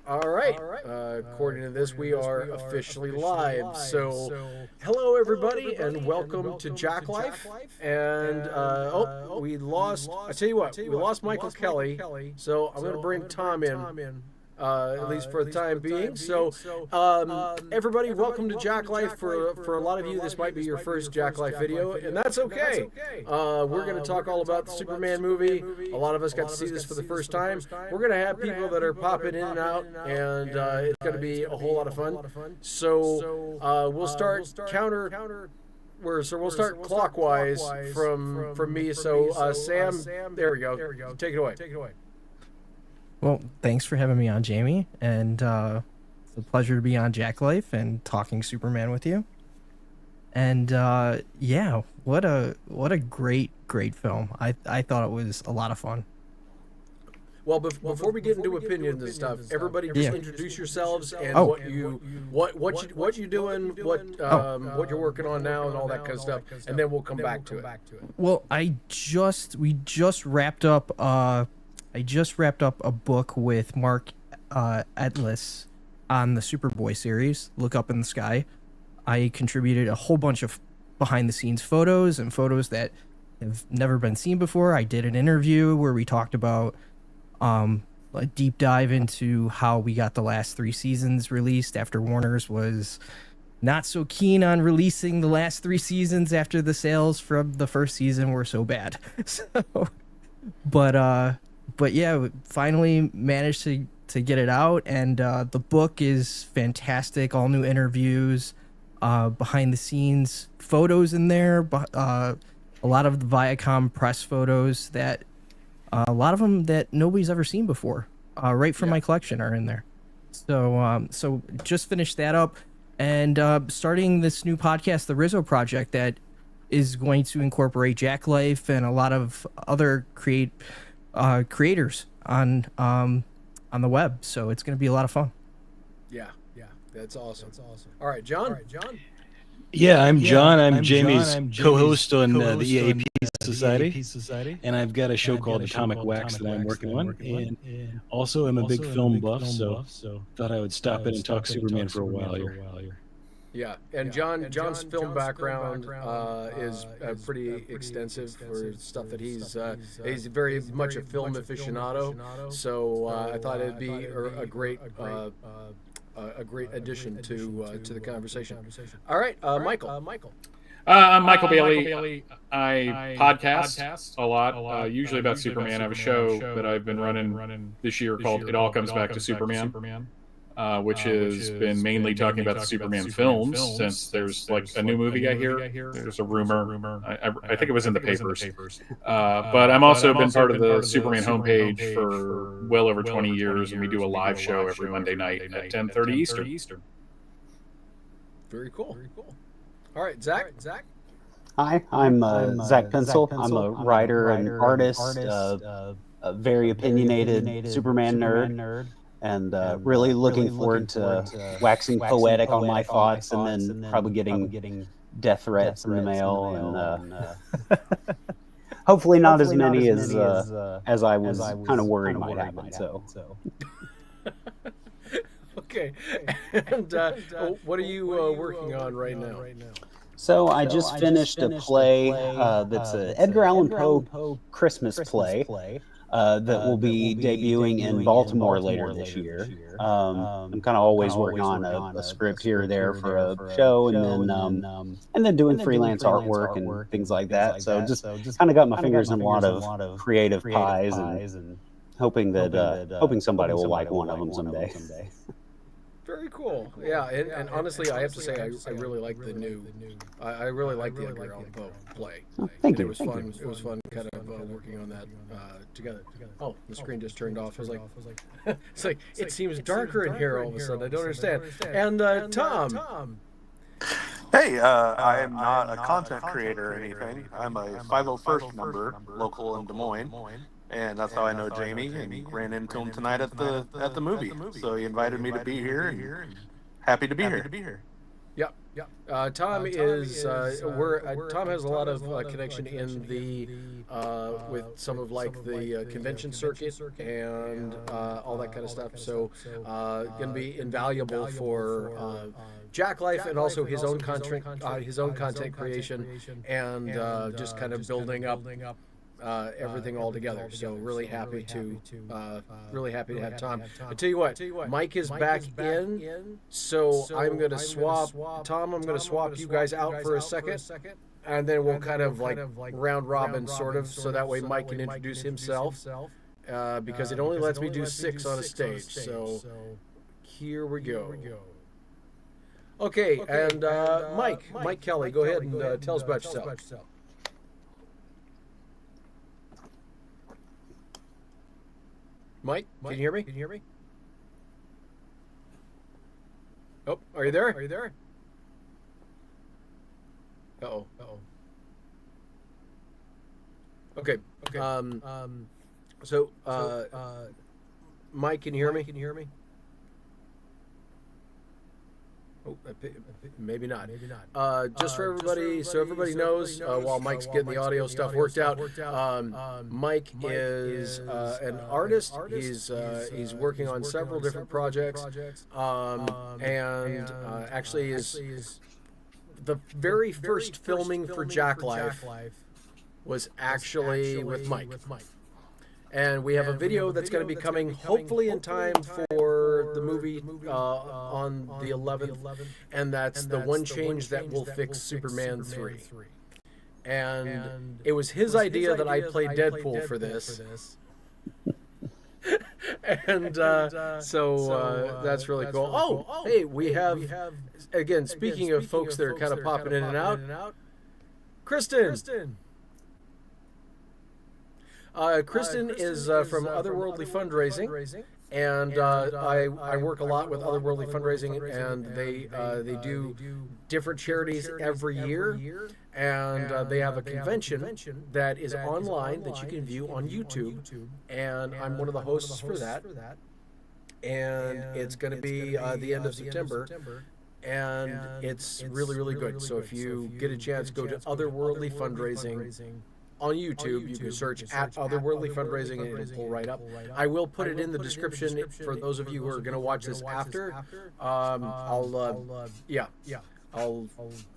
All right. According to this, we are officially live. So, hello everybody, and welcome to Jack Life. And we lost. I tell you what, we lost Michael Kelly. So I'm going to bring Tom in. At least for the time being. So, everybody, welcome to Jack Life. For a lot of you, this might be your first Jack Life video, and that's okay. We're going to talk all about the Superman movie. A lot of us got to see this for the first time. We're going to have people that are popping in and out, and it's going to be a whole lot of fun. So, we'll start we'll start clockwise from me. So, Sam, there we go. Take it away. Well, thanks for having me on, Jamie, and it's a pleasure to be on Jack Life and talking Superman with you. And yeah, what a great film. I thought it was a lot of fun. Well, before we get into opinions and stuff, everybody just introduce yourselves and what you doing, what you're working on now, and all that kind of stuff, and then we'll come back to it. Well, we just wrapped up. I just wrapped up a book with Mark Atlas on the Superboy series, Look Up in the Sky. I contributed a whole bunch of behind-the-scenes photos and photos that have never been seen before. I did an interview where we talked about a deep dive into how we got the last 3 seasons released after Warner's was not so keen on releasing the last 3 seasons after the sales from the first season were so bad. But yeah, we finally managed to get it out, and the book is fantastic. All new interviews, behind the scenes photos in there, a lot of the Viacom press photos that a lot of them that nobody's ever seen before, right from my collection are in there. So just finished that up, and starting this new podcast, the Rizzo Project, that is going to incorporate Jack Life and a lot of other creators on the web, so it's going to be a lot of fun. Yeah, that's awesome. All right, John. Yeah, I'm John. I'm Jamie's co-host on the EAP Society, and I've got a show called Atomic Wax that I'm working on, and also I'm a big film buff, so thought I would stop in and talk Superman for a while here. Yeah, and John's film background is pretty extensive for stuff that he's very much a film aficionado. So I thought it'd be a great addition to the conversation. All right, Michael. I'm Michael Bailey. I podcast a lot, usually about Superman. I have a show that I've been running this year called It All Comes Back to Superman. Which has been mainly talking about the Superman films, since there's like a new movie I hear. There's a rumor. I think it was in the papers. But I'm also been part of the Superman homepage for well over 20 years, and we do a live show every Monday night at 10:30 Eastern. Very cool. All right, Zach. Hi, I'm Zach Pencil. I'm a writer and artist, a very opinionated Superman nerd. And really looking forward to waxing poetic on my thoughts, and then probably getting death threats in the mail, and hopefully not as many as I was kind of worried might happen. So. Okay, and what are you working on right now? So I just finished a play that's an Edgar Allan Poe Christmas play. That will be debuting in Baltimore later this year. I'm kind of always working on a script here or there for a show, and then doing freelance artwork and things like that. So just kind of got my fingers in a lot of creative pies, and hoping somebody will like one of them someday. Very cool. Yeah, and honestly, I have to say, I really like the new. I really like the Edgar Allan Poe play. Thank you. It was fun. It was fun, kind of working on that together. Oh, the screen just turned off. I was like, it seems darker in here all of a sudden. I don't understand. And Tom. Hey, I am not a content creator or anything. I'm a 501st member, local in Des Moines. And that's how I know Jamie, and ran into him tonight at the movie. So he invited me to be here, and happy to be here. Yep. Tom is Tom has a lot of connection in the with some of like the convention circuit and all that kind of stuff. So going to be invaluable for Jack Life and also his own content creation and just kind of building up everything all together. So really happy to have Tom. I tell you what, Mike is back in, so I'm going to swap Tom. I'm going to swap you guys out for a second, and then we'll kind of like round robin sort of, so that way Mike can introduce himself, because it only lets me do 6 on a stage. So here we go. Okay, and Mike Kelley, go ahead and tell us about yourself. Mike, can you hear me? Oh, are you there? Uh-oh. Okay. So, Mike, can you hear me? Oh, maybe not. Just for everybody, so everybody knows, while Mike's getting the audio stuff worked out, Mike is an artist. He's working on several different projects, and actually is the very first filming for Jack Life was actually with Mike. And we have a video that's going to be coming hopefully in time for the movie on the 11th. And that's the one change that will fix Superman 3. And it was his idea that I play Deadpool for this. And so that's really cool. Oh, hey, we have, again, speaking of folks that are kind of popping in and out, Kristen. Kristen is from Otherworldly Fundraising, and I work a lot with Otherworldly Fundraising, and they do different charities every year, and they have a convention that is online that you can view on YouTube, and I'm one of the hosts for that, and it's going to be the end of September. And it's really, really good. So if you get a chance, go to Otherworldly Fundraising on YouTube. You can search at Otherworldly Fundraising and it'll pull right up. I will put it in the description for those of you who are going to watch this after. I'll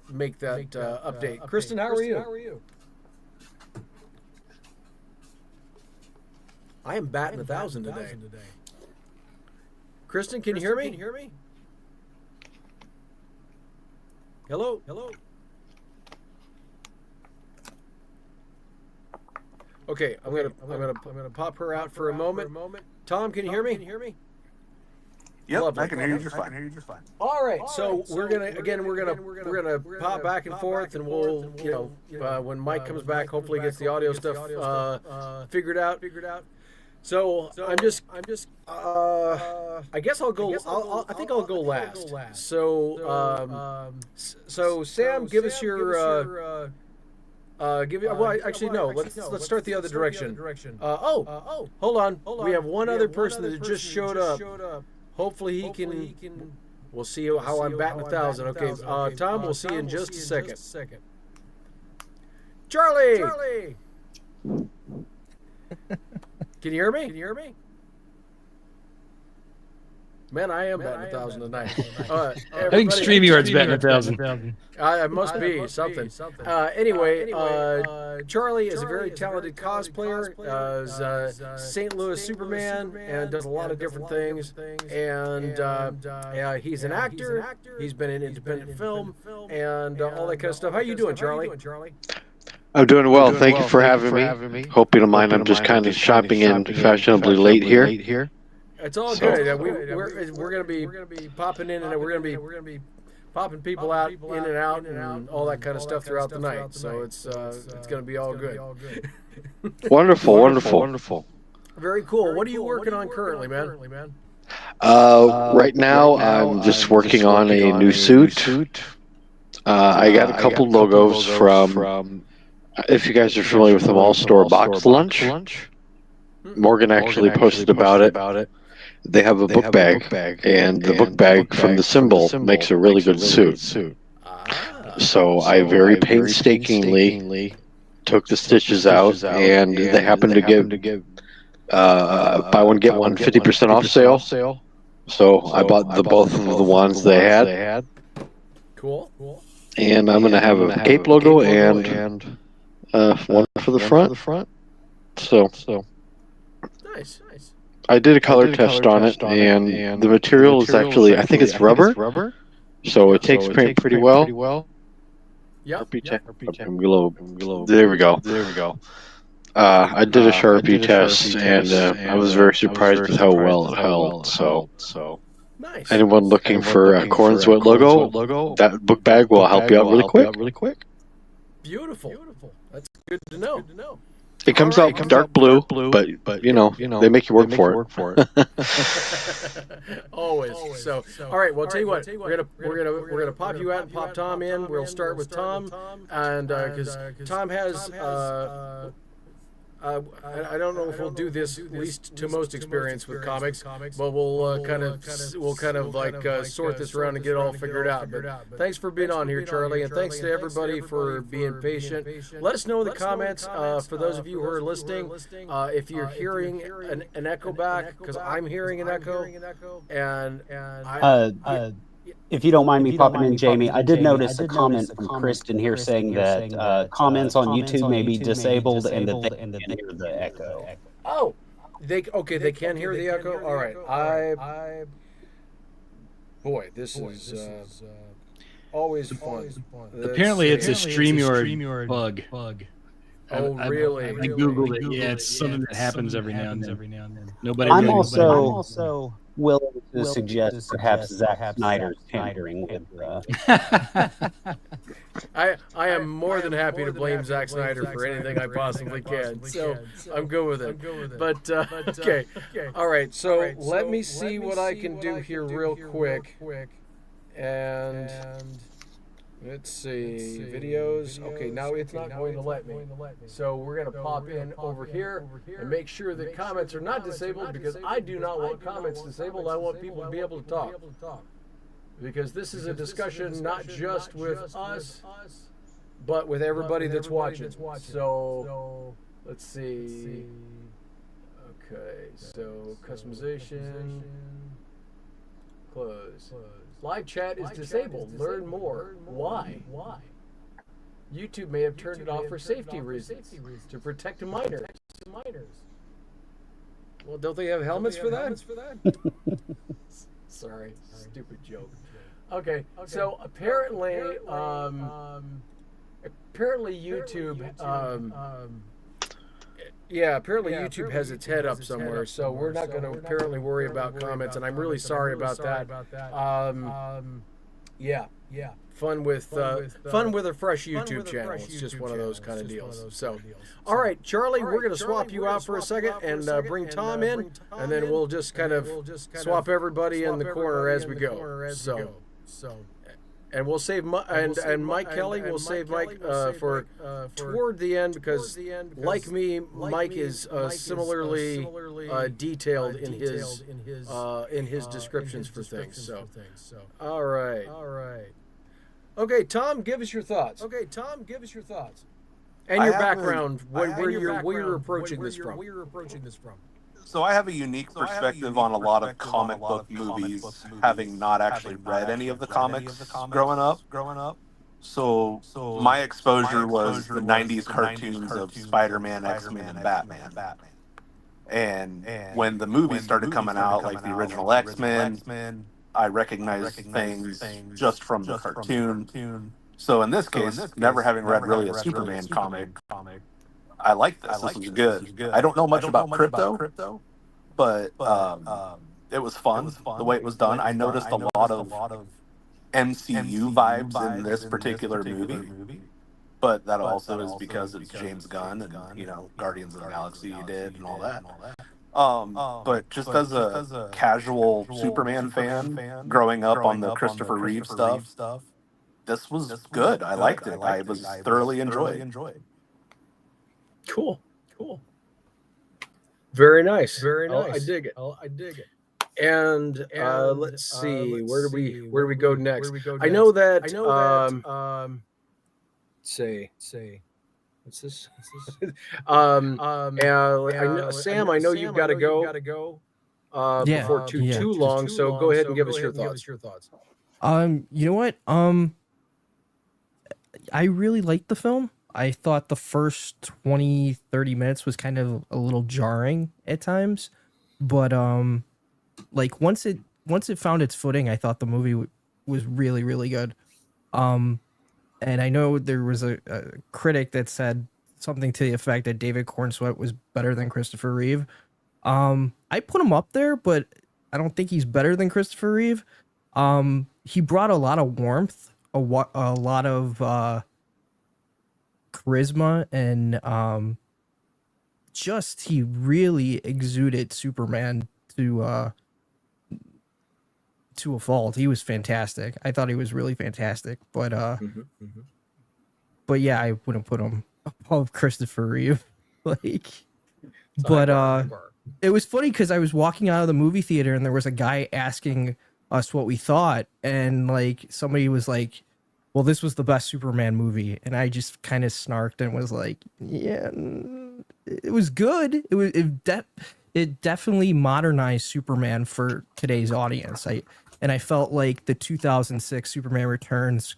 make that update. Kristen, how are you? I am batting 1,000 today. Kristen, can you hear me? Hello. Okay, I'm gonna pop her out for a moment. Tom, can you hear me? Yep, Lovely. I can hear you just fine. All right, so we're gonna pop back and forth, and we'll when Mike comes back, hopefully gets the audio stuff figured out. So I'm just I guess I'll go. I think I'll go last. So Sam, give us your. Actually, no. Let's start the other direction. Hold on. We have one other person that just showed up. Hopefully he can. We'll see how I'm batting 1,000. Okay, Tom. We'll see you in just a second. Charlie. Can you hear me? Man, I am batting 1,000 tonight. I think StreamYard's batting 1,000. I must be something. Anyway, Charlie is a very talented cosplayer, is St. Louis Superman, and does a lot of different things. And he's an actor. He's been in independent film and all that kind of stuff. How you doing, Charlie? I'm doing well. Thank you for having me. Hope you don't mind. I'm just kind of shopping in fashionably late here. It's all good. We're gonna be popping in, and we're gonna be popping people out in and out and all that kind of stuff throughout the night. So it's gonna be all good. Wonderful. Very cool. What are you working on currently, man? Right now, I'm just working on a new suit. I got a couple logos from. If you guys are familiar with the Mall Store Box Lunch, Morgan actually posted about it. they have a book bag, and the book bag from the symbol makes a really good suit. So I very painstakingly took the stitches out, and they happened to give buy one get one 50% off sale. So I bought both of the ones they had. Cool. And I'm gonna have a cape logo and one for the front. So Nice. I did a color test on it, and the material is actually, I think it's rubber, so it takes paint pretty well. Yep. There we go. I did a Sharpie test, and I was very surprised with how well it held. So, Nice. anyone looking for a Corenswet logo, that book bag will help you out really quick. Beautiful. That's good to know. It comes out dark blue, but you know they make you work for it. Always. So, all right. Well, tell you what, we're gonna pop you out and pop Tom in. We'll start with Tom, and because Tom has I don't know if we'll do this least to most experience with comics, but we'll kind of sort this around and get it all figured out. But thanks for being on here, Charlie, and thanks to everybody for being patient. Let us know in the comments, for those of you who are listening, if you're hearing an echo back, because I'm hearing an echo, and if you don't mind me popping in, Jamie, I did notice a comment from Kristen here saying that comments on YouTube may be disabled and that they can hear the echo. Oh, they can hear the echo. All right, boy, this is always fun. Apparently, it's a StreamYard bug. Oh, really? I googled it. Yeah, it's something that happens every now and then. Nobody. I'm also willing to suggest perhaps Zack Snyder's tampering with. I am more than happy to blame Zack Snyder for anything I possibly can. So I'm good with it. But okay, all right. So let me see what I can do here real quick. And let's see, videos. Okay, now it's not going to let me. So we're going to pop in over here and make sure that comments are not disabled, because I do not want comments disabled. I want people to be able to talk. Because this is a discussion not just with us, but with everybody that's watching. So let's see. Okay, so customization. Close. Live chat is disabled. Learn more. Why? YouTube may have turned it off for safety reasons, to protect minors. Well, don't they have helmets for that? Sorry, stupid joke. Okay, so apparently YouTube, apparently YouTube has its head up somewhere, so we're not going to apparently worry about comments, and I'm really sorry about that. Fun with a fresh YouTube channel. It's just one of those kind of deals. So, all right, Charlie, we're going to swap you out for a second and bring Tom in, and then we'll just kind of swap everybody in the corner as we go. So. And we'll save and Mike Kelley. We'll save Mike for toward the end, because, like me, Mike is similarly detailed in his descriptions for things. So, all right. Okay, Tom, give us your thoughts. And your background, where you're approaching this from. So I have a unique perspective on a lot of comic book movies, having not actually read any of the comics growing up. So my exposure was the 90s cartoons of Spider-Man, X-Men, and Batman. And when the movies started coming out, like the original X-Men, I recognized things just from the cartoon. So in this case, never having read really a Superman comic, I like this. This was good. I don't know much about crypto, but it was fun the way it was done. I noticed a lot of MCU vibes in this particular movie, but that also is because it's James Gunn and Guardians of the Galaxy did and all that. But just as a casual Superman fan growing up on the Christopher Reeve stuff, this was good. I liked it. I was thoroughly enjoyed. Cool. Very nice. I dig it. And let's see, where do we go next? I know that say what's this? I know, Sam, I know you've got to go before too long, so go ahead and give us your thoughts. You know what? I really liked the film. I thought the first 20, 30 minutes was kind of a little jarring at times, but like once it found its footing, I thought the movie was really, really good. And I know there was a critic that said something to the effect that David Corenswet was better than Christopher Reeve. I put him up there, but I don't think he's better than Christopher Reeve. He brought a lot of warmth, a lot of charisma, and just he really exuded Superman to a fault. He was fantastic. I thought he was really fantastic, but but yeah, I wouldn't put him above Christopher Reeve. Like, but it was funny because I was walking out of the movie theater and there was a guy asking us what we thought, and like somebody was like, well, this was the best Superman movie, and I just kind of snarked and was like, yeah, it was good. It definitely modernized Superman for today's audience. I felt like the 2006 Superman Returns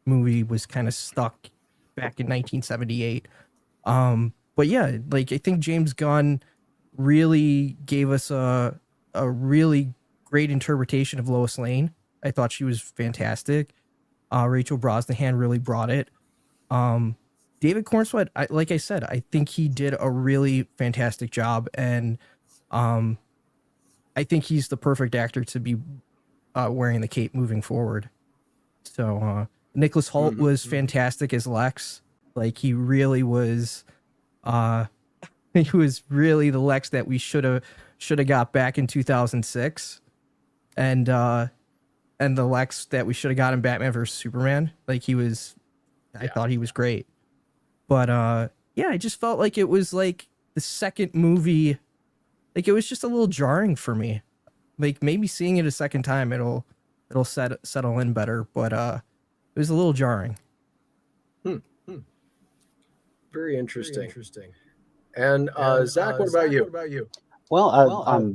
movie was kind of stuck back in 1978. But yeah, like I think James Gunn really gave us a really great interpretation of Lois Lane. I thought she was fantastic. Rachel Brosnahan really brought it. David Corenswet, like I said, I think he did a really fantastic job, and I think he's the perfect actor to be wearing the cape moving forward. So Nicholas Hoult was fantastic as Lex. Like he really was. He was really the Lex that we should have got back in 2006, and the Lex that we should have got in Batman vs Superman. Like he was, I thought he was great. But yeah, I just felt like it was like the second movie. Like it was just a little jarring for me. Like maybe seeing it a second time, it'll settle in better. But it was a little jarring. Very interesting. And Zach, what about you? Well,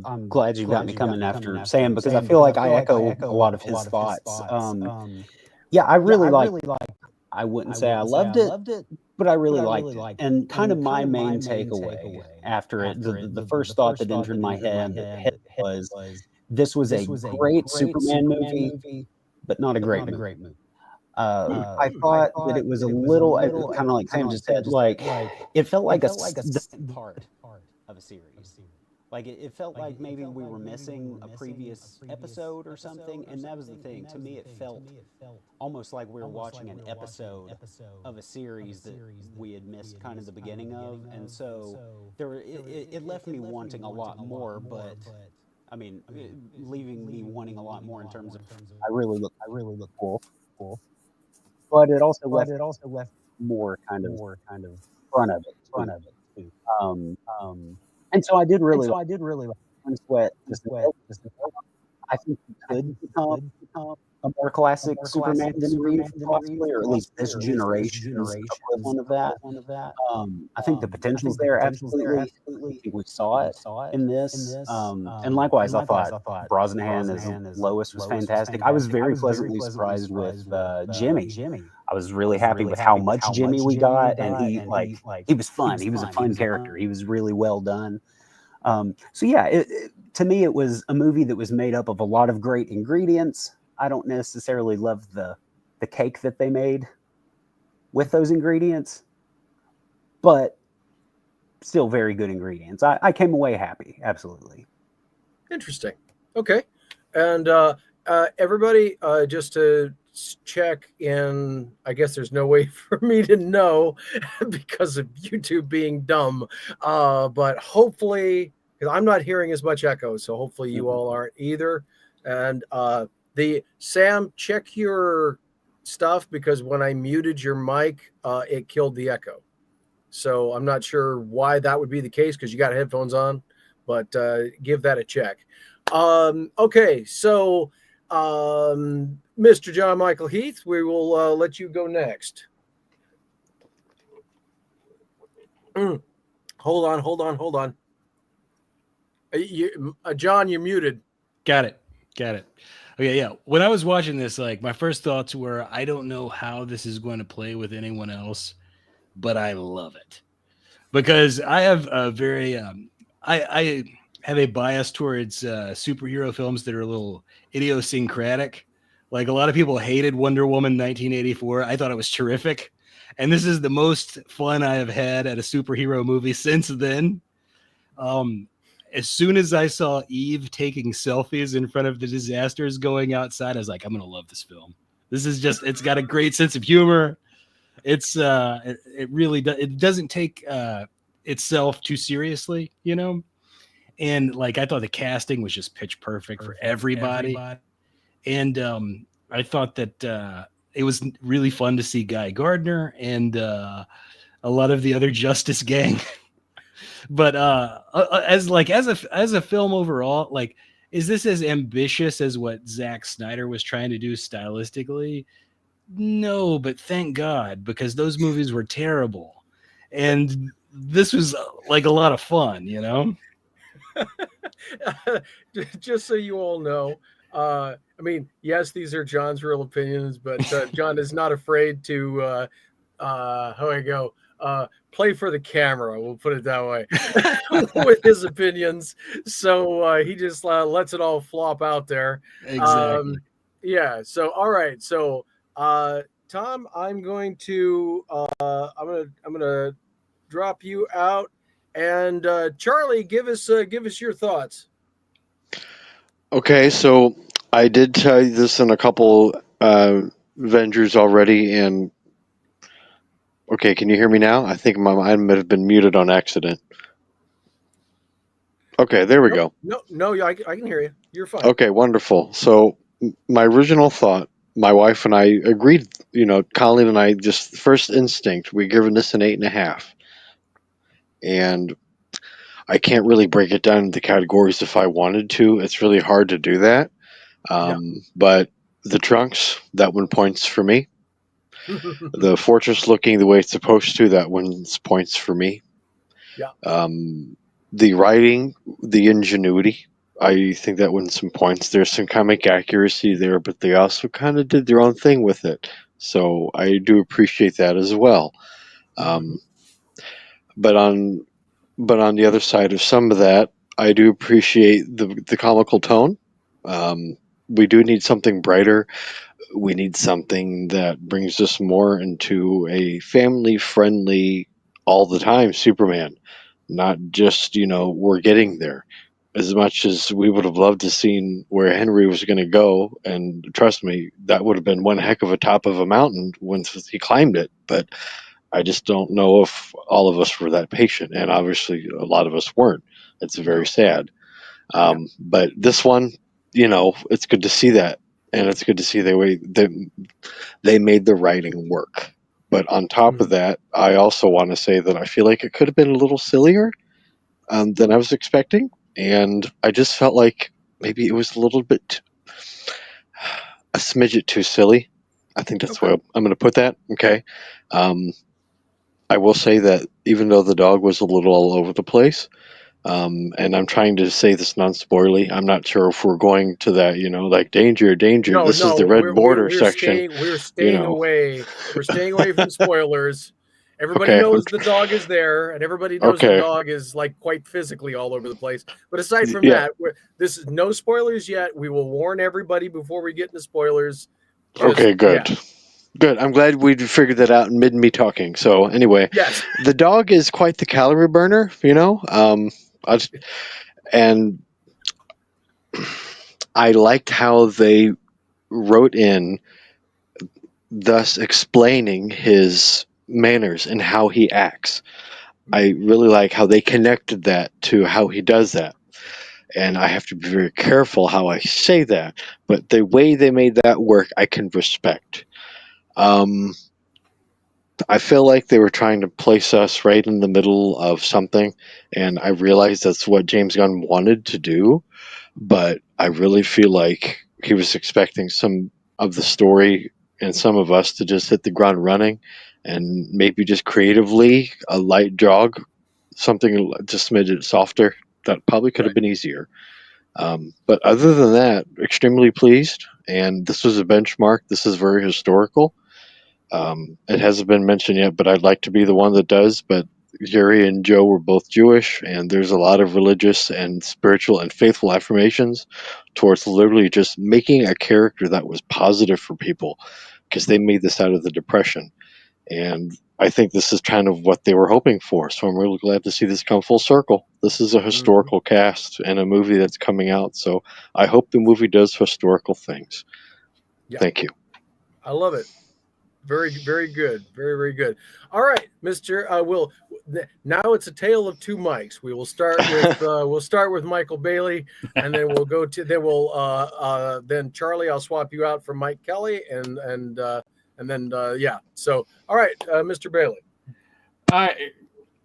I'm glad you got me coming after Sam, because I feel like I echo a lot of his thoughts. Yeah, I really like. I wouldn't say I loved it, but I really liked it. And kind of my main takeaway after it, the first thought that entered my head was, this was a great Superman movie, but not a great movie. I thought that it was a little, kind of like Sam just said, like it felt like a part of a series. Like it felt like maybe we were missing a previous episode or something, and that was the thing. To me, it felt almost like we were watching an episode of a series that we had missed kind of the beginning of, and so it left me wanting a lot more. But I mean, leaving me wanting a lot more in terms of I really look cool. But it also left more kind of front of it too. And so I did really like Sweat. I think he could become a more classic Superman than Reeve, possibly, or at least this generation's equivalent of that. I think the potential's there, absolutely. I think we saw it in this. And likewise, I thought Brosnahan as Lois was fantastic. I was very pleasantly surprised with Jimmy. I was really happy with how much Jimmy we got, and he was fun. He was a fun character. He was really well done. So yeah, to me, it was a movie that was made up of a lot of great ingredients. I don't necessarily love the cake that they made with those ingredients, but still very good ingredients. I came away happy, absolutely. Interesting. Okay, and everybody, just to check in, I guess there's no way for me to know because of YouTube being dumb, but hopefully, because I'm not hearing as much echo, so hopefully you all aren't either. And Sam, check your stuff, because when I muted your mic, it killed the echo. So I'm not sure why that would be the case, because you got headphones on, but give that a check. Okay, so Mr. John Michael Heath, we will let you go next. Hold on. John, you're muted. Got it. Okay, yeah. When I was watching this, like my first thoughts were, I don't know how this is going to play with anyone else, but I love it because I have a very, I have a bias towards superhero films that are a little idiosyncratic. Like a lot of people hated Wonder Woman 1984. I thought it was terrific, and this is the most fun I have had at a superhero movie since then. Um, as soon as I saw Eve taking selfies in front of the disasters going outside, I was like, I'm gonna love this film. This is just, it's got a great sense of humor. It's it really does, it doesn't take itself too seriously, you know. And like I thought the casting was just pitch perfect for everybody. And I thought that it was really fun to see Guy Gardner and a lot of the other Justice Gang. But as a film overall, like, is this as ambitious as what Zack Snyder was trying to do stylistically? No, but thank God, because those movies were terrible, and this was like a lot of fun, you know. Just so you all know, I mean, yes, these are John's real opinions, but John is not afraid to how I go. Play for the camera. We'll put it that way with his opinions. So he just lets it all flop out there. Exactly. Yeah. So all right. So Tom, I'm going to drop you out, and Charlie, give us your thoughts. Okay, so I did tell you this in a couple Vengers already, and okay, can you hear me now? I think I might have been muted on accident. Okay, there we go. No, I can hear you. You're fine. Okay, wonderful. So my original thought, my wife and I agreed, you know, Colleen and I, just first instinct, we given this an 8.5. And I can't really break it down into categories if I wanted to. It's really hard to do that. But the trunks, that one points for me. The fortress looking the way it's supposed to, that one's points for me. Yeah. The writing, the ingenuity, I think that wins some points. There's some comic accuracy there, but they also kind of did their own thing with it. So I do appreciate that as well. But on the other side of some of that, I do appreciate the comical tone. We do need something brighter. We need something that brings us more into a family-friendly, all the time Superman, not just, you know, we're getting there. As much as we would have loved to seen where Henry was going to go, and trust me, that would have been one heck of a top of a mountain once he climbed it. But I just don't know if all of us were that patient, and obviously a lot of us weren't. It's very sad. But this one, you know, it's good to see that, and it's good to see the way they made the writing work. But on top of that, I also want to say that I feel like it could have been a little sillier than I was expecting, and I just felt like maybe it was a little bit, a smidget too silly. I think that's where I'm going to put that. Okay. I will say that even though the dog was a little all over the place, and I'm trying to say this non-spoilerly, I'm not sure if we're going to that, you know, like danger. No, this is the red border we're section. We're staying away. We're staying away from spoilers. Everybody knows the dog is there, and everybody knows the dog is like quite physically all over the place. But aside from that, this is no spoilers yet. We will warn everybody before we get into spoilers. Okay, good. Yeah. Good. I'm glad we figured that out mid me talking. So anyway, yes, the dog is quite the calorie burner, you know. And I liked how they wrote in, thus explaining his manners and how he acts. I really like how they connected that to how he does that. And I have to be very careful how I say that, but the way they made that work, I can respect. I feel like they were trying to place us right in the middle of something, and I realized that's what James Gunn wanted to do, but I really feel like he was expecting some of the story and some of us to just hit the ground running, and maybe just creatively a light jog, something just made it softer. That probably could have been easier. But other than that, extremely pleased. And this was a benchmark. This is very historical. It hasn't been mentioned yet, but I'd like to be the one that does. But Jerry and Joe were both Jewish, and there's a lot of religious and spiritual and faithful affirmations towards literally just making a character that was positive for people, because they made this out of the Depression. And I think this is kind of what they were hoping for. So I'm really glad to see this come full circle. This is a historical cast and a movie that's coming out. So I hope the movie does historical things. Yeah. Thank you. I love it. Very, very good. Very, very good. All right, Mr. Will. Now it's a tale of two Mikes. We will start with Michael Bailey, and then we'll go to then Charlie. I'll swap you out for Mike Kelley, and then yeah. So all right, Mr. Bailey.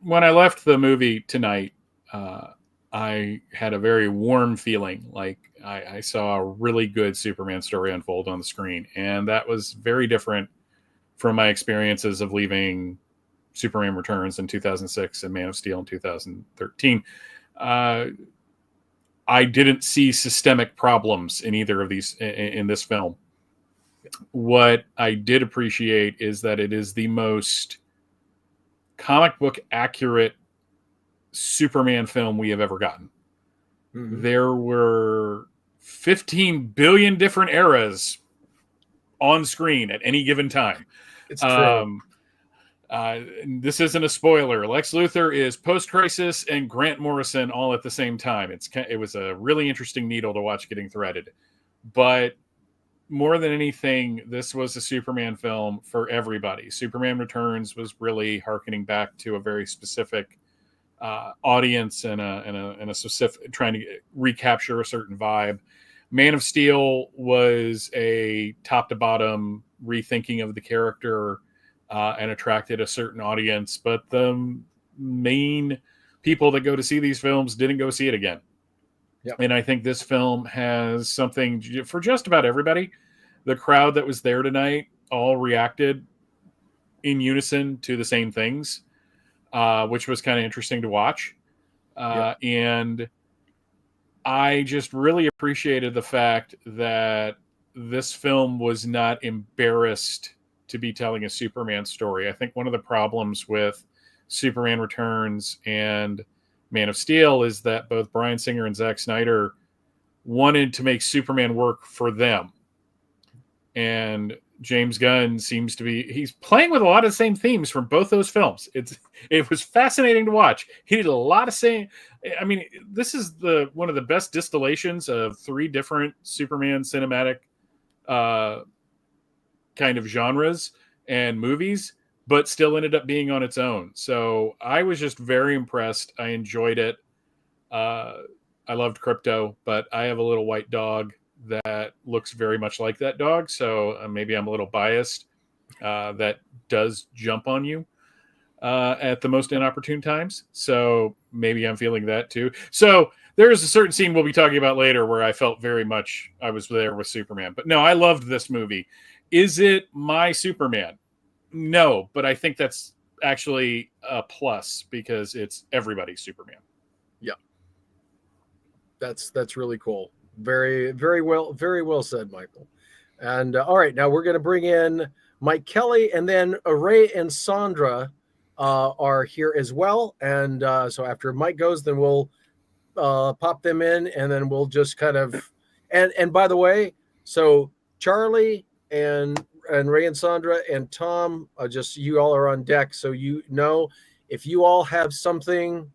When I left the movie tonight, I had a very warm feeling, like I saw a really good Superman story unfold on the screen, and that was very different from my experiences of leaving Superman Returns in 2006 and Man of Steel in 2013. I didn't see systemic problems in either of these in this film. What I did appreciate is that it is the most comic book accurate Superman film we have ever gotten. Mm-hmm. There were 15 billion different eras on screen at any given time. It's true. This isn't a spoiler. Lex Luthor is post-crisis and Grant Morrison all at the same time. It was a really interesting needle to watch getting threaded. But more than anything, this was a Superman film for everybody. Superman Returns was really harkening back to a very specific audience and a specific, trying to recapture a certain vibe. Man of Steel was a top to bottom rethinking of the character and attracted a certain audience, but the main people that go to see these films didn't go see it again. Yep. And I think this film has something for just about everybody. The crowd that was there tonight all reacted in unison to the same things, which was kind of interesting to watch. Yep. And I just really appreciated the fact that this film was not embarrassed to be telling a Superman story. I think one of the problems with Superman Returns and Man of Steel is that both Bryan Singer and Zack Snyder wanted to make Superman work for them. And James Gunn seems to be, he's playing with a lot of the same themes from both those films. It was fascinating to watch. He did a lot of same, I mean, this is one of the best distillations of three different Superman cinematic kind of genres and movies, but still ended up being on its own. So I was just very impressed. I enjoyed it. I loved Krypto, but I have a little white dog that looks very much like that dog. So maybe I'm a little biased. That does jump on you at the most inopportune times. So maybe I'm feeling that too. So there's a certain scene we'll be talking about later where I felt very much I was there with Superman. But no, I loved this movie. Is it my Superman? No, but I think that's actually a plus because it's everybody's Superman. Yeah. That's really cool. Very, very well said, Michael. And all right, now we're going to bring in Mike Kelley, and then Ray and Sandra are here as well. And so after Mike goes, then we'll pop them in, and then we'll just kind of and by the way, so Charlie and Ray and Sandra and Tom, just you all are on deck, so you know if you all have something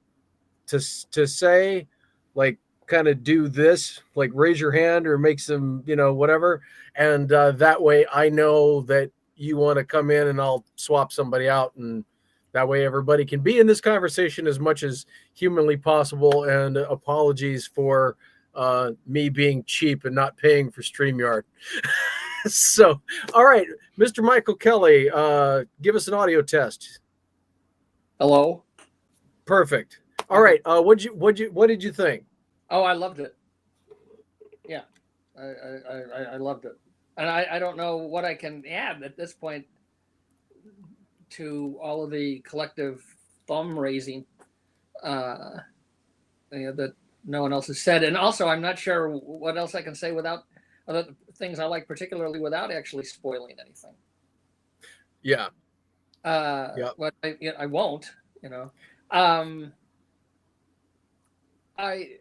to say, like kind of do this, like raise your hand or make some, whatever, and that way I know that you want to come in, and I'll swap somebody out, and that way everybody can be in this conversation as much as humanly possible. And apologies for me being cheap and not paying for StreamYard. So, all right, Mr. Michael Kelley, give us an audio test. Hello. Perfect. All right. What did you think? Oh, I loved it. Yeah, I loved it, and I don't know what I can add at this point to all of the collective thumb raising that no one else has said, and also I'm not sure what else I can say without other things I like particularly without actually spoiling anything. Yeah. But I won't. I'd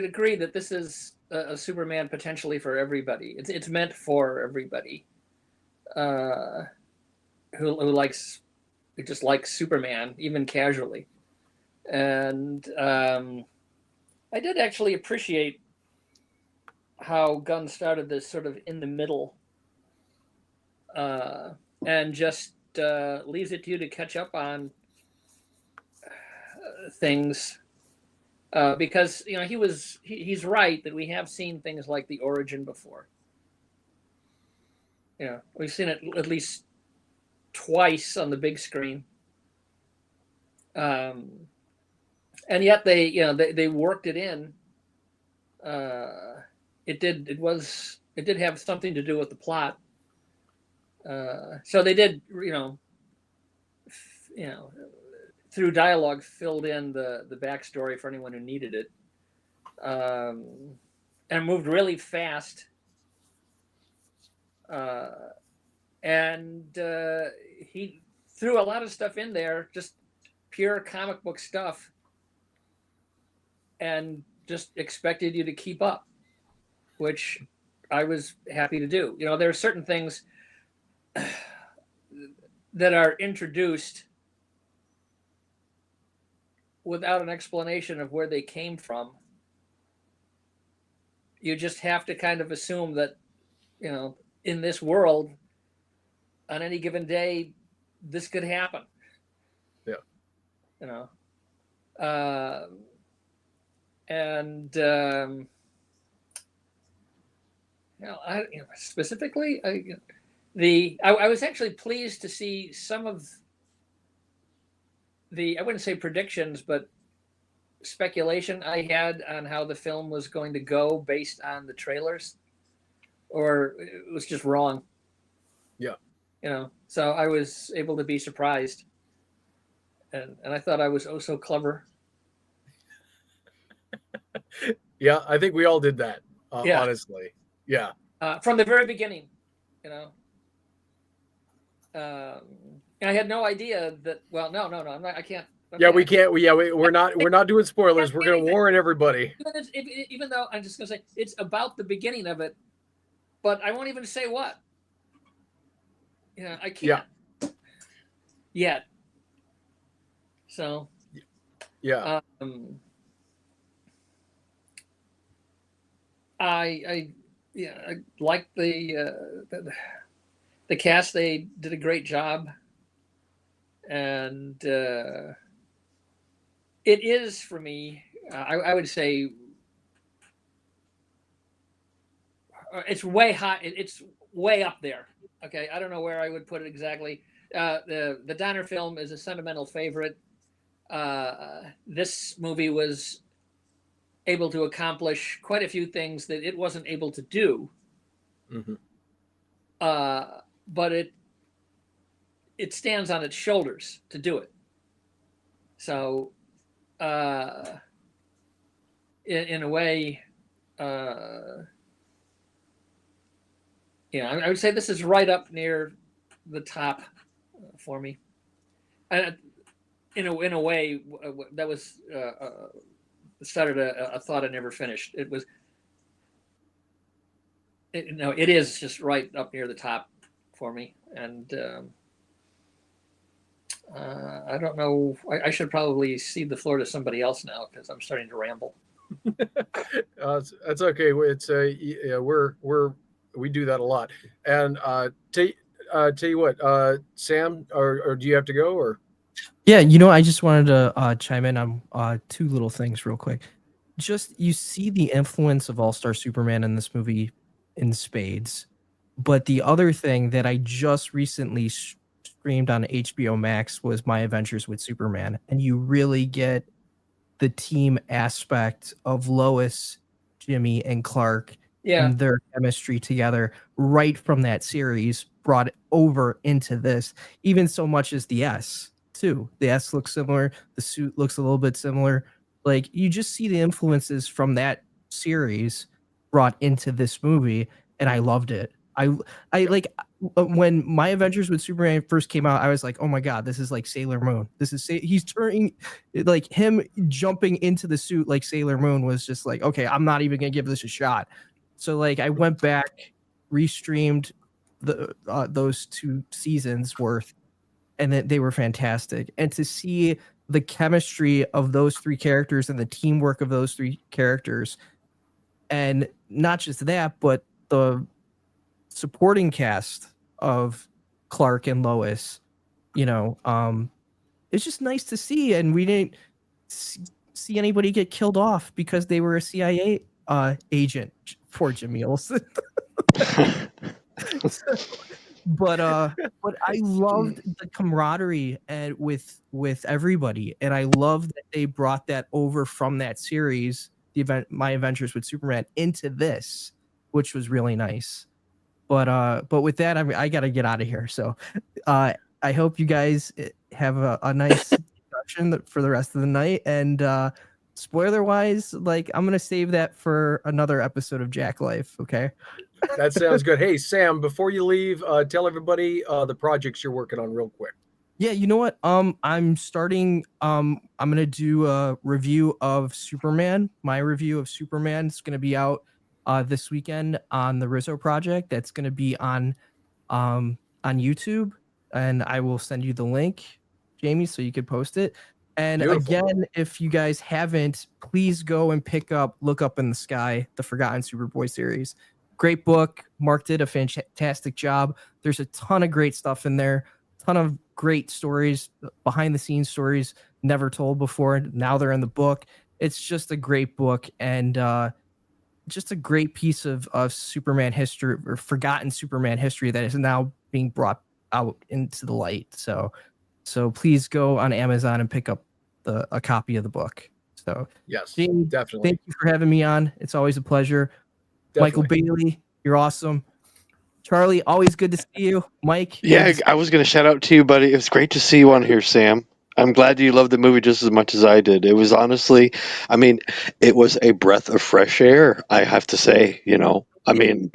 agree that this is a Superman potentially for everybody. It's meant for everybody who just likes Superman, even casually. And I did actually appreciate how Gunn started this sort of in the middle and just leaves it to you to catch up on things. Because he's right that we have seen things like the origin before. We've seen it at least twice on the big screen, and yet they worked it in. It did have something to do with the plot. So they did through dialogue filled in the backstory for anyone who needed it, and moved really fast, and he threw a lot of stuff in there, just pure comic book stuff, and just expected you to keep up, which I was happy to do. There are certain things that are introduced without an explanation of where they came from. You just have to kind of assume that, in this world, on any given day, this could happen. Yeah. Specifically, I was actually pleased to see some of I wouldn't say predictions, but speculation I had on how the film was going to go based on the trailers, or it was just wrong. Yeah. So I was able to be surprised, and I thought I was oh so clever. Yeah, I think we all did that. Yeah. Honestly. Yeah. From the very beginning, I had no idea that. Well, no, I'm not. I can't. Yeah, we can't. We're not doing spoilers. We're going to warn everybody. Even though I'm just going to say it's about the beginning of it, but I won't even say what. I can't. Yeah. Yet. So. Yeah. I like the cast. They did a great job, and it is for me. I would say it's way high. It's way up there. Okay, I don't know where I would put it exactly. The Donner film is a sentimental favorite. This movie was able to accomplish quite a few things that it wasn't able to do. Mm-hmm. But it stands on its shoulders to do it. So, in a way, I would say this is right up near the top for me. In a way, that was started a thought I never finished. It is just right up near the top for me, and I don't know. I should probably cede the floor to somebody else now because I'm starting to ramble. That's okay. It's we do that a lot. And tell you what, Sam, or do you have to go or? Yeah, I just wanted to chime in on two little things real quick. Just you see the influence of All-Star Superman in this movie in spades. But the other thing that I just recently streamed on HBO Max was My Adventures with Superman, and you really get the team aspect of Lois, Jimmy, and Clark and their chemistry together right from that series, brought over into this, even so much as the S too. The S looks similar, the suit looks a little bit similar. Like, you just see the influences from that series brought into this movie, and I loved it. I like, when My Adventures with Superman first came out, I was like, oh my God, this is like Sailor Moon. This is he's turning, like, him jumping into the suit like Sailor Moon was just like, okay, I'm not even gonna give this a shot. So like, I went back, restreamed those 2 seasons worth, and they were fantastic. And to see the chemistry of those 3 characters and the teamwork of those 3 characters, and not just that, but the supporting cast of Clark and Lois, it's just nice to see. And we didn't see anybody get killed off because they were a CIA agent. Poor Jimmy Olsen. But I loved the camaraderie with everybody, and I love that they brought that over from that series, My Adventures with Superman, into this, which was really nice. But with that, I gotta get out of here. So I hope you guys have a nice discussion for the rest of the night. And spoiler wise, like, I'm gonna save that for another episode of Jack Life. Okay. That sounds good. Hey, Sam, before you leave, tell everybody the projects you're working on real quick. Yeah, you know what? I'm starting. I'm gonna do a review of Superman. My review of Superman is gonna be out this weekend on the Rizzo Project. That's gonna be on YouTube, and I will send you the link, Jamie, so you could post it. And Beautiful. Again, if you guys haven't, please go and Look Up in the Sky, the Forgotten Superboy series. Great book. Mark did a fantastic job. There's a ton of great stuff in there. Ton of great stories, behind the scenes stories never told before. Now they're in the book. It's just a great book, and just a great piece of Superman history, or forgotten Superman history, that is now being brought out into the light. So please go on Amazon and pick up a copy of the book. So yes, Jamie, definitely. Thank you for having me on. It's always a pleasure. Definitely. Michael Bailey, you're awesome. Charlie, always good to see you. Mike. Yeah, I was going to shout out to you, buddy. It was great to see you on here, Sam. I'm glad you loved the movie just as much as I did. It was honestly, it was a breath of fresh air, I have to say, yeah. When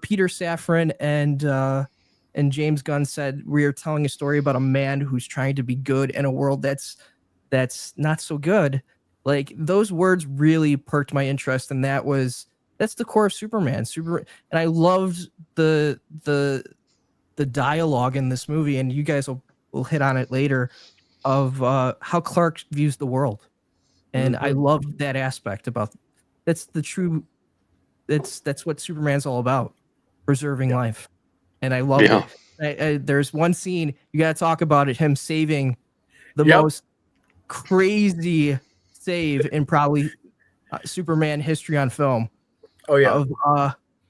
Peter Safran and James Gunn said, we are telling a story about a man who's trying to be good in a world that's not so good, like, those words really perked my interest, and that's the core of Superman. And I loved the dialogue in this movie, and you guys will hit on it later, of how Clark views the world. And I loved that aspect about that's what Superman's all about, preserving life. And I love it. There's one scene, you got to talk about it, him saving the most crazy save in probably Superman history on film. Oh yeah.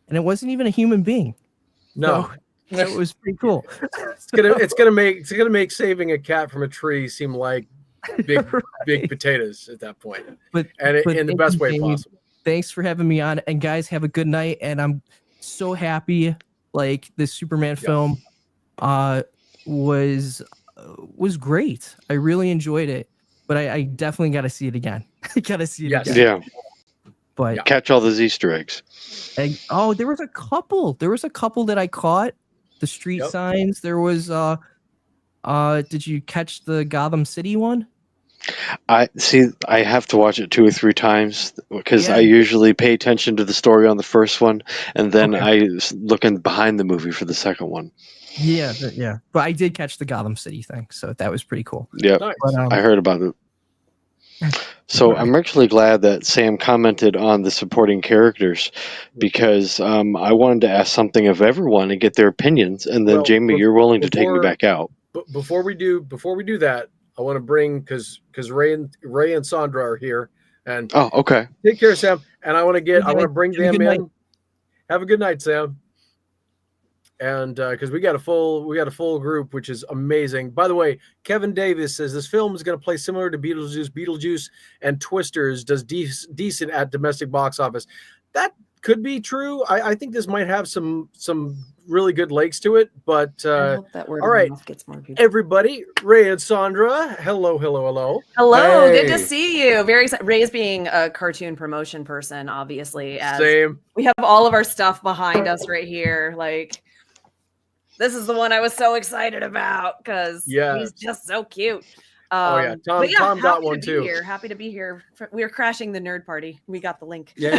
And it wasn't even a human being. No. So it was pretty cool. It's gonna make saving a cat from a tree seem like big potatoes at that point. But in the best way possible. Thanks for having me on, and guys, have a good night. And I'm so happy, like, this Superman film was great. I really enjoyed it, but I definitely got to see it again. I got to see it again. Yeah. But catch all those Easter eggs. There was a couple. That I caught. The street signs. There was. Did you catch the Gotham City one? I have to watch it 2 or 3 times because I usually pay attention to the story on the first one, and then I look behind the movie for the second one. Yeah. But I did catch the Gotham City thing, so that was pretty cool. Yeah, nice. I heard about it. So I'm actually glad that Sam commented on the supporting characters, because I wanted to ask something of everyone and get their opinions, and then Jamie, you're willing to take me back out. Before we do that, I want to bring, because Ray and Sandra are here, and okay, take care, Sam. and I want to bring them in. Have a good night, Sam. And because we got a full group, which is amazing. By the way, Kevin Davis says this film is going to play similar to Beetlejuice and Twisters does decent at domestic box office. That could be true. I think this might have some really good legs to it. But I hope that word all right, gets more people. Everybody, Ray and Sandra, hello. Hello, hey. Good to see you. Very excited. Ray's being a cartoon promotion person, obviously. Same. We have all of our stuff behind us right here. Like, this is the one I was so excited about because he's just so cute. Tom got one too. Happy to be here. We're crashing the nerd party. We got the link. Yay!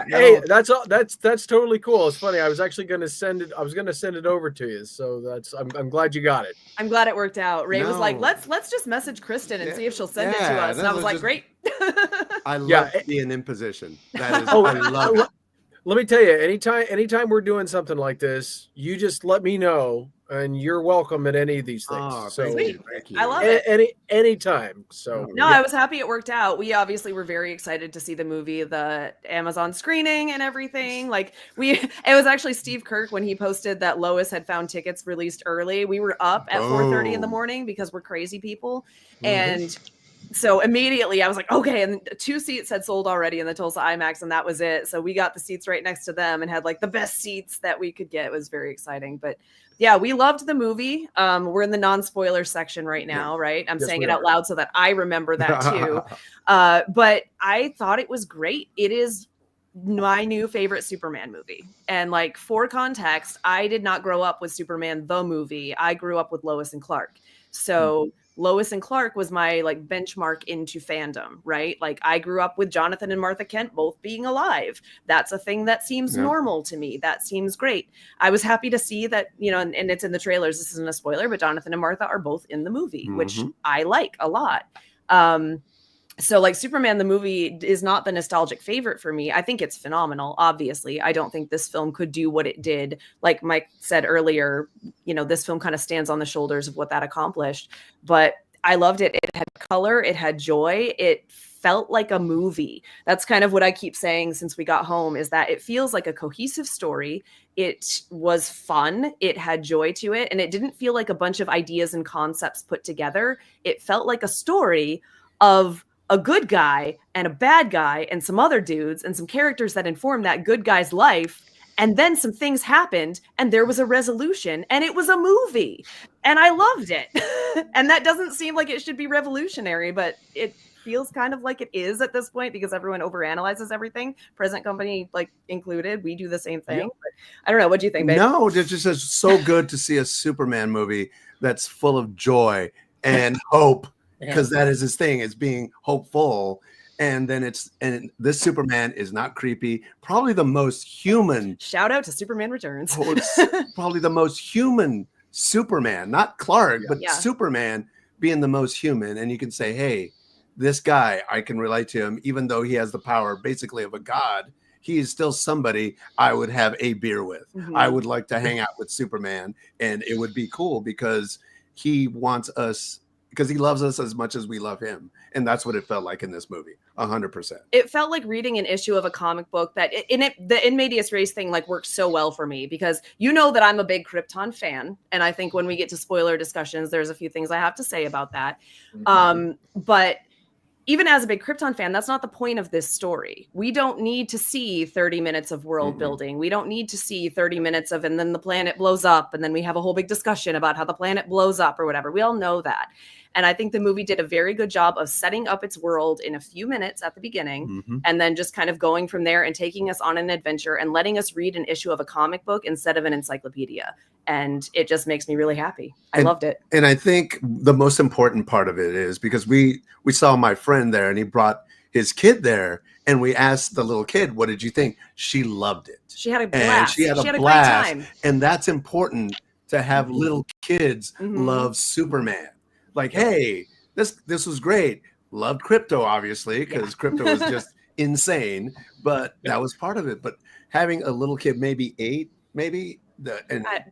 Hey, that's totally cool. It's funny. I was actually going to send it. I was going to send it over to you. So I'm glad you got it. I'm glad it worked out. Ray was like, let's just message Kristen and see if she'll send it to us. And I was like, great. I love being in position. That is, I love it. Let me tell you, anytime we're doing something like this, you just let me know, and you're welcome at any of these things. Oh, so thank you. I love it. Anytime. So I was happy it worked out. We obviously were very excited to see the movie, the Amazon screening and everything. Like it was actually Steve Kirk when he posted that Lois had found tickets released early. We were up at 4:30 in the morning because we're crazy people, and so immediately I was like, okay. And 2 seats had sold already in the Tulsa IMAX, and that was it. So we got the seats right next to them and had like the best seats that we could get. It was very exciting. But yeah, we loved the movie. We're in the non-spoiler section right now, right? I'm saying it out loud so that I remember that too. But I thought it was great. It is my new favorite Superman movie. And like, for context, I did not grow up with Superman the movie. I grew up with Lois and Clark. So Lois and Clark was my like benchmark into fandom, right? Like I grew up with Jonathan and Martha Kent both being alive. That's a thing that seems normal to me. That seems great. I was happy to see that, and it's in the trailers. This isn't a spoiler, but Jonathan and Martha are both in the movie, which I like a lot. So like Superman, the movie is not the nostalgic favorite for me. I think it's phenomenal. Obviously, I don't think this film could do what it did. Like Mike said earlier, this film kind of stands on the shoulders of what that accomplished, but I loved it. It had color, it had joy. It felt like a movie. That's kind of what I keep saying since we got home, is that it feels like a cohesive story. It was fun. It had joy to it. And it didn't feel like a bunch of ideas and concepts put together. It felt like a story of a good guy and a bad guy and some other dudes and some characters that informed that good guy's life. And then some things happened and there was a resolution and it was a movie and I loved it. And that doesn't seem like it should be revolutionary, but it feels kind of like it is at this point because everyone overanalyzes everything, present company like included. We do the same thing. But I don't know. What do you think, babe? No, it's just so good to see a Superman movie that's full of joy and hope. Because that is his thing, is being hopeful. And then this Superman is not creepy. Probably the most human. Shout out to Superman Returns. Probably the most human Superman, not Clark, but Superman being the most human. And you can say, hey, this guy, I can relate to him, even though he has the power basically of a god. He is still somebody I would have a beer with. I would like to hang out with Superman, and it would be cool because he wants us. Because he loves us as much as we love him. And that's what it felt like in this movie. 100%. It felt like reading an issue of a comic book that the In Medias Res thing like worked so well for me because that I'm a big Krypton fan. And I think when we get to spoiler discussions, there's a few things I have to say about that. But even as a big Krypton fan, that's not the point of this story. We don't need to see 30 minutes of world building. We don't need to see 30 minutes of, and then the planet blows up, and then we have a whole big discussion about how the planet blows up or whatever. We all know that. And I think the movie did a very good job of setting up its world in a few minutes at the beginning, and then just kind of going from there and taking us on an adventure and letting us read an issue of a comic book instead of an encyclopedia. And it just makes me really happy. I loved it. And I think the most important part of it is because we saw my friend there and he brought his kid there and we asked the little kid, what did you think? She loved it. She had a blast. And she had a blast. Great time. And that's important to have little kids love Superman. Like, hey, this was great. Loved Crypto, obviously, because Crypto was just insane. But that was part of it. But having a little kid, maybe 8, maybe.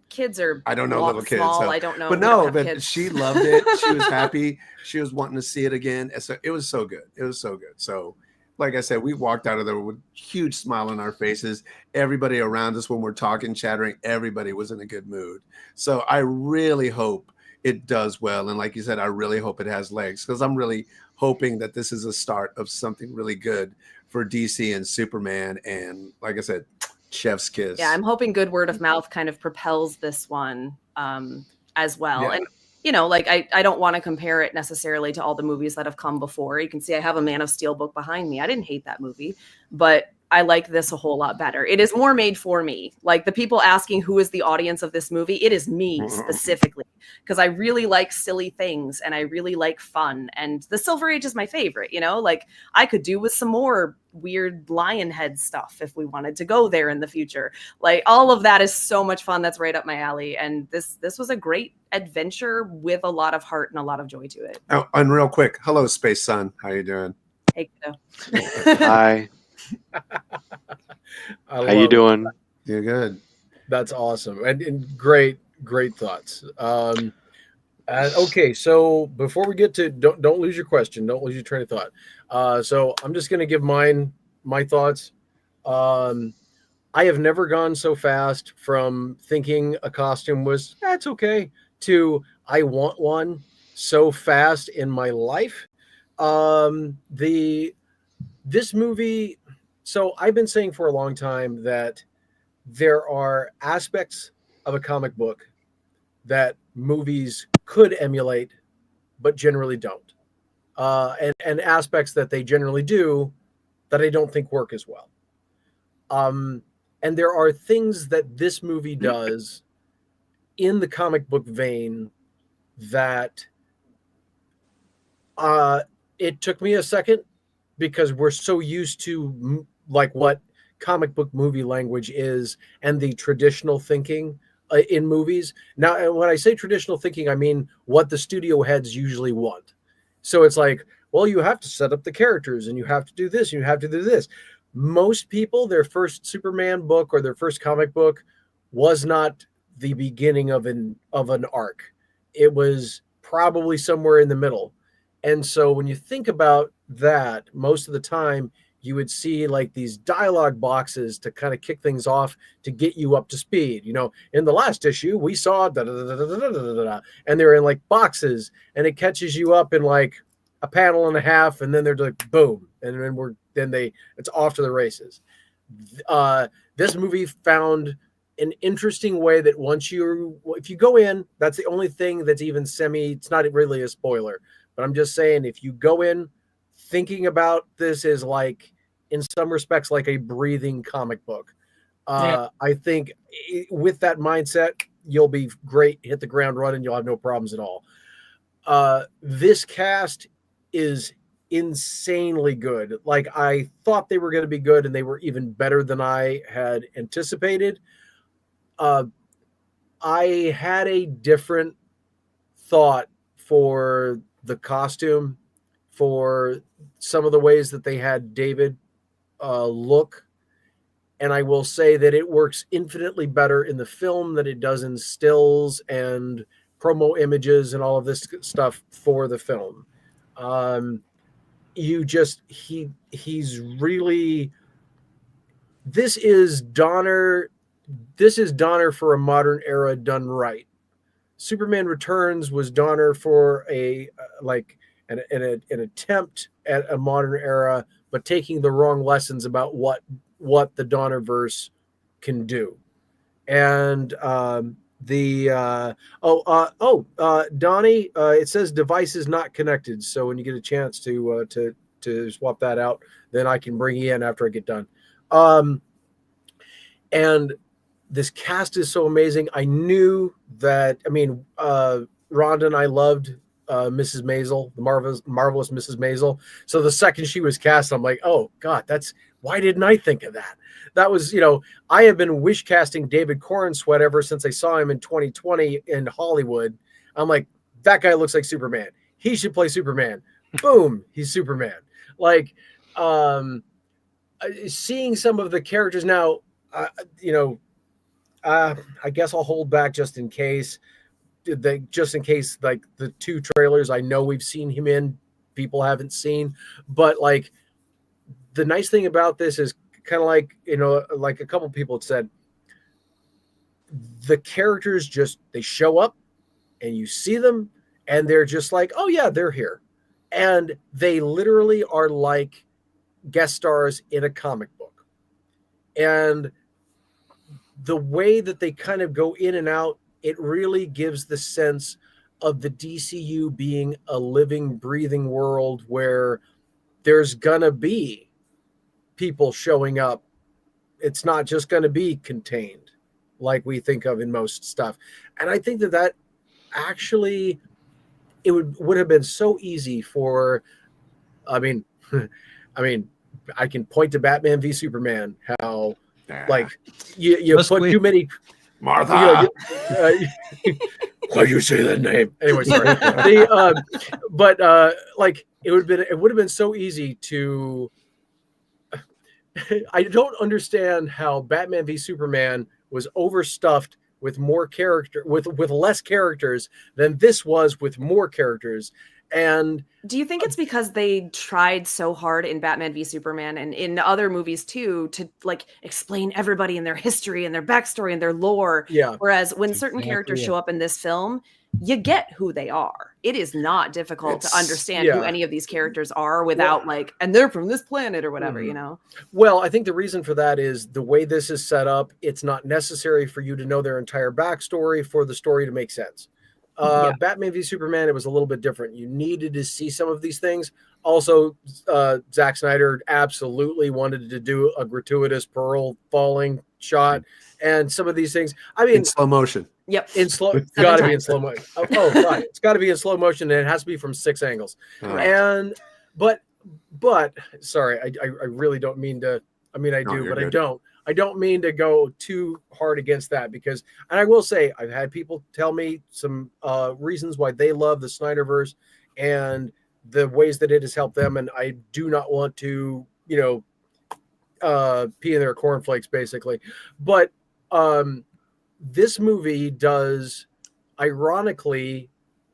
Kids are I don't know little kids. Small, so, I don't know. But no, but she loved it. She was happy. She was wanting to see it again. So it was so good. It was so good. So like I said, we walked out of there with a huge smile on our faces. Everybody around us, when we're talking, chattering, everybody was in a good mood. So I really hope it does well. And like you said, I really hope it has legs, because I'm really hoping that this is a start of something really good for DC and Superman. And like I said, chef's kiss. Yeah, I'm hoping good word of mouth kind of propels this one as well. Yeah. And you know, like I don't want to compare it necessarily to all the movies that have come before. You can see I have a Man of Steel book behind me. I didn't hate that movie, but I like this a whole lot better. It is more made for me. Like the people asking who is the audience of this movie, it is me specifically, because I really like silly things and I really like fun. And the Silver Age is my favorite, you know, like I could do with some more weird lion head stuff if we wanted to go there in the future. Like all of that is so much fun. That's right up my alley. And this was a great adventure with a lot of heart and a lot of joy to it. Oh, and real quick, hello, Space Sun. How you doing? Hey, kiddo. Hi. How you doing? You're good. That's awesome. And great thoughts. Okay, so before we get to don't lose your question, don't lose your train of thought. So I'm just going to give my thoughts. I have never gone so fast from thinking a costume was that's okay to I want one so fast in my life. This movie. So I've been saying for a long time that there are aspects of a comic book that movies could emulate, but generally don't. And aspects that they generally do that I don't think work as well. And there are things that this movie does in the comic book vein that it took me a second, because we're so used to like what comic book movie language is and the traditional thinking in movies. Now, when I say traditional thinking, I mean what the studio heads usually want. So it's like, well, you have to set up the characters and you have to do this and you have to do this. Most people, their first Superman book or their first comic book was not the beginning of an arc. It was probably somewhere in the middle. And so when you think about that, most of the time you would see like these dialogue boxes to kind of kick things off to get you up to speed. You know, in the last issue, we saw da, da, da, da, da, da, da, da, and they're in like boxes, and it catches you up in like a panel and a half, and then they're like boom, and then it's off to the races. This movie found an interesting way that if you go in, that's the only thing that's even it's not really a spoiler, but I'm just saying, if you go in thinking about this as like, in some respects, like a breathing comic book, I think with that mindset, you'll be great, hit the ground running, you'll have no problems at all. This cast is insanely good. Like, I thought they were going to be good, and they were even better than I had anticipated. I had a different thought for the costume, for some of the ways that they had David look. And I will say that it works infinitely better in the film than it does in stills and promo images and all of this stuff for the film. He's really, this is Donner for a modern era done right. Superman Returns was Donner for an attempt at a modern era, but taking the wrong lessons about what the Donnerverse can do. And Donnie, it says device is not connected. So when you get a chance to swap that out, then I can bring you in after I get done. And this cast is so amazing. I knew that. I mean, Rhonda and I loved Mrs. Maisel, the marvelous Mrs. Maisel. So the second she was cast, I'm like, oh God, why didn't I think of that? That was, I have been wish casting David Corenswet ever since I saw him in 2020 in Hollywood. I'm like, that guy looks like Superman. He should play Superman. Boom, he's Superman. Like, seeing some of the characters now, I guess I'll hold back just in case. Like the two trailers I know we've seen him in, people haven't seen, but like the nice thing about this is kind of like, like a couple people had said, the characters they show up and you see them and they're just like, oh yeah, they're here. And they literally are like guest stars in a comic book. And the way that they kind of go in and out, it really gives the sense of the DCU being a living, breathing world where there's gonna be people showing up. It's not just gonna be contained like we think of in most stuff. And I think that actually, it would have been so easy for, I mean, I can point to Batman v Superman, how like you put too many Martha. Why you say that name? Anyway, sorry. Like it would have been so easy to. I don't understand how Batman v Superman was overstuffed with with less characters than this was with more characters. And do you think it's because they tried so hard in Batman v Superman and in other movies too to like explain everybody and their history and their backstory and their lore? Yeah. Whereas when certain characters show up in this film, you get who they are. It is not difficult to understand who any of these characters are without and they're from this planet or whatever, you know? Well, I think the reason for that is the way this is set up. It's not necessary for you to know their entire backstory for the story to make sense. Batman v Superman, it was a little bit different. You needed to see some of these things. Also, Zack Snyder absolutely wanted to do a gratuitous Pearl falling shot and some of these things. I mean, in slow motion. Yep. It's got to be in slow motion. Oh, right. It's got to be in slow motion, and it has to be from 6 angles. Right. And but sorry, I really don't mean to. I mean, I do, but good. I don't mean to go too hard against that because, and I will say, I've had people tell me some reasons why they love the Snyderverse and the ways that it has helped them, and I do not want to, pee in their cornflakes, basically. But this movie does, ironically,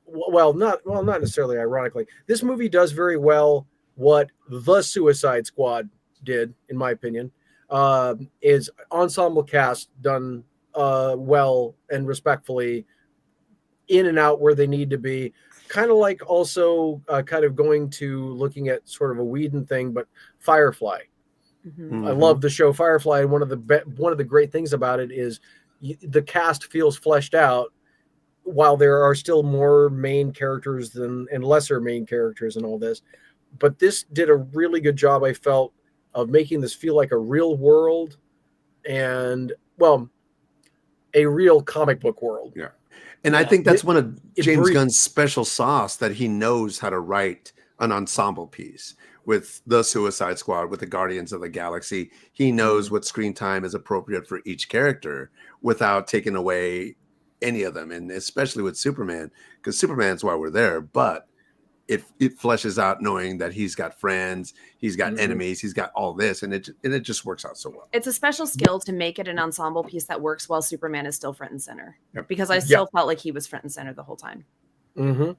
not necessarily ironically, this movie does very well what The Suicide Squad did, in my opinion. Is ensemble cast done well and respectfully in and out where they need to be. Kind of like also kind of going to looking at sort of a Whedon thing, but Firefly. Mm-hmm. I love the show Firefly, and one of the great things about it is the cast feels fleshed out, while there are still more main characters and lesser main characters and all this. But this did a really good job, I felt, of making this feel like a real world and, a real comic book world. Yeah. And I think that's one of James Gunn's special sauce, that he knows how to write an ensemble piece. With the Suicide Squad, with the Guardians of the Galaxy, he knows what screen time is appropriate for each character without taking away any of them. And especially with Superman, because Superman's why we're there, but it fleshes out knowing that he's got friends, he's got enemies, he's got all this, and it just works out so well. It's a special skill to make it an ensemble piece that works while Superman is still front and center. Yep. Because I still felt like he was front and center the whole time. Mm-hmm.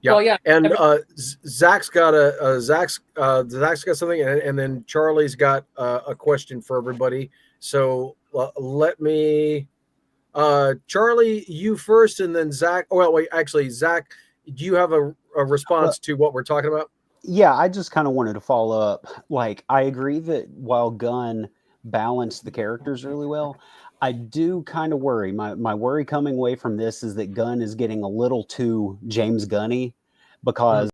Yeah. Well, yeah. And Zach's got Zach's got something, and then Charlie's got a question for everybody. So let me, Charlie, you first, and then Zach. Oh, well, wait, actually, Zach, do you have a response to what we're talking about? Yeah, I just kind of wanted to follow up. Like, I agree that while Gunn balanced the characters really well, I do kind of worry. My worry coming away from this is that Gunn is getting a little too James Gunny, because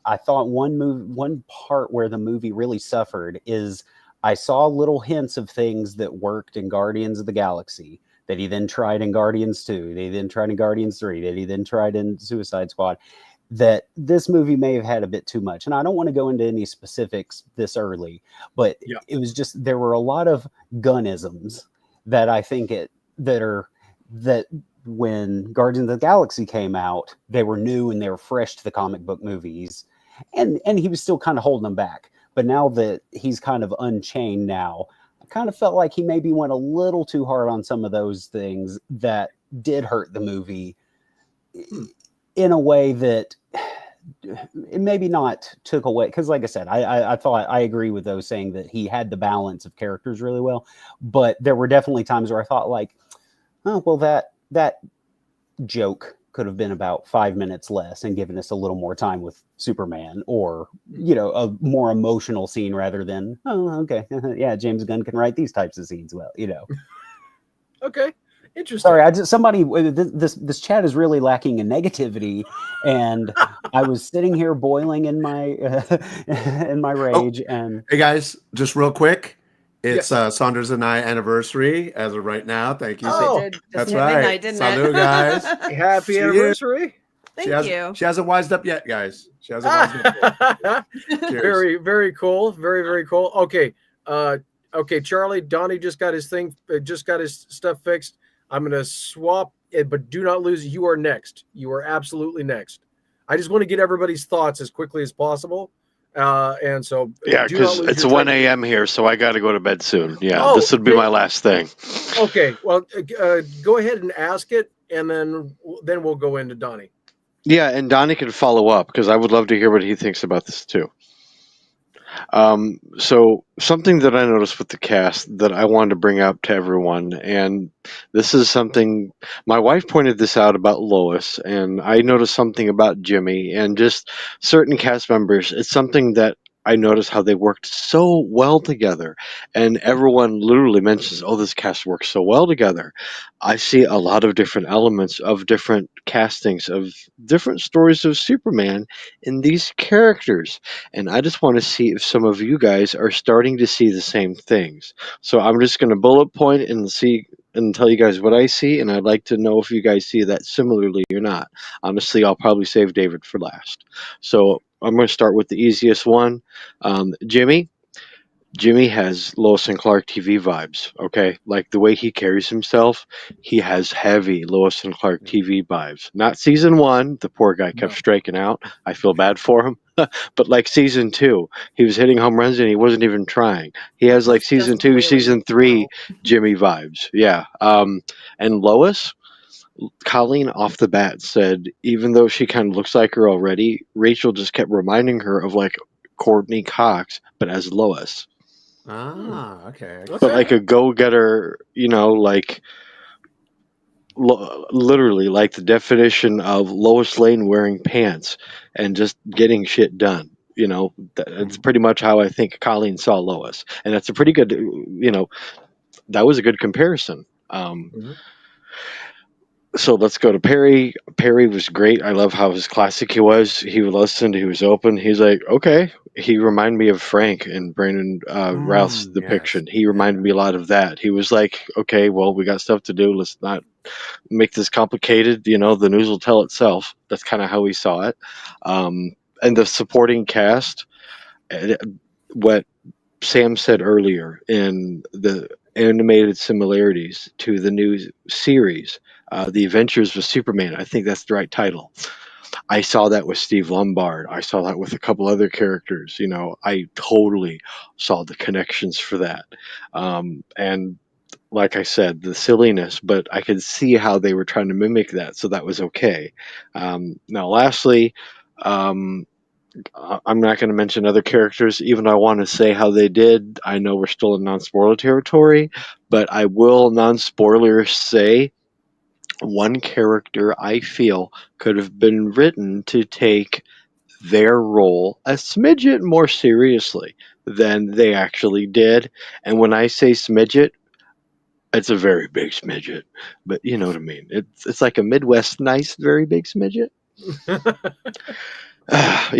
I thought one part where the movie really suffered is I saw little hints of things that worked in Guardians of the Galaxy that he then tried in Guardians 2, that he then tried in Guardians 3, that he then tried in Suicide Squad, that this movie may have had a bit too much. And I don't want to go into any specifics this early, but it was just, there were a lot of Gunnisms that I think that when Guardians of the Galaxy came out, they were new and they were fresh to the comic book movies, and he was still kind of holding them back. But now that he's kind of unchained now, I kind of felt like he maybe went a little too hard on some of those things that did hurt the movie in a way that maybe not took away, because like I said, I thought I agree with those saying that he had the balance of characters really well, but there were definitely times where I thought like, oh well, that joke could have been about 5 minutes less and given us a little more time with Superman, or a more emotional scene rather than, oh okay, yeah, James Gunn can write these types of scenes well. Okay. Interesting. Sorry, this chat is really lacking in negativity, and I was sitting here boiling in my in my rage. And hey guys, just real quick, it's Saunders and I anniversary as of right now. Thank you. That's right. Salud, guys. Happy anniversary. Thank you. She hasn't wised up yet, guys. She hasn't wised up yet. Very, very cool. Very, very cool. Okay. Okay, Charlie, Donnie just got his stuff fixed. I'm going to swap it, but do not lose. You are next. You are absolutely next. I just want to get everybody's thoughts as quickly as possible. And so, yeah, because it's 1 a.m. here, so I got to go to bed soon. Yeah, this would be my last thing. Okay, well, go ahead and ask it, and then we'll go into Donnie. Yeah, and Donnie can follow up, because I would love to hear what he thinks about this too. So something that I noticed with the cast that I wanted to bring up to everyone, and this is something my wife pointed this out about Lois, and I noticed something about Jimmy and just certain cast members. It's something that I noticed how they worked so well together, and everyone literally mentions, "Oh, this cast works so well together." I see a lot of different elements of different castings of different stories of Superman in these characters, and I just want to see if some of you guys are starting to see the same things. So I'm just going to bullet point and tell you guys what I see, and I'd like to know if you guys see that similarly or not. Honestly, I'll probably save David for last. So I'm going to start with the easiest one. Jimmy. Jimmy has Lois and Clark TV vibes, okay? Like the way he carries himself, he has heavy Lois and Clark TV vibes. Not season 1, the poor guy kept striking out. I feel bad for him. But like season 2, he was hitting home runs and he wasn't even trying. He has like season 2, season 3 Jimmy vibes. Yeah. And Lois, Colleen off the bat said, even though she kind of looks like her already, Rachel just kept reminding her of like Courtney Cox, but as Lois. Okay. But like a go-getter, like literally like the definition of Lois Lane wearing pants and just getting shit done. That's pretty much how I think Colleen saw Lois, and that's a pretty good. That was a good comparison. So let's go to Perry. Perry was great. I love how his classic he was. He listened. He was open. He's like, okay. He reminded me of Frank and Brandon Routh's depiction. He reminded me a lot of that. He was like, okay, well, we got stuff to do. Let's not make this complicated. The news will tell itself. That's kind of how he saw it. And the supporting cast, what Sam said earlier in the animated similarities to the new series, The Adventures of Superman. I think that's the right title. I saw that with Steve Lombard. I saw that with a couple other characters. I totally saw the connections for that. And like I said, the silliness, but I could see how they were trying to mimic that, so that was okay. Now, lastly, I'm not going to mention other characters, even though I want to say how they did. I know we're still in non-spoiler territory, but I will non-spoiler say one character I feel could have been written to take their role a smidget more seriously than they actually did. And when I say smidget, it's a very big smidget, but you know what I mean. It's like a Midwest nice, very big smidget. You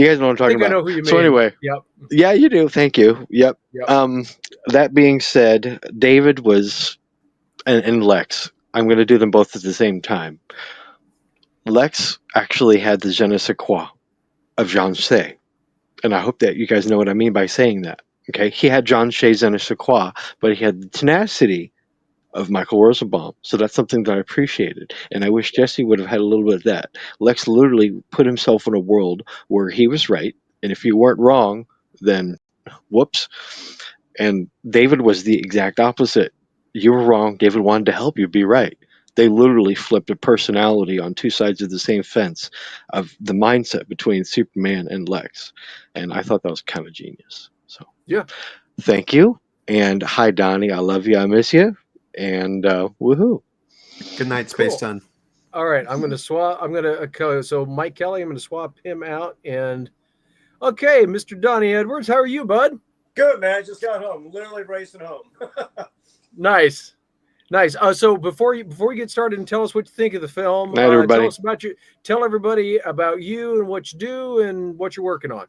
guys know what I'm talking about. I know who you mean. So anyway, yeah, you do. Thank you. Yep. That being said, David was and Lex. I'm going to do them both at the same time. Lex actually had the je ne sais quoi of Jean Shea, and I hope that you guys know what I mean by saying that. Okay, he had John Shea's je ne sais quoi, but he had the tenacity of Michael Rosenbaum. So that's something that I appreciated. And I wish Jesse would have had a little bit of that. Lex literally put himself in a world where he was right. And if you weren't wrong, then whoops. And David was the exact opposite. You were wrong. David wanted to help you be right. they literally flipped a personality on two sides of the same fence of the mindset between Superman and Lex. And I thought that was kind of genius. So, yeah. Thank you. And hi, Donnie. I love you. I miss you. And woohoo. Good night, Space Cool. Ton. All right, I'm going to swap. I'm going to so Mike Kelley. I'm going to swap him out. And okay, Mr. Donnie Edwards, how are you, bud? Good, man. I just got home. Literally racing home. Nice. So before we get started, and tell us what you think of the film. Night, everybody. Tell us about you. Tell everybody about you and what you do and what you're working on.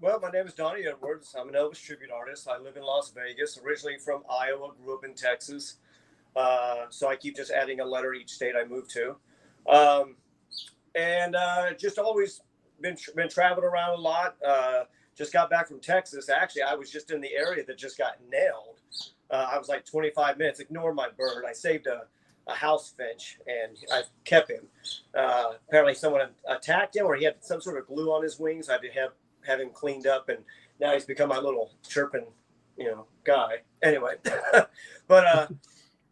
Well, my name is Donnie Edwards. I'm an Elvis tribute artist. I live in Las Vegas. Originally from Iowa, grew up in Texas. So I keep just adding a letter each state I move to, and just always been traveling around a lot. Just got back from Texas. Actually, I was just in the area that just got nailed. I was like 25 minutes. Ignore my bird. I saved a house finch and I kept him. Apparently, someone attacked him, or he had some sort of glue on his wings. I had to have him cleaned up, and now he's become my little chirping, guy. Anyway, but.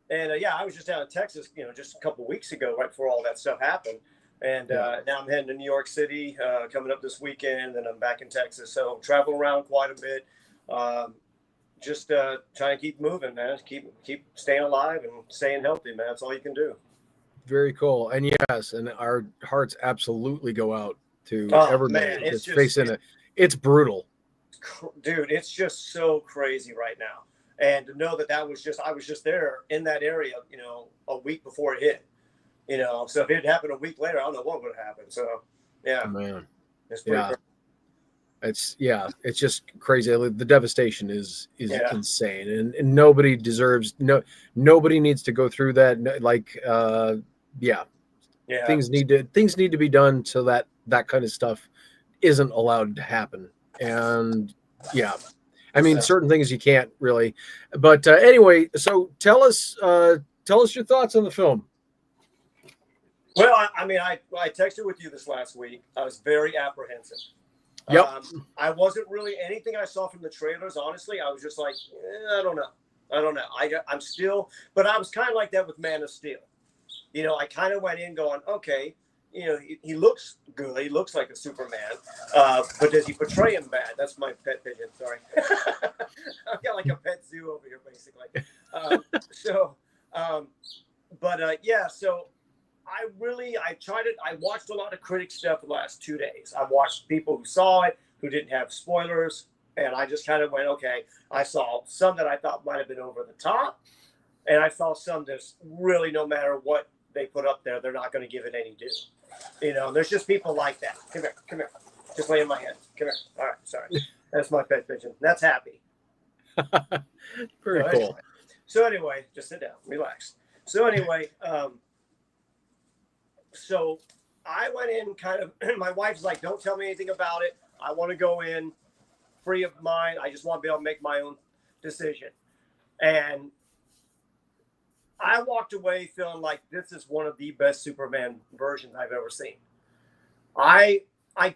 Yeah, I was just down in Texas, just a couple of weeks ago, right before all that stuff happened. And now I'm heading to New York City coming up this weekend, and I'm back in Texas. So traveling around quite a bit, just trying to keep moving, man. Keep staying alive and staying healthy, man. That's all you can do. Very cool. And yes, and our hearts absolutely go out to everybody that's facing it. It's brutal. Dude, it's just so crazy right now. And to know I was just there in that area, a week before it hit, so if it had happened a week later, I don't know what would have happened. So, yeah, oh, man, it's pretty crazy. It's just crazy. The devastation is insane, and nobody deserves, nobody needs to go through that. Things need to be done so that kind of stuff isn't allowed to happen. And I mean, certain things you can't really, but anyway. So tell us your thoughts on the film. Well, I texted with you this last week. I was very apprehensive. Yep. I wasn't really anything I saw from the trailers. Honestly, I was just like, I don't know. I'm still, but I was kind of like that with Man of Steel. I kind of went in going, okay. He looks good. He looks like a Superman. But does he portray him bad? That's my pet pigeon. Sorry. I've got like a pet zoo over here, basically. So I watched a lot of critic stuff the last 2 days. I watched people who saw it, who didn't have spoilers. And I just kind of went, okay, I saw some that I thought might have been over the top. And I saw some that's really, no matter what they put up there, they're not going to give it any due. There's just people like that. Come here. Just lay in my hand. Come here. All right, sorry. That's my pet pigeon. That's Happy. Very cool. So anyway, just sit down, relax. So anyway, so I went in kind of, my wife's like, don't tell me anything about it. I want to go in free of mind. I just want to be able to make my own decision. And I walked away feeling like this is one of the best Superman versions I've ever seen. I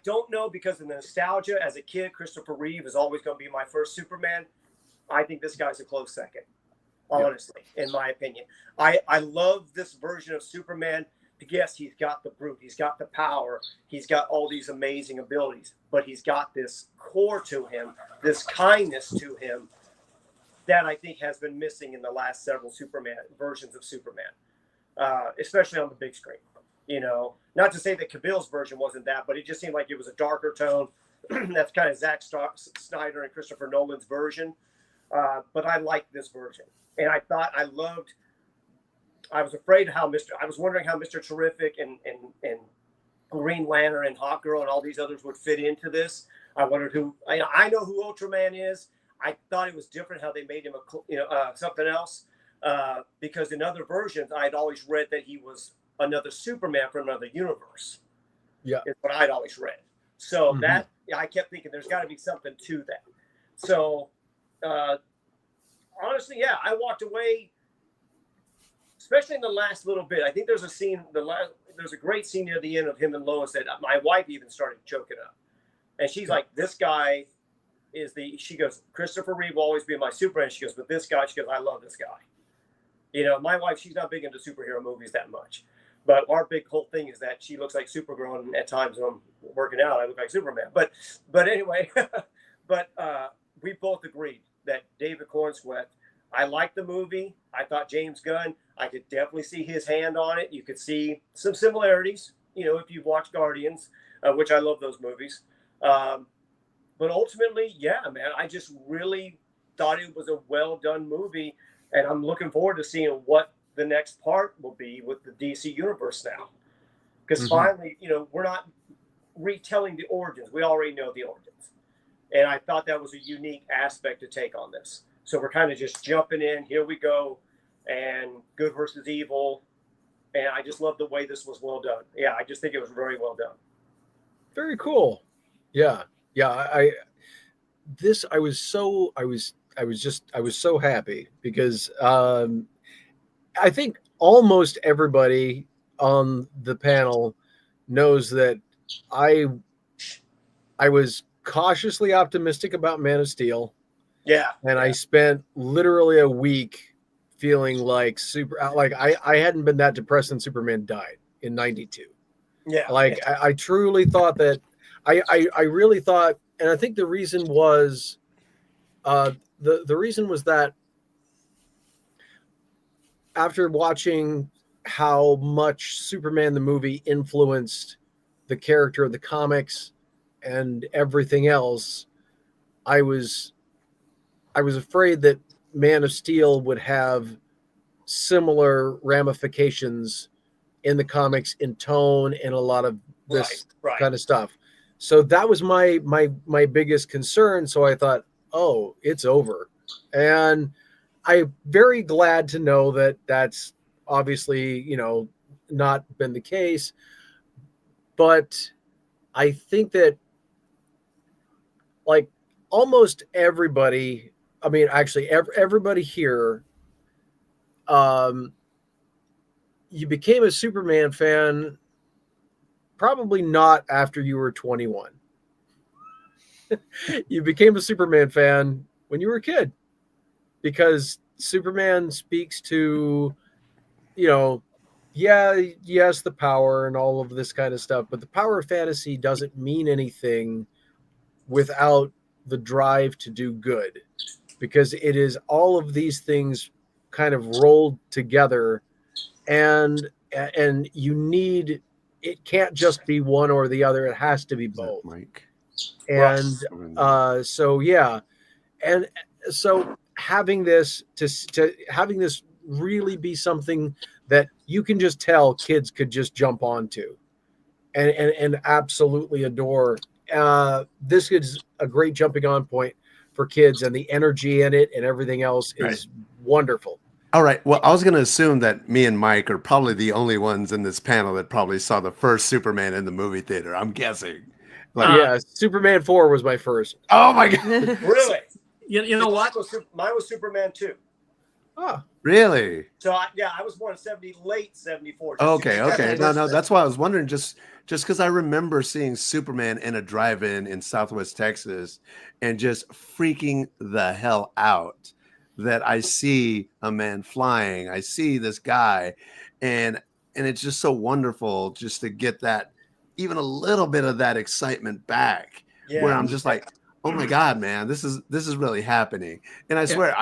don't know, because of the nostalgia. As a kid, Christopher Reeve is always going to be my first Superman. I think this guy's a close second, honestly, in my opinion. I love this version of Superman. Yes, he's got the brute. He's got the power. He's got all these amazing abilities. But he's got this core to him, this kindness to him, that I think has been missing in the last several versions of Superman, especially on the big screen. Not to say that Cavill's version wasn't that, but it just seemed like it was a darker tone. That's kind of Zack Snyder and Christopher Nolan's version. But I liked this version, and I was afraid I was wondering how Mr. Terrific and Green Lantern and Hawkgirl and all these others would fit into this. I wondered I know who Ultraman is. I thought it was different how they made him something else, because in other versions I'd always read that he was another Superman from another universe. Yeah, is what I'd always read. So that I kept thinking there's got to be something to that. So honestly, I walked away, especially in the last little bit. I think there's a scene. There's a great scene near the end of him and Lois that my wife even started choking up, and she's like, "This guy." She goes, Christopher Reeve will always be my Superman. She goes, but this guy, she goes, I love this guy. You know, my wife, she's not big into superhero movies that much. But our big whole thing is that she looks like Supergirl, and at times when I'm working out, I look like Superman. But anyway, we both agreed that David Corenswet. I liked the movie. I thought James Gunn. I could definitely see his hand on it. You could see some similarities. You know, if you've watched Guardians, which I love those movies. But ultimately, yeah, man, I just really thought it was a well done movie, and I'm looking forward to seeing what the next part will be with the DC universe now, because finally, you know, we're not retelling the origins. We already know the origins, and I thought that was a unique aspect to take on this. So we're kind of just jumping in. Here we go, and good versus evil, and I just love the way this was well done. Yeah, I just think it was very well done. Very cool. Yeah. I was so happy because I think almost everybody on the panel knows that I was cautiously optimistic about Man of Steel. Yeah. And I spent literally a week feeling like I hadn't been that depressed since Superman died in 92. Yeah. Like I truly thought that I really thought, and I think the reason was the reason was that after watching how much Superman the movie influenced the character of the comics and everything else, I was afraid that Man of Steel would have similar ramifications in the comics in tone and a lot of this kind of stuff. So that was my biggest concern. So I thought, oh, it's over. And I'm very glad to know that that's obviously, you know, not been the case. But I think that like almost everybody, I mean, actually everybody here, you became a Superman fan probably not after you were 21. You became a Superman fan when you were a kid, because Superman speaks to, you know, yes, the power and all of this kind of stuff, but the power of fantasy doesn't mean anything without the drive to do good, because it is all of these things kind of rolled together, and you need, it can't just be one or the other, it has to be both. And so yeah, and so having this to having this really be something that you can just tell kids could just jump onto and absolutely adore. This is a great jumping on point for kids, and the energy in it and everything else is wonderful. All right. Well, I was going to assume that me and Mike are probably the only ones in this panel that probably saw the first Superman in the movie theater. I'm guessing. Yeah, Superman 4 was my first. Oh my God. Really? You know what? Mine was Superman 2. Oh, really? So I was born in late 74. Okay. No, that's why I was wondering, just because I remember seeing Superman in a drive-in in Southwest Texas and just freaking the hell out that I see a man flying. I see this guy, and it's just so wonderful just to get that, even a little bit of that excitement back, where I'm just like, oh my God, man, this is really happening. And I swear,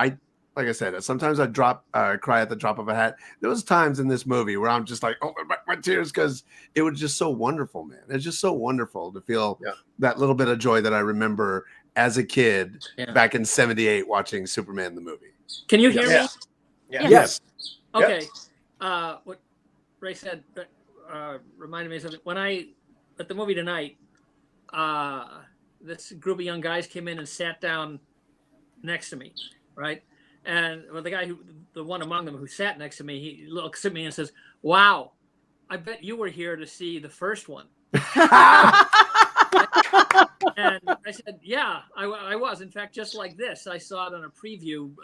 like I said, sometimes I cry at the drop of a hat. There was times in this movie where I'm just like, oh, my tears, because it was just so wonderful, man. It's just so wonderful to feel that little bit of joy that I remember as a kid back in '78 watching Superman the movie. Can you hear me? Yes. Okay. What Ray said reminded me of something. When I at the movie tonight, this group of young guys came in and sat down next to me, right? And the one among them who sat next to me, he looks at me and says, "Wow, I bet you were here to see the first one." And I said, "Yeah, I was. In fact, just like this, I saw it on a preview,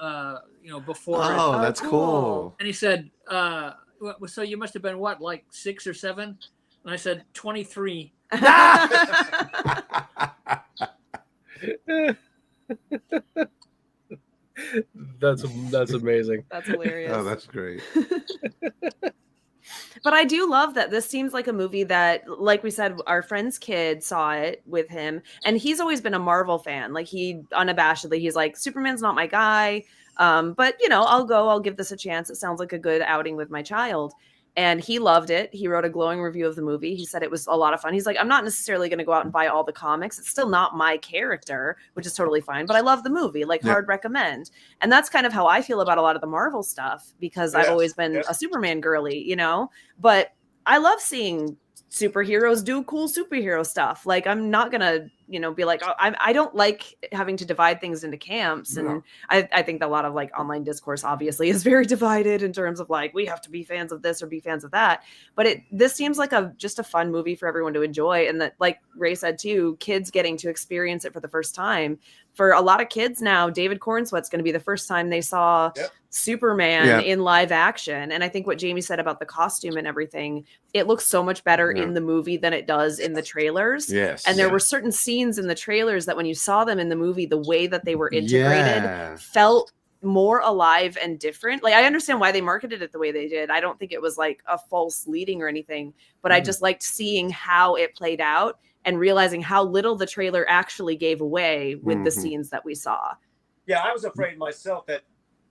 before." Oh, that's cool. And he said, "So you must have been what, like 6 or 7?" And I said, 23. That's amazing. That's hilarious. Oh, that's great. But I do love that this seems like a movie that, like we said, our friend's kid saw it with him, and he's always been a Marvel fan. Like, he unabashedly, he's like, Superman's not my guy, but I'll give this a chance. It sounds like a good outing with my child. And he loved it. He wrote a glowing review of the movie. He said it was a lot of fun. He's like, I'm not necessarily going to go out and buy all the comics. It's still not my character, which is totally fine. But I love the movie, hard recommend. And that's kind of how I feel about a lot of the Marvel stuff, because I've always been a Superman girly, But I love seeing superheroes do cool superhero stuff. Like, I'm not gonna be like, oh, I don't like having to divide things into camps. And I think that a lot of online discourse obviously is very divided in terms of we have to be fans of this or be fans of that. But this seems like just a fun movie for everyone to enjoy, and that, like Ray said too, kids getting to experience it for the first time. For a lot of kids now, David Corenswet's going to be the first time they saw Superman in live action. And I think what Jamie said about the costume and everything, it looks so much better in the movie than it does in the trailers. Yes. And there were certain scenes in the trailers that when you saw them in the movie, the way that they were integrated felt more alive and different. I understand why they marketed it the way they did. I don't think it was like a false leading or anything, but I just liked seeing how it played out and realizing how little the trailer actually gave away with the scenes that we saw. Yeah, I was afraid myself that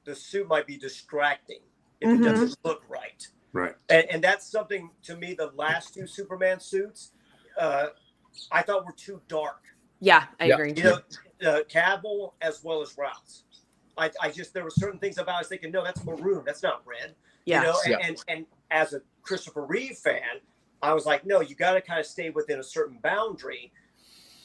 the suit might be distracting if it doesn't look right. Right. And that's something, to me, the last two Superman suits, I thought were too dark. Yeah, I agree. Cavill as well as Rouse. I just, there were certain things about it I was thinking, no, that's maroon. That's not red. Yeah. And as a Christopher Reeve fan, I was like, no, you got to kind of stay within a certain boundary.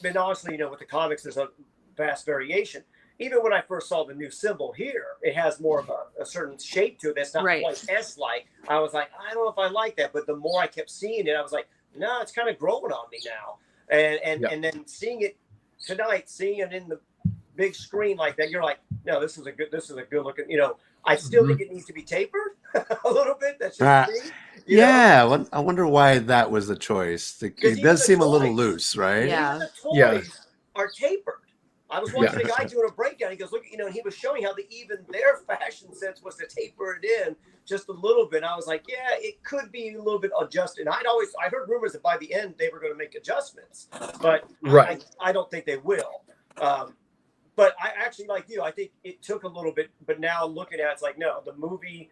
But honestly, with the comics, there's a vast variation. Even when I first saw the new symbol here, it has more of a certain shape to it that's not quite S-like. I was like, I don't know if I like that. But the more I kept seeing it, I was like, no, it's kind of growing on me now. And then seeing it tonight, seeing it in the big screen like that, you're like, no, this is a good looking. I still think it needs to be tapered a little bit. That's just me. Well, I wonder why that was the choice. It does seem a little loose, right? Yeah. The toys are tapered. I was watching a guy doing a breakdown. He goes, look, and he was showing how even their fashion sense was to taper it in just a little bit. I was like, yeah, it could be a little bit adjusted. And I heard rumors that by the end they were going to make adjustments, but I don't think they will. But I actually, like you, I think it took a little bit, but now looking at it, it's like, no, the movie,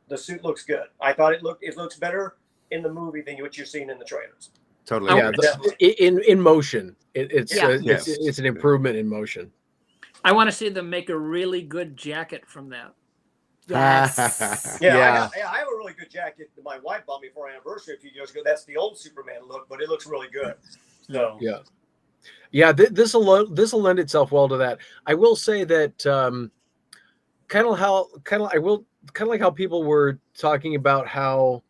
the suit looks good. I thought it looks better in the movie than what you're seeing in the trailers. Totally. Yeah, in motion, it's an improvement in motion. I want to see them make a really good jacket from that. Yes. I have a really good jacket that my wife bought me for our anniversary a few years ago. That's the old Superman look, but it looks really good. So this will lend itself well to that. I will say that kind of like how people were talking about how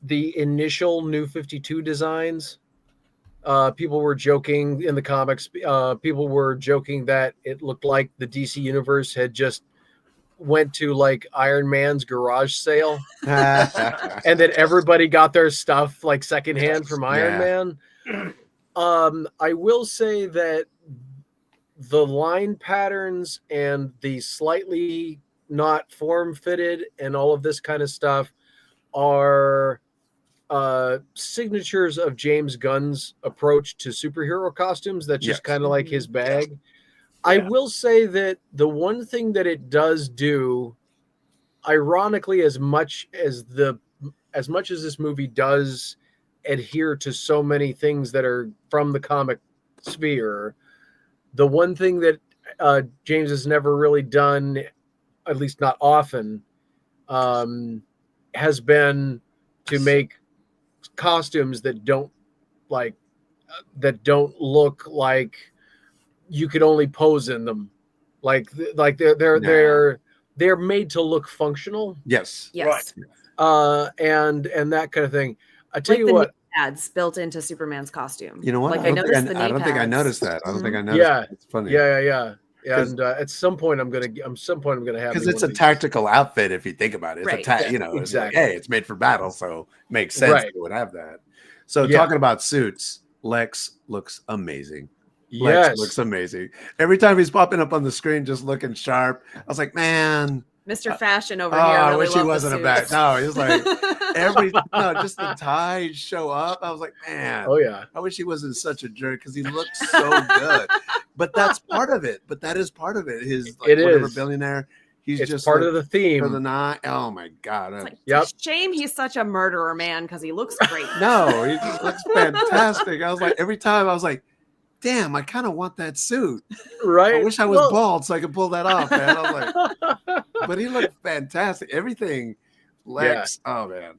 the initial New 52 designs, people were joking in the comics. People were joking that it looked like the DC universe had just went to Iron Man's garage sale, and that everybody got their stuff secondhand from Iron Man. I will say that the line patterns and the slightly not form-fitted and all of this kind of stuff are signatures of James Gunn's approach to superhero costumes. That's just kind of his bag. I will say that the one thing that it does do, ironically, as much as this movie does adhere to so many things that are from the comic sphere, the one thing that James has never really done, at least not often, has been to make costumes that don't look like you could only pose in them. They're made to look functional. Yes. Right. And that kind of thing. I tell you what, pads built into Superman's costume. You know what? I don't think I noticed that. I don't think I noticed. Yeah, that. It's funny. Yeah. And at some point, I'm gonna have, because it's a tactical outfit. If you think about it, it's exactly. It's like, hey, it's made for battle, so it makes sense it would have that. So talking about suits, Lex looks amazing. Yes. Lex looks amazing. Every time he's popping up on the screen, just looking sharp. I was like, man, Mr. Fashion over here. I really wish he loved the wasn't a suits. bad. No, he was like just the tie he'd show up. I was like, man, Oh yeah. I wish he wasn't such a jerk because he looks so good. But that's part of it. But that is part of it. His It whatever is. billionaire. He's It's just part like, of the theme. for the night. Oh my god. It's like, Yep. it's a shame he's such a murderer, man, because he looks great. No, he just looks fantastic. I was like, every time I was like, damn, I kind of want that suit. Right. I wish I was bald so I could pull that off, man. I was like, but he looked fantastic. Everything, Lex. Yeah. Oh man.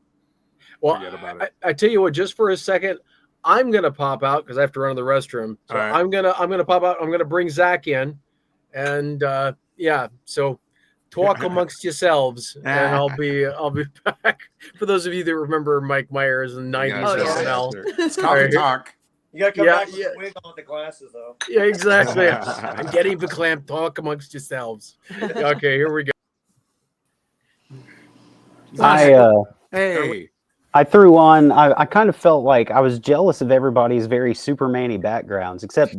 Well, forget about it. I tell you what, just for a second, I'm gonna pop out because I have to run to the restroom. So right. I'm gonna pop out. I'm gonna bring Zach in, and so talk amongst yourselves, and I'll be back. For those of you that remember Mike Myers in '90s SNL, it's coffee talk. You gotta come back with the wig on the glasses, though. Yeah, exactly. I'm getting the clamp. Talk amongst yourselves. Okay, here we go. I threw on. I kind of felt like I was jealous of everybody's very Superman-y backgrounds, except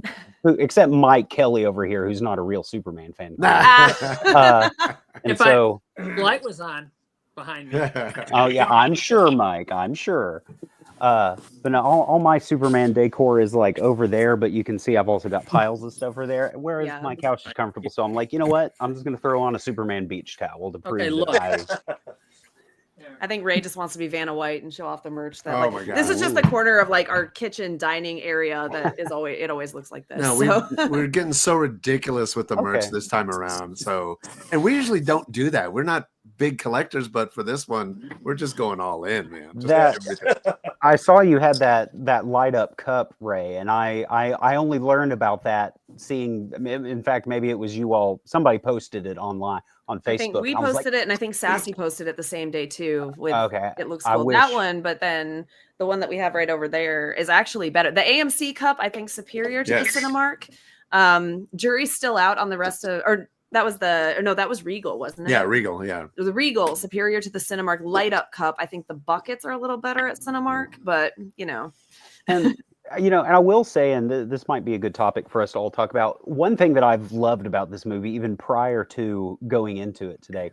Mike Kelley over here, who's not a real Superman fan. And so light was on behind me. Oh yeah, I'm sure, Mike. I'm sure. But no, all my Superman decor is like over there, but you can see I've also got piles of stuff over there. Whereas my couch is comfortable, so I'm like, you know what? I'm just gonna throw on a Superman beach towel to prove that I think Ray just wants to be Vanna White and show off the merch. That my God. This is just the corner of like our kitchen dining area that is always looks like this. No, we're getting so ridiculous with the merch this time around. So, and we usually don't do that. We're not big collectors, but for this one, we're just going all in, man. I saw you had that light up cup, Ray, and I only learned about that seeing. In fact, maybe it was you all. Somebody posted it online on Facebook. I think we posted it, and I think Sassy posted it the same day too. With it looks I cool. wish. That one, but then the one that we have right over there is actually better. The AMC cup, I think, superior to the Cinemark. Jury's still out on the rest of, or that was Regal, wasn't it? Yeah, Regal. Yeah, the Regal superior to the Cinemark light up cup. I think the buckets are a little better at Cinemark, but and and I will say, and this might be a good topic for us to all talk about. One thing that I've loved about this movie, even prior to going into it today,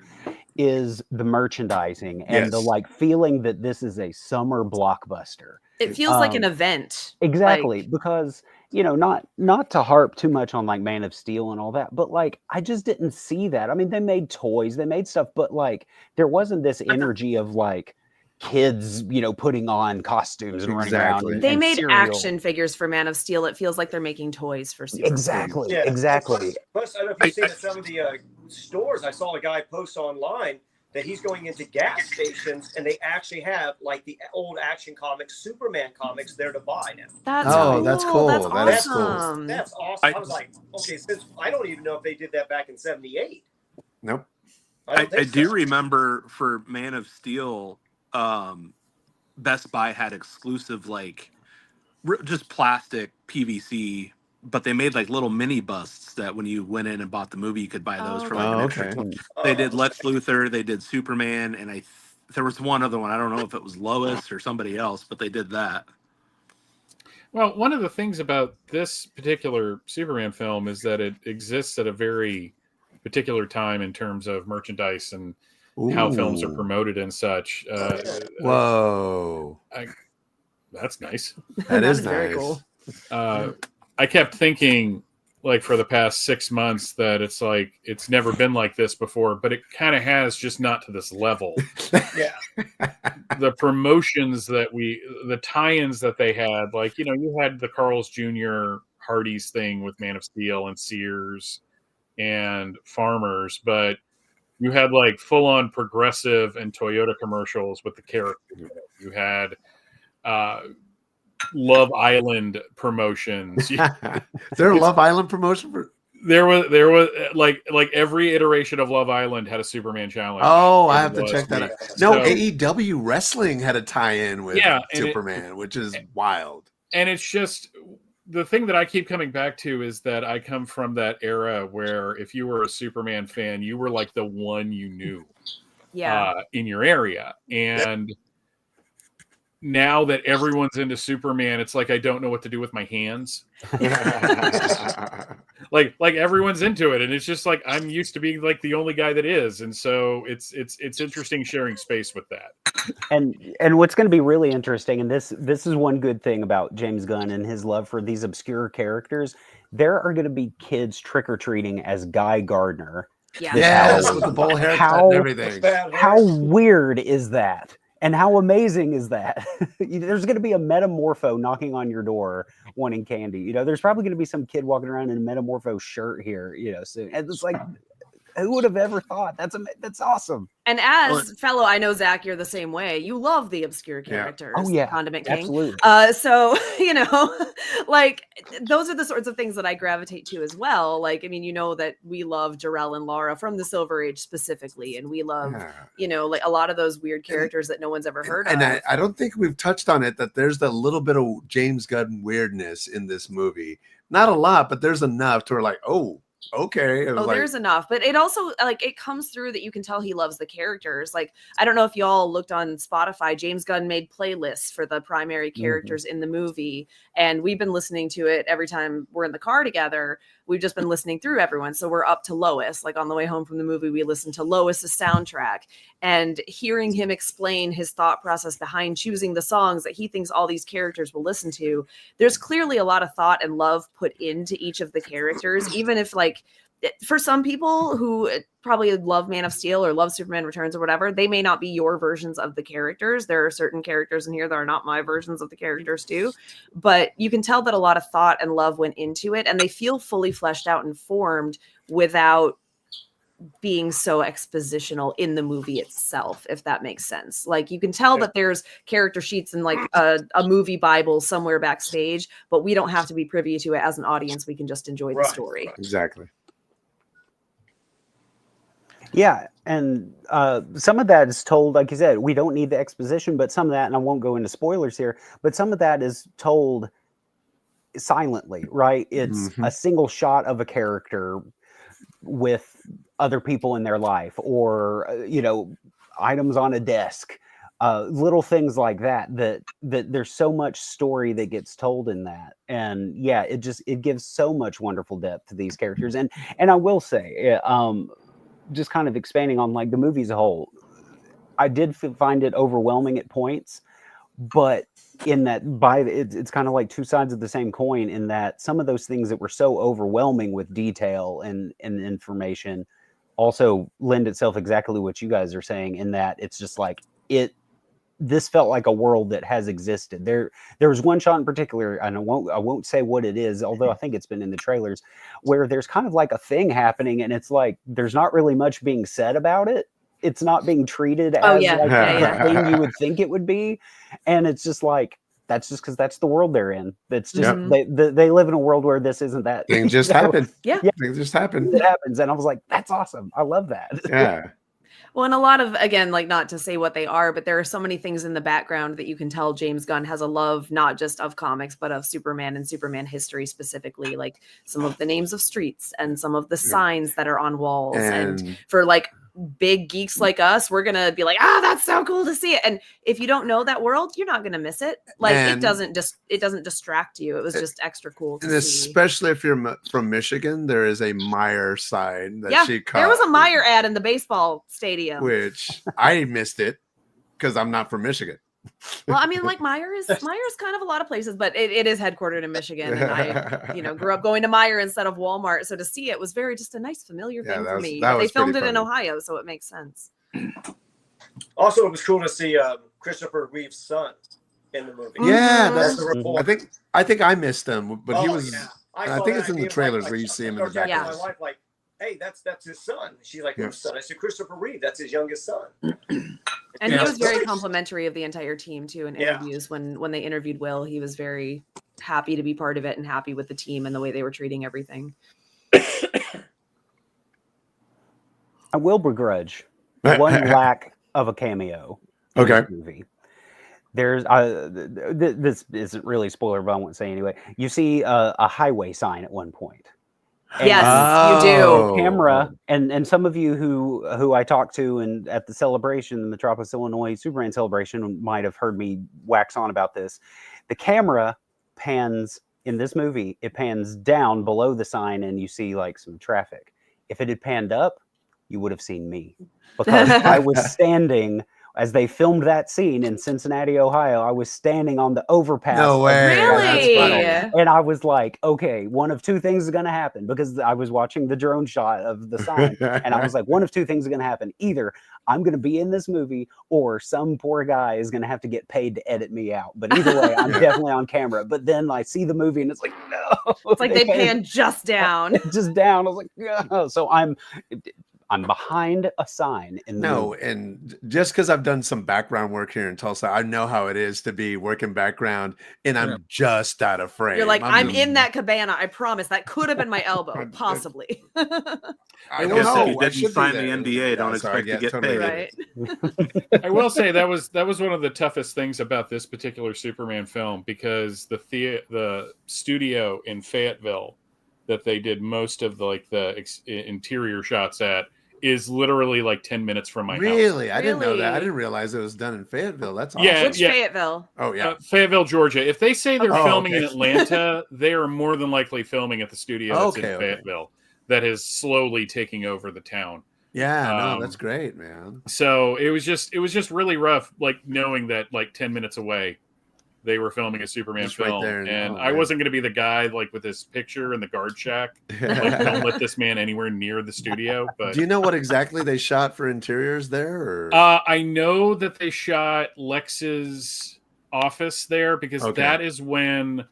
is the merchandising and the like feeling that this is a summer blockbuster. It feels like an event. Exactly, because not to harp too much on like Man of Steel and all that, but like I just didn't see that. I mean, they made toys, they made stuff, but like there wasn't this energy of like kids, putting on costumes and running around. They made action figures for Man of Steel. It feels like they're making toys for Superman. Exactly. Yeah. Exactly. Plus, I don't know if you've seen at some of the stores. I saw a guy post online that he's going into gas stations and they actually have like the old Action Comics, Superman comics there to buy now. That's cool. That's cool. That's That's awesome. That's awesome. I was like, okay, since I don't even know if they did that back in '78. Nope. I do remember for Man of Steel, Best Buy had exclusive like just plastic PVC, but they made like little mini busts that when you went in and bought the movie, you could buy those for like an extra. They did Lex Luthor, they did Superman, and there was one other one. I don't know if it was Lois or somebody else, but they did that. Well, one of the things about this particular Superman film is that it exists at a very particular time in terms of merchandise and how films are promoted and such. Whoa. That's nice. That is very nice. cool. I kept thinking, like, for the past 6 months that it's like, it's never been like this before, but it kind of has, just not to this level. Yeah. The promotions the tie-ins that they had, like, you had the Carl's Jr. Hardee's thing with Man of Steel and Sears and Farmers, but you had like full-on Progressive and Toyota commercials with the character. You had Love Island promotions. There a Love Island promotion for? There was like every iteration of Love Island had a Superman challenge. Oh, I have to check that out. No, AEW Wrestling had a tie-in with Superman, which is wild. And it's just, the thing that I keep coming back to is that I come from that era where if you were a Superman fan, you were like the one you knew in your area. And now that everyone's into Superman, it's like I don't know what to do with my hands. like everyone's into it, and it's just like I'm used to being like the only guy that is, and so it's interesting sharing space with that. And what's going to be really interesting, and this is one good thing about James Gunn and his love for these obscure characters. There are going to be kids trick-or-treating as Guy Gardner. Yes, with the bowl haircut and everything. How weird is that? And how amazing is that? There's going to be a metamorpho knocking on your door wanting candy. There's probably going to be some kid walking around in a metamorpho shirt here, soon. And it's like, who would have ever thought? That's awesome. And as fellow, I know, Zach, you're the same way. You love the obscure characters. Oh, yeah. Condiment King. Absolutely. So, like, those are the sorts of things that I gravitate to as well. Like, I mean, that we love Jarrell and Laura from the Silver Age specifically. And we love, like a lot of those weird characters that no one's ever heard of. And I don't think we've touched on it, that there's a little bit of James Gunn weirdness in this movie. Not a lot, but there's enough to where like, oh, okay. There's enough, but it also it comes through that you can tell he loves the characters. Like, I don't know if y'all looked on Spotify. James Gunn made playlists for the primary characters in the movie, and we've been listening to it every time we're in the car together. We've just been listening through everyone. So we're up to Lois. Like on the way home from the movie, we listened to Lois's soundtrack, and hearing him explain his thought process behind choosing the songs that he thinks all these characters will listen to. There's clearly a lot of thought and love put into each of the characters, even if for some people who probably love Man of Steel or love Superman Returns or whatever, they may not be your versions of the characters. There are certain characters in here that are not my versions of the characters too, but you can tell that a lot of thought and love went into it, and they feel fully fleshed out and formed without being so expositional in the movie itself, if that makes sense. Like, you can tell that there's character sheets and like a movie Bible somewhere backstage, but we don't have to be privy to it as an audience. We can just enjoy the story. Exactly. Yeah, and some of that is told, like you said, we don't need the exposition, but some of that, and I won't go into spoilers here, but some of that is told silently, right? It's a single shot of a character with other people in their life, or, items on a desk, little things like that there's so much story that gets told in that. And yeah, it gives so much wonderful depth to these characters. And I will say, just kind of expanding on like the movie as a whole, I did find it overwhelming at points, but in that it's kind of like two sides of the same coin, in that some of those things that were so overwhelming with detail and information also lend itself exactly what you guys are saying, in that it's just like this felt like a world that has existed. There was one shot in particular, and I won't say what it is, although I think it's been in the trailers, where there's kind of like a thing happening, and it's like there's not really much being said about it. It's not being treated as the thing you would think it would be, and it's just like, that's just because that's the world they're in. That's just they live in a world where this isn't that. Things just happen. Yeah, things just happen. It happens, and I was like, that's awesome. I love that. Yeah. Well, and a lot of, again, like, not to say what they are, but there are so many things in the background that you can tell James Gunn has a love, not just of comics, but of Superman and Superman history specifically, like some of the names of streets and some of the signs that are on walls. And for like big geeks like us, we're gonna be like, that's so cool to see it. And if you don't know that world, you're not gonna miss it. Like, it doesn't distract you. It was just extra cool to see. Especially if you're from Michigan, there is a Meyer sign that she caught. There was a Meyer ad in the baseball stadium, which I missed it because I'm not from Michigan. Well, I mean, like, Meyer is kind of a lot of places, but it is headquartered in Michigan, and I, grew up going to Meyer instead of Walmart, so to see it was just a nice familiar thing for me. But they filmed it in Ohio, so it makes sense. Also, it was cool to see Christopher Reeve's son in the movie. Yeah, I think I missed him, but he was. Yeah. I think it's in the trailers where you see him in the back. My wife, like, hey, that's his son. She's like, whose son? I said, Christopher Reeve. That's his youngest son. And he was very complimentary of the entire team too in interviews. When they interviewed Will, he was very happy to be part of it and happy with the team and the way they were treating everything. I will begrudge one lack of a cameo in this movie. There's this isn't really a spoiler, but I won't say anyway. You see a highway sign at one point. Yes, you do. Camera, and some of you who I talked to and at the celebration, the Metropolis, Illinois Superman celebration, might have heard me wax on about this. The camera pans in this movie. It pans down below the sign, and you see like some traffic. If it had panned up, you would have seen me, because I was standing. As they filmed that scene in Cincinnati, Ohio, I was standing on the overpass. No way. Really? And I was like, okay, one of two things is going to happen, because I was watching the drone shot of the sign. And I was like, one of two things is going to happen. Either I'm going to be in this movie, or some poor guy is going to have to get paid to edit me out. But either way, I'm definitely on camera. But then I see the movie and it's like, no. It's like they pan just down. Just down. I was like, no. So I'm behind a sign in the movie. And just because I've done some background work here in Tulsa, I know how it is to be working background, and I'm just out of frame. You're like, I'm in that cabana. I promise. That could have been my elbow, possibly. I don't know. If you didn't sign the NDA, don't expect to get paid. Right. I will say that was one of the toughest things about this particular Superman film, because the studio in Fayetteville that they did most of the interior shots at is literally like 10 minutes from my house. Really? I didn't know that. I didn't realize it was done in Fayetteville. That's awesome. Yeah, Which Fayetteville? Oh, yeah. Fayetteville, Georgia. If they say they're filming in Atlanta, they are more than likely filming at the studio that's in Fayetteville that is slowly taking over the town. Yeah, no, that's great, man. So it was just really rough, like knowing that like 10 minutes away they were filming a Superman Just film, right there, and I wasn't going to be the guy like with his picture in the guard shack. Like, don't let this man anywhere near the studio. But do you know what exactly they shot for interiors there? Or? I know that they shot Lex's office there, because that is when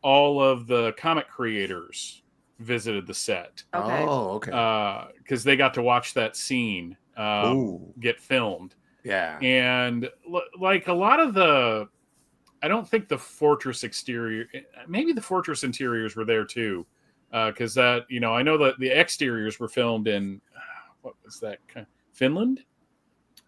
all of the comic creators visited the set. Okay. Oh, okay. Because they got to watch that scene get filmed. Yeah. And like a lot of the, I don't think the fortress exterior, maybe the fortress interiors were there too. Because that, I know that the exteriors were filmed in, what was that? Finland?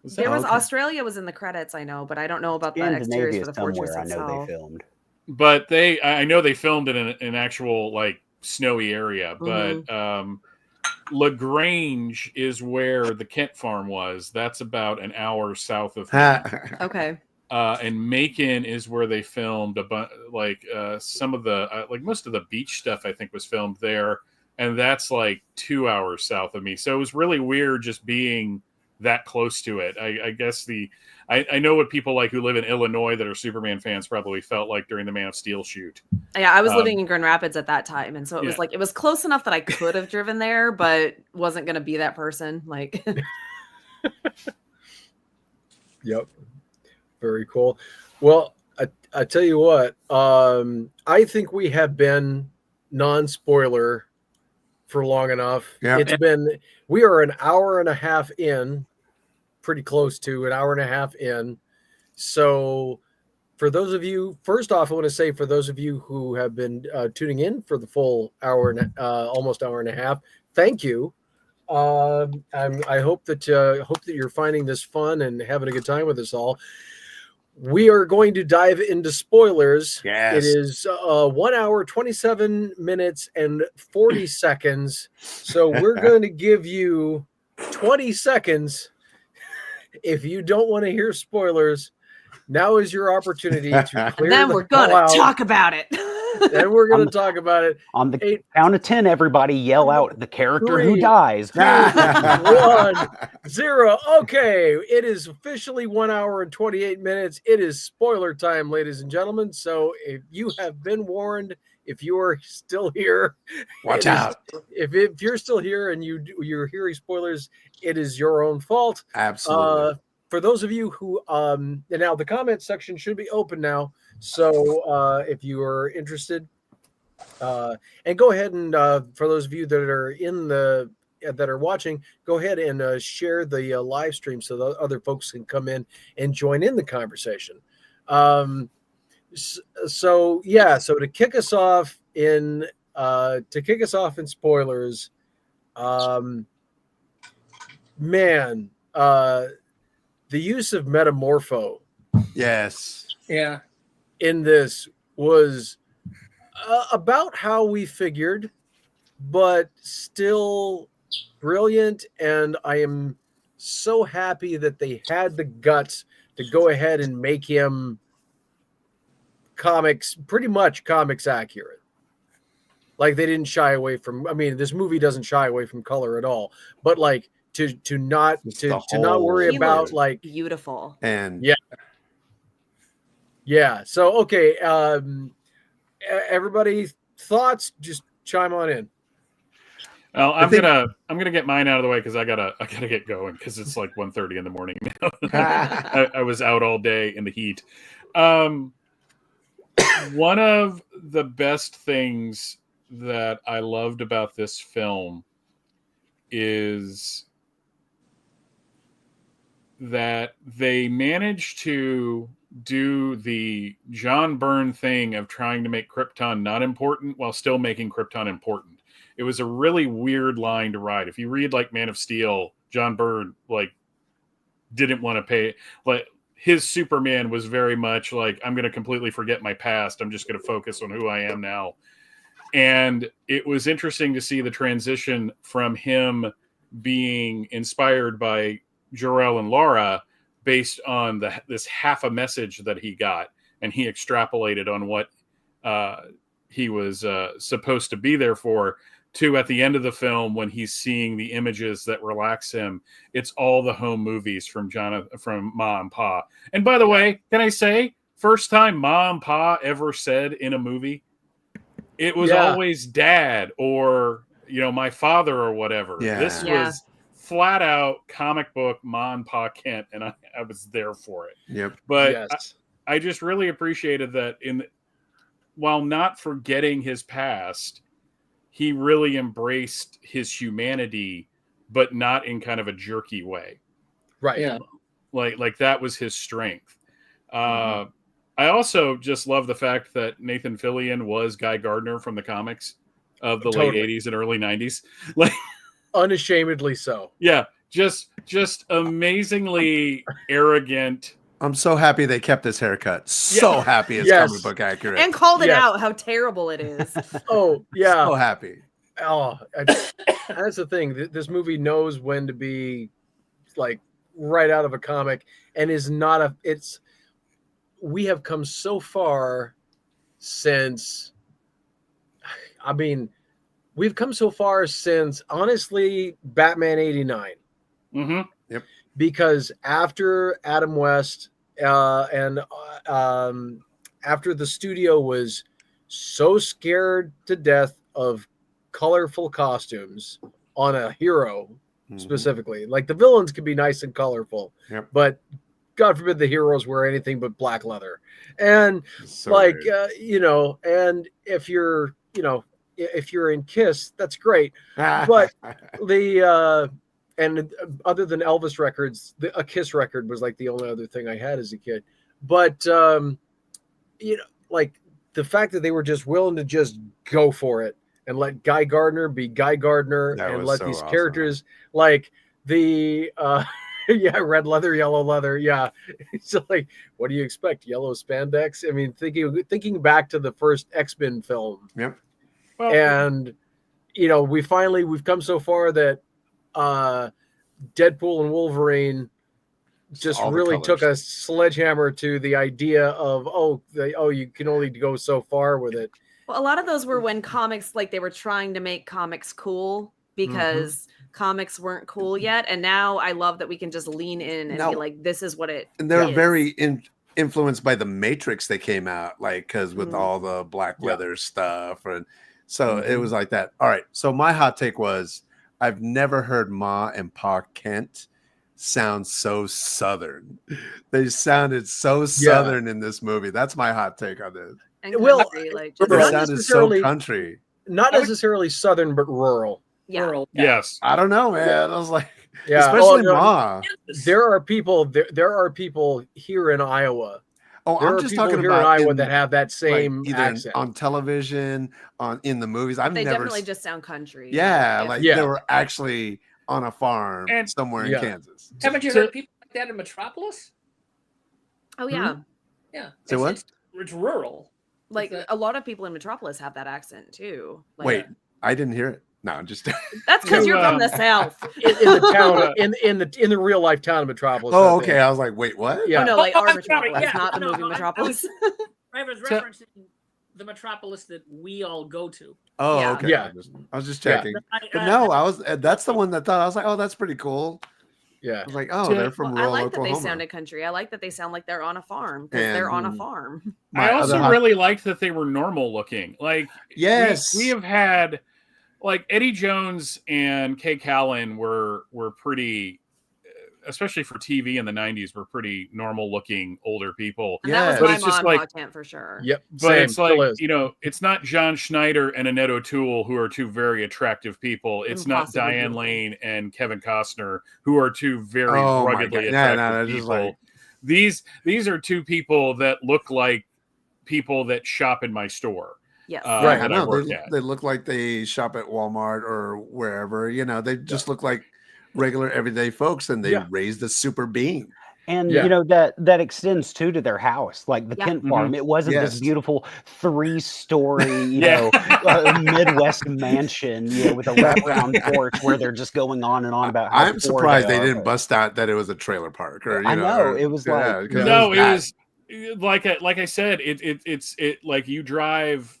Australia was in the credits, I know, but I don't know about the exteriors for the fortress itself. I know they filmed. But I know they filmed in an actual like snowy area, but LaGrange is where the Kent farm was. That's about an hour south of Okay. And Macon is where they filmed some of the most of the beach stuff, I think, was filmed there, and that's like 2 hours south of me. So it was really weird just being that close to it. I guess I know what people like who live in Illinois that are Superman fans probably felt like during the Man of Steel shoot. Yeah, I was living in Grand Rapids at that time, and so it was like it was close enough that I could have driven there, but wasn't going to be that person. Like, yep. Very cool. Well, I tell you what, I think we have been non-spoiler for long enough. Yeah. We are an hour and a half in, pretty close to an hour and a half in. So for those of you, first off, I want to say for those of you who have been tuning in for the full hour and almost hour and a half, thank you. I hope that you're finding this fun and having a good time with us all. We are going to dive into spoilers. Yes. It is 1 hour, 27 minutes, and 40 seconds. So we're going to give you 20 seconds. If you don't want to hear spoilers, now is your opportunity to clear. Then we're going to talk about it. Then we're going to talk about it. On the count of 10, everybody yell out the character who dies. 1, 0. Okay, it is officially 1 hour and 28 minutes. It is spoiler time, ladies and gentlemen. So if you have been warned, if you are still here, watch out. If you're still here and you're hearing spoilers, it is your own fault. Absolutely. For those of you who now the comment section should be open now. So if you are interested, and go ahead and for those of you that are that are watching, go ahead and share the live stream so that other folks can come in and join in the conversation. So to kick us off in spoilers, man, the use of Metamorpho, yes, Yeah. in this was about how we figured but still brilliant. And I am so happy that they had the guts to go ahead and make him pretty much comics accurate. Like they didn't shy away from. I mean, this movie doesn't shy away from color at all. But like to not worry about like beautiful. And yeah. So okay, everybody, thoughts? Just chime on in. Well, I'm gonna get mine out of the way because I gotta get going because it's like 1:30 in the morning now. I was out all day in the heat. One of the best things that I loved about this film is that they managed to do the John Byrne thing of trying to make Krypton not important while still making Krypton important. It was a really weird line to ride. If you read like Man of Steel, John Byrne like didn't want to pay, like his Superman was very much like, I'm going to completely forget my past. I'm just going to focus on who I am now. And it was interesting to see the transition from him being inspired by Jor-El and Lara based on this half a message that he got, and he extrapolated on what he was supposed to be there for, to at the end of the film when he's seeing the images that relax him. It's all the home movies from Ma and Pa. And by the way, can I say, first time Ma and Pa ever said in a movie, it was always Dad or, my father or whatever. Yeah. This was flat out comic book Ma and Pa Kent, and I was there for it. Yep. But I just really appreciated that while not forgetting his past, he really embraced his humanity, but not in kind of a jerky way. Right. Yeah. Like that was his strength. I also just love the fact that Nathan Fillion was Guy Gardner from the comics of the late 80s and early 90s. Like unashamedly so. Yeah, just amazingly arrogant. I'm so happy they kept his haircut. So happy it's comic book accurate. And called it out how terrible it is. Oh, yeah. So happy. Oh, that's the thing. This movie knows when to be like right out of a comic and is not we have come so far since, we've come so far since, honestly, Batman 89. Mm-hmm. Yep. Because after Adam West and after the studio was so scared to death of colorful costumes on a hero specifically, like the villains could be nice and colorful, but God forbid the heroes wear anything but black leather. And and if you're in Kiss, that's great. But and other than Elvis records, a Kiss record was like the only other thing I had as a kid. But like the fact that they were just willing to just go for it and let Guy Gardner be Guy Gardner and let these characters like the red leather, yellow leather. Yeah. It's like, what do you expect? Yellow spandex? I mean, thinking back to the first X-Men film. Yep. Well, and we've come so far that Deadpool and Wolverine just really took a sledgehammer to the idea of you can only go so far with it. Well, a lot of those were when comics, like they were trying to make comics cool because comics weren't cool yet, and now I love that we can just lean in and be like, this is what it and they're very influenced by the Matrix that came out, like, because with all the black leather stuff, and so it was like that. All right, so my hot take was, I've never heard Ma and Pa Kent sound so Southern. They sounded so Southern in this movie. That's my hot take on this. And they sounded so country. Not necessarily Southern, but rural. Yeah. Rural. Yes. I don't know, man. I was like, yeah, especially Ma. There are people here in Iowa. I'm just talking here about in Iowa that have that same either accent on television, in the movies. They definitely just sound country. They were actually on a farm somewhere in Kansas. Haven't you heard people like that in Metropolis? Oh yeah. Yeah. Say what? It's rural. Like a lot of people in Metropolis have that accent too. Like, wait, I didn't hear it. No, I'm just. That's because you're from the South. In the town, in the real life town of Metropolis. Oh, okay. I was like, wait, what? Yeah. Oh no, like our I'm Metropolis, sorry, yeah. not the No, movie no, Metropolis. I was referencing the Metropolis that we all go to. Oh, Yeah. okay. Yeah. I was just checking. I- But no, I was. That's the one that thought I was like, oh, that's pretty cool. Yeah. I was like, oh, they're from I rural like that Oklahoma. they sounded country. I like that they sound like they're on a farm because they're on a farm. I also really liked that they were normal looking. Like, yes, we have had, like, Eddie Jones and Kay Callan were pretty, especially for TV in the 90s, were pretty normal looking older people. And that was my mom content for sure. Yep. But it's like, it's not John Schneider and Annette O'Toole, who are two very attractive people. It's not Diane Lane and Kevin Costner, who are two very ruggedly attractive people. These are two people that look like people that shop in my store. Yes. Right. I know. They look like they shop at Walmart or wherever. They just look like regular everyday folks, and they raised a super being. And that extends too to their house, like the Kent farm. It wasn't this beautiful 3-story, Midwest mansion, with a wraparound porch where they're just going on and on about how I'm surprised they didn't bust out that it was a trailer park. Or I know it was like no, it was like I said, it's like you drive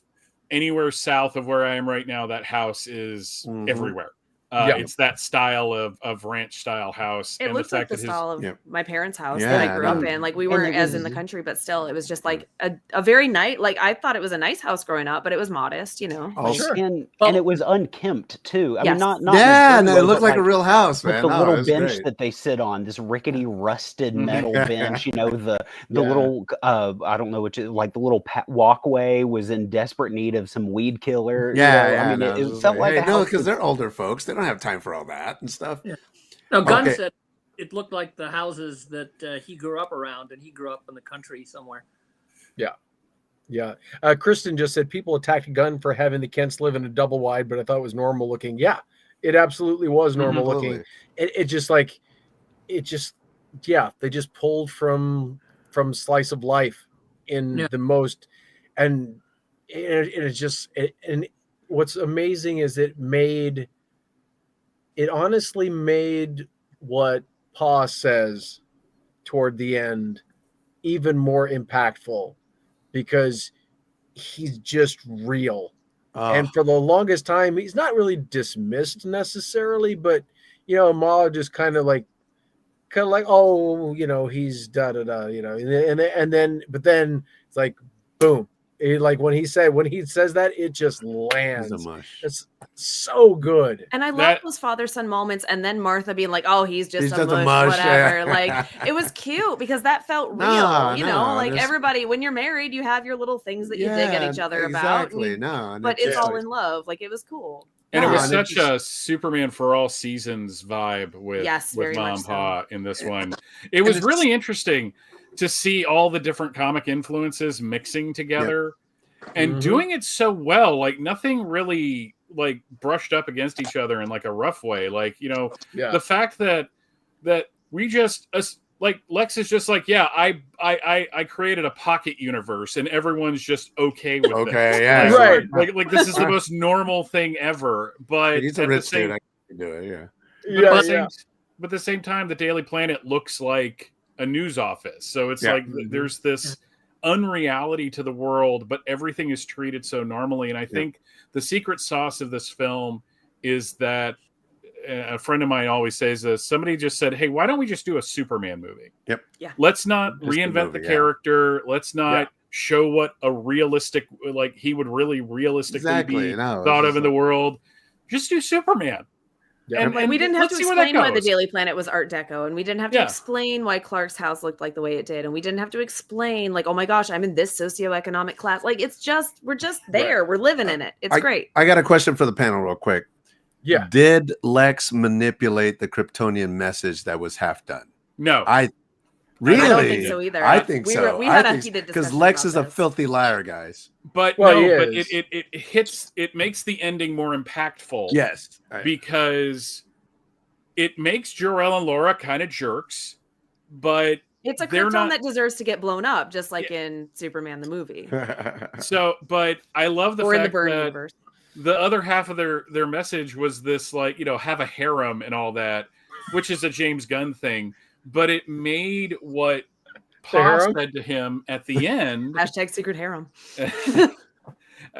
anywhere south of where I am right now, that house is everywhere. It's that style of ranch style house. It looks like the style of my parents' house that I grew up in. Like we weren't as in the country, but still, it was just like a very nice. Like I thought it was a nice house growing up, but it was modest, Oh, sure. And it was unkempt too. I mean, not it looked like a real house, man. The little bench that they sit on, this rickety, rusted metal bench. The little I don't know which, like the little walkway was in desperate need of some weed killer. I mean, it felt like no, because they're older folks. They don't have time for all that and stuff. Yeah. Now, Gunn said it looked like the houses that he grew up around, and he grew up in the country somewhere. Yeah. Kristen just said people attacked Gunn for having the Kents live in a double wide, but I thought it was normal looking. Yeah, it absolutely was normal looking. They just pulled from slice of life in the most, and it's just, and what's amazing is it honestly made what Pa says toward the end even more impactful, because he's just real. And for the longest time, he's not really dismissed necessarily, but Ma just kind of like, oh, he's da-da-da, and then it's like, boom. Like when he says that, it just lands. It's so good. And I love those father-son moments, and then Martha being like, "Oh, he's just a mush, whatever." Like it was cute because that felt real. Everybody, when you're married, you have your little things that you dig at each other about. But it's all in love. Like it was cool. And it was such a Superman for all seasons vibe with Mom and Pa in this one. It was really interesting to see all the different comic influences mixing together and doing it so well. Like nothing really like brushed up against each other in like a rough way. Like, the fact that we just like Lex is just like, I created a pocket universe and everyone's just okay with it. Yeah. Right. Like this is the most normal thing ever. But he's a rich dude. I can do it. But at the same time, the Daily Planet looks like a news office. So it's like there's this unreality to the world, but everything is treated so normally. And I think the secret sauce of this film is that a friend of mine always says this. Somebody just said, "Hey, why don't we just do a Superman movie? Yep. Yeah. Let's not reinvent the character. Let's not show what a realistic, like he would really realistically be thought of in the world. Just do Superman." Yeah. And we didn't have to explain why the Daily Planet was Art Deco, and we didn't have to explain why Clark's house looked like the way it did, and we didn't have to explain like, oh my gosh, I'm in this socioeconomic class. Like we're just there. We're living in it. It's great. I got a question for the panel real quick. Yeah. Did Lex manipulate the Kryptonian message that was half done? No. Really? I don't think so either. I think so. We had a heated discussion because Lex is a filthy liar, guys. But it makes the ending more impactful. Yes. Because it makes Jor-El and Laura kind of jerks, but it's a Krypton that deserves to get blown up, just like in Superman the movie. But I love the fact in the Burn universe. the other half of their message was this, like, have a harem and all that, which is a James Gunn thing, but it made what Pa said to him at the end. # secret harem.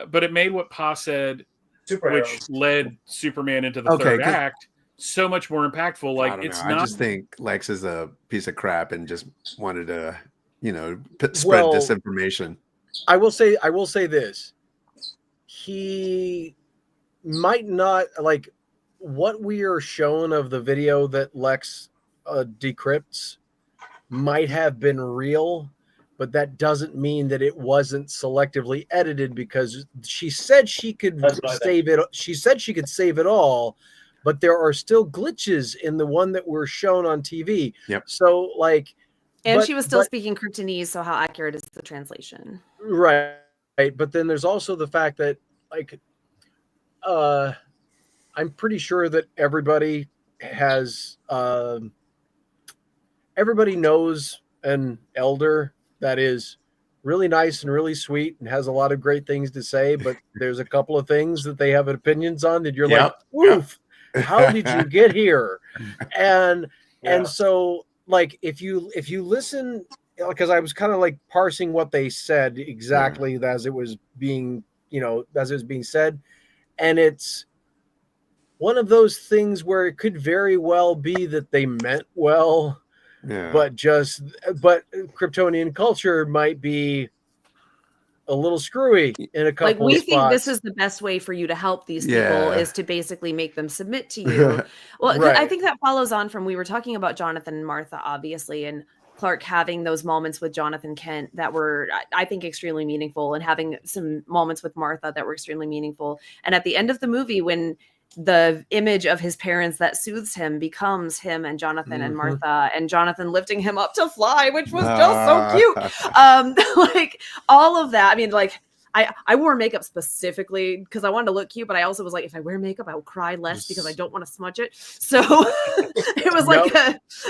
But it made what Pa said, which led Superman into the third act, so much more impactful. Like, it's not. I just think Lex is a piece of crap and just wanted to, spread disinformation. I will say this. He might not, like, what we are shown of the video that Lex decrypts might have been real, but that doesn't mean that it wasn't selectively edited, because she said she could save it. She said she could save it all, but there are still glitches in the one that we're shown on TV. Yep. So, like, and she was still speaking Kryptonese, so how accurate is the translation? Right. But then there's also the fact that, like, I'm pretty sure that everybody knows an elder that is really nice and really sweet and has a lot of great things to say, but there's a couple of things that they have opinions on that you're like, oof, how did you get here? And so, like, if you listen, because I was kind of like parsing what they said exactly as it was being said, and it's one of those things where it could very well be that they meant well, but Kryptonian culture might be a little screwy in a couple of spots. Think this is the best way for you to help these people is to basically make them submit to you. Well, I think that follows on from, we were talking about Jonathan and Martha, obviously, and Clark having those moments with Jonathan Kent that were, I think, extremely meaningful, and having some moments with Martha that were extremely meaningful. And at the end of the movie, when the image of his parents that soothes him becomes him and Jonathan and Martha, and Jonathan lifting him up to fly, which was just so cute. Like, all of that. I mean, like, I wore makeup specifically because I wanted to look cute, but I also was like, if I wear makeup, I will cry less because I don't want to smudge it. So it was like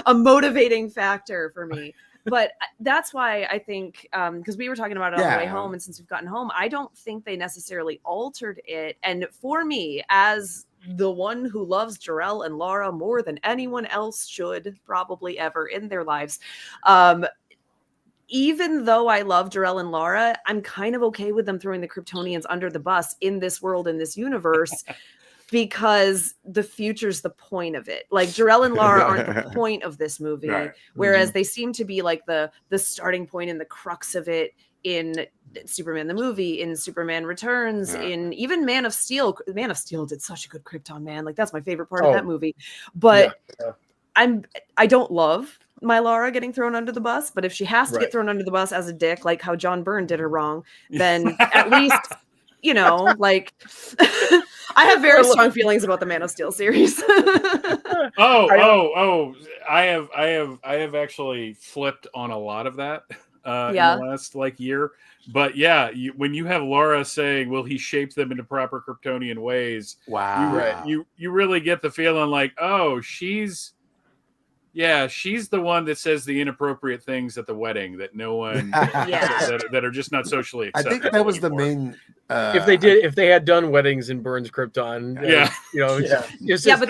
a motivating factor for me. But that's why I think, because we were talking about it on the way home, and since we've gotten home, I don't think they necessarily altered it. And for me, as the one who loves Jor-El and Lara more than anyone else should probably ever in their lives, even though I love Jor-El and Lara, I'm kind of okay with them throwing the Kryptonians under the bus in this world, in this universe, because the future's the point of it. Like, Jor-El and Lara aren't the point of this movie, whereas they seem to be like the starting point and the crux of it in Superman the movie, in Superman Returns, in even Man of Steel. Man of Steel did such a good Krypton, man. Like, that's my favorite part of that movie. But I don't love my Lara getting thrown under the bus, but if she has to get thrown under the bus as a dick, like how John Byrne did her wrong, then at least, like, I have very strong feelings about the Man of Steel series. I have actually flipped on a lot of that in the last year. But when you have Lara saying, "Will he shape them into proper Kryptonian ways?" Wow, you really get the feeling like, oh, she's the one that says the inappropriate things at the wedding that no one that are just not socially acceptable. I think that was the main. If they had done weddings in Byrne's Krypton, but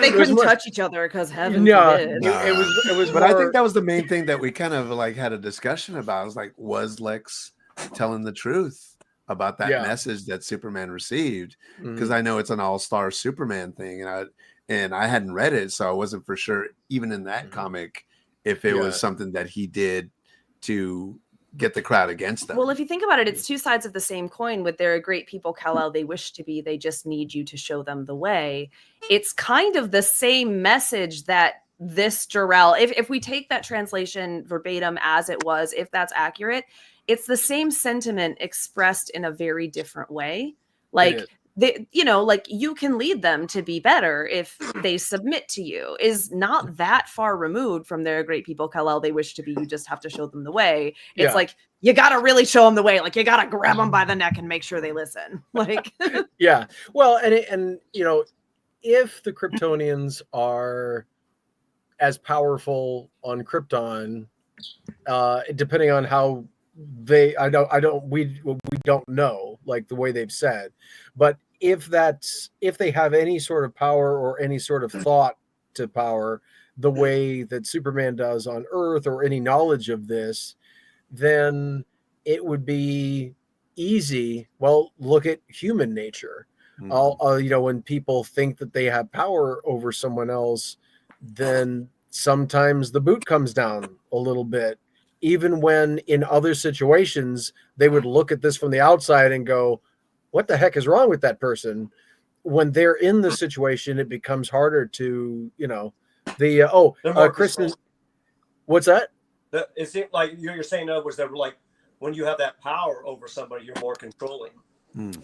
they couldn't touch each other because heaven forbid. It was. But I think that was the main thing that we kind of like had a discussion about. It was like, was Lex telling the truth about that message that Superman received? Because I know it's an all-star Superman thing, and I hadn't read it, so I wasn't for sure, even in that comic, if it was something that he did to get the crowd against them. Well, if you think about it, it's two sides of the same coin. With they're great people, Kal-El, they wish to be, they just need you to show them the way. It's kind of the same message that this Jor-El, if we take that translation verbatim as it was, if that's accurate, it's the same sentiment expressed in a very different way. Like, they, like, you can lead them to be better if they submit to you, is not that far removed from their great people, Kal-El, they wish to be, you just have to show them the way. It's like, you got to really show them the way. Like, you got to grab them by the neck and make sure they listen. Like, well, and if the Kryptonians are as powerful on Krypton, depending on how we don't know, like the way they've said, but if they have any sort of power or any sort of thought to power the way that Superman does on Earth, or any knowledge of this, then it would be easy. Well, look at human nature. When people think that they have power over someone else, then sometimes the boot comes down a little bit, even when in other situations they would look at this from the outside and go, what the heck is wrong with that person? When they're in the situation, it becomes harder to, Kristen, what's that? It seems like you're saying, in other words, that like when you have that power over somebody, you're more controlling.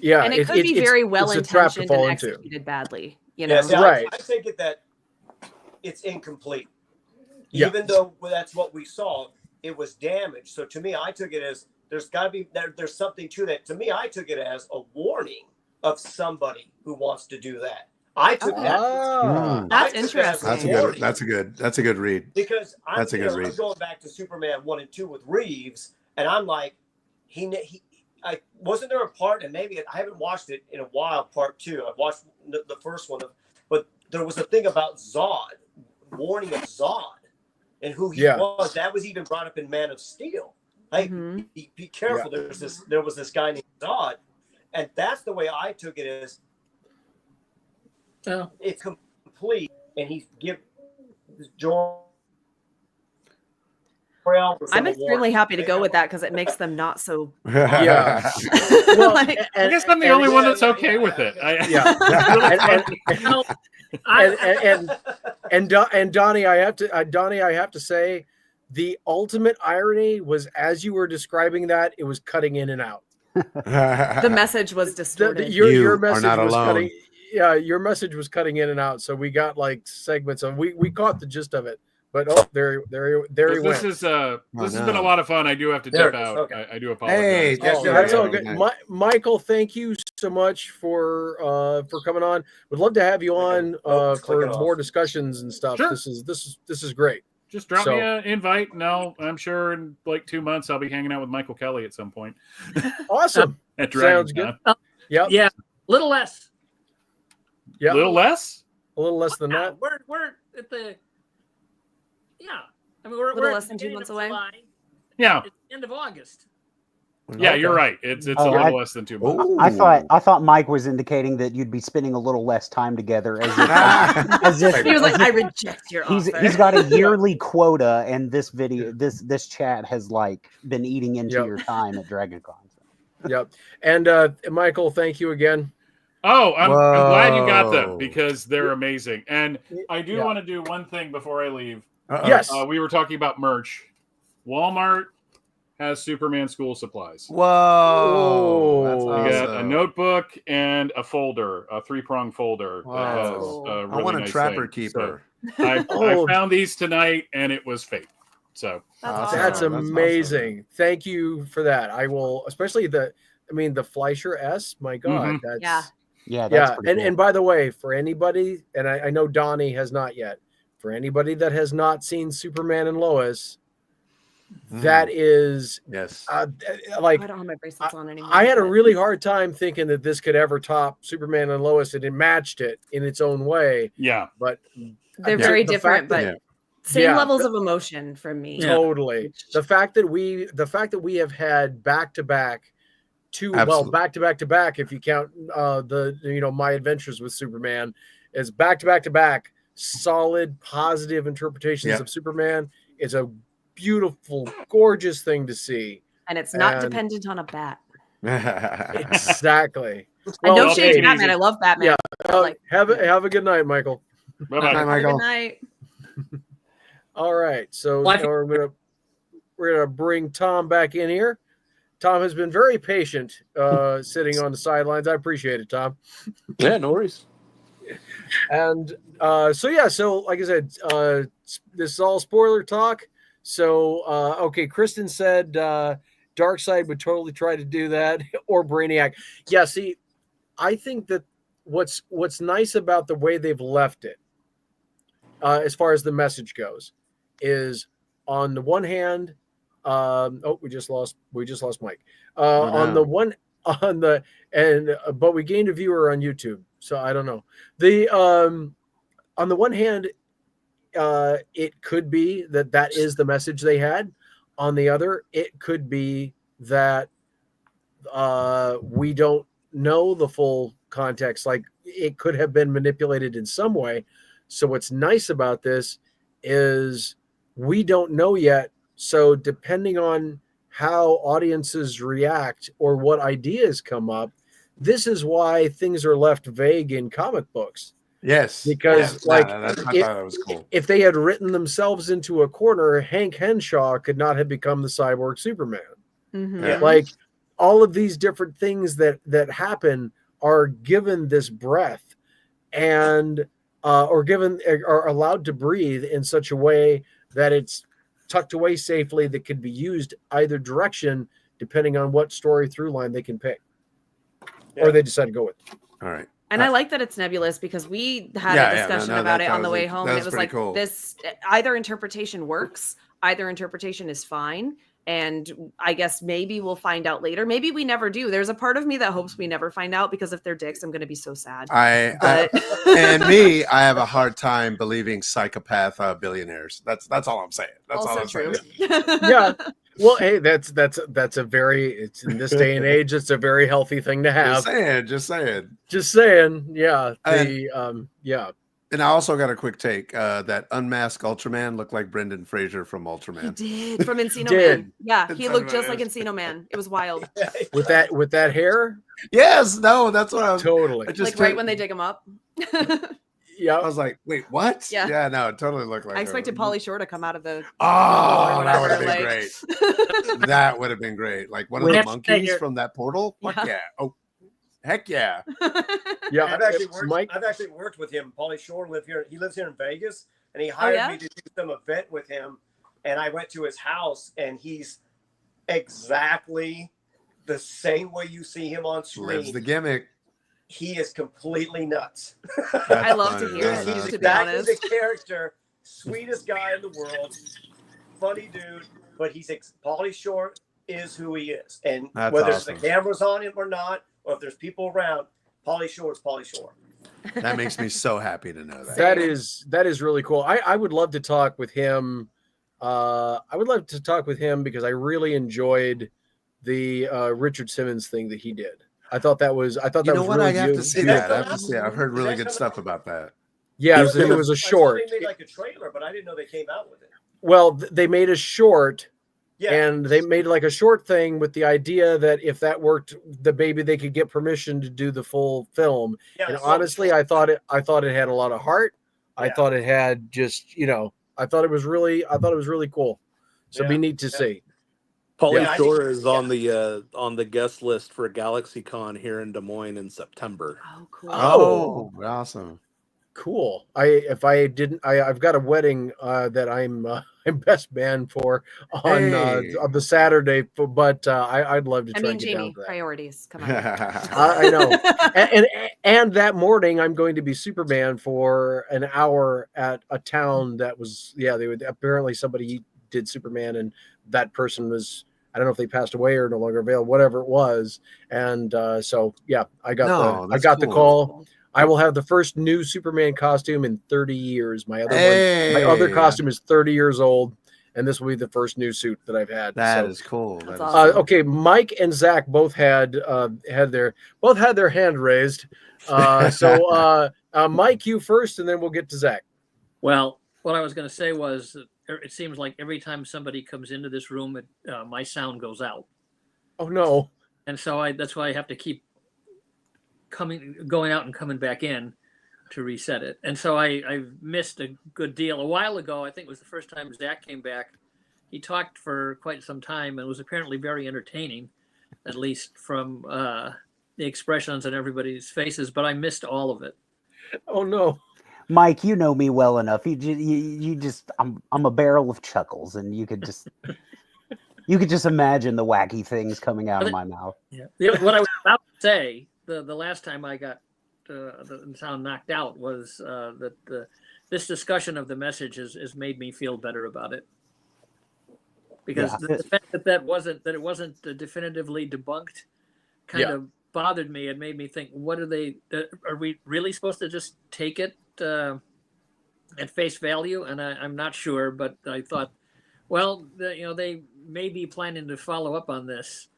Yeah, and it could be very well intentioned and executed badly. Right? I take it that it's incomplete, even though that's what we saw. It was damaged. So to me, I took it as there's got to be there's something to that. To me, I took it as a warning of somebody who wants to do that. I took that. That's interesting. That's a good read. Because I'm going back to Superman 1 and 2 with Reeves, and I'm like, I wasn't there a part, and maybe I haven't watched it in a while. Part 2, I've watched the first one, but there was a thing about Zod, warning of Zod, and who he was. That was even brought up in Man of Steel. Like, be careful. Yeah. There was this guy named Zod, and that's the way I took it as. It's complete, and he's give John. I'm extremely happy to go with that because it makes them not so. Yeah. Well, I guess I'm the only one that's okay with it. And Donnie, I have to say, the ultimate irony was, as you were describing that, it was cutting in and out. The message was distorted. Your message are not was alone. cutting. Yeah, your message was cutting in and out, so we got like segments of we caught the gist of it. But there he went. This has been a lot of fun. I do have to dip out. Okay. I do apologize. Hey, that's all good. Michael, thank you so much for coming on. Would love to have you on for more discussions and stuff. Sure. This is great. Just drop me an invite. No, I'm sure in like 2 months I'll be hanging out with Michael Kelley at some point. Awesome. Sounds good. Yep. Yeah. Little less. Yeah. A little less than that. We're at the. Yeah, I mean we're less than 2 months away. July. Yeah, it's the end of August. Yeah, you're right. It's a little less than 2 months. I thought Mike was indicating that you'd be spending a little less time together, as if he was like, "I reject your offer." He's got a yearly quota, and this chat has like been eating into your time at DragonCon. Yep. And Michael, thank you again. Oh, I'm glad you got them because they're amazing. And I do want to do one thing before I leave. Yes. We were talking about merch. Walmart has Superman school supplies. Whoa. That's awesome. You got a notebook and a folder, a 3-prong folder. Wow. That has a really I want a nice trapper thing. keeper. So I found these tonight and it was fake. So that's amazing. Awesome. Thank you for that. I will, especially the Fleischer S. My God, that's that's cool. And by the way, for anybody, and I know Donnie has not yet, for anybody that has not seen Superman and Lois, that is like I don't have my bracelets on anymore. I had a really hard time thinking that this could ever top Superman and Lois, and it matched it in its own way. Yeah, but they're very different, but same levels of emotion from me. Totally. The fact that we have had back to back if you count My Adventures with Superman, is back to back solid positive interpretations of Superman. It's a beautiful, gorgeous thing to see, and it's not dependent on a bat. Exactly. And no shade to Batman. I love Batman. Yeah. Have a good night, Michael. Bye, Michael. Good night. All right, so we're gonna bring Tom back in here. Tom has been very patient, sitting on the sidelines. I appreciate it, Tom. Yeah, no worries. And so like I said, this is all spoiler talk. So Kristen said Darkseid would totally try to do that, or Brainiac. Yeah, see, I think that what's nice about the way they've left it, as far as the message goes, is on the one hand, we just lost Mike. On on the but we gained a viewer on YouTube, so I don't know. The on the one hand, it could be that is the message they had. On the other, it could be that we don't know the full context. Like, it could have been manipulated in some way. So what's nice about this is we don't know yet. So depending on how audiences react or what ideas come up, this is why things are left vague in comic books. Yes, because I thought that was cool. If they had written themselves into a corner, Hank Henshaw could not have become the cyborg Superman. Mm-hmm. Yeah. Like, all of these different things that happen are given this breath and are allowed to breathe in such a way that it's tucked away safely, that could be used either direction depending on what story through line they can pick or they decide to go with. All right. And I like that it's nebulous, because we had a discussion about it on the way home, and it was like, cool. This either interpretation works, either interpretation is fine. And I guess maybe we'll find out later. Maybe we never do. There's a part of me that hopes we never find out, because if they're dicks, I'm going to be so sad. I have a hard time believing psychopath billionaires. That's all I'm saying. That's also all I'm true. saying. Yeah. Well, hey, it's in this day and age, it's a very healthy thing to have. Just saying. Yeah. Yeah. And I also got a quick take. That unmasked Ultraman looked like Brendan Fraser from Ultraman. He did, from Encino Man. Yeah, he looked just like Encino Man. It was wild. With that hair? Yes, no, that's what I was totally. Like right when they dig him up. Yeah, I was like, wait, what? Yeah, no, it totally looked like. I expected Pauly Shore to come out of the. Oh, that would have been great. That would have been great. Like one of the monkeys from that portal. Fuck yeah! Oh, heck yeah! Yeah, I've actually worked with him. Pauly Shore he lives here in Vegas, and he hired me to do some event with him. And I went to his house, and he's exactly the same way you see him on screen. Lives the gimmick. He is completely nuts. I love to hear it. He's exactly the character, sweetest guy in the world, funny dude. But Pauly Shore is who he is, and whether the camera's on him or not, or if there's people around, Pauly Shore is Pauly Shore. That makes me so happy to know that. That is really cool. I would love to talk with him. I would love to talk with him because I really enjoyed the Richard Simmons thing that he did. I thought that was. I have to see that. I've heard really good stuff about that. Yeah, it was a short. They made like a trailer, but I didn't know they came out with it. Well, they made a short. Yeah. And they made like a short thing with the idea that if that worked, they could get permission to do the full film. Yeah, and honestly, I thought it had a lot of heart. Yeah. I thought it had just, I thought it was really cool. So it'd be neat to see. Pauly Shore is on the guest list for GalaxyCon here in Des Moines in September. Oh, cool. Oh, awesome. Cool. I've got a wedding that I'm best man for on the Saturday, but I'd love to try and get Jamie, down to that. Priorities. Come on. I know. and that morning I'm going to be Superman for an hour at a town that was apparently somebody did Superman, and that person was, I don't know if they passed away or no longer available, whatever it was. And I got the call. I will have the first new Superman costume in 30 years. My other costume is 30 years old, and this will be the first new suit that I've had. That is cool. Okay, Mike and Zach both had their hand raised. Mike, you first, and then we'll get to Zach. Well, what I was going to say was, it seems like every time somebody comes into this room, my sound goes out. Oh no! And so that's why I have to keep going out and coming back in to reset it. And so I've missed a good deal. A while ago, I think it was the first time Zach came back. He talked for quite some time and was apparently very entertaining, at least from the expressions on everybody's faces, but I missed all of it. Oh no. Mike, you know me well enough. I'm a barrel of chuckles, and you could just imagine the wacky things coming out of my mouth. Yeah. What I was about to say, the last time I got the sound knocked out, was that this discussion of the message has made me feel better about it, because the fact that it wasn't definitively debunked kind of bothered me and made me think, what are they? Are we really supposed to just take it at face value? And I'm not sure, but I thought, well, they may be planning to follow up on this,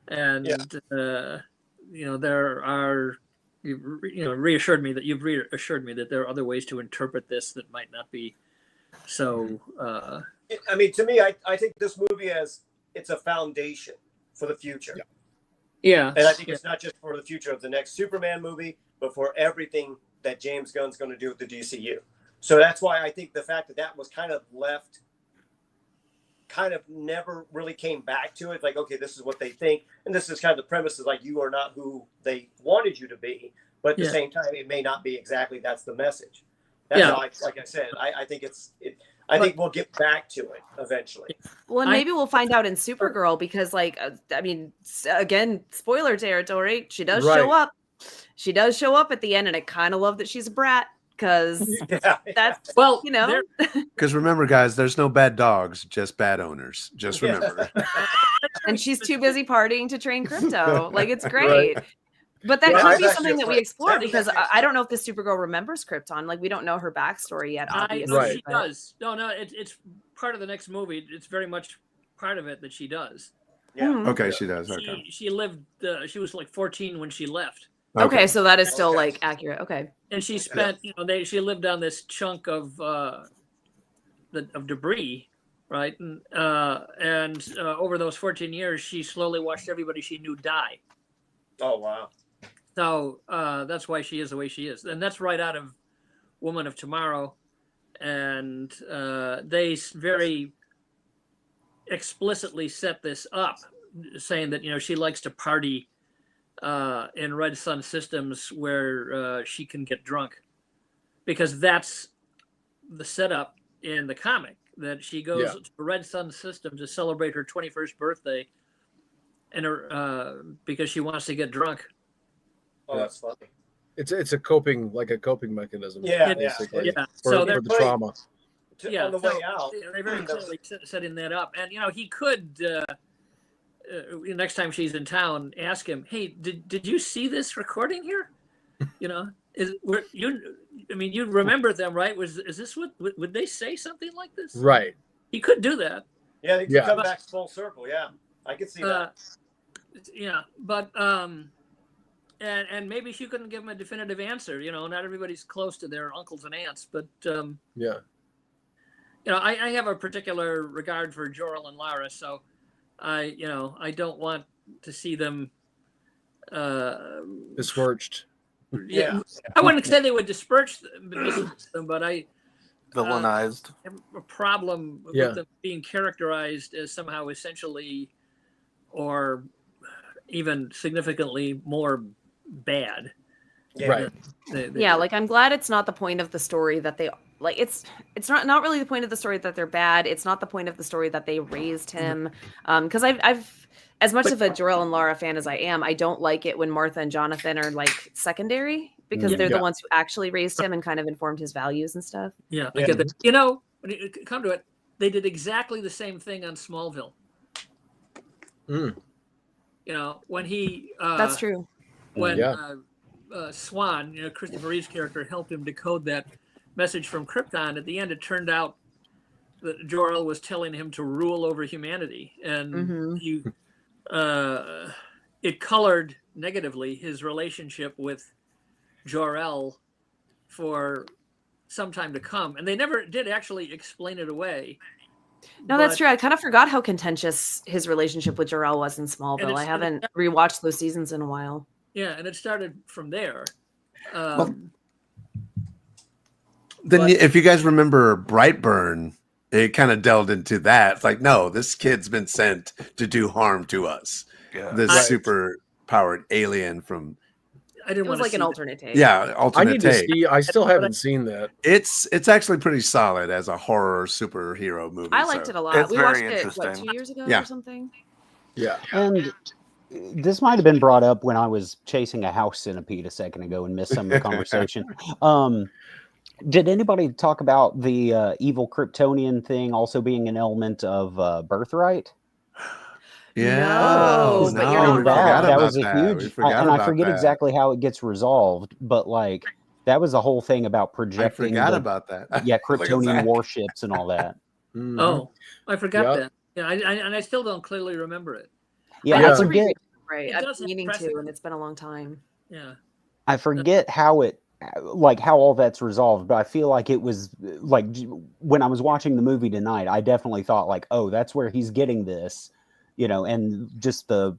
and there are. You've reassured me that there are other ways to interpret this that might not be so. I mean, to me, I think this movie it's a foundation for the future. Yeah, and I think it's not just for the future of the next Superman movie, but for everything that James Gunn's going to do with the DCU. So that's why I think the fact that was kind of left, kind of never really came back to it. Like, okay, this is what they think. And this is kind of the premise is like, you are not who they wanted you to be. But at the same time, it may not be exactly that's the message. That's how like I said, I think I think we'll get back to it eventually. Well, and maybe we'll find out in Supergirl because, I mean, again, spoiler territory. She does show up. She does show up at the end, and I kind of love that she's a brat because that's Because remember, guys, there's no bad dogs, just bad owners. Just remember. And she's too busy partying to train Crypto. Like, it's great. Right. But that could be something that we explore because I don't know if the Supergirl remembers Krypton. Like, we don't know her backstory yet, obviously. She does. No, it's part of the next movie. It's very much part of it that she does. Yeah. Mm-hmm. Okay, she does. Okay. She lived. She was like 14 when she left. Okay, so that is still like accurate. Okay. And she spent, she lived on this chunk of debris, right? And over those 14 years, she slowly watched everybody she knew die. Oh wow. So that's why she is the way she is. And that's right out of Woman of Tomorrow. And they very explicitly set this up, saying that, she likes to party in Red Sun Systems where she can get drunk. Because that's the setup in the comic, that she goes to Red Sun Systems to celebrate her 21st birthday and because she wants to get drunk. Oh, that's funny. It's a coping mechanism. Basically. Yeah. For the trauma. On the way out. They're very clearly setting that up. And, he could, next time she's in town, ask him, hey, did you see this recording here? You remember them, right? Is this would they say something like this? Right. He could do that. Yeah, they could come back full circle. Yeah, I could see that. But and maybe she couldn't give him a definitive answer. Not everybody's close to their uncles and aunts, but I have a particular regard for Jor-El and Lara, so I don't want to see them besmirched. Yeah, I wouldn't say they would disperse them, but I villainized. have a problem with them being characterized as somehow essentially or even significantly more bad. Right. Like, I'm glad it's not the point of the story that they it's not really the point of the story that they're bad. It's not the point of the story that they raised him. Because I've as much of a Jor-El and Lara fan as I am, I don't like it when Martha and Jonathan are like secondary because they're the ones who actually raised him and kind of informed his values and stuff. Yeah, I get that. When you come to it, they did exactly the same thing on Smallville. When he that's true. When Swan, Christopher Reeve's character, helped him decode that message from Krypton, at the end it turned out that Jor-El was telling him to rule over humanity, and it colored negatively his relationship with Jor-El for some time to come, and they never did actually explain it away. No, that's true. I kind of forgot how contentious his relationship with Jor-El was in Smallville. I haven't rewatched those seasons in a while. Yeah, and it started from there. If you guys remember Brightburn, it kind of delved into that. It's like, no, this kid's been sent to do harm to us. Yeah. This super powered alien from. It was like an alternate take. Yeah, alternate take. I still haven't seen that. It's actually pretty solid as a horror superhero movie. I liked it a lot. We watched it 2 years ago or something. Yeah. And this might have been brought up when I was chasing a house centipede a second ago and missed some of the conversation. Did anybody talk about the evil Kryptonian thing also being an element of Birthright? Yeah. No, No, but you're we not forgot wrong. that about was a that. We huge, forgot and I about forget that. exactly how it gets resolved, but like that was the whole thing about I projecting forgot the about that. yeah Look at Kryptonian Zach. warships and all that. Mhm. Oh, I forgot Yep. that. Yeah, and I still don't clearly remember it. Yeah, I Yeah. need I to forget. read it, right. It I've does been have meaning to, precedent. and it's been a long time. Yeah. I forget how it, like how all that's resolved, but I feel like it was like when I was watching the movie tonight, I definitely thought like, oh, that's where he's getting this, and just the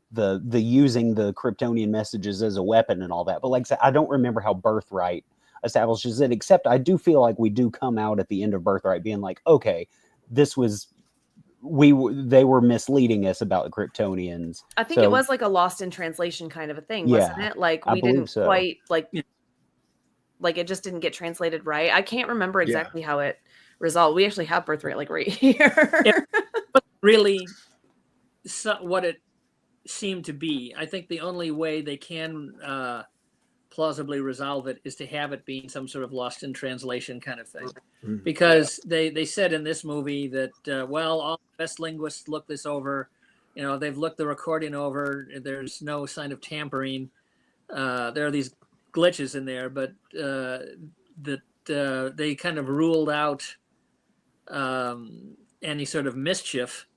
using the Kryptonian messages as a weapon and all that. But like I said, I don't remember how Birthright establishes it, except I do feel like we do come out at the end of Birthright being like, okay, this was they were misleading us about the Kryptonians. I think it was like a lost in translation kind of a thing, wasn't Yeah, it? Like I we believe didn't so. quite like Yeah. like it just didn't get translated right. I can't remember Yeah. exactly how it resolved. We actually have Birthright like right here. But really, what it seemed to be. I think the only way they can plausibly resolve it is to have it being some sort of lost in translation kind of thing. Mhm. Because they said in this movie that, well, all the best linguists look this over. They've looked the recording over. There's no sign of tampering. There are these glitches in there, but that they kind of ruled out any sort of mischief.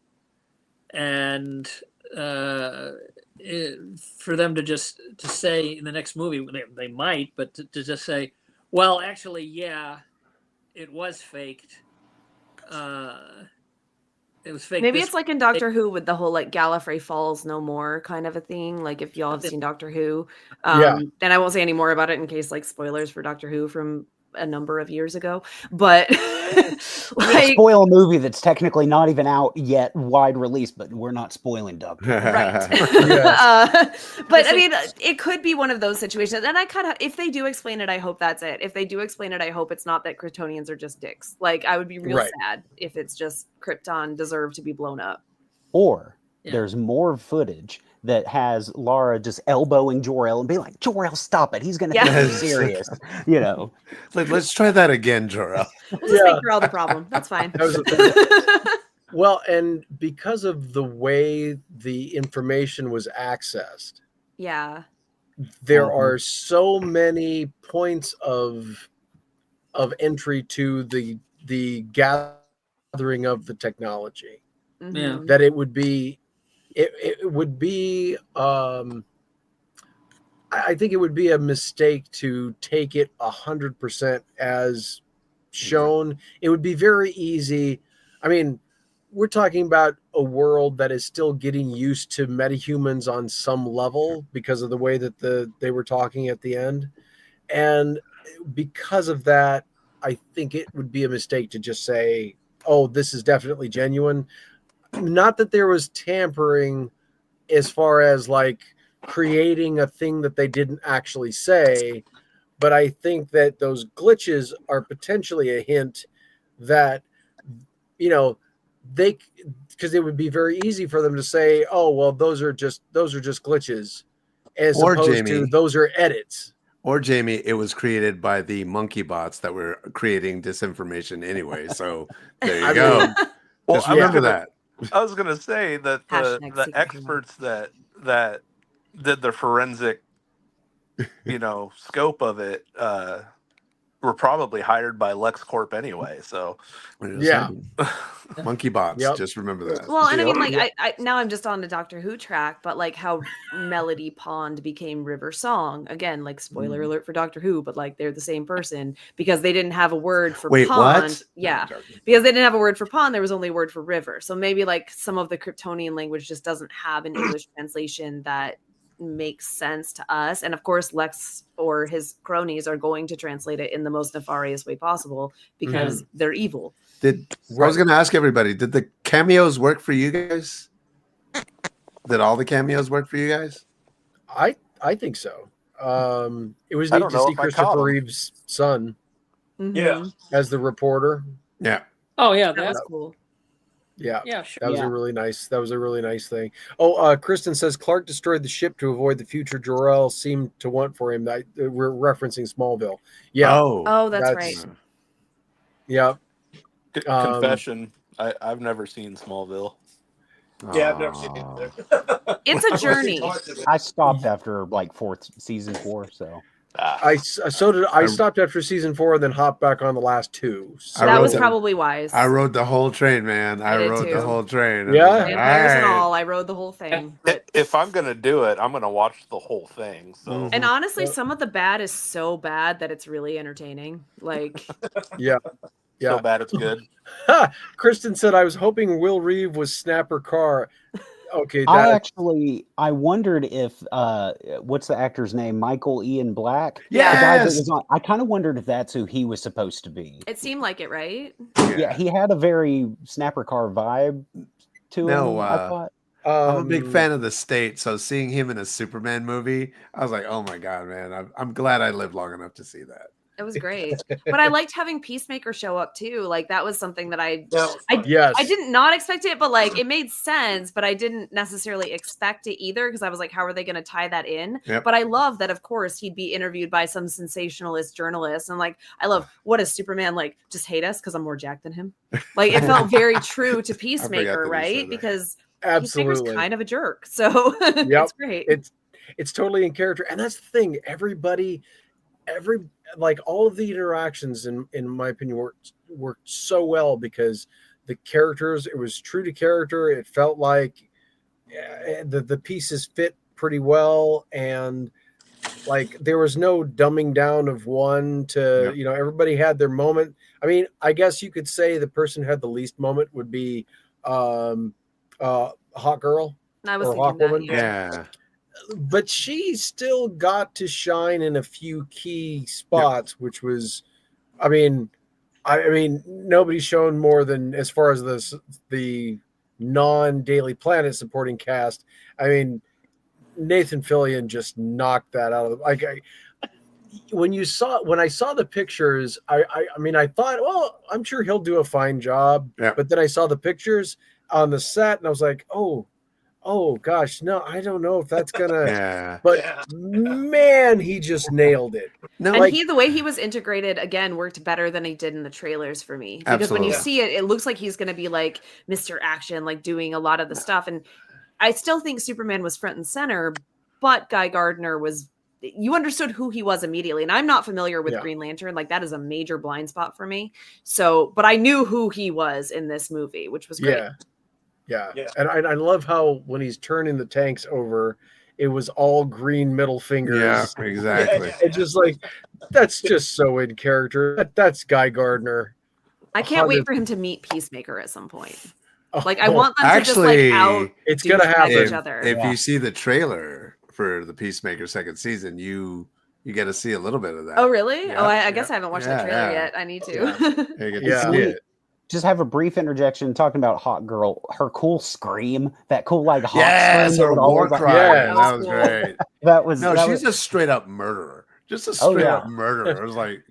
And for them to say in the next movie, they might, but to just say, well, actually, yeah, it was faked. It was fake. Maybe it's like in Doctor Who with the whole like Gallifrey Falls no more kind of a thing. Like if y'all have seen Doctor Who, Yeah. and I won't say any more about it in case like spoilers for Doctor Who from a number of years ago. But like, spoil a movie that's technically not even out yet, wide release, but we're not spoiling Doctor Who. right. Yes. But I mean, it could be one of those situations. And I kind of, if they do explain it, I hope that's it. If they do explain it, I hope it's not that Kryptonians are just dicks. Like I would be real Right. sad if it's just Krypton deserved to be blown up. Or Yeah. there's more footage that has Lara just elbowing Jor-El and being like, Jor-El, stop it. He's going to Yeah. think you're serious. Let's try that again, Jor-El. We'll just make Jor-El the problem. That's fine. That was the thing. Well, and because of the way the information was accessed, Yeah. there are so many points of entry to the gathering of the technology Mhm. that it would be I think it would be a mistake to take it 100% as shown. It would be very easy. I mean, we're talking about a world that is still getting used to metahumans on some level because of the way that they were talking at the end. And because of that, I think it would be a mistake to just say, oh, this is definitely genuine. Not that there was tampering as far as like creating a thing that they didn't actually say, but I think that those glitches are potentially a hint that, they, because it would be very easy for them to say, oh, well, those are just glitches, as Or opposed to Jamie. those are edits. Or Jamie, it was created by the monkey bots that were creating disinformation anyway. So there you go. Well, Just remember that. I was gonna say that the Secret experts that did the forensic, scope of it, were probably hired by LexCorp anyway. So Yeah. Monkey bots. Yep. Just remember that. Well, and I mean, like, I now I'm just on the Doctor Who track, but like how Melody Pond became River Song again, like spoiler alert for Doctor Who, but like they're the same person because they didn't have a word for Wait, pond. what? Yeah, because they didn't have a word for pond, there was only a word for river. So maybe like some of the Kryptonian language just doesn't have an English translation that makes sense to us. And of course, Lex or his cronies are going to translate it in the most nefarious way possible because they're evil. I was going to ask everybody, did the cameos work for you guys? Did all the cameos work for you guys? I think so. It was I neat don't to know see if I Christopher caught 'em. Reeve's son Yeah. as the reporter. Yeah. Oh yeah, That was cool. Yeah. yeah, sure. That was a really nice thing. Oh, Kristen says Clark destroyed the ship to avoid the future Jor-El seemed to want for him. We're referencing Smallville. Yeah. Oh, that's right. Yeah. Confession: I've never seen Smallville. Yeah, I've never seen it either. It's a journey. I stopped after like season 4, so. I stopped after season 4 and then hopped back on the last 2. So. That was probably wise. I rode the whole train, man. I did rode too. the whole train. Yeah. Vampires and all. I rode the whole thing. But... If I'm gonna do it, I'm gonna watch the whole thing. So. And honestly, some of the bad is so bad that it's really entertaining. Like, yeah. So bad it's good. Kristen said, I was hoping Will Reeve was Snapper Carr. Okay, I wondered if what's the actor's name? Michael Ian Black. Yeah, the guy that was on. I kind of wondered if that's who he was supposed to be. it seemed like it, right? Yeah, he had a very Snapper Car vibe to him. I thought. I'm a big fan of the state, so seeing him in a Superman movie, I was like, "Oh my god, man! I'm glad I lived long enough to see that." It was great. But I liked having Peacemaker show up too. Like that was something that I did not expect it, but like it made sense, but I didn't necessarily expect it either because I was like, how are they going to tie that in? Yep. But I love that, of course, he'd be interviewed by some sensationalist journalist. And like, I love, what does Superman like just hate us because I'm more jacked than him? Like it felt very true to Peacemaker, right? Because Peacemaker's kind of a jerk. So it's great. It's totally in character. And that's the thing. Like all of the interactions in my opinion worked so well because the characters, it was true to character. It felt like the pieces fit pretty well, and like there was no dumbing down of one to everybody had their moment. I mean, I guess you could say the person who had the least moment would be Hot Girl. I was or thinking Hawk that, Woman. Yeah. But she still got to shine in a few key spots, which was, I mean, nobody's shown more than as far as the non-Daily Planet supporting cast. I mean, Nathan Fillion just knocked that out of the, like. When I saw the pictures, I mean, I thought, well, I'm sure he'll do a fine job. Yeah. But then I saw the pictures on the set, and I was like, oh gosh, no, I don't know if that's gonna. But man, he just nailed it. No, and the way he was integrated again worked better than he did in the trailers for me. Because when you see it, it looks like he's gonna be like Mr. Action, like doing a lot of the stuff. And I still think Superman was front and center, but Guy Gardner was. You understood who he was immediately, and I'm not familiar with Green Lantern. Like that is a major blind spot for me. So, but I knew who he was in this movie, which was great. Yeah. And I love how when he's turning the tanks over, it was all green middle fingers. Yeah, exactly. It's just like, that's just so in character. That's Guy Gardner. I can't wait for him to meet Peacemaker at some point. Like I want them to just like out. It's gonna happen. Each other. If you see the trailer for the Peacemaker second season, you get to see a little bit of that. Oh really? Yeah, I guess I haven't watched the trailer yet. I need to. You get to see it. Just have a brief interjection talking about Hot Girl. Her cool scream, that cool like hot yes, scream. her war cry. Yeah, that was great. That was she's a straight up murderer. Just a straight up murderer. It was like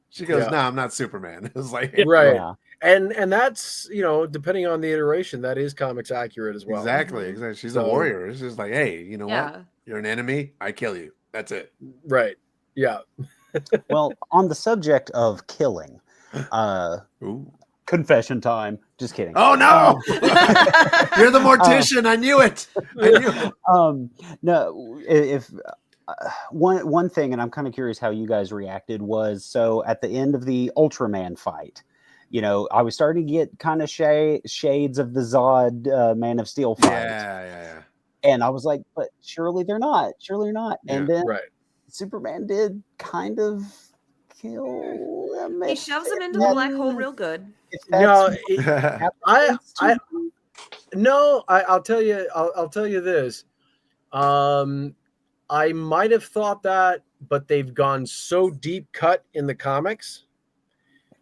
she goes, "No, I'm not Superman." It was like right. Yeah. And that's depending on the iteration, that is comics accurate as well. Exactly. She's a warrior. It's just like, hey, you know what? You're an enemy. I kill you. That's it. Right. Yeah. Well, on the subject of killing, confession time. Just kidding. Oh no! You're the mortician. I knew it. No, if one thing, and I'm kind of curious how you guys reacted, was so at the end of the Ultraman fight, I was starting to get kind of shades of the Zod Man of Steel fight. Yeah. And I was like, but surely they're not. And then Superman did kind of kill him. He shoves him into the black hole real good. No, I'll tell you. I'll tell you this. I might have thought that, but they've gone so deep cut in the comics.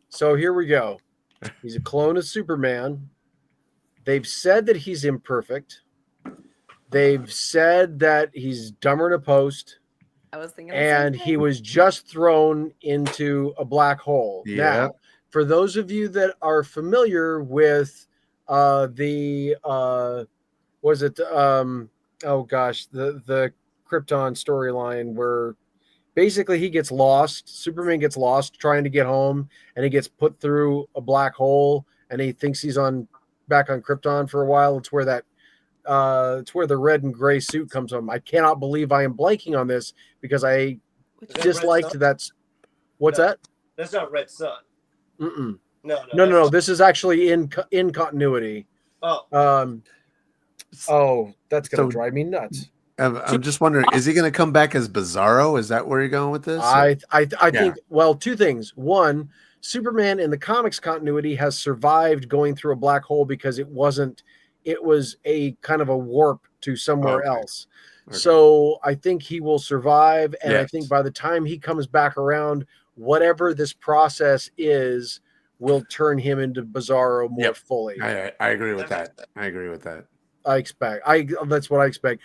So here we go. He's a clone of Superman. They've said that he's imperfect. They've said that he's dumber than a post. I was thinking, and he was just thrown into a black hole. Yeah. Now, for those of you that are familiar with the Krypton storyline, where basically he gets lost, Superman gets lost trying to get home, and he gets put through a black hole, and he thinks he's on back on Krypton for a while. It's where it's where the red and gray suit comes from. I cannot believe I am blanking on this because I disliked that. What's that? That's not Red Sun. Mm-mm. No. This is actually in continuity. Oh. That's gonna drive me nuts. I'm just wondering, is he going to come back as Bizarro? Is that where you're going with this? I think, well, two things. One, Superman in the comics continuity has survived going through a black hole because it was a kind of a warp to somewhere else. Okay. So I think he will survive. And I think by the time he comes back around, whatever this process is will turn him into Bizarro more fully. I agree with that. That's what I expect.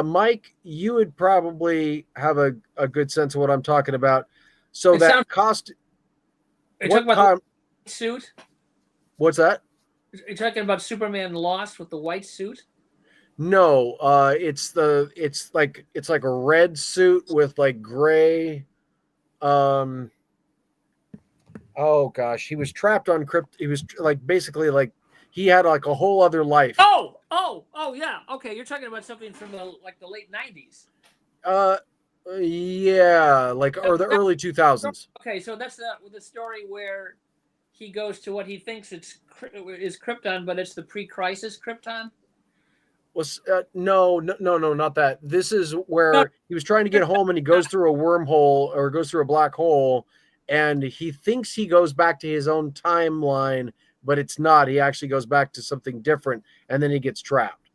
Mike, you would probably have a good sense of what I'm talking about. So suit? What's that? Are you talking about Superman Lost with the white suit? No, it's like a red suit with like gray. Oh gosh, he was trapped on He was basically he had like a whole other life. Oh, yeah. Okay, you're talking about something from the late 90s. Yeah, or the early 2000s. Okay, so that's the story where he goes to what he thinks is Krypton, but it's the pre-crisis Krypton. No, not that. This is where he was trying to get home, and he goes through a wormhole or goes through a black hole, and he thinks he goes back to his own timeline. But it's not. He actually goes back to something different, and then he gets trapped.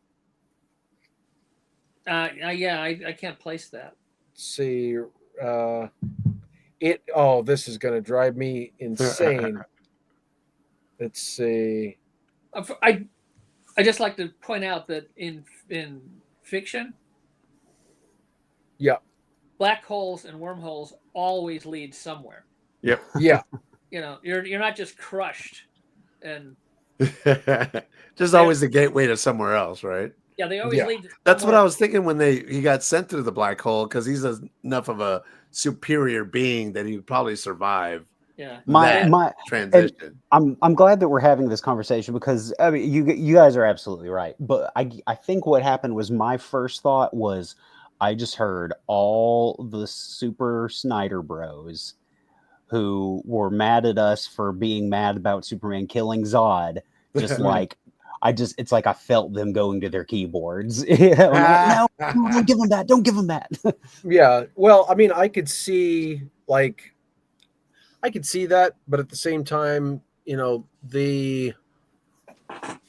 I can't place that. Let's see, this is going to drive me insane. Let's see. I just like to point out that in fiction, black holes and wormholes always lead somewhere. Yep. Yeah. You're not just crushed. And just always the gateway to somewhere else, right? Yeah, they always lead. That's what I was thinking when he got sent to the black hole, because he's enough of a superior being that he would probably survive. Yeah, my transition. I'm glad that we're having this conversation, because I mean you guys are absolutely right. But I think what happened was, my first thought was, I just heard all the Super Snyder bros who were mad at us for being mad about Superman killing Zod, just it's like I felt them going to their keyboards. No, don't give them that. Don't give them that. Yeah. Well, I mean, I could see that, but at the same time,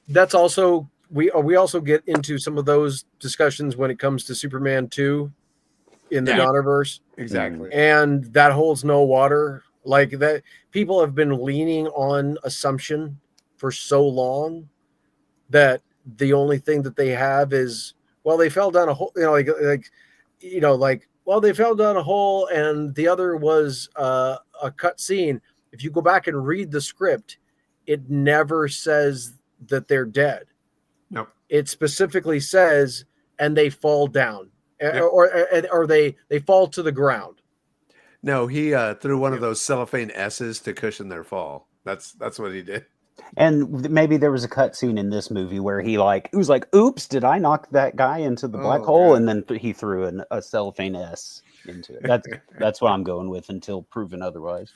that's also, we also get into some of those discussions when it comes to Superman 2 in the Donnerverse. Exactly. And that holds no water. Like that, people have been leaning on assumption for so long that the only thing that they have is, well, they fell down a hole, they fell down a hole, and the other was a cut scene. If you go back and read the script, it never says that they're dead. Nope. It specifically says, and they fall down, or they fall to the ground. No, he threw one of those cellophane S's to cushion their fall. That's what he did. And maybe there was a cut scene in this movie where he was like, "Oops, did I knock that guy into the black hole?" And then he threw a cellophane S into it. That's what I'm going with until proven otherwise.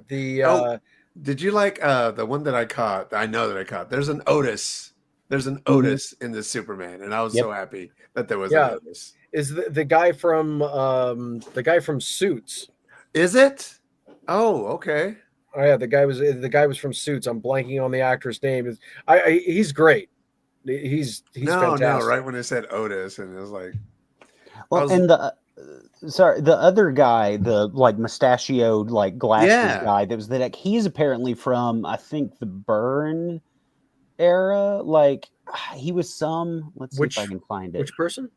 Did you like the one that I caught? I know that I caught. There's an Otis. There's an Otis in this Superman, and I was so happy that there was an Otis. Is the guy from Suits? Is it? Oh, okay. Oh yeah, the guy was from Suits. I'm blanking on the actor's name. He's great. He's fantastic. No, right when it said Otis, and it was like, the other guy, the mustachioed glasses guy that was the deck. He's apparently from, I think, the Byrne era. He was some. Let's see if I can find it. Which person?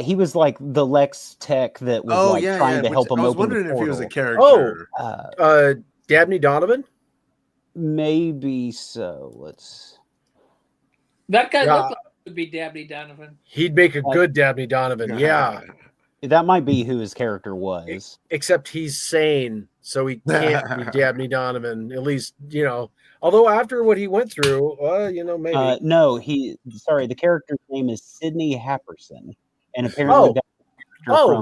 He was like the Lex Tech that was trying to help him open the portal. I was wondering if he was a character. Dabney Donovan? Maybe so. That guy looked like it would be Dabney Donovan. He'd make a good Dabney Donovan, yeah. That might be who his character was. Except he's sane, so he can't be Dabney Donovan. At least, although after what he went through, maybe. No, the character's name is Sidney Happerson, and apparently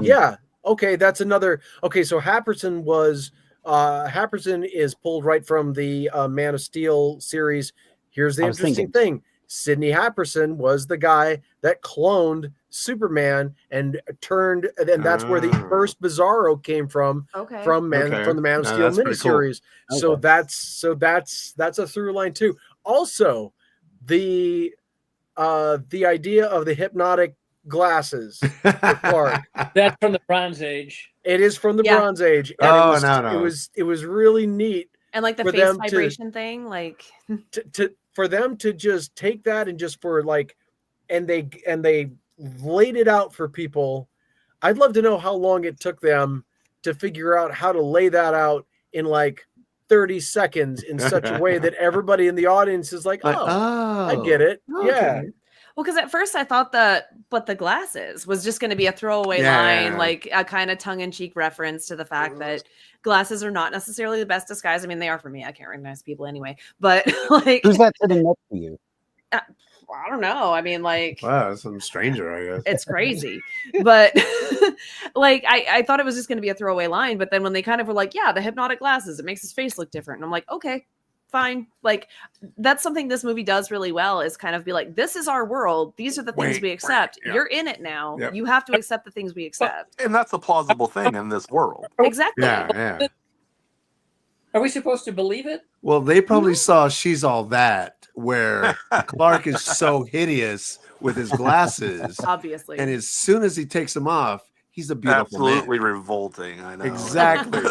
yeah. Okay, that's another. Okay, so Happerson is pulled right from the Man of Steel series. Here's the interesting thing. Sidney Happerson was the guy that cloned Superman and that's where the first Bizarro came from. From the Man of Steel miniseries. Cool. So that's a through line too. Also, the idea of the hypnotic glasses for Clark. That's from the Bronze Age. It is from the Bronze Age. And it was really neat. And like the face vibration thing, like for them to just take that and just for like, and they laid it out for people. I'd love to know how long it took them to figure out how to lay that out in like 30 seconds in such a way that everybody in the audience is like, I get it. Okay. Yeah. Well, because at first I thought but the glasses was just going to be a throwaway line, like a kind of tongue-in-cheek reference to the fact that glasses are not necessarily the best disguise. I mean, they are for me. I can't recognize people anyway. But like, who's that sitting next to you? I don't know. I mean, like, wow, some stranger, I guess. It's crazy, but like, I thought it was just going to be a throwaway line. But then when they kind of were like, yeah, the hypnotic glasses, it makes his face look different. And I'm like, okay. Fine. Like, that's something this movie does really well, is kind of be like, this is our world. These are the things we accept. You're in it now. Yep. You have to accept the things we accept. And that's a plausible thing in this world. Exactly. Yeah. Are we supposed to believe it? Well, they probably saw She's All That, where Clark is so hideous with his glasses. Obviously. And as soon as he takes them off, he's a beautiful Absolutely man. Revolting, I know. Exactly.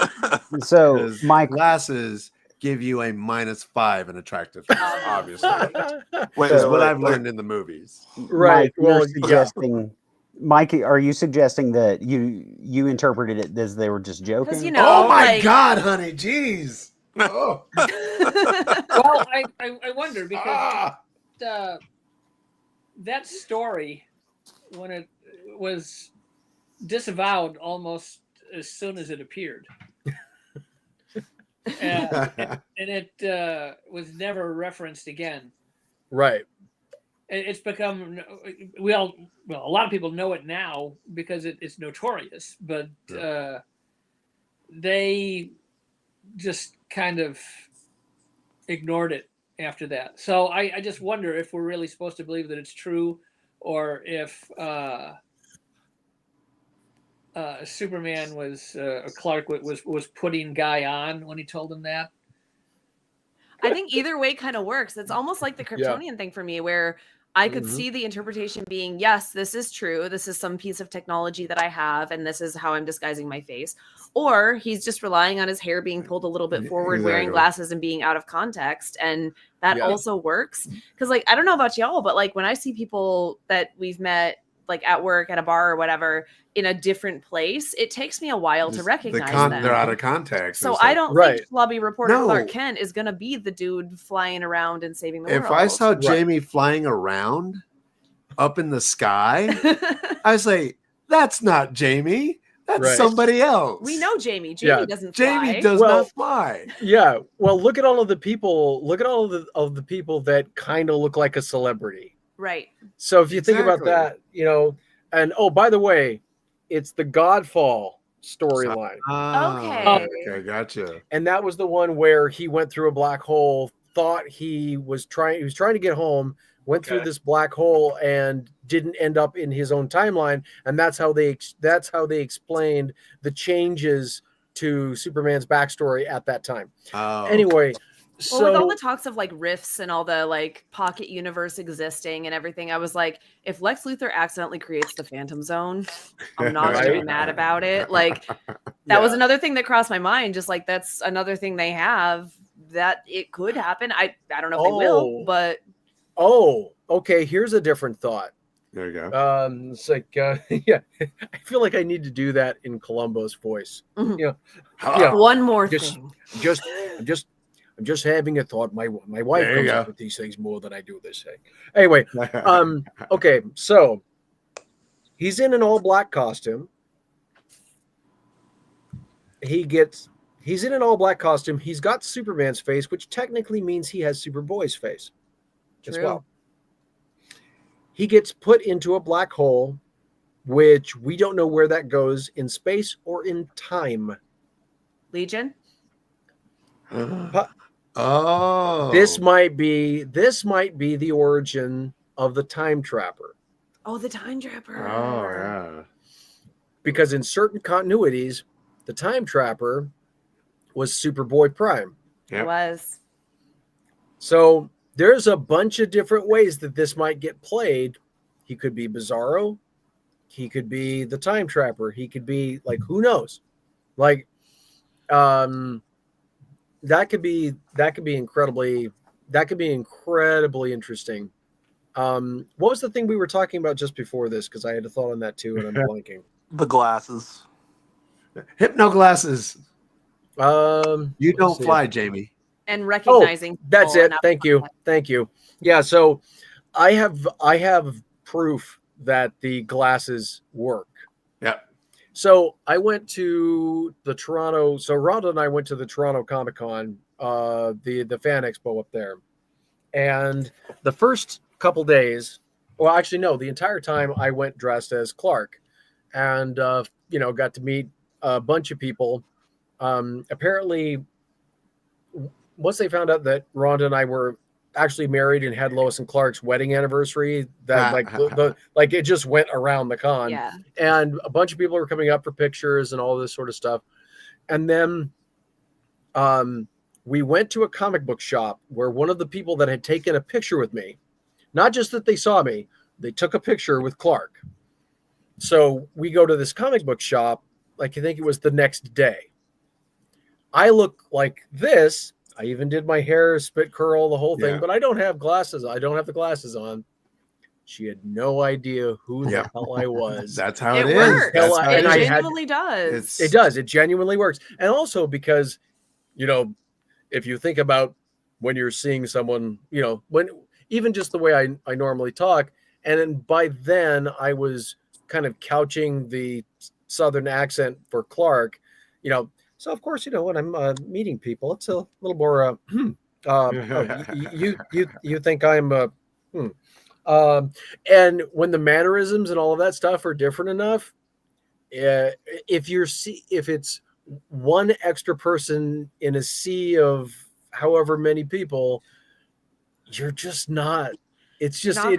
So my glasses give you a -5 in attractiveness, obviously. That's what I've learned in the movies. Right. Mike, are you suggesting that you interpreted it as they were just joking? Oh my God, honey, jeez. Oh. Well, I wonder because that story, when it was disavowed almost as soon as it appeared. And it was never referenced again. Right. It's become a lot of people know it now because it's notorious, but they just kind of ignored it after that. So I just wonder if we're really supposed to believe that it's true, or if Superman was Clark was putting Guy on when he told him that. I think either way kind of works. It's almost like the Kryptonian thing for me, where I could see the interpretation being, yes, this is true. This is some piece of technology that I have, and this is how I'm disguising my face. Or he's just relying on his hair being pulled a little bit forward, wearing glasses and being out of context. And that also works. Because, like, I don't know about y'all, but like when I see people that we've met, like at work, at a bar or whatever, in a different place, it takes me a while to recognize them. They're out of context. So I don't think Lobby Reporter Clark Kent is going to be the dude flying around and saving the world. If I saw Jamie flying around up in the sky, I say, that's not Jamie. That's somebody else. We know Jamie. Jamie doesn't fly. Jamie does not fly. Yeah. Well, look at all of the people. Look at all of the people that kind of look like a celebrity. Right. So if you think about that, and by the way, it's the Godfall storyline. Okay, gotcha. And that was the one where he went through a black hole, thought he was trying to get home, went through this black hole and didn't end up in his own timeline, and that's how they explained the changes to Superman's backstory at that time. Anyway, well, with all the talks of like rifts and all the like pocket universe existing and everything, I was like, if Lex Luthor accidentally creates the Phantom Zone, I'm not going to be mad about it. Like that was another thing that crossed my mind. Just like, that's another thing they have that it could happen. I don't know if they will, but. Okay. Here's a different thought. There you go. It's like, I feel like I need to do that in Columbo's voice. One more thing. I'm just having a thought. My wife comes up with these things more than I do this thing. Anyway, okay, so he's in an all black costume. He gets He's in an all-black costume. He's got Superman's face, which technically means he has Superboy's face as well. He gets put into a black hole, which we don't know where that goes in space or in time. Legion? Oh. This might be the origin of the Time Trapper. Oh, the Time Trapper. Oh, yeah. Because in certain continuities, the Time Trapper was Superboy Prime. It was. So there's a bunch of different ways that this might get played. He could be Bizarro. He could be the Time Trapper. He could be like, who knows? Like, that could be incredibly interesting. What was the thing we were talking about just before this? Because I had a thought on that too, and I'm blanking. The glasses. Hypno glasses. You don't fly, it. Jamie. And recognizing. That's it. Thank you. Yeah. So I have proof that the glasses work. Yeah. So I went to the Toronto. So Rhonda and I went to the Toronto Comic Con, the fan expo up there, and the first couple days, well, actually no, the entire time I went dressed as Clark, and got to meet a bunch of people. Apparently, once they found out that Rhonda and I were actually married and had Lois and Clark's wedding anniversary, that like it just went around the con. Yeah. And a bunch of people were coming up for pictures and all this sort of stuff. And then we went to a comic book shop where one of the people that had taken a picture with me, not just that they saw me, they took a picture with Clark. So we go to this comic book shop, like I think it was the next day. I look like this. I even did my hair, spit curl, the whole thing, but I don't have glasses. I don't have the glasses on. She had no idea who the hell I was. That's how it works. is. That's how it genuinely does. It does. It genuinely works. And also because, if you think about when you're seeing someone, when even just the way I normally talk, and then by then I was kind of couching the Southern accent for Clark, So of course, when I'm meeting people, it's a little more. You think I'm. And when the mannerisms and all of that stuff are different enough, if it's one extra person in a sea of however many people, you're just not. It's just no,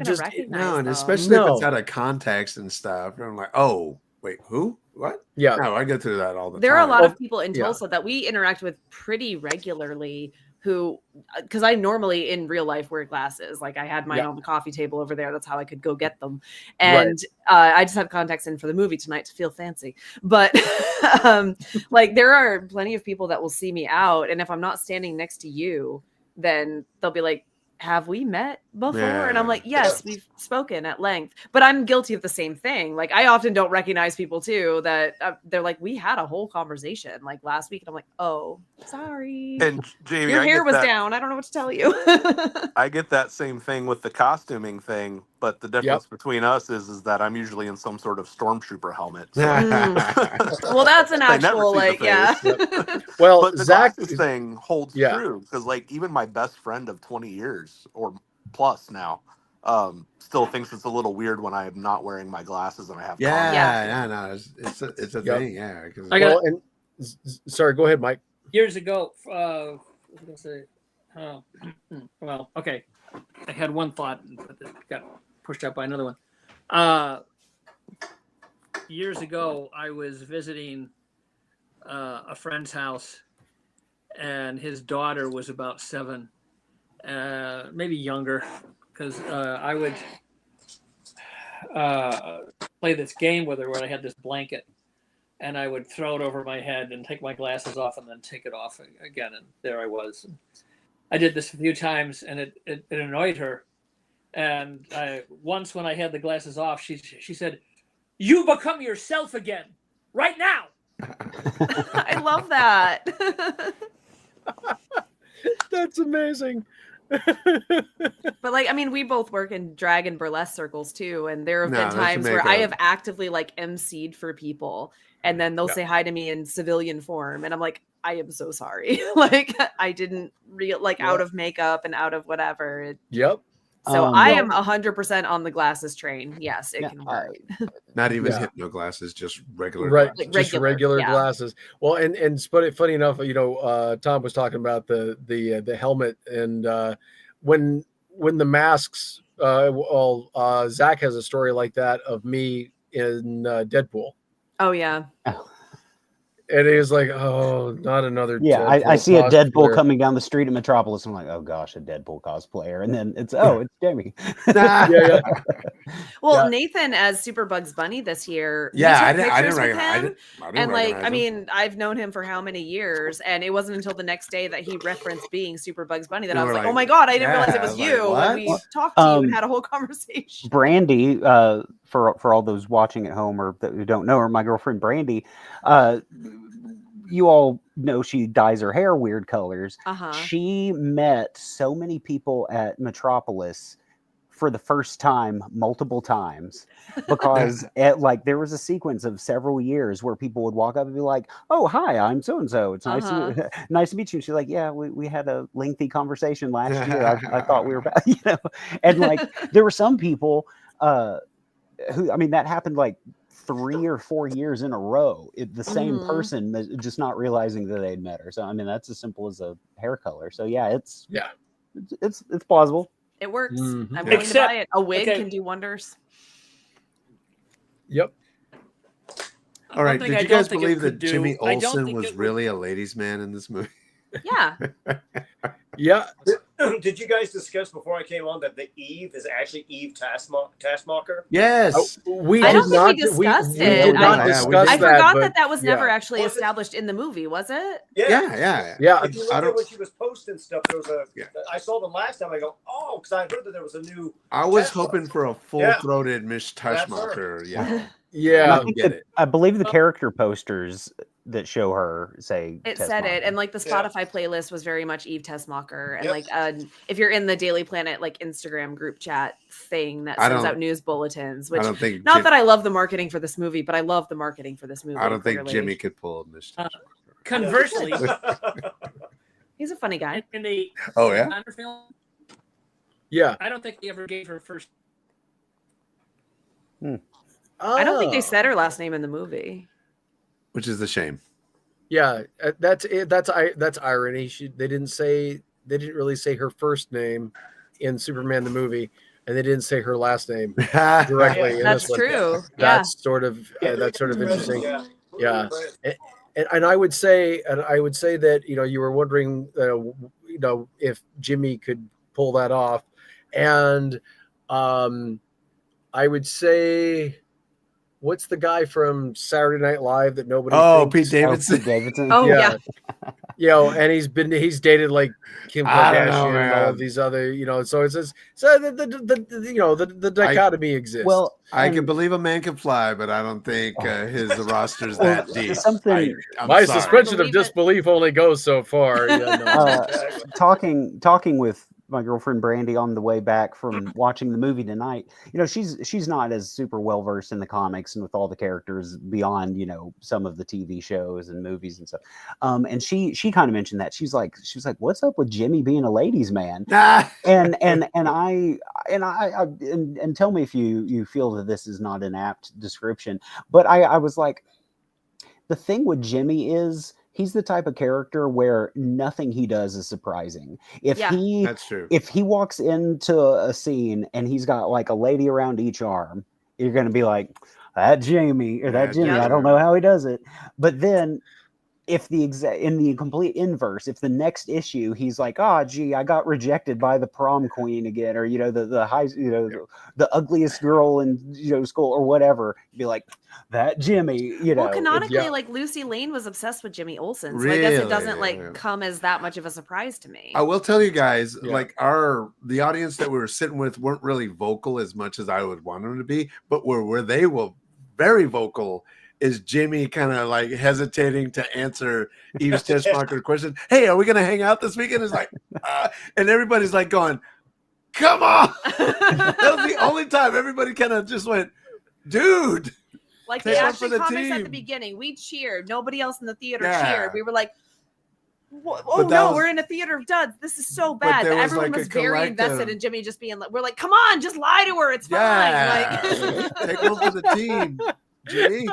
and especially if it's out of context and stuff. I'm like, oh, wait, who? What? Yeah. No, I go through that all the time. There are a lot of people in Tulsa that we interact with pretty regularly who, because I normally in real life wear glasses. Like I had mine on the coffee table over there. That's how I could go get them. And I just have contacts in for the movie tonight to feel fancy. But like there are plenty of people that will see me out. And if I'm not standing next to you, then they'll be like, have we met before? Yeah. And I'm like, yes, we've spoken at length, but I'm guilty of the same thing. Like I often don't recognize people too, that they're like, we had a whole conversation like last week. And I'm like, oh, sorry. And Jamie, your hair was down. I don't know what to tell you. I get that same thing with the costuming thing, but the difference between us is that I'm usually in some sort of stormtrooper helmet. So. Well, that's an actual Well, but the glasses thing holds true because like even my best friend of 20 years or plus now still thinks it's a little weird when I am not wearing my glasses and I have no, it's a thing, sorry, go ahead, Mike. Years ago, I was gonna say, well, okay, I had one thought, but it got pushed out by another one. Years ago, I was visiting a friend's house, and his daughter was about 7. Maybe younger, because I would play this game with her where I had this blanket and I would throw it over my head and take my glasses off and then take it off again. And there I was. I did this a few times and it annoyed her. And once when I had the glasses off, she said, "You become yourself again right now." I love that. That's amazing. But like, I mean, we both work in drag and burlesque circles too, and there have been times where I have actively like emceed for people, and then they'll say hi to me in civilian form, and I'm like, I am so sorry. Like I didn't out of makeup and out of whatever. Yep. So I am 100% on the glasses train. Yes, it can work. Not even hypno glasses, just regular right, glasses. just regular glasses. Well, and funny enough, Tom was talking about the helmet, and when the masks. Zach has a story like that of me in Deadpool. Oh yeah. And he was like, "Oh, not another." Yeah, I see a Deadpool coming down the street in Metropolis. I'm like, "Oh gosh, a Deadpool cosplayer," and then it's Jamie. yeah. Well, Nathan as Super Bugs Bunny this year. Yeah, I didn't recognize him. And I mean, I've known him for how many years, and it wasn't until the next day that he referenced being Super Bugs Bunny that I was like, "Oh my god, I didn't realize it was you." And we talked to you and had a whole conversation. Brandy, for all those watching at home or that don't know her, my girlfriend Brandy, you all know she dyes her hair weird colors. She met so many people at Metropolis for the first time multiple times because there was a sequence of several years where people would walk up and be like, "Oh, hi, I'm so and so. It's nice to meet you." And she's like, "Yeah, we had a lengthy conversation last year. I thought we were about," and there were some people who, I mean, that happened 3 or 4 years in a row. The same person, just not realizing that they'd met her. So I mean, that's as simple as a hair color. So yeah, it's plausible. It works. I'm willing to buy it. A wig can do wonders. Yep. All right. Did you guys believe that Jimmy Olsen was really a ladies' man in this movie? Yeah. Yeah. Did you guys discuss before I came on that the Eve is actually Eve Taskmacher? Yes. I don't think we discussed it. Did not discuss I forgot that was never actually established in the movie, was it? Yeah. If you remember when she was posting stuff, there was I saw them last time. I go, oh, because I heard that there was a new. I was hoping for a full-throated Miss Taskmacher. Yeah. Yeah. I believe the character posters that show her say it said it, and the Spotify playlist was very much Eve Tessmacher, and if you're in the Daily Planet Instagram group chat thing that sends out news bulletins, which that I love the marketing for this movie, but I love the marketing for this movie. I don't think Jimmy could pull Miss conversely, he's a funny guy. In the film, I don't think he ever gave her first. I don't think they said her last name in the movie. Which is a shame. Yeah, that's it. That's irony. They didn't really say her first name in Superman the movie, and they didn't say her last name directly. That's true. That's sort of interesting. Yeah, and I would say that you were wondering if Jimmy could pull that off, and I would say. What's the guy from Saturday Night Live that nobody? Pete Davidson. Yeah. And he's dated Kim Kardashian and all of these other, So it's just, the dichotomy exists. Well, I can believe a man can fly, but I don't think his roster's that deep. My suspension of disbelief only goes so far. Talking with my girlfriend Brandy on the way back from watching the movie tonight, she's not as super well versed in the comics and with all the characters beyond some of the TV shows and movies and stuff. And she kind of mentioned that she's like, what's up with Jimmy being a ladies' man? and tell me if you feel that this is not an apt description, but I was like, the thing with Jimmy is. He's the type of character where nothing he does is surprising. That's true. If he walks into a scene and he's got a lady around each arm, you're going to be like, that Jamie or that Jimmy. I don't know how he does it. But then if in the complete inverse, if the next issue he's like, oh gee, I got rejected by the prom queen again, or the high, the ugliest girl in school or whatever, you'd be like, that Jimmy, Well, canonically, Lucy Lane was obsessed with Jimmy Olsen, so I guess it doesn't come as that much of a surprise to me. I will tell you guys, the audience that we were sitting with weren't really vocal as much as I would want them to be, but where they were very vocal is Jimmy kind of hesitating to answer Eve's Tessmacher question. Hey, are we going to hang out this weekend? It's and everybody's going, come on. That was the only time everybody kind of just went, dude. The Ashley comments at the beginning, we cheered. Nobody else in the theater cheered. We were like, Oh no, we're in a theater of duds. This is so bad. Everyone was very invested in Jimmy just being like, we're like, come on, just lie to her. It's fine. Like, take over the team, Jimmy.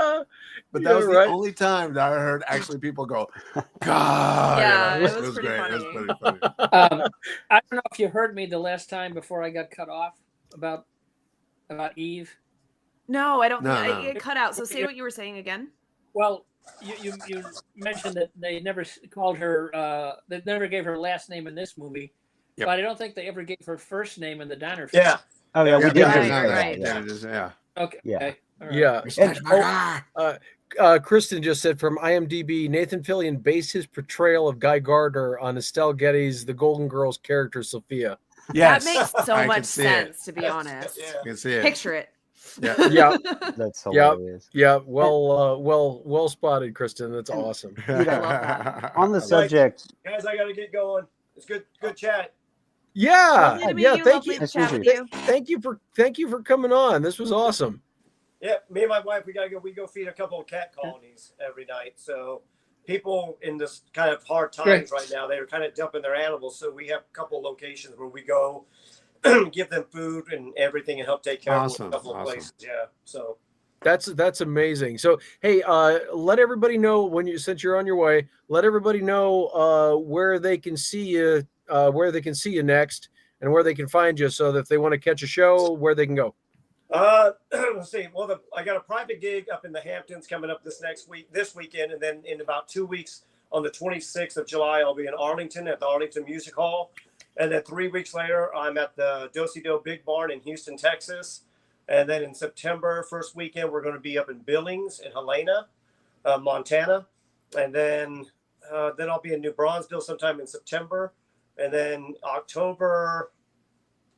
But that was the only time that I heard actually people go, God. Yeah, it was great. funny. It was pretty funny. I don't know if you heard me the last time before I got cut off about Eve. No, I don't. It cut out. So say what you were saying again. Well, you mentioned that they never called her. They never gave her last name in this movie, but I don't think they ever gave her first name in the diner. Yeah. Oh yeah, we did. Right. Yeah. Okay. Yeah. Okay. Yeah. Kristen just said from IMDb, Nathan Fillion based his portrayal of Guy Gardner on Estelle Getty's The Golden Girls character Sophia. Yes. That makes so much sense, to be honest. You can see it. Picture it. Yeah. That's hilarious. Yeah. Well spotted, Kristen. That's awesome. I love that. On the subject, guys, I got to get going. It's good chat. Yeah. Thank you for coming on. This was awesome. Yeah, me and my wife, we go feed a couple of cat colonies every night. So people in this kind of hard times right now, they're kind of dumping their animals. So we have a couple of locations where we go give them food and everything and help take care of them in a couple of places. Yeah. So that's amazing. So hey, let everybody know since you're on your way, let everybody know where they can see you, next, and where they can find you, so that if they want to catch a show, where they can go. Let's see. Well, I got a private gig up in the Hamptons coming up this weekend, and then in about 2 weeks, on the 26th of July, I'll be in Arlington at the Arlington Music Hall, and then 3 weeks later, I'm at the Do-Si-Do Big Barn in Houston, Texas, and then in September, first weekend, we're going to be up in Billings in Helena, Montana, and then I'll be in New Braunfels sometime in September, and then October.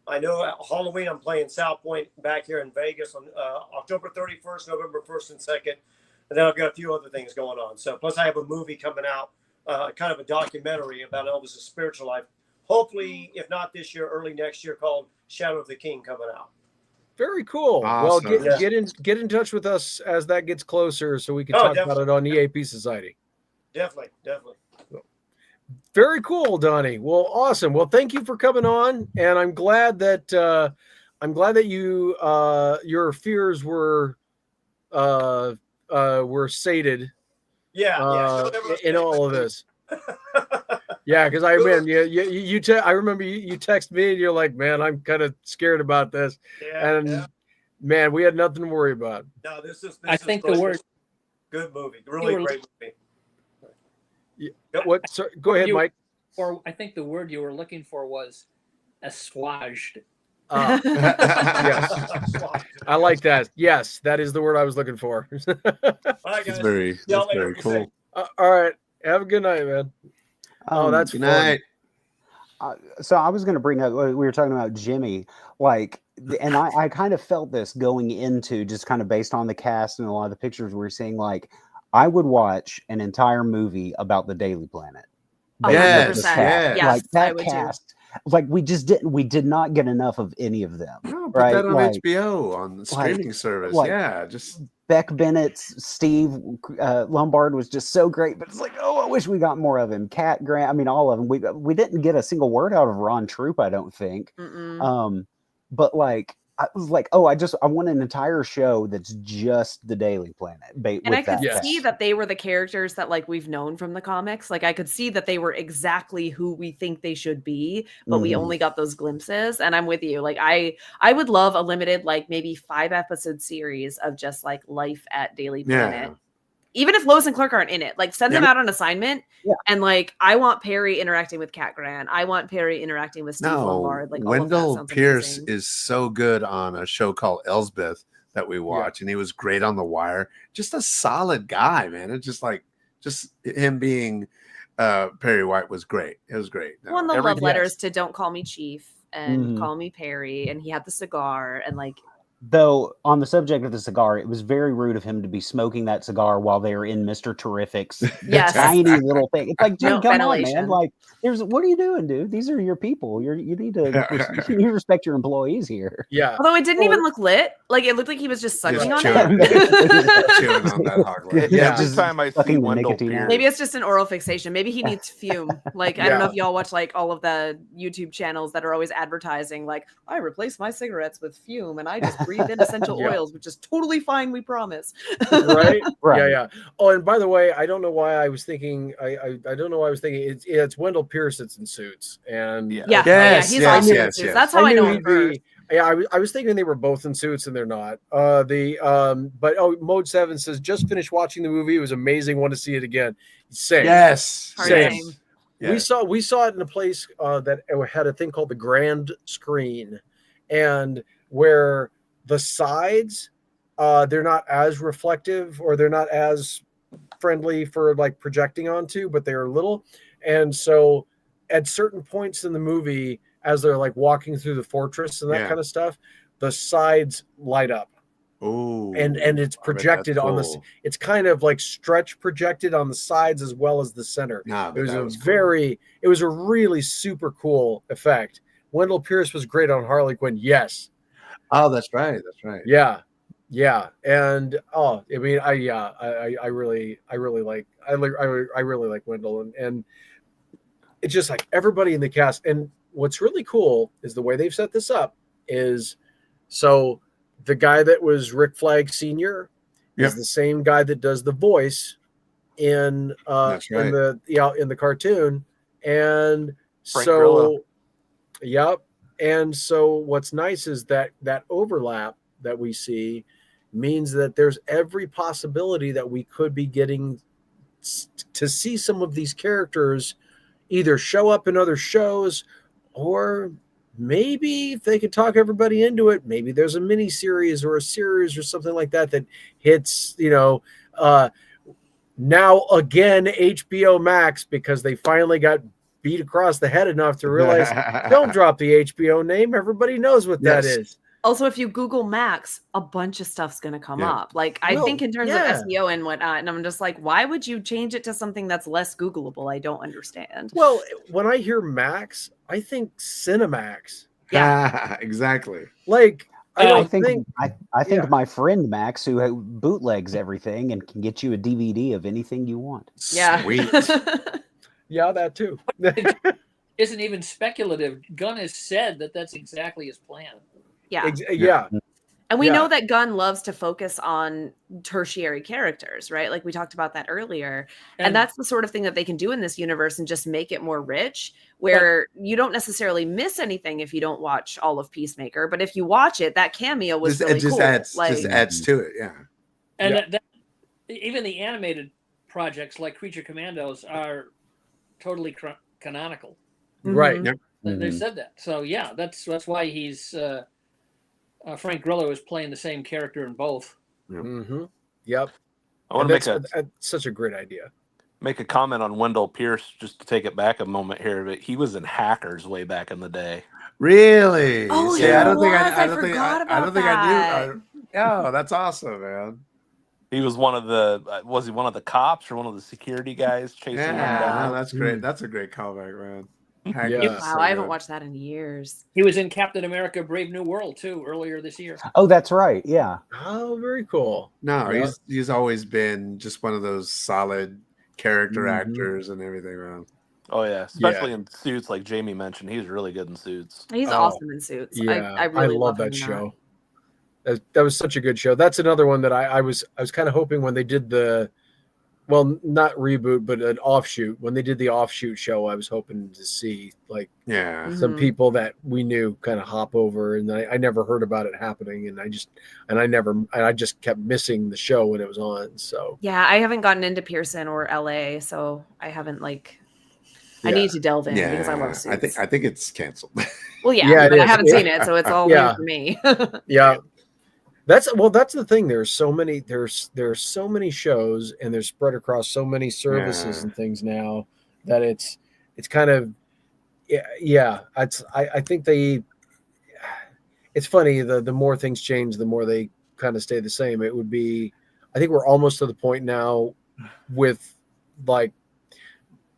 I know at Halloween I'm playing South Point back here in Vegas on October 31st, November 1st and 2nd. And then I've got a few other things going on. So plus I have a movie coming out, kind of a documentary about Elvis's spiritual life. Hopefully, if not this year, early next year, called Shadow of the King coming out. Very cool. Awesome. Well, get in touch with us as that gets closer so we can talk about it on EAP Society. Definitely. Very cool, Donnie. Well, awesome. Well, thank you for coming on, and I'm glad that you your fears were sated. In all of this. Yeah, because I remember you text me and you're like, man, I'm kind of scared about this, man, we had nothing to worry about. No, this I think the word good movie, really great movie. What? Sorry, go ahead, Mike. Or I think the word you were looking for was assuaged. Yes, I like that. Yes, that is the word I was looking for. All right, guys. That's very cool. All right, have a good night, man. That's good fun. night. So I was going to bring up, we were talking about Jimmy, and I kind of felt this going into just kind of based on the cast and a lot of the pictures we were seeing, I would watch an entire movie about the Daily Planet. 100%. Yes, that cast, we did not get enough of any of them. No, put that on HBO on the streaming service. Just Beck Bennett's Steve Lombard was just so great, but it's I wish we got more of him. Cat Grant, I mean, all of them. We didn't get a single word out of Ron Troop, I don't think. But I was I want an entire show that's just the Daily Planet. And I could see that they were the characters that we've known from the comics. I could see that they were exactly who we think they should be, but we only got those glimpses. And I'm with you. I would love a limited, maybe 5-episode series of just life at Daily Planet. Yeah. Even if Lois and Clark aren't in it, send them out on assignment. Yeah. And I want Perry interacting with Cat Grant. I want Perry interacting with Steve Lombard. Wendell Pierce is so good on a show called Elsbeth that we watch, and he was great on The Wire. Just a solid guy, man. It's just him being Perry White was great. It was great. Well, the love letters to Don't Call Me Chief and Call Me Perry, and he had the cigar and Though, on the subject of the cigar, it was very rude of him to be smoking that cigar while they were in Mr. Terrific's tiny little thing. It's Jim, come on, man. What are you doing, dude? These are your people. You need to respect your employees here. Yeah. Although it didn't even look lit. Like it looked like he was just sucking Just on it. chewing on that hog leg. Yeah, Yeah, every time I see sucking the Wendell nicotine out. Pierce, Maybe it's just an oral fixation. Maybe he needs fume. Like I don't know if y'all watch like all of the YouTube channels that are always advertising like I replace my cigarettes with fume and I just breathe in essential oils, which is totally fine, we promise. Right? Right. Yeah. Oh, and by the way, I don't know why I was thinking. I don't know why I was thinking it's Wendell Pierce that's in Suits, and Yeah, Yes, he's yes, awesome in yes, Suits. yes. That's how I knew know him he'd first. be. Yeah, I was thinking they were both in Suits, and they're not. But Mode 7 says just finished watching the movie. It was amazing. Want to see it again. Same. Yes. Same. Same. Yes. We saw it in a place that had a thing called the Grand Screen, and where the sides they're not as reflective or they're not as friendly for like projecting onto, but they're little. And so at certain points in the movie, as they're like walking through the fortress and that kind of stuff, the sides light up. Oh, And it's projected on this. It's kind of like stretch projected on the sides as well as the center. Nah, It was cool. it was a really super cool effect. Wendell Pierce was great on Harley Quinn. Yes. Oh, that's right. That's right. Yeah. And I mean, I really like Wendell, and it's just like everybody in the cast. And what's really cool is the way they've set this up is so the guy that was Rick Flag Sr. is the same guy that does the voice in in the cartoon, and Frank Grillo. And so what's nice is that overlap that we see means that there's every possibility that we could be getting to see some of these characters either show up in other shows, or maybe if they could talk everybody into it, maybe there's a mini series or a series or something like that hits, now again HBO Max, because they finally got beat across the head enough to realize don't drop the HBO name. Everybody knows what that is. Also, if you Google Max, a bunch of stuff's going to come up. Like, I think in terms of SEO and whatnot, and I'm just like, why would you change it to something that's less Googleable? I don't understand. Well, when I hear Max, I think Cinemax. Yeah, exactly. Like, I think my friend Max, who bootlegs everything and can get you a DVD of anything you want. Yeah. Sweet. Yeah, that too. Isn't even speculative. Gunn has said that that's exactly his plan. Yeah. And we know that Gunn loves to focus on tertiary characters, right? Like we talked about that earlier. And that's the sort of thing that they can do in this universe and just make it more rich, where you don't necessarily miss anything if you don't watch all of Peacemaker. But if you watch it, that cameo was really cool. Just adds to it, yeah. And that, even the animated projects like Creature Commandos are totally canonical. Right. Mm-hmm. They said that. So yeah, that's why he's Frank Grillo is playing the same character in both. Mm-hmm. Yep. I want to make such a great idea. Make a comment on Wendell Pierce, just to take it back a moment here. But he was in Hackers way back in the day. Really? Oh, yeah. I forgot about that. I knew. Oh, that's awesome, man. He was one of the cops or one of the security guys chasing him down? No, that's great. That's a great callback, man. Wow, I haven't watched that in years. He was in Captain America: Brave New World too earlier this year. Oh, that's right. Yeah. Oh, very cool. No, he's always been just one of those solid character actors and everything, man. Oh yeah, especially in Suits, like Jamie mentioned, he's really good in Suits. He's awesome in Suits. Yeah, I really love that show. That was such a good show. That's another one that I was kind of hoping when they did the, well, not reboot, but an offshoot. When they did the offshoot show, I was hoping to see like some people that we knew kind of hop over, and I never heard about it happening, and I just kept missing the show when it was on. So yeah, I haven't gotten into Pearson or LA, so I haven't I need to delve in because I love Suits. I think it's canceled. Well, but I haven't seen it, so it's all new for me. Yeah. That's the thing. There's so many shows, and they're spread across so many services and things now that it's kind of I think it's funny, the more things change, the more they kind of stay the same. It would be, I think we're almost to the point now with like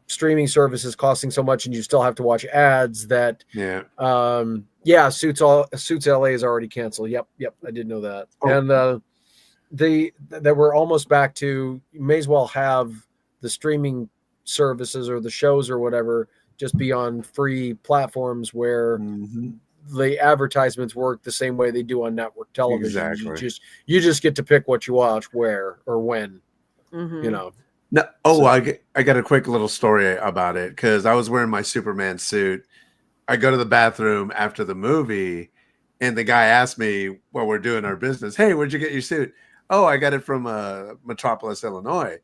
streaming services costing so much and you still have to watch ads that Yeah, Suits LA is already canceled. Yep, I did know that. Oh. And that we're almost back to, you may as well have the streaming services or the shows or whatever just be on free platforms where the advertisements work the same way they do on network television. Exactly. You just get to pick what you watch, where or when. Mm-hmm. You know. No, I got a quick little story about it because I was wearing my Superman suit. I go to the bathroom after the movie, and the guy asked me while we're doing our business, "Hey, where'd you get your suit?" "Oh, I got it from Metropolis, Illinois."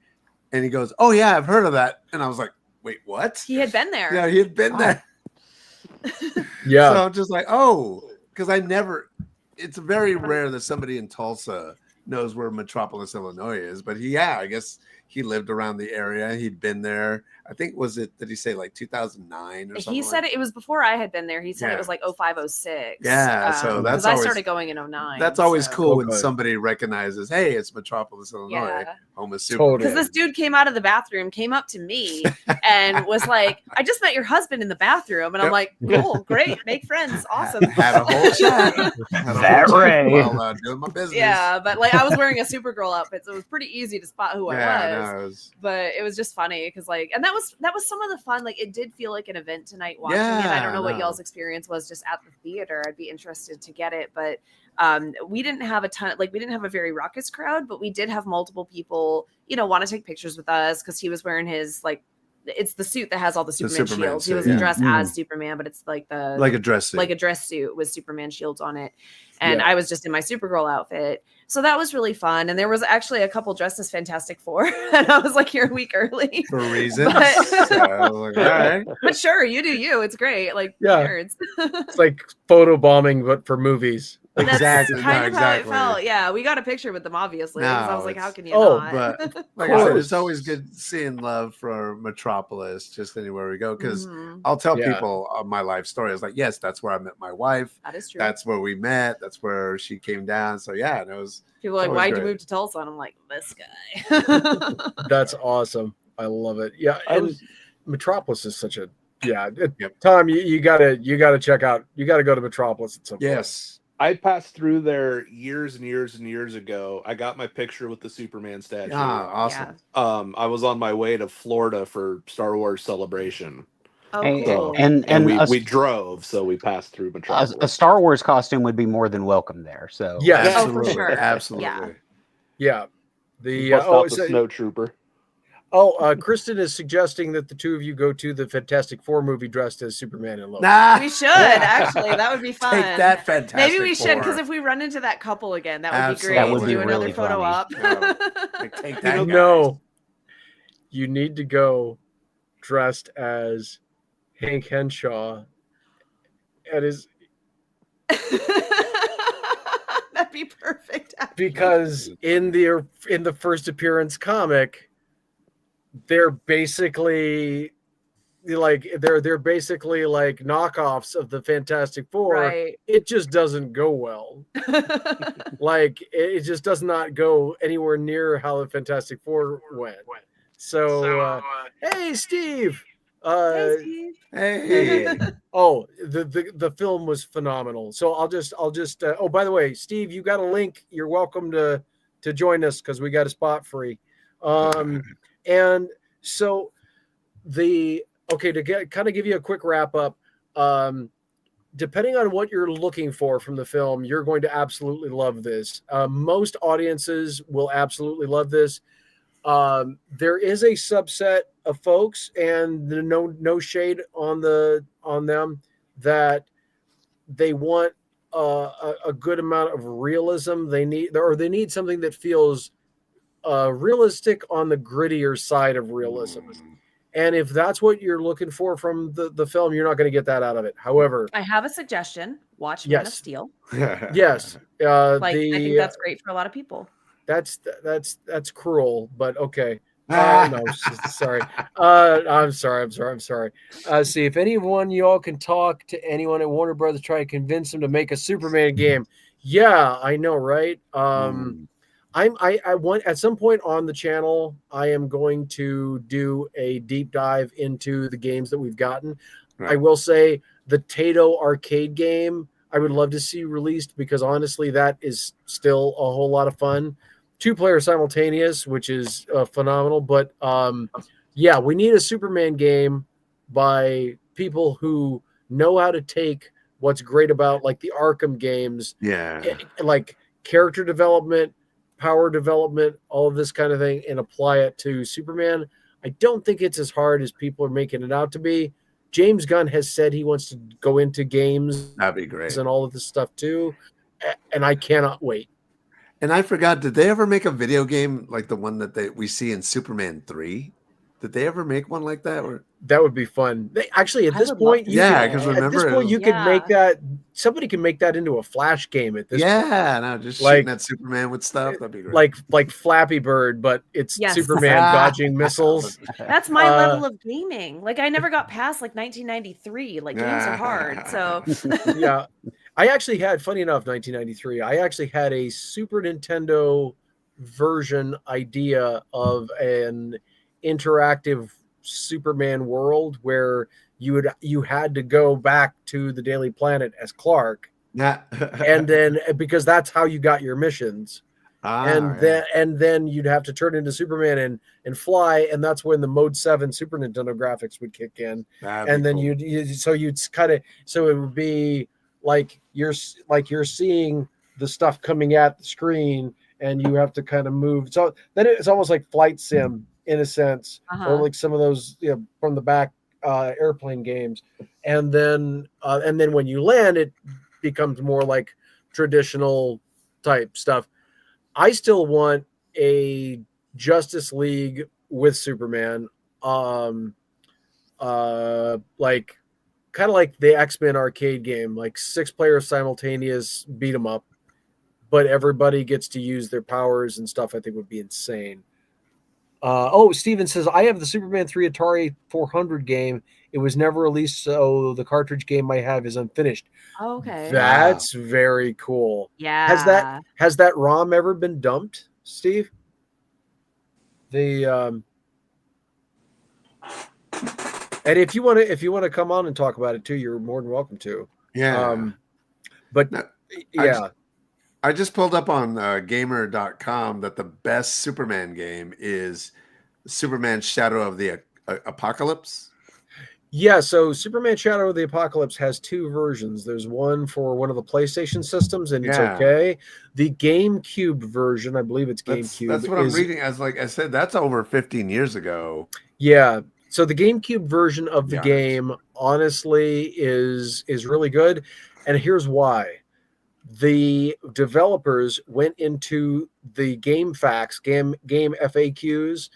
And he goes, "Oh yeah, I've heard of that." And I was like, "Wait, what?" He had been there. Yeah, he had been there. Yeah. So I'm just like, oh, because it's very rare that somebody in Tulsa knows where Metropolis, Illinois is. But I guess he lived around the area. He'd been there. I think, did he say like 2009 or something? He said it was before I had been there. He said it was like 0506. Yeah, so that's because I started going in 09. That's always cool when somebody recognizes, hey, it's Metropolis, Illinois, home of Superman. Because this dude came out of the bathroom, came up to me, and was like, "I just met your husband in the bathroom," and I'm like, "Cool, great, make friends, awesome." Had a whole chat. While doing my business. Yeah, but like I was wearing a Supergirl outfit, so it was pretty easy to spot who I was. But it was just funny because and that was some of the fun. Like it did feel like an event tonight watching it. I don't know what y'all's experience was just at the theater. I'd be interested to get it, but we didn't have we didn't have a very raucous crowd, but we did have multiple people, want to take pictures with us because he was wearing his it's the suit that has all the Superman shields. He wasn't dressed as Superman, but it's like a dress suit with Superman shields on it. And I was just in my Supergirl outfit. So that was really fun. And there was actually a couple dressed as Fantastic Four. And I was like, you're a week early. For reasons. So I was like, all right. But sure, you do you. It's great. Like, nerds. It's like photo bombing, but for movies. Exactly. That's kind of how it felt. Yeah, we got a picture with them, obviously. I was like, how can you not? But like I said, it's always good seeing love for Metropolis just anywhere we go. Because I'll tell people my life story. I was like, yes, that's where I met my wife. That is true. That's where we met. That's where she came down. So yeah, and it was. People are like, why'd you move to Tulsa? And I'm like, this guy. That's awesome. I love it. Yeah, and Metropolis is such a Tom, you gotta check out. You gotta go to Metropolis at some point. Yes. I passed through there years and years and years ago. I got my picture with the Superman statue. Awesome. Yeah. I was on my way to Florida for Star Wars Celebration. Oh, cool. And we drove, so we passed through Metropolis. A Star Wars costume would be more than welcome there. So absolutely, for sure. Absolutely, yeah. The snow trooper. Kristen is suggesting that the two of you go to the Fantastic Four movie dressed as Superman and Lois. We should actually. That would be fun. Take that, Fantastic Maybe we should, Four. because if we run into that couple again, that would be great. That would be do another really photo funny. op. Take that. No, you need to go dressed as Hank Henshaw at his. That'd be perfect. Actually. Because in the first appearance comic, they're basically they're basically like knockoffs of the Fantastic Four. Right. It just doesn't go well. It just does not go anywhere near how the Fantastic Four went. So hey, Steve. Hey, Steve. Hey. The film was phenomenal. So I'll just by the way, Steve, you got a link. You're welcome to join us because we got a spot free. And so to give you a quick wrap up, depending on what you're looking for from the film, you're going to absolutely love this. Most audiences will absolutely love this. There is a subset of folks, and no shade on them, that they want a good amount of realism. They need something that feels realistic on the grittier side of realism. And if that's what you're looking for from the film, you're not going to get that out of it. However, I have a suggestion. Watch Man of Steel. Yes. I think that's great for a lot of people. That's cruel, but okay. No, sorry. I'm sorry. See, if anyone y'all can talk to anyone at Warner Brothers, try to convince them to make a Superman game. Yeah, I know, right? I want at some point on the channel, I am going to do a deep dive into the games that we've gotten. Right. I will say the Tato arcade game I would love to see released, because honestly, that is still a whole lot of fun. 2-player simultaneous, which is phenomenal. But yeah, we need a Superman game by people who know how to take what's great about like the Arkham games, like character development, power development, all of this kind of thing, and apply it to Superman. I don't think it's as hard as people are making it out to be. James Gunn has said he wants to go into games. That'd be great. And all of this stuff too. And I cannot wait. And I forgot, did they ever make a video game like the one that we see in Superman 3? Did they ever make one like that? Or that would be fun. Actually, at this point, because remember, at this point, you could make that. Somebody can make that into a Flash game at this. Yeah, no, just shooting at Superman with stuff. That'd be great. Like Flappy Bird, but it's Superman dodging missiles. That's my level of gaming. Like I never got past like 1993. Like games are hard. So yeah, I actually had. Funny enough, 1993. I actually had a Super Nintendo version idea of an interactive Superman world where you had to go back to the Daily Planet as Clark, and then because that's how you got your missions, and then you'd have to turn into Superman and fly, and that's when the Mode 7 Super Nintendo graphics would kick in, and then cool. you'd kind of so it would be like you're seeing the stuff coming at the screen, and you have to kind of move. So then it's almost like flight sim in a sense, or like some of those from the back airplane games, and then when you land, it becomes more like traditional type stuff. I still want a Justice League with Superman, like kind of like the X-Men arcade game, like 6-player simultaneous beat 'em up, but everybody gets to use their powers and stuff. I think would be insane. Steven says, I have the Superman 3 Atari 400 game. It was never released, so the cartridge game I have is unfinished. Okay. That's very cool. Yeah. Has that ROM ever been dumped, Steve? And if you want to come on and talk about it too, you're more than welcome to. Yeah. I just pulled up on gamer.com that the best Superman game is Superman Shadow of the Apocalypse. Yeah, so Superman Shadow of the Apocalypse has 2 versions. There's one for one of the PlayStation systems, and it's okay. The GameCube version, I believe it's GameCube. That's what I'm reading. As like I said, that's over 15 years ago. Yeah. So the GameCube version of the game, honestly, is really good. And here's why. The developers went into the game FAQs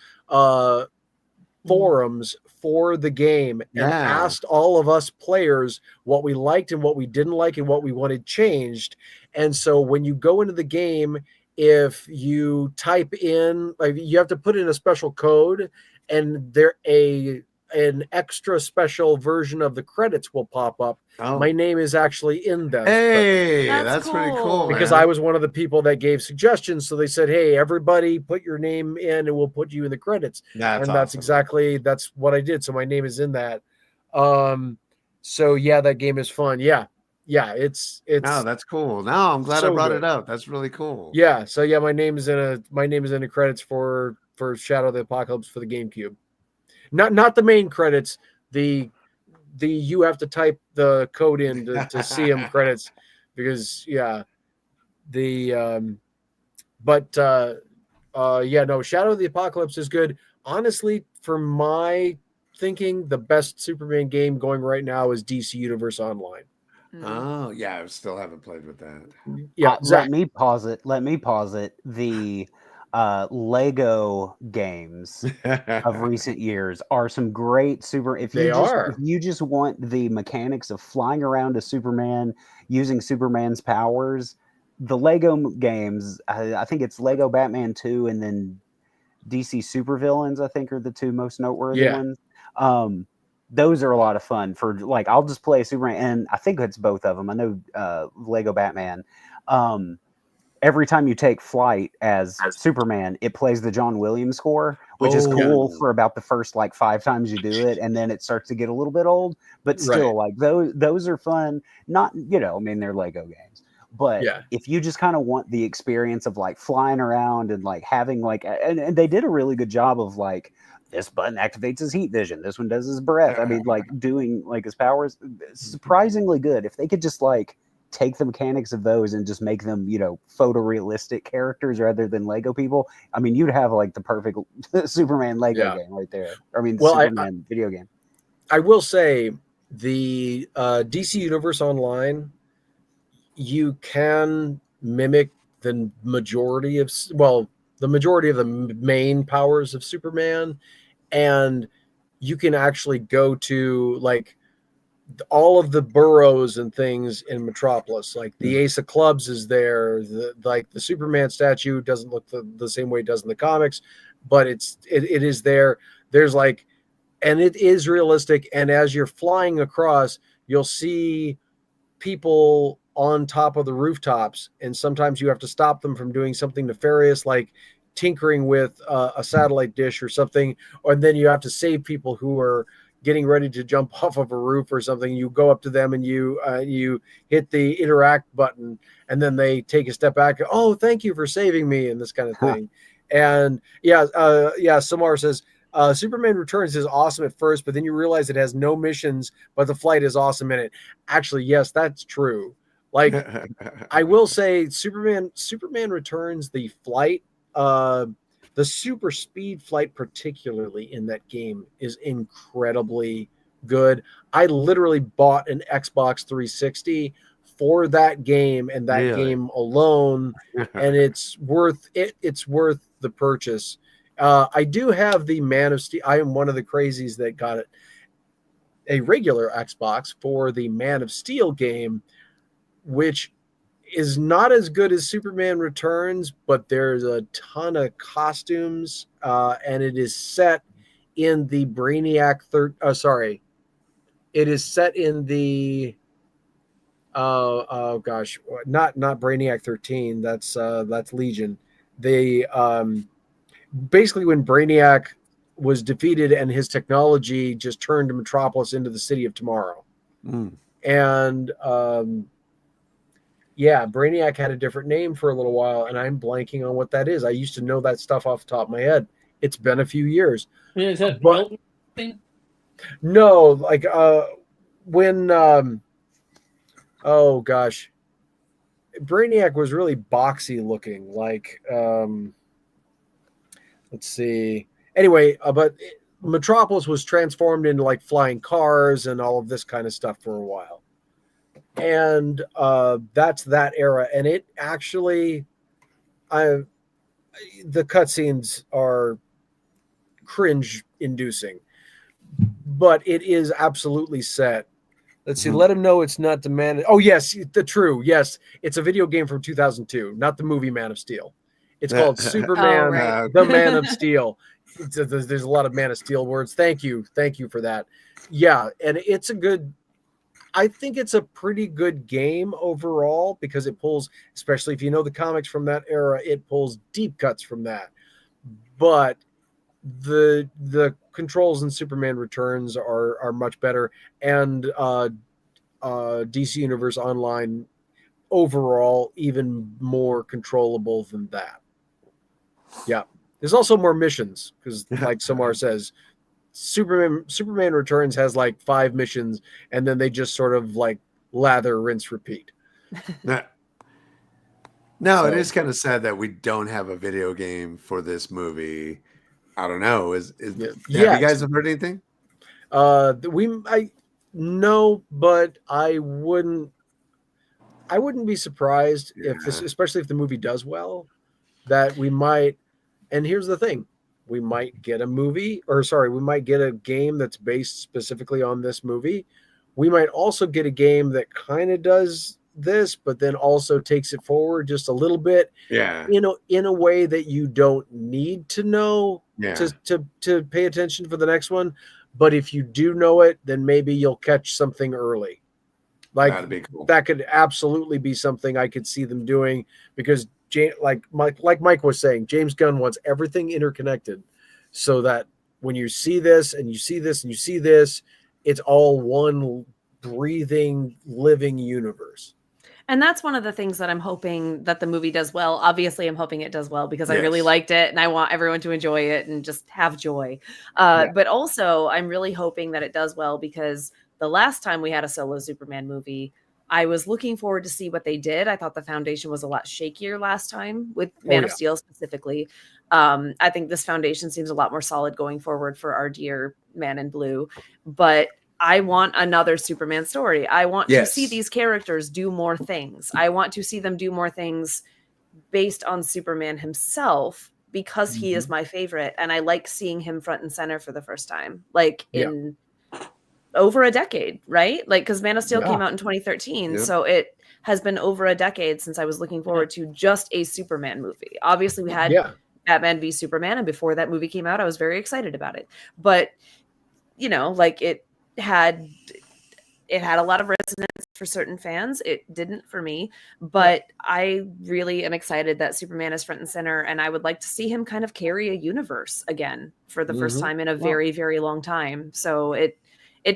forums for the game and asked all of us players what we liked and what we didn't like and what we wanted changed. And so when you go into the game, if you type in, like, you have to put in a special code, and an extra special version of the credits will pop up. My name is actually in them. Hey, that's pretty cool. Because I was one of the people that gave suggestions. So they said, hey, everybody put your name in and we'll put you in the credits. That's what I did. So my name is in that. So yeah, that game is fun. Yeah. It's that's cool. No, I'm glad I brought it up. That's really cool. Yeah. So yeah, my name is in the credits for Shadow of the Apocalypse for the GameCube. Not the main credits. The you have to type the code in to see them credits, because Shadow of the Apocalypse is good. Honestly, for my thinking, the best Superman game going right now is DC Universe Online. Oh yeah, I still haven't played with that. Yeah, let me pause it. The Lego games of recent years are some great If you just want the mechanics of flying around a Superman using Superman's powers, the Lego games, I think it's Lego Batman 2 and then DC Supervillains, I think, are the 2 most noteworthy ones. Those are a lot of fun for, like, I'll just play Superman, and I think it's both of them. I know Lego Batman. every time you take flight as Superman, it plays the John Williams score, which is cool for about the first like 5 times you do it, and then it starts to get a little bit old. But still, like those are fun. Not, you know, I mean, they're Lego games. But if you just kind of want the experience of like flying around and like having like, and they did a really good job of like, this button activates his heat vision, this one does his breath. I mean, like doing like his powers, surprisingly good. If they could just like take the mechanics of those and just make them, you know, photorealistic characters rather than Lego people, I mean, you'd have like the perfect Superman Lego game right there. I mean, Superman video game. I will say the DC Universe Online, you can mimic the majority of the main powers of Superman, and you can actually go to like all of the boroughs and things in Metropolis. Like the Ace of Clubs is there. The Superman statue doesn't look the same way it does in the comics, but it is there. There's like, and it is realistic. And as you're flying across, you'll see people on top of the rooftops, and sometimes you have to stop them from doing something nefarious like tinkering with a satellite dish or something, or then you have to save people who are getting ready to jump off of a roof or something. You go up to them and you hit the interact button, and then they take a step back. Oh, thank you for saving me, and this kind of thing. And Samar says Superman Returns is awesome at first, but then you realize it has no missions, but the flight is awesome in it. Actually, yes, that's true. Like, I will say Superman Returns, the flight, the super speed flight, particularly in that game, is incredibly good. I literally bought an Xbox 360 for that game and that game alone, and it's worth it. It's worth the purchase. I do have the Man of Steel. I am one of the crazies that got a regular Xbox for the Man of Steel game, which is not as good as Superman Returns, but there's a ton of costumes, and it is set in the Brainiac it is set in the not Brainiac 13. That's Legion. They basically, when Brainiac was defeated and his technology just turned Metropolis into the city of tomorrow. And Brainiac had a different name for a little while, and I'm blanking on what that is. I used to know that stuff off the top of my head. It's been a few years. Is that Milton? No, like when oh gosh, Brainiac was really boxy looking. Like let's see. Anyway, but Metropolis was transformed into like flying cars and all of this kind of stuff for a while. And that's that era, and it actually, the cutscenes are cringe-inducing, but it is absolutely set. Let's see. Let him know it's not the Man. Oh yes, yes, it's a video game from 2002, not the movie Man of Steel. It's called Superman, the Man of Steel. There's a lot of Man of Steel words. Thank you for that. Yeah, and it's a good. I think it's a pretty good game overall because it pulls, especially if you know the comics from that era, it pulls deep cuts from that. But the controls in Superman Returns are much better, and DC Universe Online overall even more controllable than that. Yeah, there's also more missions because, like Samar says, Superman Returns has like 5 missions, and then they just sort of like lather, rinse, repeat. No, it is kind of sad that we don't have a video game for this movie. I don't know. Have you guys heard anything? No, but I wouldn't be surprised if this, especially if the movie does well, that we might. And here's the thing. We might get we might get a game that's based specifically on this movie. We might also get a game that kind of does this, but then also takes it forward just a little bit. Yeah. In a way that you don't need to know to pay attention for the next one. But if you do know it, then maybe you'll catch something early. Like, that'd be cool. That could absolutely be something I could see them doing, because like Mike was saying, James Gunn wants everything interconnected, so that when you see this and you see this and you see this, it's all one breathing, living universe. And that's one of the things that I'm hoping that the movie does well. Obviously, I'm hoping it does well because I really liked it and I want everyone to enjoy it and just have joy. But also, I'm really hoping that it does well because the last time we had a solo Superman movie, I was looking forward to see what they did. I thought the foundation was a lot shakier last time with Man of Steel specifically. I think this foundation seems a lot more solid going forward for our dear Man in Blue. But I want another Superman story. I want to see these characters do more things. I want to see them do more things based on Superman himself because he is my favorite. And I like seeing him front and center for the first time, like in over a decade, right? Like, because Man of Steel came out in 2013. So it has been over a decade since I was looking forward to just a Superman movie. Obviously, we had Batman v Superman. And before that movie came out, I was very excited about it. But, you know, like it had a lot of resonance for certain fans. It didn't for me, but I really am excited that Superman is front and center, and I would like to see him kind of carry a universe again for the first time in a very, very long time. So it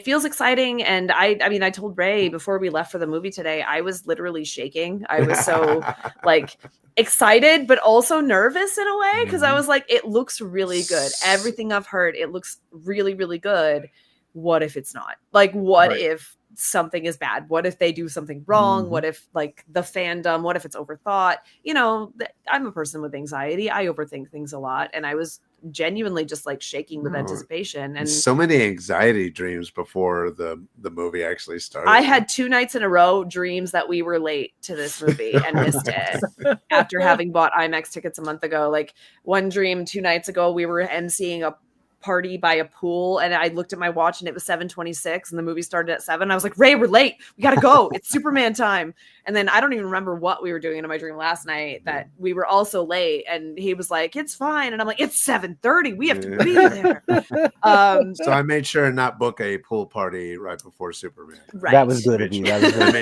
feels exciting. And I mean, I told Ray before we left for the movie today, I was literally shaking. I was so like excited, but also nervous in a way. Cause I was like, it looks really good. Everything I've heard, it looks really, really good. What if it's not? Like, what if something is bad? What if they do something wrong? What if like the fandom, what if it's overthought? You know, I'm a person with anxiety. I overthink things a lot. And I was genuinely just like shaking with anticipation. And so many anxiety dreams before the movie actually started. I had 2 nights in a row dreams that we were late to this movie and missed it after having bought IMAX tickets a month ago. Like one dream 2 nights ago, we were emceeing a party by a pool and I looked at my watch and it was 7:26 and the movie started at 7. I was like, Ray, we're late. We got to go. It's Superman time. And then I don't even remember what we were doing in my dream last night that we were also late. And he was like, it's fine. And I'm like, it's 7:30. We have to be there. So I made sure not book a pool party right before Superman. Right. That was good of you. That was I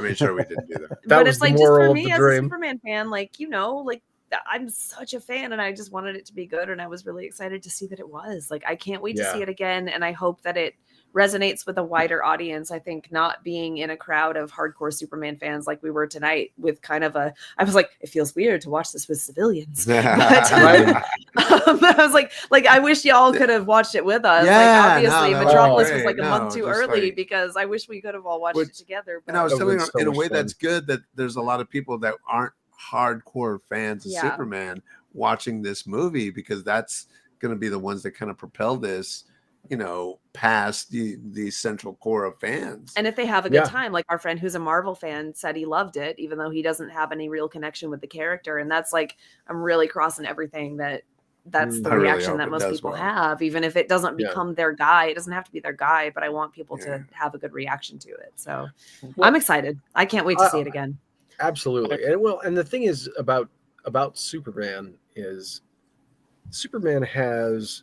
made sure we didn't do that. But it's like, just for me as a Superman fan, like, you know, like, I'm such a fan and I just wanted it to be good. And I was really excited to see that it was. Like, I can't wait to see it again. And I hope that it resonates with a wider audience. I think not being in a crowd of hardcore Superman fans like we were tonight with kind of I was like, it feels weird to watch this with civilians. But, I was like, I wish y'all could have watched it with us. Like, obviously Metropolis was like a month too early because I wish we could have all watched it together. But and I was telling you in a way that's good that there's a lot of people that aren't hardcore fans of Superman watching this movie because that's going to be the ones that kind of propel this, you know, past the central core of fans. And if they have a good time, like our friend who's a Marvel fan said he loved it, even though he doesn't have any real connection with the character. And that's like, I'm really crossing everything that's the reaction that most people have, even if it doesn't become their guy. It doesn't have to be their guy, but I want people to have a good reaction to it. So I'm excited. I can't wait to see it again. Absolutely. And the thing is about Superman is Superman has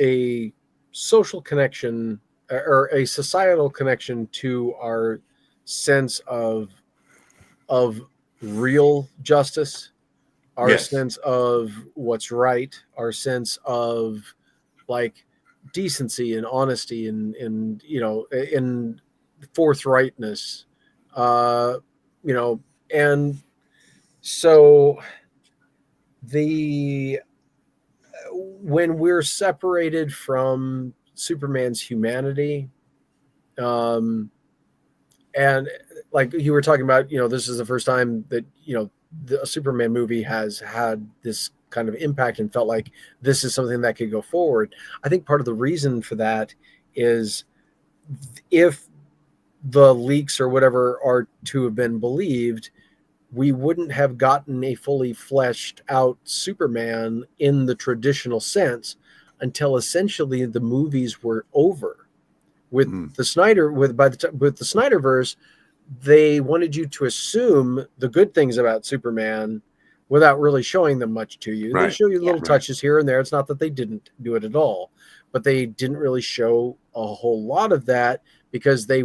a social connection or a societal connection to our sense of real justice, our sense of what's right, our sense of like decency and honesty and you know, in forthrightness. You know, and so when we're separated from Superman's humanity, and like you were talking about, you know, this is the first time that, you know, the Superman movie has had this kind of impact and felt like this is something that could go forward. I think part of the reason for that is if the leaks or whatever are to have been believed, we wouldn't have gotten a fully fleshed out Superman in the traditional sense until essentially the movies were over. With the Snyderverse, they wanted you to assume the good things about Superman without really showing them much to you. They show you little touches here and there. It's not that they didn't do it at all, but they didn't really show a whole lot of that because they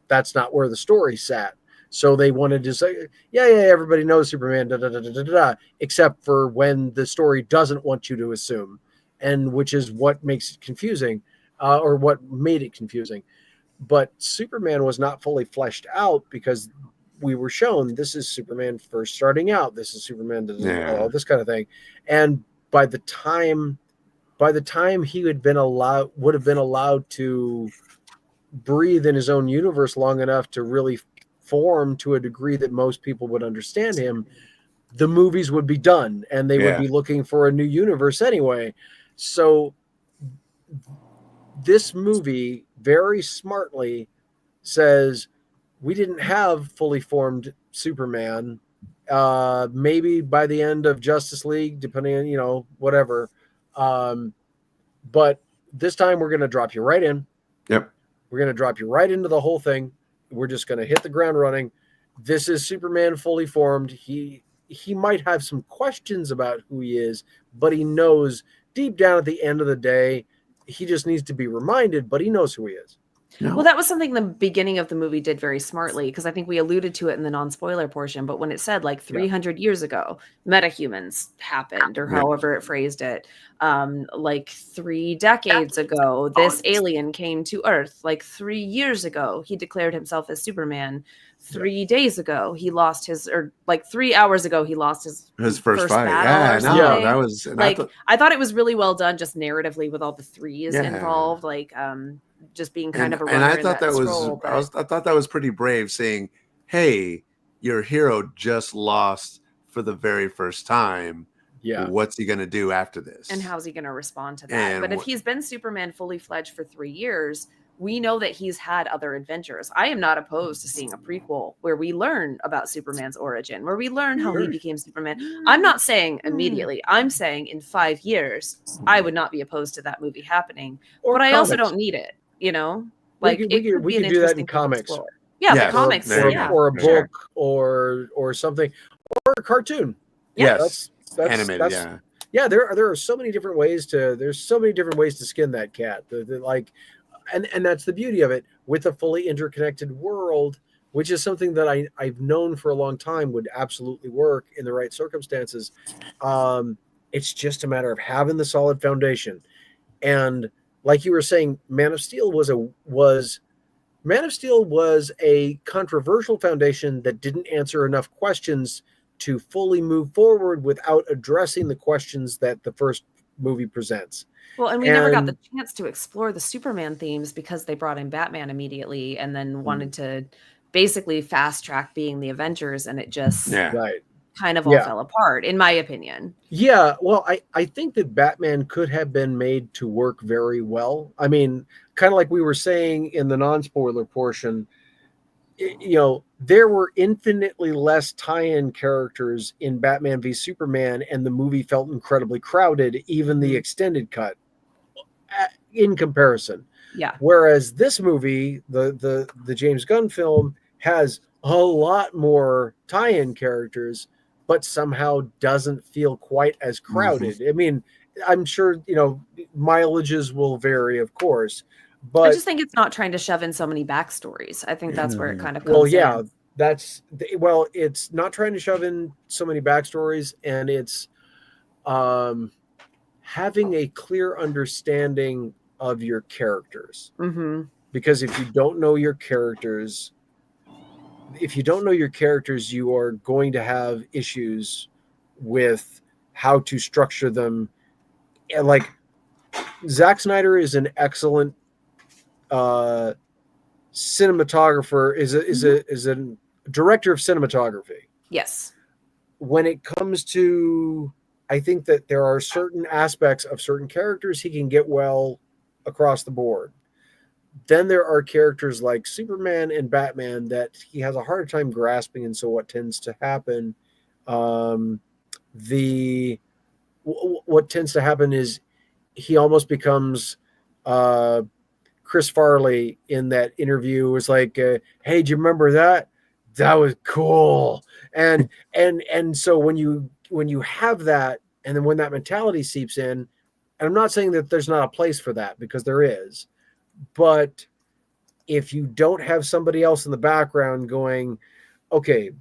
that's not where the story sat. So they wanted to say, yeah, everybody knows Superman, except for when the story doesn't want you to assume, and which is what makes it confusing, or what made it confusing. But Superman was not fully fleshed out because we were shown this is Superman first starting out. This is Superman, all this kind of thing. And by the time he would have been allowed to breathe in his own universe long enough to really form to a degree that most people would understand him, the movies would be done and they would be looking for a new universe anyway. So this movie very smartly says we didn't have fully formed Superman. Maybe by the end of Justice League, depending on, whatever. But this time we're going to drop you right in. Yep. We're going to drop you right into the whole thing. We're just going to hit the ground running. This is Superman fully formed. He might have some questions about who he is, but he knows deep down at the end of the day, he just needs to be reminded, but he knows who he is. No. Well, that was something the beginning of the movie did very smartly, because I think we alluded to it in the non-spoiler portion, but when it said like 300 years ago, metahumans happened, or however it phrased it, like 3 decades ago, this alien came to Earth. Like 3 years ago, he declared himself as Superman. 3 days ago, he lost his, or like 3 hours ago, he lost his first fight. Battle That was like, I thought it was really well done, just narratively with all the threes involved, like just being kind of a runner. And I thought I thought that was pretty brave, saying, "Hey, your hero just lost for the very first time. Yeah, what's he going to do after this? And how's he going to respond to that?" But if he's been Superman fully fledged for 3 years, we know that he's had other adventures. I am not opposed to seeing a prequel where we learn about Superman's origin, where we learn how he became Superman. I'm not saying immediately. I'm saying in 5 years, I would not be opposed to that movie happening. But I also don't need it. Like we could do that in comics. Yeah, the comics, or a book, or something, or a cartoon. Yes, that's animated. There are so many different ways to skin that cat. And that's the beauty of it with a fully interconnected world, which is something that I've known for a long time would absolutely work in the right circumstances. It's just a matter of having the solid foundation. And like you were saying, Man of Steel was a controversial foundation that didn't answer enough questions to fully move forward without addressing the questions that the first movie presents. Well, and we never got the chance to explore the Superman themes because they brought in Batman immediately and then wanted to basically fast track being the Avengers, and it just kind of all fell apart, in my opinion. Yeah, well, I think that Batman could have been made to work very well. I mean, kind of like we were saying in the non-spoiler portion, there were infinitely less tie-in characters in Batman v Superman, and the movie felt incredibly crowded, even the extended cut, in comparison. Yeah. Whereas this movie, the James Gunn film, has a lot more tie-in characters, but somehow doesn't feel quite as crowded. I mean, I'm sure, mileages will vary, of course. But I just think it's not trying to shove in so many backstories. I think that's where it kind of comes in. It's not trying to shove in so many backstories, and it's having a clear understanding of your characters. Mm-hmm. Because if you don't know your characters, you are going to have issues with how to structure them. And like, Zack Snyder is an excellent cinematographer, is a director of cinematography. Yes. When it comes to, I think that there are certain aspects of certain characters he can get well across the board. Then there are characters like Superman and Batman that he has a harder time grasping, and so what tends to happen, what tends to happen is he almost becomes Chris Farley in that interview. Was like, hey, do you remember that? That was cool. And so when you have that, and then when that mentality seeps in, and I'm not saying that there's not a place for that, because there is, but if you don't have somebody else in the background going, okay,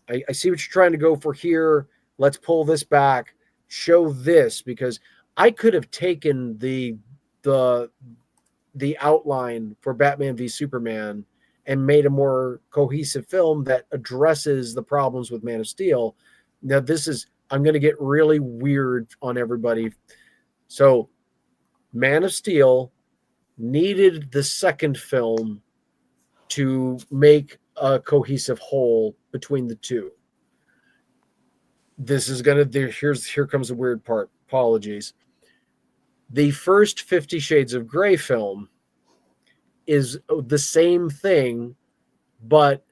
I see what you're trying to go for here. Let's pull this back, show this, because I could have taken the outline for Batman v Superman and made a more cohesive film that addresses the problems with Man of Steel. Now I'm going to get really weird on everybody. So Man of Steel needed the second film to make a cohesive whole between the two. Here comes the weird part. Apologies. The first 50 Shades of Grey film is the same thing, but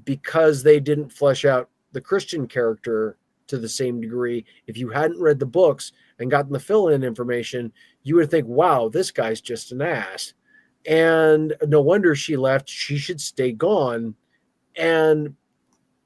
because they didn't flesh out the Christian character to the same degree, if you hadn't read the books and gotten the fill-in information, you would think, wow, this guy's just an ass. And no wonder she left. She should stay gone. And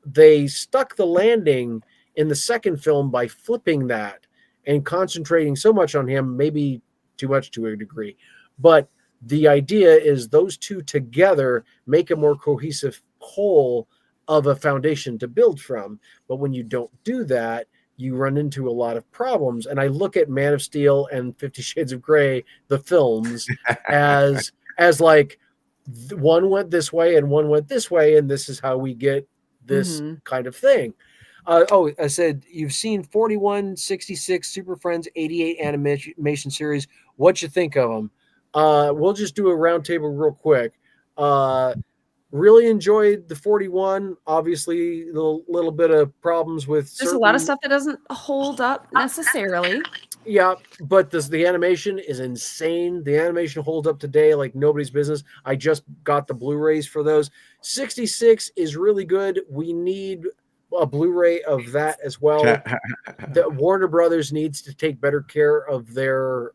they stuck the landing in the second film by flipping that and concentrating so much on him, maybe too much to a degree. But the idea is those two together make a more cohesive whole of a foundation to build from. But when you don't do that, you run into a lot of problems. And I look at Man of Steel and 50 Shades of Grey, the films, as like one went this way and one went this way, and this is how we get this kind of thing. I said you've seen 41, 66, Super Friends, 88 animation series. What you think of them? We'll just do a roundtable real quick. Really enjoyed the 41. Obviously, a little bit of problems with. There's a lot of stuff that doesn't hold up necessarily. Yeah, but the animation is insane. The animation holds up today like nobody's business. I just got the Blu-rays for those. 66 is really good. We need a Blu-ray of that as well. The Warner Brothers needs to take better care of their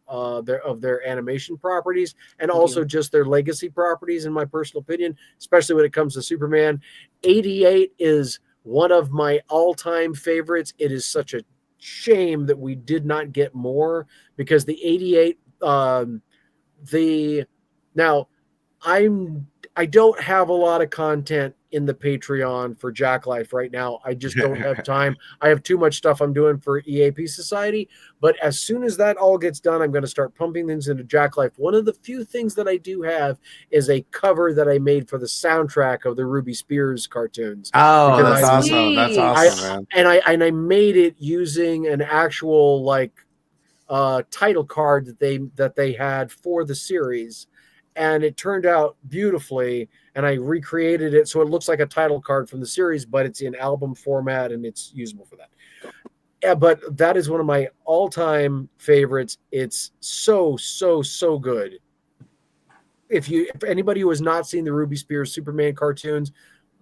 animation properties and also just their legacy properties, in my personal opinion, especially when it comes to Superman. 88 is one of my all-time favorites. It is such a shame that we did not get more, because the 88 I don't have a lot of content in the Patreon for Jacklife right now. I just don't have time. I have too much stuff I'm doing for EAP Society. But as soon as that all gets done, I'm going to start pumping things into Jacklife. One of the few things that I do have is a cover that I made for the soundtrack of the Ruby Spears cartoons. Oh, that's awesome. That's awesome, man. And I made it using an actual title card that they had for the series. And it turned out beautifully, and I recreated it so it looks like a title card from the series, but it's in album format and it's usable for that. Yeah, but that is one of my all-time favorites. It's so good. If anybody who has not seen the Ruby Spears Superman cartoons,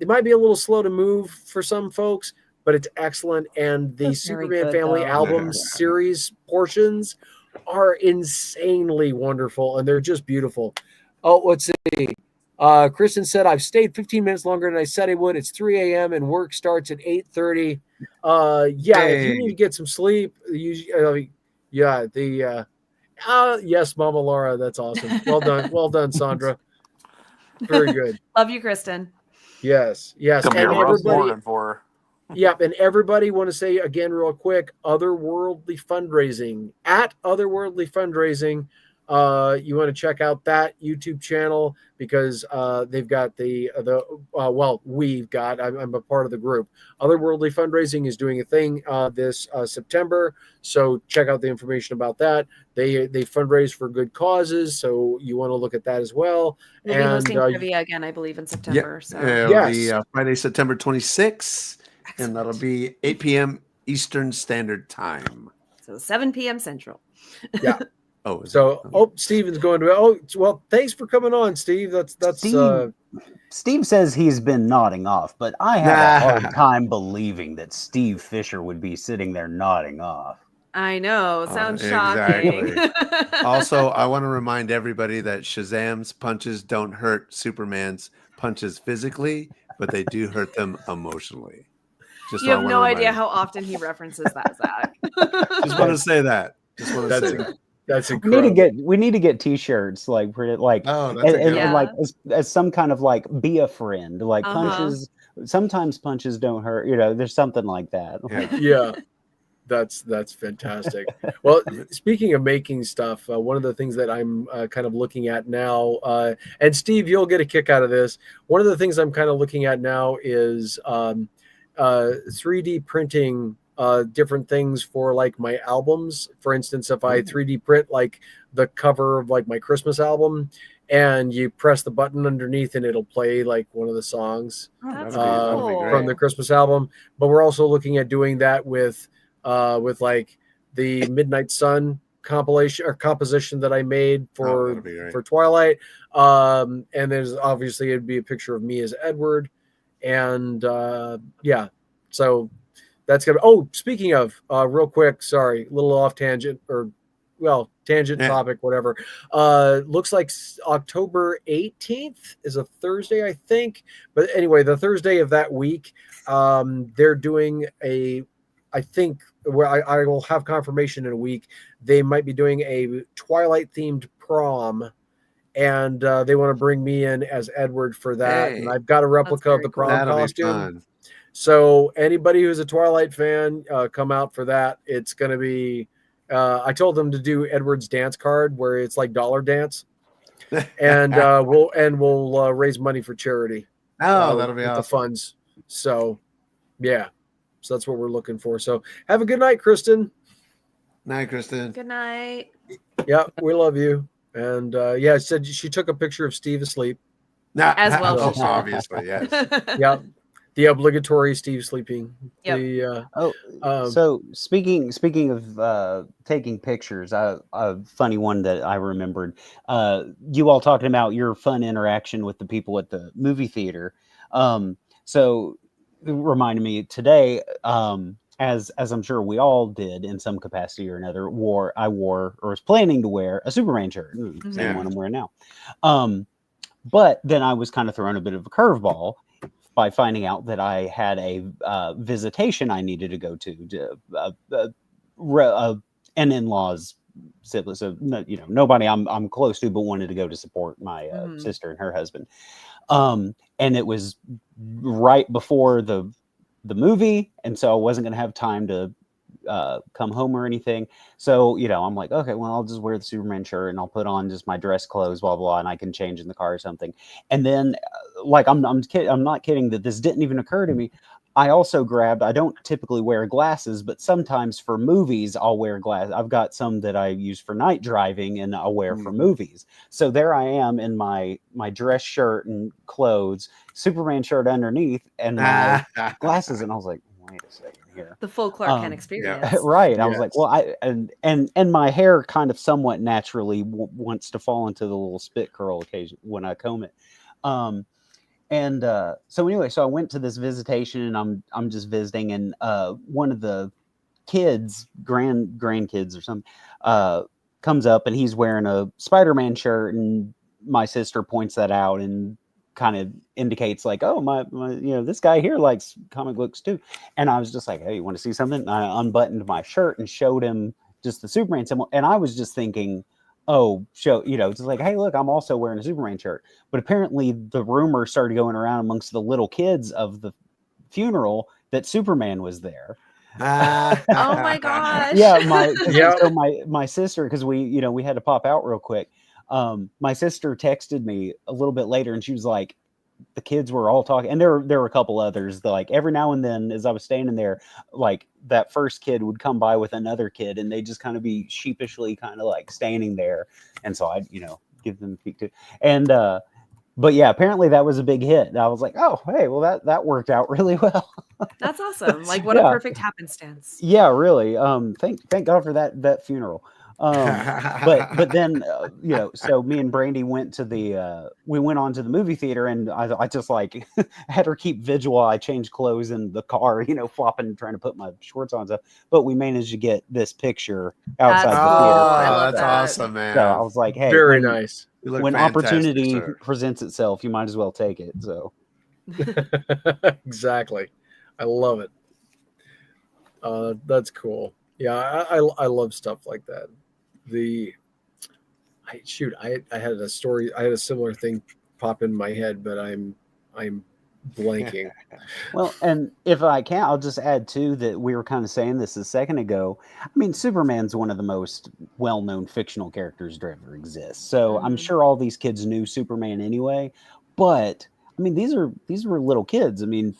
it might be a little slow to move for some folks, but it's excellent. And the Superman Family album series portions are insanely wonderful, and they're just beautiful. Oh, let's see. Kristen said, I've stayed 15 minutes longer than I said I would. It's 3 a.m. and work starts at 8:30. If you need to get some sleep, yes, Mama Laura, that's awesome. Well done. Well done, Sandra. Very good. Love you, Kristen. Yes. Come and everybody for her. Yep, and everybody want to say again real quick, Otherworldly Fundraising, at Otherworldly Fundraising. You want to check out that YouTube channel because they've got I'm a part of the group. Otherworldly Fundraising is doing a thing this September, so check out the information about that. They fundraise for good causes, so you want to look at that as well. We'll be hosting trivia again, I believe, in September. Friday, September 26th, and that'll be 8 p.m. Eastern Standard Time. So 7 p.m. Central. Yeah. Steven's going to. Thanks for coming on, Steve. That's Steve says he's been nodding off, but I have a hard time believing that Steve Fisher would be sitting there nodding off. I know. Sounds shocking. Exactly. Also, I want to remind everybody that Shazam's punches don't hurt Superman's punches physically, but they do hurt them emotionally. You have no idea how often he references that, Zach. Just want to say that. That's incredible. We need to get T-shirts like as some kind of be a friend, punches sometimes punches don't hurt. You know, there's something like that. Yeah. That's fantastic. Well, speaking of making stuff, one of the things that I'm kind of looking at now, and Steve, you'll get a kick out of this. One of the things I'm kind of looking at now is 3D printing different things for like my albums. For instance, if I 3D print like the cover of like my Christmas album, and you press the button underneath and it'll play like one of the songs from the Christmas album. But we're also looking at doing that with like the Midnight Sun compilation or composition that I made for Twilight. And there's obviously it'd be a picture of me as Edward. And yeah, so that's gonna. Oh, speaking of, real quick, sorry, a little off tangent or tangent topic, whatever. Looks like October 18th is a Thursday, I think. But anyway, the Thursday of that week, they're doing I think where I will have confirmation in a week. They might be doing a Twilight themed prom, and they want to bring me in as Edward for that. And I've got a replica of the prom costume. So anybody who's a Twilight fan, come out for that. It's going to be. I told them to do Edward's dance card, where it's like dollar dance, and we'll raise money for charity. Oh, that'll be with awesome. The funds. So, yeah. So that's what we're looking for. So have a good night, Kristen. Night, Kristen. Good night. Yeah, we love you. And yeah, said she took a picture of Steve asleep. As well, obviously, yes. Yeah, the obligatory Steve sleeping. Yep. So speaking of taking pictures, a funny one that I remembered. You all talking about your fun interaction with the people at the movie theater. So it reminded me today, as I'm sure we all did in some capacity or another, I wore or was planning to wear a Superman shirt, same one I'm wearing now. But then I was kind of thrown a bit of a curveball by finding out that I had a visitation I needed to go to an in-laws sibling. So nobody I'm close to, but wanted to go to support my sister and her husband. And it was right before the movie, and so I wasn't going to have time to come home or anything. So I'm like, okay, well, I'll just wear the Superman shirt and I'll put on just my dress clothes, blah blah, and I can change in the car or something. And then, like, I'm not kidding that this didn't even occur to me. I also grabbed. I don't typically wear glasses, but sometimes for movies I'll wear glasses. I've got some that I use for night driving, and I'll wear for movies. So there I am in my dress shirt and clothes, Superman shirt underneath, and my glasses, and I was like, wait a second here. The full Clark Kent experience, right? I was like, well, and my hair kind of somewhat naturally wants to fall into the little spit curl occasion when I comb it. And so anyway, so I went to this visitation, and I'm just visiting, and one of the kids, grandkids or something, comes up, and he's wearing a Spider-Man shirt, and my sister points that out and kind of indicates like, oh, my this guy here likes comic books too. And I was just like, hey, you want to see something? And I unbuttoned my shirt and showed him just the Superman symbol, and I was just thinking, just like, hey, look, I'm also wearing a Superman shirt. But apparently the rumor started going around amongst the little kids of the funeral that Superman was there. Oh my gosh. Yeah, so my sister, because we had to pop out real quick. My sister texted me a little bit later, and she was like, the kids were all talking, and there were a couple others that, like, every now and then as I was standing there, like, that first kid would come by with another kid, and they just kind of be sheepishly kind of like standing there, and so I'd give them a peek too. And but yeah, apparently that was a big hit. I was like, oh, hey, well, that worked out really well. That's awesome. Like, what a perfect happenstance. Yeah, really. Thank God for that funeral. But then so me and Brandy went on to the movie theater, and I just like had her keep vigil while I changed clothes in the car, flopping, trying to put my shorts on and stuff. But we managed to get this picture outside the theater. I love that's awesome, man. So I was like, hey, very nice. When opportunity presents itself, you might as well take it. So exactly. I love it. That's cool. Yeah, I love stuff like that. I had a story. I had a similar thing pop in my head, but I'm blanking. Well, and if I can, I'll just add too that we were kind of saying this a second ago. I mean, Superman's one of the most well-known fictional characters to ever exist. So I'm sure all these kids knew Superman anyway. But I mean, these were little kids. I mean,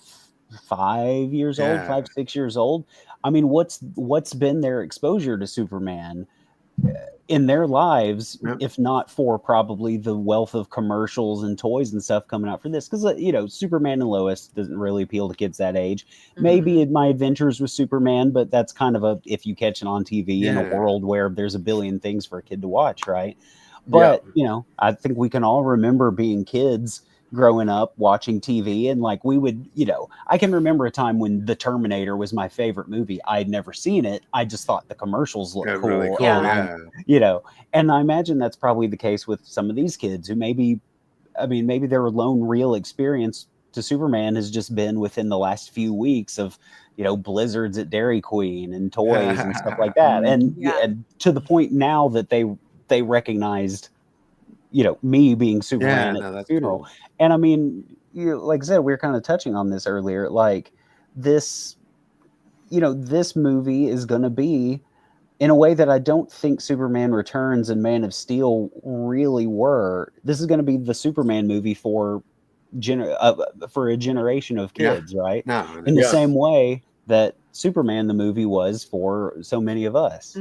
5 years old, 5, 6 years old. I mean, what's been their exposure to Superman in their lives, if not for probably the wealth of commercials and toys and stuff coming out for this? Because, you know, Superman and Lois doesn't really appeal to kids that age. Maybe My Adventures with Superman, but that's kind of a, if you catch it on TV in a world where there's a billion things for a kid to watch, right? But, you know, I think we can all remember being kids growing up watching TV, and like we would, you know, I can remember a time when The Terminator was my favorite movie. I'd never seen it. I just thought the commercials looked cool. Really cool. And you know, and I imagine that's probably the case with some of these kids who maybe their lone real experience to Superman has just been within the last few weeks of, you know, blizzards at Dairy Queen and toys and stuff like that. And to the point now that they recognized, you know, me being Superman at the funeral. Cool. And I mean, like I said, we were kind of touching on this earlier, like this, you know, this movie is going to be in a way that I don't think Superman Returns and Man of Steel really were. This is going to be the Superman movie for a generation of kids, right? In the same way that Superman the movie was for so many of us.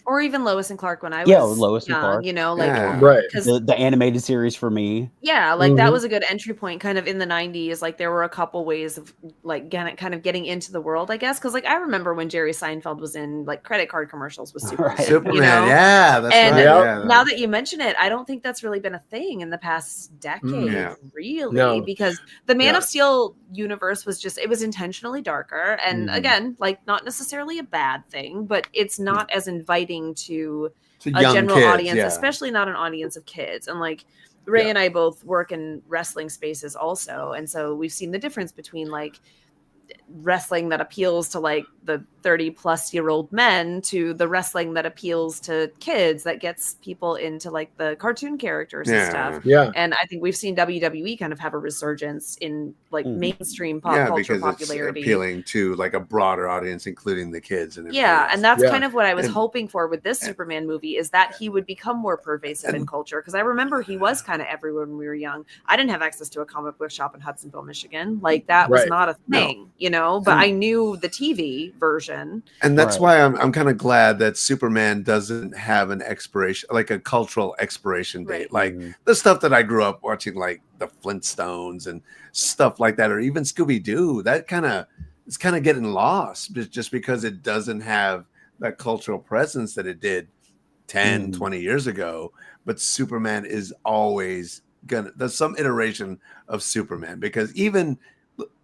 Or even Lois and Clark when I was Lois and Clark. You know, like the animated series for me. Yeah, like that was a good entry point kind of in the 90s. Like there were a couple ways of like kind of getting into the world, I guess. Because like I remember when Jerry Seinfeld was in like credit card commercials with Superman. Superman, you know? that's right. Now that you mention it, I don't think that's really been a thing in the past decade, really. Because the Man of Steel universe was just, it was intentionally darker. And again, like not necessarily a bad thing, but it's not as inviting to a general audience, especially not an audience of kids. And like Ray and I both work in wrestling spaces also, and so we've seen the difference between like wrestling that appeals to like the 30-plus-year-old men to the wrestling that appeals to kids that gets people into like the cartoon characters and stuff. And I think we've seen WWE kind of have a resurgence in like mainstream pop culture popularity, it's appealing to like a broader audience, including the kids. And and that's kind of what I was hoping for with this Superman movie, is that he would become more pervasive in culture. Because I remember he was kind of everywhere when we were young. I didn't have access to a comic book shop in Hudsonville, Michigan. Like that was not a thing, you know, but I knew the TV version. And that's why I'm kind of glad that Superman doesn't have an expiration, like a cultural expiration date. Like the stuff that I grew up watching, like the Flintstones and stuff like that, or even Scooby-Doo, that it's kind of getting lost just because it doesn't have that cultural presence that it did 10, 20 years ago. But Superman is always there's some iteration of Superman, because even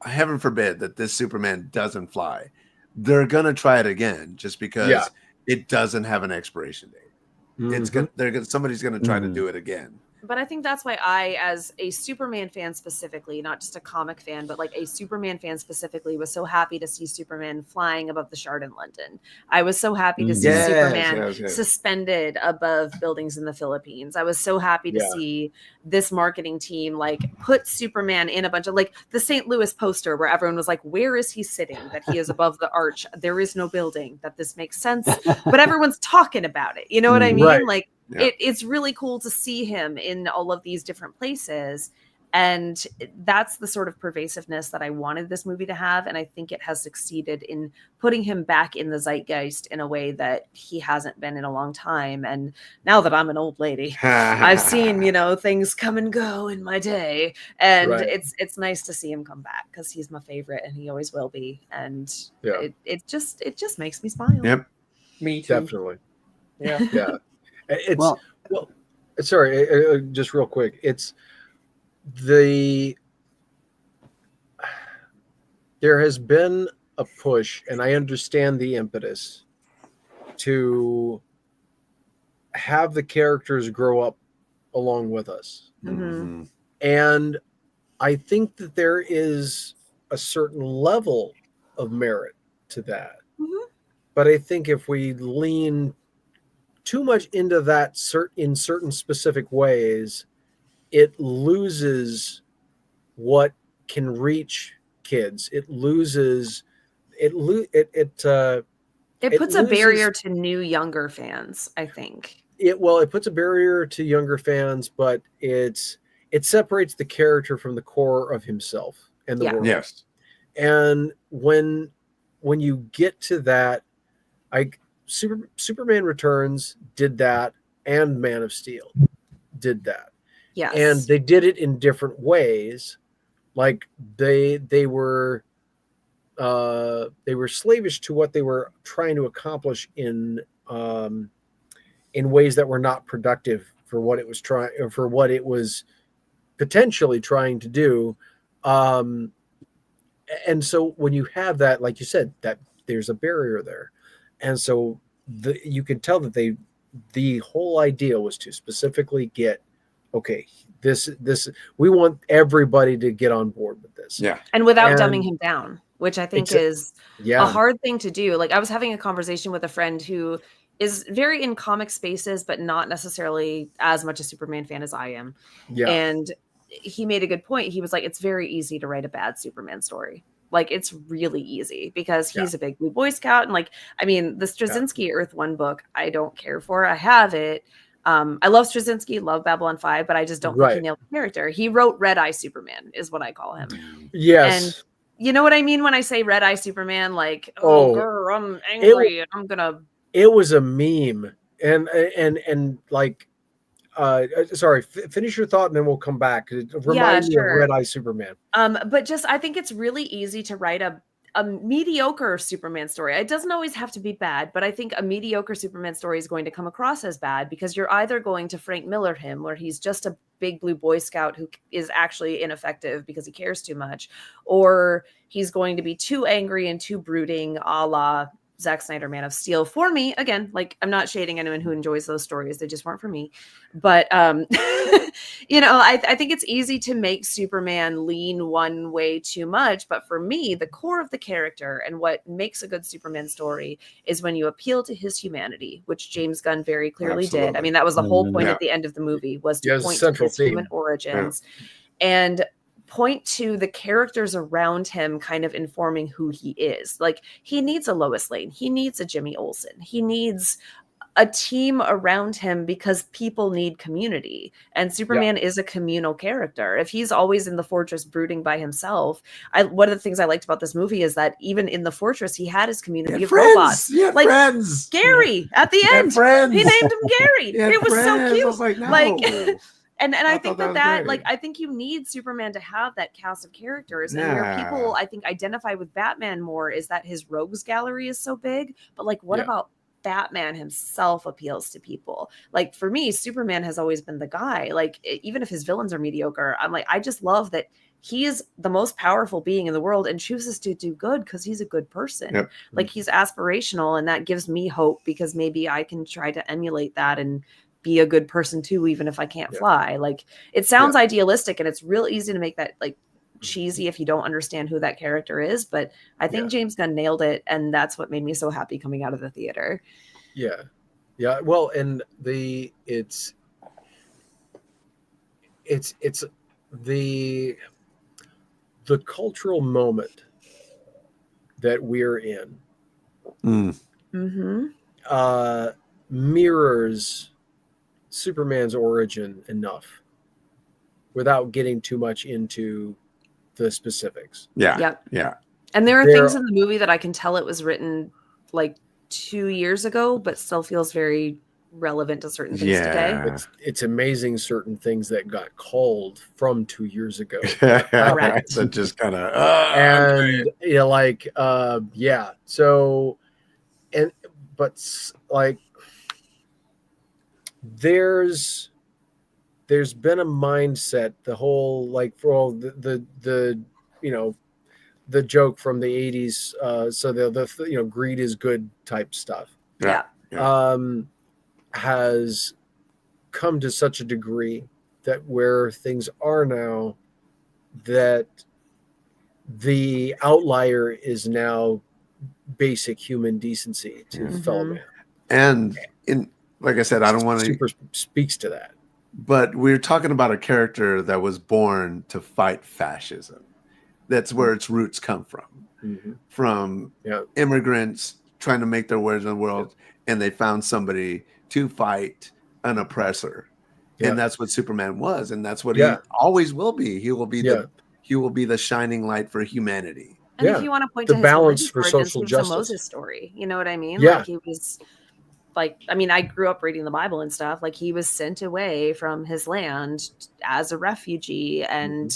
heaven forbid that this Superman doesn't fly, they're gonna try it again just because it doesn't have an expiration date. It's gonna somebody's gonna try to do it again. But I think that's why I, as a Superman fan specifically, not just a comic fan, but like a Superman fan specifically, was so happy to see Superman flying above the Shard in London. I was so happy to see Superman suspended above buildings in the Philippines. I was so happy to see this marketing team like put Superman in a bunch of like the St. Louis poster where everyone was like, where is he sitting? That he is above the arch. There is no building. That this makes sense. But everyone's talking about it. You know what I mean? Like, it's really cool to see him in all of these different places. And that's the sort of pervasiveness that I wanted this movie to have. And I think it has succeeded in putting him back in the zeitgeist in a way that he hasn't been in a long time. And now that I'm an old lady, I've seen, you know, things come and go in my day. And it's nice to see him come back, because he's my favorite and he always will be. And it just makes me smile. Yep. Me too. Definitely. Yeah. It's well, sorry, just real quick. It's there has been a push, and I understand the impetus to have the characters grow up along with us. And I think that there is a certain level of merit to that. But I think if we lean too much into that in certain specific ways, it loses what can reach kids. It loses it puts a barrier to new younger fans, I think. It puts a barrier to younger fans, but it separates the character from the core of himself and the world. Yes. And when you get to that, Superman Returns did that, and Man of Steel did that. Yes. And they did it in different ways. Like they were slavish to what they were trying to accomplish in ways that were not productive for what it was potentially trying to do. And so when you have that, like you said, that there's a barrier there. And so you can tell that the whole idea was to specifically get, okay, this we want everybody to get on board with this. Yeah. And without dumbing him down, which I think is a hard thing to do. Like I was having a conversation with a friend who is very in comic spaces, but not necessarily as much a Superman fan as I am. Yeah. And he made a good point. He was like, it's very easy to write a bad Superman story. Like it's really easy because he's a big blue Boy Scout. And like, I mean, the Straczynski Earth One book, I don't care for. I have it. I love Straczynski, love Babylon 5, but I just don't think he nailed the character. He wrote Red Eye Superman is what I call him. Yes. And you know what I mean when I say Red Eye Superman? Like, girl, I'm angry and I'm gonna. It was a meme, and like, sorry, finish your thought and then we'll come back. Remind me of Red Eye Superman. But just I think it's really easy to write a mediocre Superman story. It doesn't always have to be bad, but I think a mediocre Superman story is going to come across as bad because you're either going to Frank Miller him, where he's just a big blue Boy Scout who is actually ineffective because he cares too much, or he's going to be too angry and too brooding, a la Zack Snyder Man of Steel. For me, again, like I'm not shading anyone who enjoys those stories, they just weren't for me. But you know, I think it's easy to make Superman lean one way too much, but for me, the core of the character and what makes a good Superman story is when you appeal to his humanity, which James Gunn very clearly did. I mean, that was the whole point at the end of the movie, was to point to his human origins and point to the characters around him kind of informing who he is. Like he needs a Lois Lane, he needs a Jimmy Olsen, he needs a team around him because people need community, and Superman is a communal character. If he's always in the fortress brooding by himself, one of the things I liked about this movie is that even in the fortress he had his community of robots. Like friends. Gary at the end, he named him Gary. It was so cute. Like, no. And I think that like I think you need Superman to have that cast of characters, and where people I think identify with Batman more is that his rogues gallery is so big. But like, what about Batman himself appeals to people? Like for me, Superman has always been the guy. Like even if his villains are mediocre, I'm like, I just love that he is the most powerful being in the world and chooses to do good because he's a good person. Like he's aspirational, and that gives me hope because maybe I can try to emulate that and be a good person too, even if I can't fly. Like it sounds idealistic, and it's real easy to make that like cheesy if you don't understand who that character is. But I think James Gunn nailed it, and that's what made me so happy coming out of the theater. Yeah. Well, and it's the cultural moment that we're in mirrors Superman's origin enough without getting too much into the specifics. Yeah. And there are things in the movie that I can tell it was written like 2 years ago, but still feels very relevant to certain things today. It's amazing certain things that got called from 2 years ago. Correct. So just kind of and like so but like there's been a mindset, the whole like for all the the joke from the 80s, so the greed is good type stuff has come to such a degree that where things are now, that the outlier is now basic human decency to fellow man. And in, like I said, I don't want to super speaks to that, but we're talking about a character that was born to fight fascism. That's where its roots come from immigrants trying to make their way in the world, and they found somebody to fight an oppressor, and that's what Superman was, and that's what he always will be. He will be the shining light for humanity. And if you want to point the to his balance for origins, social he was justice. a Moses story. You know what I mean? Yeah. Like he was like, I mean, I grew up reading the Bible and stuff. Like he was sent away from his land as a refugee and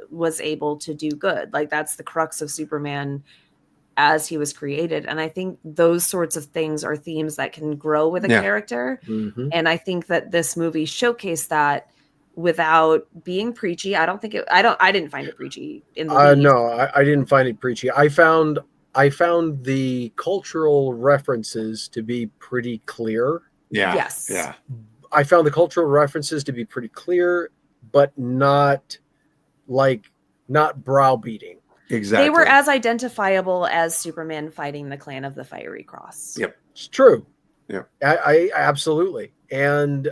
was able to do good. Like that's the crux of Superman as he was created. And I think those sorts of things are themes that can grow with a character. And I think that this movie showcased that without being preachy. I didn't find it preachy in the least. No, I didn't find it preachy. I found the cultural references to be pretty clear. Yes. Yeah. I found the cultural references to be pretty clear, but not browbeating. Exactly. They were as identifiable as Superman fighting the Clan of the Fiery Cross. Yep. It's true. Yep. I absolutely. And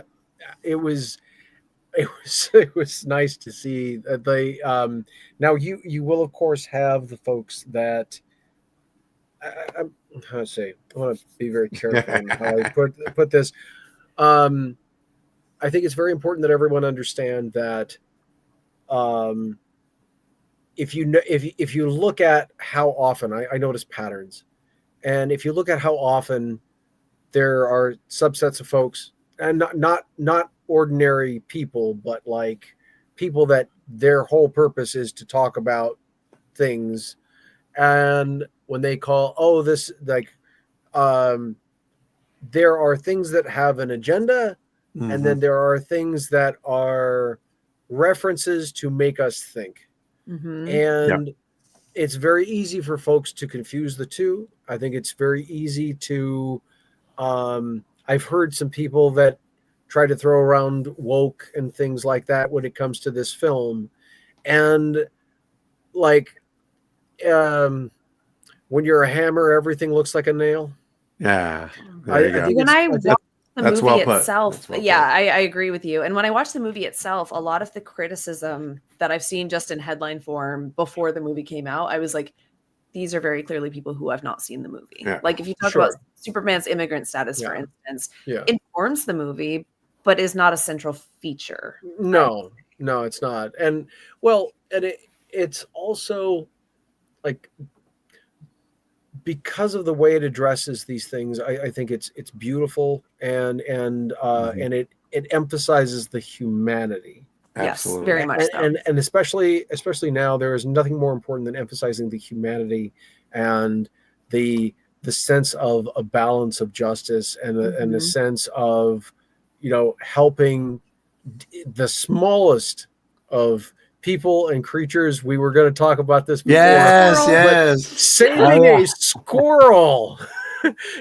it was nice to see that they now you will of course have the folks that I'm how to say, I want to be very careful in how I put this. I think it's very important that everyone understand that if you look at how often I notice patterns, and if you look at how often there are subsets of folks, and not ordinary people, but like people that their whole purpose is to talk about things, and when they call this like there are things that have an agenda, and then there are things that are references to make us think. And it's very easy for folks to confuse the two. I think it's very easy to I've heard some people that try to throw around woke and things like that when it comes to this film. And like when you're a hammer, everything looks like a nail. Yeah. When I watched the movie itself, I agree with you. And when I watched the movie itself, a lot of the criticism that I've seen just in headline form before the movie came out, I was like, these are very clearly people who have not seen the movie. Yeah, like if you talk about Superman's immigrant status, for instance, informs the movie, but is not a central feature. No, it's not. And well, and it's also like, because of the way it addresses these things, I think it's beautiful, and it emphasizes the humanity. Absolutely. Yes, very much so. And especially now, there is nothing more important than emphasizing the humanity and the sense of a balance of justice, and the sense of, helping the smallest of people and creatures. We were going to talk about this before. Yes. Saving a squirrel.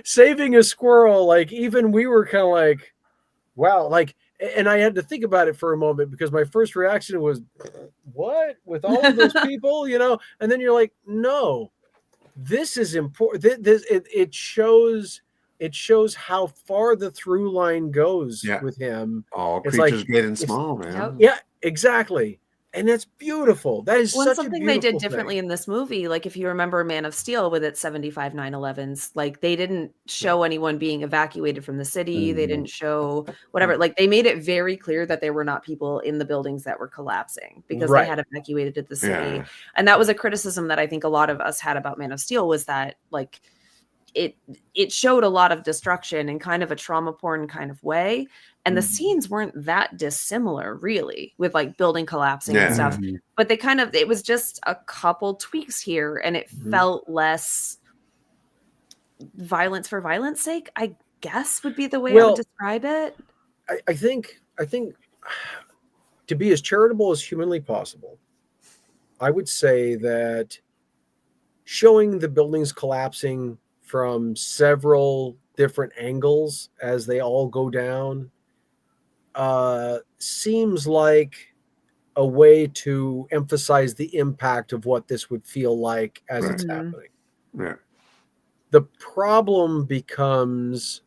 Saving a squirrel, like even we were kind of like, wow, like, and I had to think about it for a moment, because my first reaction was, what, with all of those people, and then you're like, no, this is important. It shows how far the through line goes with him. All creatures great and small, man. Yeah, exactly. And that's beautiful. That is such something a they did beautiful differently thing. in this movie. Like if you remember Man of Steel with its 75 9/11s, like they didn't show anyone being evacuated from the city. They didn't show whatever. Like they made it very clear that there were not people in the buildings that were collapsing, because they had evacuated the city. And that was a criticism that I think a lot of us had about Man of Steel, was that like it showed a lot of destruction in kind of a trauma porn kind of way. And the scenes weren't that dissimilar, really, with like building collapsing and stuff. But it was just a couple tweaks here, and it felt less violence for violence sake, I guess would be the way I would describe it. I think to be as charitable as humanly possible, I would say that showing the buildings collapsing from several different angles as they all go down seems like a way to emphasize the impact of what this would feel like as it's happening. Yeah. The problem becomes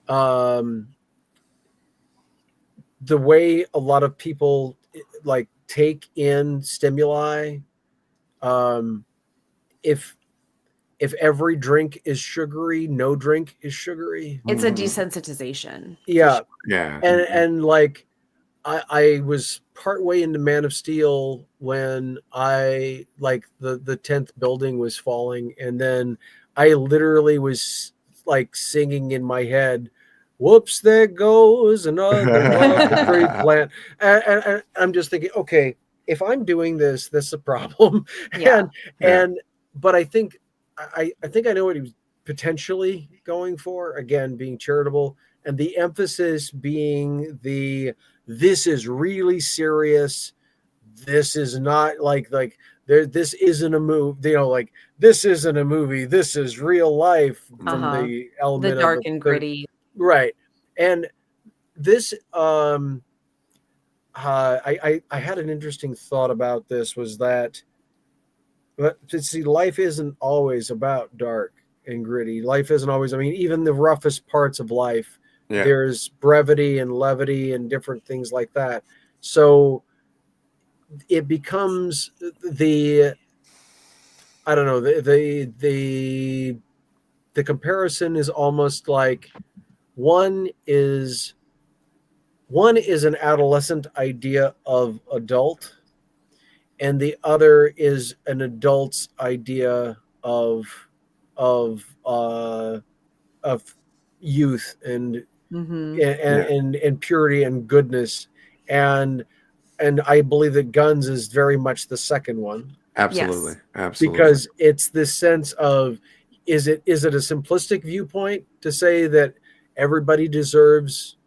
the way a lot of people like take in stimuli if every drink is sugary, no drink is sugary. It's a desensitization. Yeah. Sure. Yeah. And like I was partway into Man of Steel when I like the 10th building was falling, and then I literally was like singing in my head, "Whoops, there goes another love tree plant," and I'm just thinking, okay, if I'm doing this, this is a problem. Yeah. But I think I think I know what he was potentially going for. Again, being charitable, and the emphasis being this is really serious. This is not like there. This isn't a movie. Like this isn't a movie. This is real life from the element the dark of and gritty. Right. And this I had an interesting thought about this, was that but see, life isn't always about dark and gritty. Life isn't always, I mean, even the roughest parts of life, there's brevity and levity and different things like that. So it becomes I don't know, the comparison is almost like one is an adolescent idea of adult, and the other is an adult's idea of youth and and purity and goodness, and I believe that Gunn's is very much the second one. Absolutely. Yes. Absolutely. Because it's this sense of, is it a simplistic viewpoint to say that everybody deserves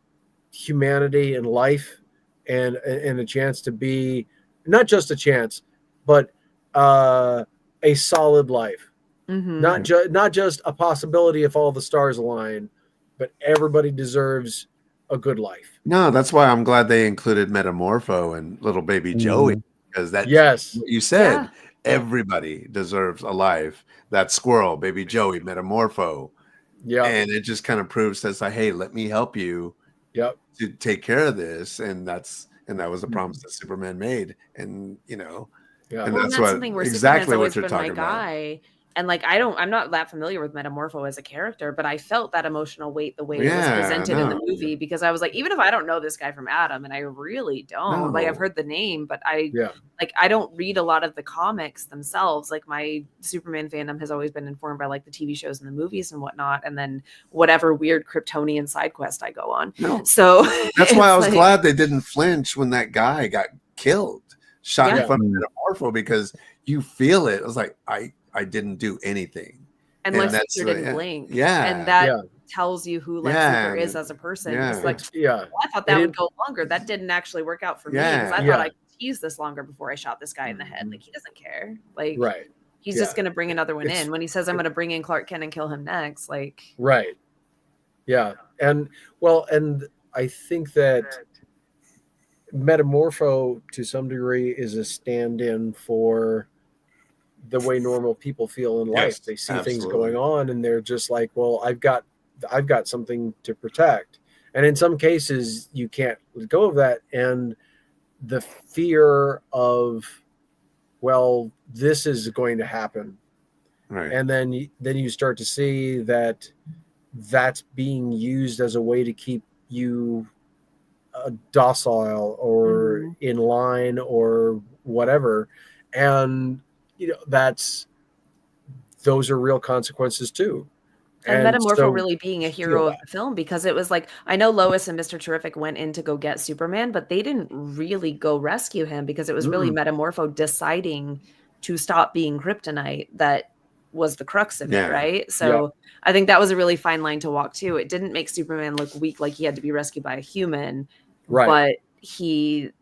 humanity and life and a chance to be, not just a chance, but a solid life. Not just a possibility if all the stars align, but everybody deserves a good life. No, that's why I'm glad they included Metamorpho and little baby Joey, because that's what you said. Yeah. Everybody deserves a life. That squirrel, baby Joey, Metamorpho. Yeah. And it just kind of proves that, like, hey, let me help you to take care of this. And that was the promise that Superman made. And and that's what something where exactly Superman's what you're always been talking my about. guy. And like I'm not that familiar with Metamorpho as a character, but I felt that emotional weight the way it was presented in the movie, because I was like, even if I don't know this guy from Adam, and I really don't, like I've heard the name, but I don't read a lot of the comics themselves. Like my Superman fandom has always been informed by like the TV shows and the movies and whatnot, and then whatever weird Kryptonian side quest I go on. No. So that's why I was glad they didn't flinch when that guy got killed, shot in front of Metamorpho, because you feel it. I was like, I didn't do anything. And Lex Luthor didn't blink. Yeah. And that tells you who Lex Luthor is as a person. It's like, I thought that would go longer. That didn't actually work out for me, because I thought I could tease this longer before I shot this guy in the head. Like, he doesn't care. Like, he's just going to bring another one in. When he says, I'm going to bring in Clark Kent and kill him next, like. Right. Yeah. And I think that Metamorpho to some degree is a stand-in for the way normal people feel in life. They see things going on and they're just like, well, I've got something to protect. And in some cases you can't let go of that. And the fear of, well, this is going to happen. Right. And then you start to see that that's being used as a way to keep you docile or in line or whatever. And those are real consequences too. And Metamorpho really being a hero of the film, because it was like, I know Lois and Mr. Terrific went in to go get Superman, but they didn't really go rescue him, because it was really Metamorpho deciding to stop being kryptonite that was the crux of it, right? So I think that was a really fine line to walk too. It didn't make Superman look weak, like he had to be rescued by a human, but he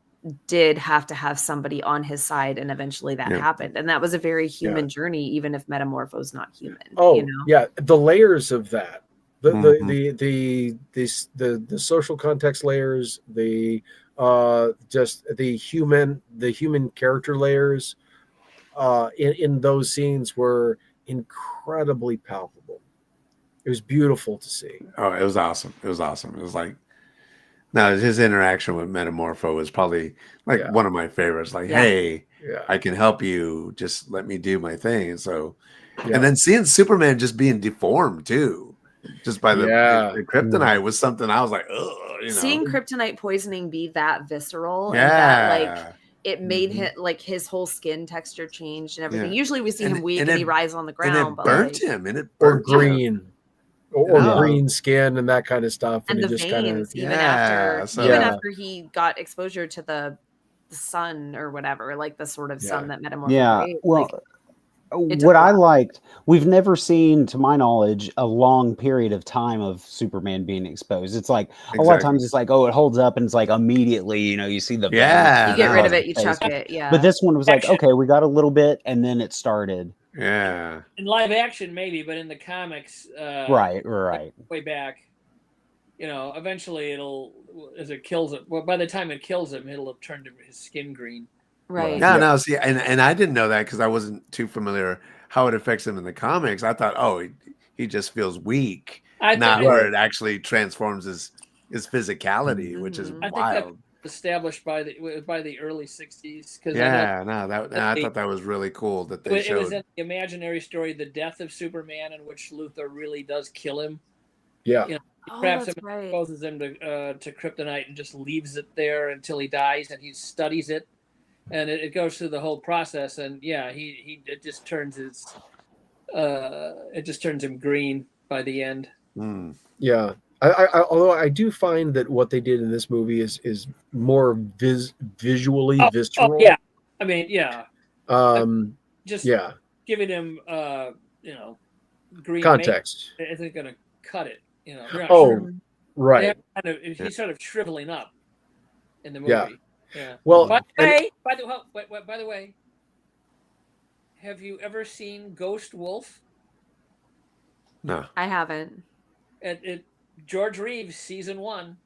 did have to have somebody on his side, and eventually that happened. And that was a very human journey, even if Metamorpho's not human. The layers of that, the social context layers, just the human character layers in those scenes were incredibly palpable. It was beautiful to see. Oh, it was awesome. It was awesome. It was like, No, his interaction with Metamorpho was probably like one of my favorites. Like, hey, I can help you. Just let me do my thing. And so, and then seeing Superman just being deformed too, just by the kryptonite was something I was like, ugh, you know. Seeing kryptonite poisoning be that visceral and that like it made him like his whole skin texture changed and everything. Usually we see him weak and he rises on the ground, and it but burnt like, him, and it or burnt green. Or green skin and that kind of stuff, and the just veins, kinda, even after he got exposure to the sun or whatever, like the sort of sun that Metamorpho creates, well, like, what I liked, we've never seen, to my knowledge, a long period of time of Superman being exposed. It's like a lot of times it's like, oh, it holds up, and it's like immediately, you see the you get rid of it, you chuck it, But this one was like, okay, we got a little bit, and then it started. Yeah. In live action, maybe, but in the comics, right. Way back, eventually as it kills it. Well, by the time it kills him, it'll have turned his skin green. Right. No. See, and I didn't know that because I wasn't too familiar how it affects him in the comics. I thought, oh, he just feels weak, not where it actually transforms his physicality, which is wild. Established by the early 60s. I thought that was really cool that they showed. It was in the imaginary story, The Death of Superman, in which Luthor really does kill him. Yeah. He traps him and exposes him to kryptonite and just leaves it there until he dies, and he studies it, and it goes through the whole process, and it just turns him green by the end. Yeah. Although I do find that what they did in this movie is more visually visceral. Oh, yeah, I mean, giving him green context isn't going to cut it. Right. He's sort of shriveling up in the movie. Yeah. Well, by the way, have you ever seen Ghost Wolf? No, I haven't. George Reeves, season 1.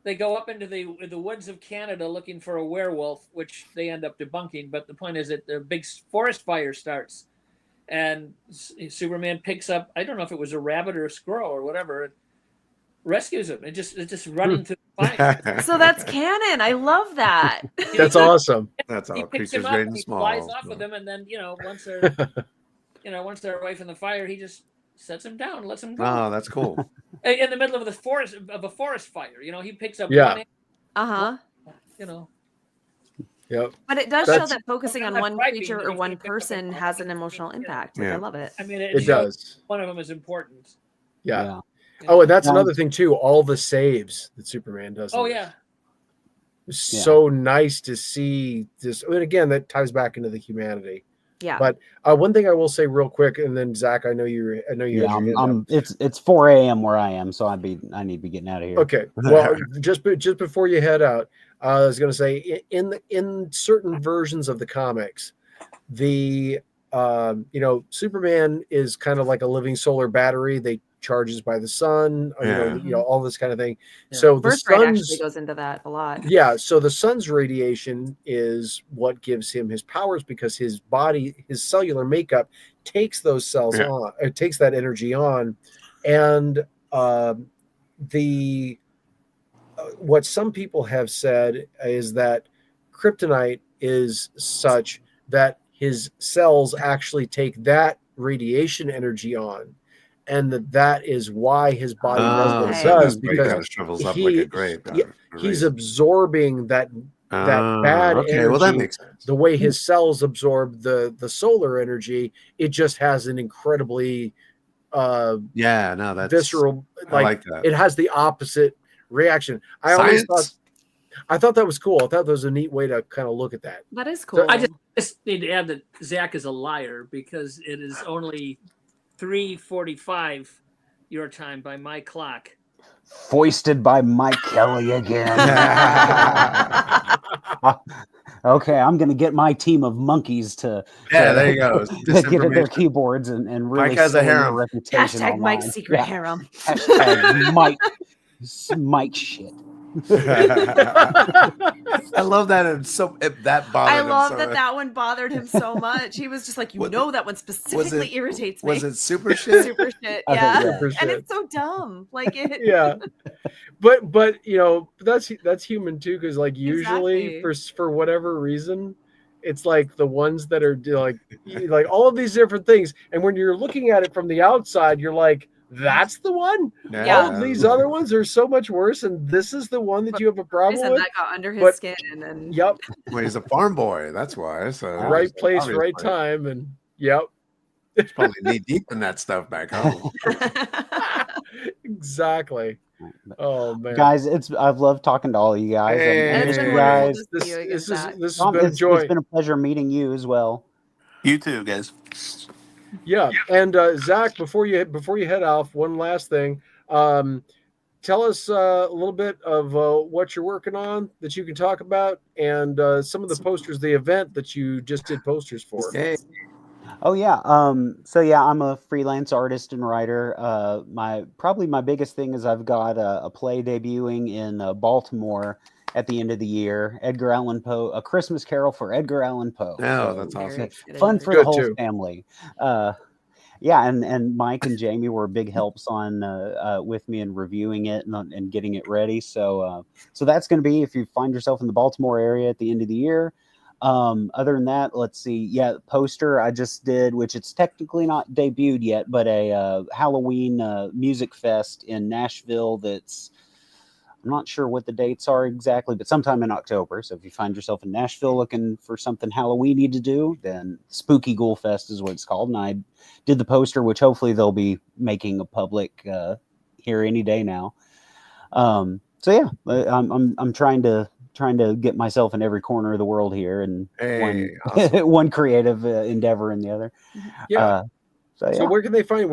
They go up into the woods of Canada looking for a werewolf, which they end up debunking. But the point is that the big forest fire starts, and Superman picks up, I don't know if it was a rabbit or a squirrel or whatever, and rescues him. It's just running to the fire. So that's canon. I love that. That's awesome. That's all. He picks Creatures him up great and and he small. flies off with him, and then once they're away from the fire, he just sets him down, lets him go. Oh, that's cool. In the middle of a forest fire, he picks up. Yeah. Yep. But it does show that focusing on one creature or one person has an emotional impact. Like, I love it. I mean, it does. One of them is important. Yeah. Oh, and that's another thing too. All the saves that Superman does. Oh yeah. It's so nice to see this. I mean, again, that ties back into the humanity. Yeah. But one thing I will say real quick, and then Zach, I know you. It's 4 a.m. where I am, so I need to be getting out of here. Okay. Well, just before you head out, I was going to say in certain versions of the comics, the Superman is kind of like a living solar battery. They charges by the sun, all this kind of thing. Yeah. So the sun actually goes into that a lot. Yeah. So the sun's radiation is what gives him his powers, because his body, his cellular makeup takes those cells on, it takes that energy on. And what some people have said is that kryptonite is such that his cells actually take that radiation energy on. And that is why his body does what it does, because kind of shrivels up like a grape. He's absorbing that bad energy. Well, that makes sense. The way his cells absorb the solar energy, it just has an incredibly that's visceral. I like that. It has the opposite reaction. I thought that was cool. I thought that was a neat way to kind of look at that. That is cool. I just need to add that Zach is a liar, because it is only 3:45 your time by my clock. Foisted by Mike Kelley again. Okay, I'm going to get my team of monkeys to there you go. Get at their keyboards and really Mike has a harem. Reputation # Mike's secret harem. # Mike shit. I love that. And that bothered I him. love that one bothered him so much. He was just like, that one specifically irritates me. Was it super shit? Super shit, yeah. Super and shit. it's so dumb. Like it. Yeah, but that's human too, because like usually for whatever reason, it's like the ones that are like all of these different things, and when you're looking at it from the outside, you're like, that's the one. Yeah. All of these other ones are so much worse, and this is the one that you have a problem with. That got under his skin, and yep. Well, he's a farm boy. That's why. So right place, obviously. Right time, and yep. It's probably knee deep in that stuff back home. Exactly. Oh man, guys, I've loved talking to all of you guys. This has been a joy. It's been a pleasure meeting you as well. You too, guys. Yeah, and Zach, before you head off, one last thing. Tell us a little bit of what you're working on that you can talk about, and some of the posters, the event that you just did posters for. Okay. Oh yeah. So yeah, I'm a freelance artist and writer. Probably my biggest thing is I've got a play debuting in Baltimore at the end of the year. Edgar Allan Poe, A Christmas Carol for Edgar Allan Poe. Oh, that's awesome. Fun for the whole family. Yeah, and Mike and Jamie were big helps on with me in reviewing it and getting it ready. So that's going to be, if you find yourself in the Baltimore area at the end of the year. Other than that, let's see. Yeah, poster I just did, which it's technically not debuted yet, but a Halloween music fest in Nashville. I'm not sure what the dates are exactly, but sometime in October. So if you find yourself in Nashville looking for something Halloweeny to do, then Spooky Ghoul Fest is what it's called. And I did the poster, which hopefully they'll be making a public here any day now. So yeah, I'm trying to get myself in every corner of the world here, and awesome. One creative endeavor in the other. Yeah. So where can they find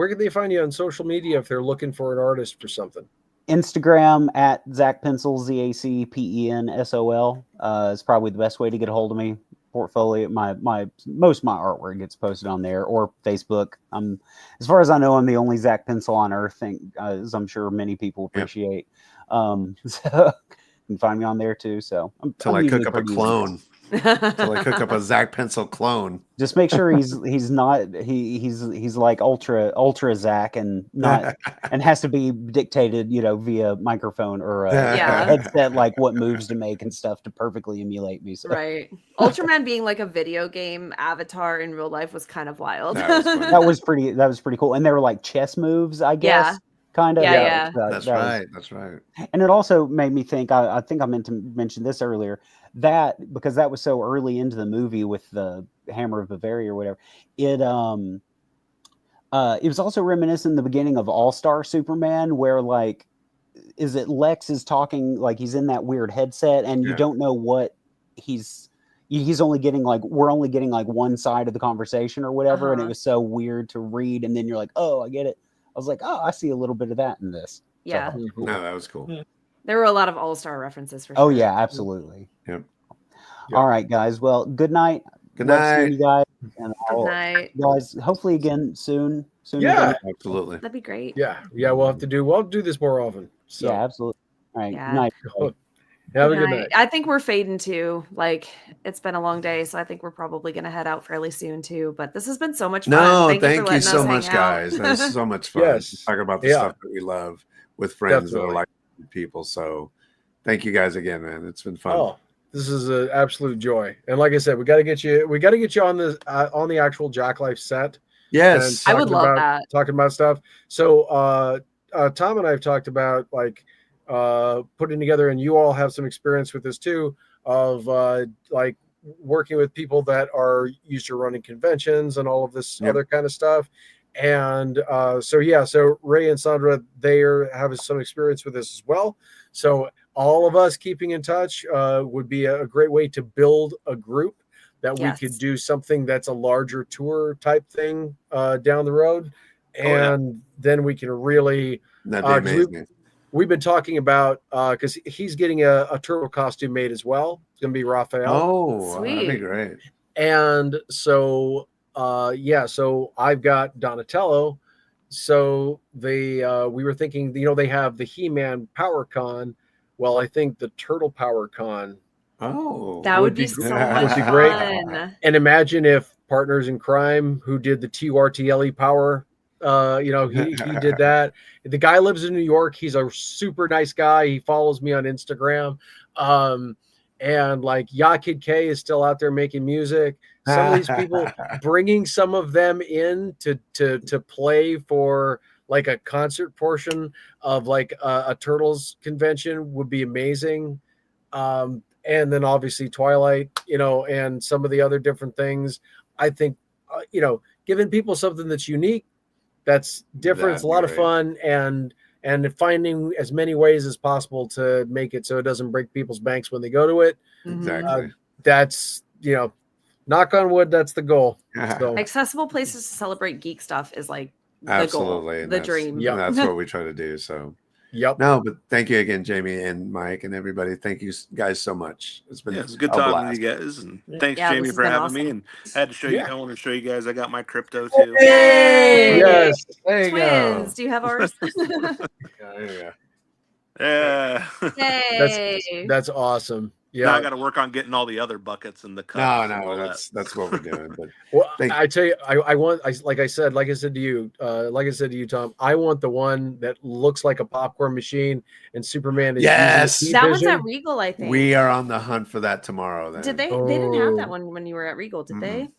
you on social media if they're looking for an artist for something? Instagram at Zach Pencil, ZACPENSOL is probably the best way to get a hold of me. Portfolio, most of my artwork gets posted on there, or Facebook. As far as I know, I'm the only Zach Pencil on earth, as I'm sure many people appreciate. So you can find me on there too. So until I cook up a clone. Until I cook up a Zach Pencil clone. Just make sure he's like ultra Zach and not and has to be dictated, via microphone or headset, like what moves to make and stuff to perfectly emulate me. So. Right. Ultraman being like a video game avatar in real life was kind of wild. That was pretty cool. And they were like chess moves, I guess. Yeah. Kind of. Yeah. That's right. And it also made me think, I think I meant to mention this earlier, that because that was so early into the movie with the Hammer of Bavaria or whatever, it was also reminiscent in the beginning of All-Star Superman, where like, is it Lex is talking, like he's in that weird headset and you don't know what he's only getting, like, we're only getting like one side of the conversation or whatever. And it was so weird to read. And then you're like, oh, I get it. I was like, oh, I see a little bit of that in this. Yeah. So, no, that was cool. Yeah. There were a lot of All-Star references for sure. Oh, yeah, absolutely. Yep. All right, guys. Well, good night. Good night. You guys. And good night. Guys, hopefully again soon. Yeah, again. Absolutely. That'd be great. Yeah, we'll do this more often. So. Yeah, absolutely. All right. Yeah. Good night. Have a good night. I think we're fading too. Like, it's been a long day, so I think we're probably going to head out fairly soon too. But this has been so much fun. No, thank you so much, guys. That's so much fun. Talking about the stuff that we love with friends that are like people. So thank you guys again, man. It's been fun. Oh, this is an absolute joy. And like I said, we got to get you on the actual Jacklife set. Yes. I would love that. Talking about stuff. So Tom and I have talked about like putting together, and you all have some experience with this too, of like working with people that are used to running conventions and all of this other kind of stuff. And so Ray and Sandra, they have some experience with this as well. So all of us keeping in touch would be a great way to build a group that we could do something that's a larger tour type thing down the road. And then we can really, that'd be amazing. We've been talking about, because he's getting a turtle costume made as well. It's going to be Raphael. Oh, sweet. That'd be great. And so, so I've got Donatello. So we were thinking, they have the He-Man PowerCon Well, I think the Turtle Power Con that would be so much fun. And imagine if Partners in Crime, who did the TRTLE Power, he did that. The guy lives in New York. He's a super nice guy. He follows me on Instagram. And like Kid K is still out there making music. Some of these people, bringing some of them in to play for like a concert portion of like a Turtles convention would be amazing. And then obviously Twilight, and some of the other different things. I think, giving people something that's unique, that's different. It's a lot of fun, and finding as many ways as possible to make it so it doesn't break people's banks when they go to it. Exactly. That's, knock on wood, that's the goal. So. Accessible places to celebrate geek stuff is like the goal, the dream. Yeah, that's what we try to do. So. Yep. No, but thank you again, Jamie and Mike and everybody. Thank you guys so much. It's been good talking to you guys, and thanks Jamie for having me. And I had to show you. I want to show you guys. I got my crypto too. Yay! Yes, there you go. Do you have ours? Yeah. Hey. That's awesome. Yeah, now I got to work on getting all the other buckets in the cup. No, that's what we're doing. But well, I tell you, like I said to you, Tom, I want the one that looks like a popcorn machine, and Superman is that one's at Regal, I think. We are on the hunt for that tomorrow. Then did they didn't have that one when you were at Regal, did they?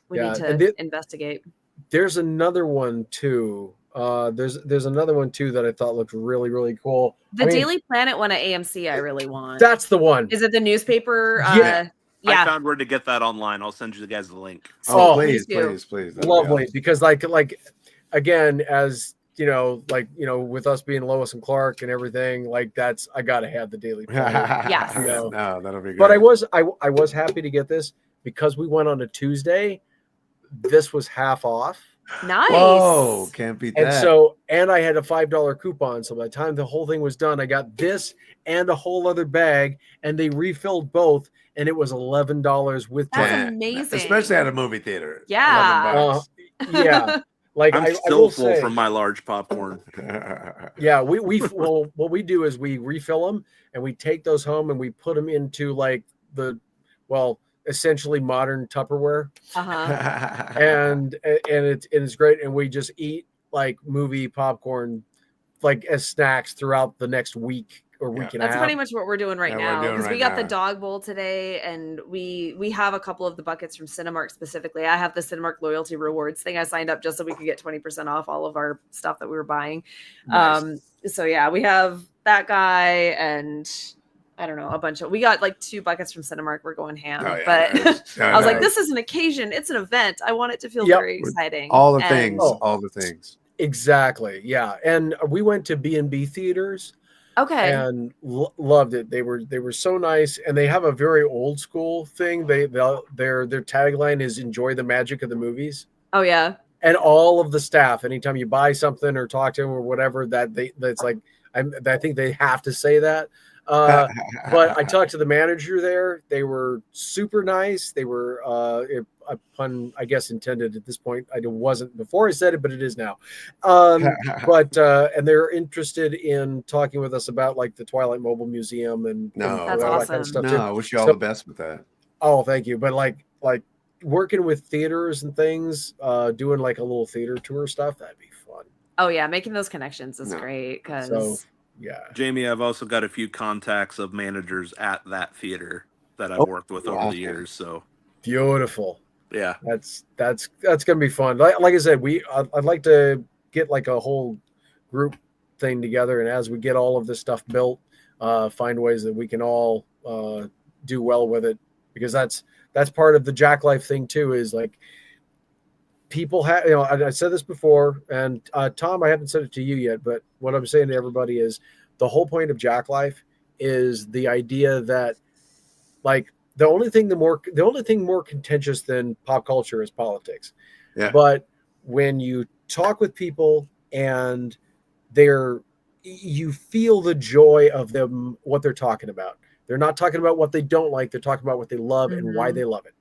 We need to investigate. There's another one too. There's another one too that I thought looked really, really cool. The Daily Planet one at AMC, I really want. That's the one. Is it the newspaper? Yeah. I found where to get that online. I'll send you guys the link. Oh, please. Lovely, because like again, as with us being Lois and Clark and everything, like I gotta have the Daily Planet. Yes. No, that'll be good. But I was happy to get this because we went on a Tuesday. This was half off. Nice. Whoa, can't beat that. And I had a $5 coupon. So by the time the whole thing was done, I got this and a whole other bag, and they refilled both, and it was $11 with That's amazing. Especially at a movie theater. Yeah. Yeah. Like I'm still full from my large popcorn. Yeah, what we do is we refill them and we take those home and we put them into like essentially modern Tupperware. And it's great, and we just eat like movie popcorn like as snacks throughout the next week or week and a half. That's pretty much what we're doing right now, because we got the dog bowl today, and we have a couple of the buckets from Cinemark specifically. I have the Cinemark loyalty rewards thing. I signed up just so we could get 20% off all of our stuff that we were buying. Nice. So yeah, we have that guy, and I don't know, a bunch of, we got like 2 buckets from Cinemark. We're going ham, but I was like, this is an occasion. It's an event. I want it to feel very exciting. All the things. Exactly. Yeah. And we went to B&B theaters. Okay. And loved it. They were so nice, and they have a very old school thing. Their tagline is "Enjoy the magic of the movies." Oh yeah. And all of the staff, anytime you buy something or talk to them or whatever, that's like, I think they have to say that. But I talked to the manager there. They were super nice. They were a pun, I guess, intended at this point. I wasn't before I said it, but it is now. But and they're interested in talking with us about like the Twilight Mobile Museum and that's all awesome. that kind of stuff No, too. I wish you all the best with that. Oh, thank you. But like working with theaters and things, doing like a little theater tour stuff, that'd be fun. Oh yeah, making those connections is great because. Yeah, Jamie, I've also got a few contacts of managers at that theater that I've worked with over the years. So beautiful. Yeah, that's gonna be fun. Like I said, I'd like to get like a whole group thing together, and as we get all of this stuff built, find ways that we can all do well with it, because that's part of the Jack Life thing too. Is like people have, I said this before, and Tom, I haven't said it to you yet, but what I'm saying to everybody is the whole point of Jack Life is the idea that like the only thing more contentious than pop culture is politics. Yeah. But when you talk with people and you feel the joy of them, what they're talking about. They're not talking about what they don't like. They're talking about what they love and why they love it.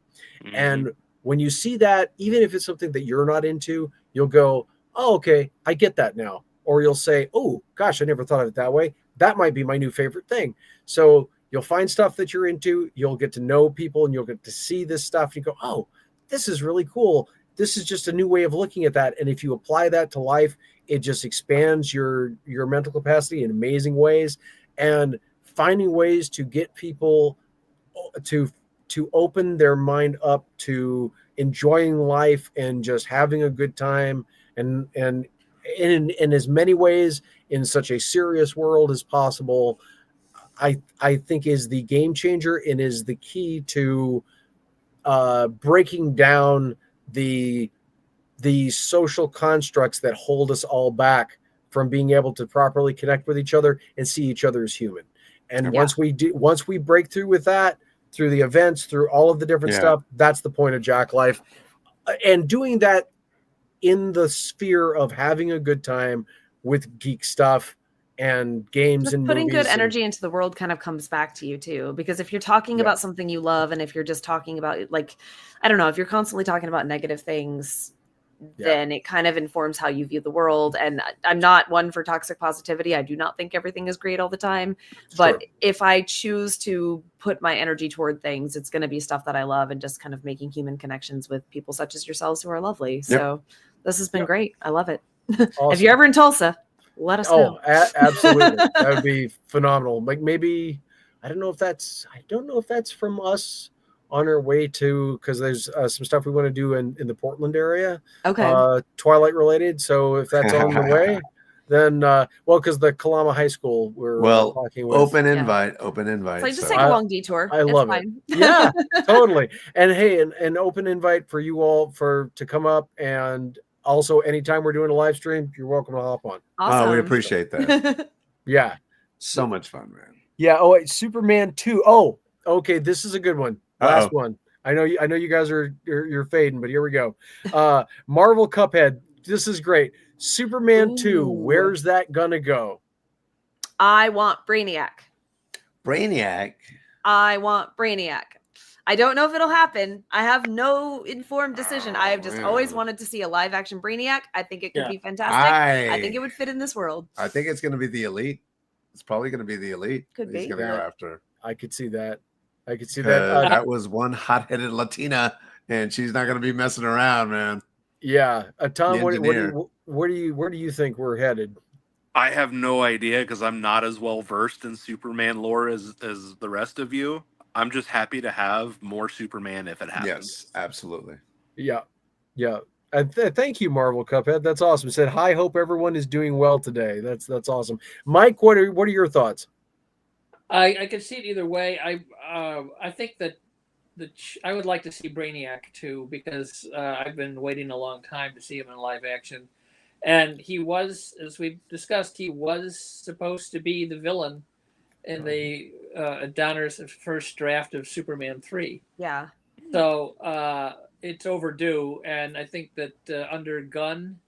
Mm-hmm. And when you see that, even if it's something that you're not into, you'll go, oh, okay, I get that now. Or you'll say, oh, gosh, I never thought of it that way. that might be my new favorite thing. So you'll find stuff that you're into, you'll get to know people, and you'll get to see this stuff. And you go, oh, this is really cool. This is just a new way of looking at that. And if you apply that to life, it just expands your mental capacity in amazing ways. And finding ways to get people to open their mind up to enjoying life and just having a good time, and in as many ways in such a serious world as possible, I think is the game changer and is the key to breaking down the social constructs that hold us all back from being able to properly connect with each other and see each other as human. And once we break through with that, through the events, through all of the different stuff, that's the point of Jack Life. And doing that in the sphere of having a good time with geek stuff and games just and putting movies good energy into the world kind of comes back to you too, because if you're talking about something you love, and if you're just talking about, like, I don't know, if you're constantly talking about negative things, then it kind of informs how you view the world. And I'm not one for toxic positivity. I do not think everything is great all the time, but if I choose to put my energy toward things, it's going to be stuff that I love, and just kind of making human connections with people such as yourselves who are lovely. So this has been great. I love it. Awesome. If you're ever in Tulsa, let us know. Absolutely. That would be phenomenal. Like, maybe, I don't know if that's from us on our way to, because there's some stuff we want to do in the Portland area. Okay. Twilight related. So if that's on the way, then because the Kalama High School we're talking with. Open invite. So just take a long detour. I love it. Yeah, totally. And hey, an open invite for you all to come up, and also anytime we're doing a live stream, you're welcome to hop on. Awesome. Oh, we appreciate that. Yeah. So much fun, man. Yeah. Oh, wait, Superman 2. Oh, okay. This is a good one. Last one. I know you guys you're fading, but here we go. Marvel Cuphead. This is great. Superman 2. Where's that gonna go? I want Brainiac. I want Brainiac. I don't know if it'll happen. I have no informed decision. I have just always wanted to see a live action Brainiac. I think it could be fantastic. I think it would fit in this world. I think it's going to be the Elite. It's probably going to be the Elite. Could be. He's going to go after. I could see that. That was one hot-headed Latina, and she's not going to be messing around, man. Yeah. Tom, where do you think we're headed? I have no idea, because I'm not as well versed in Superman lore as the rest of you. I'm just happy to have more Superman if it happens. Yes, absolutely. Yeah. And thank you, Marvel Cuphead. That's awesome. Said, hi, hope everyone is doing well today. That's awesome. Mike, what are your thoughts? I could see it either way. I think that I would like to see Brainiac too, because I've been waiting a long time to see him in live action. And he was, as we've discussed, he was supposed to be the villain in the Donner's first draft of Superman 3. Yeah. So it's overdue, and I think that under Gunn,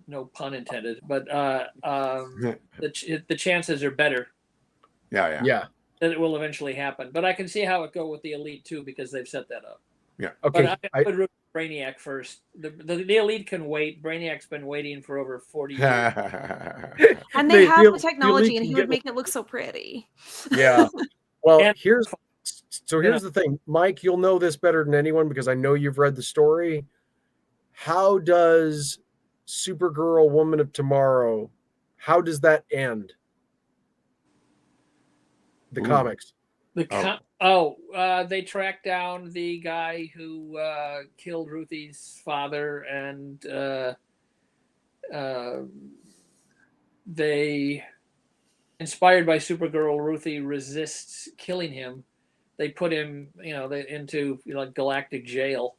no pun intended, but the chances are better. Yeah. That it will eventually happen. But I can see how it go with the Elite too, because they've set that up. Yeah. Okay. But I would root for Brainiac first. The Elite can wait. Brainiac's been waiting for over 40 years. And they have the technology, and he would make it look so pretty. Yeah. Well, here's the thing. Mike, you'll know this better than anyone, because I know you've read the story. How does Supergirl, Woman of Tomorrow, how does that end? The comics. They tracked down the guy who killed Ruthie's father, and they, inspired by Supergirl, Ruthie resists killing him. They put him, into galactic jail,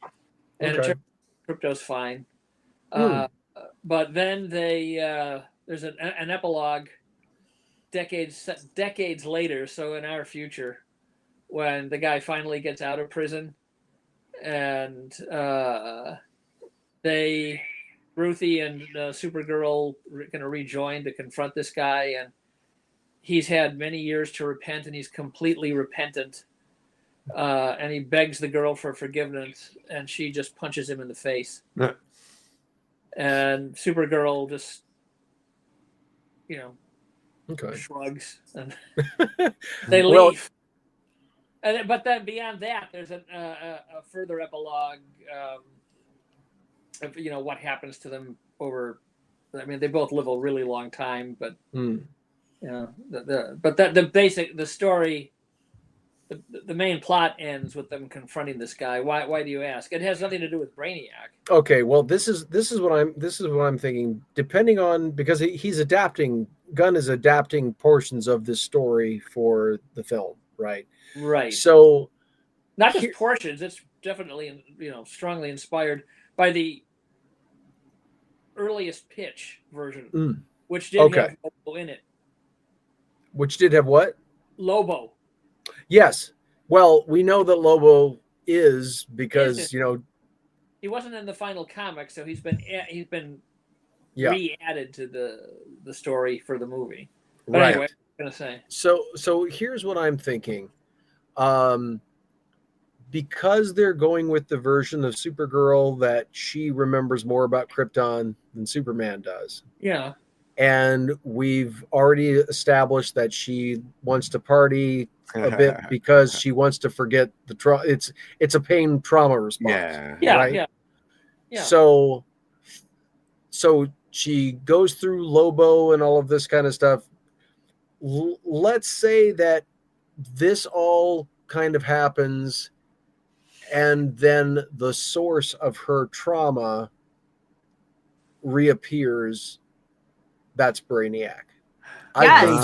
and it turns out Crypto's fine. But then there's an epilogue decades later, so in our future, when the guy finally gets out of prison, and Ruthie and Supergirl are going to rejoin to confront this guy, and he's had many years to repent, and he's completely repentant, and he begs the girl for forgiveness, and she just punches him in the face. And Supergirl just, Okay. shrugs, and they leave. But then beyond that, there's a further epilogue of what happens to them over. I mean, they both live a really long time, but the story, the main plot ends with them confronting this guy. Why do you ask? It has nothing to do with Brainiac. Okay, well, this is what I'm thinking. Depending on, because he's adapting, Gunn is adapting portions of this story for the film, right? Right. So, not just portions. It's definitely strongly inspired by the earliest pitch version, which did have Lobo in it. Which did have what? Lobo. Yes. Well, we know that Lobo is because he wasn't in the final comic, so he's been re-added to the story for the movie. But right. Anyway, I'm gonna say. So here's what I'm thinking. Because they're going with the version of Supergirl that she remembers more about Krypton than Superman does. Yeah. And we've already established that she wants to party a bit because she wants to forget the trauma. It's a pain trauma response. Yeah. So she goes through Lobo and all of this kind of stuff. Let's say that this all kind of happens, and then the source of her trauma reappears. That's Brainiac. Yes.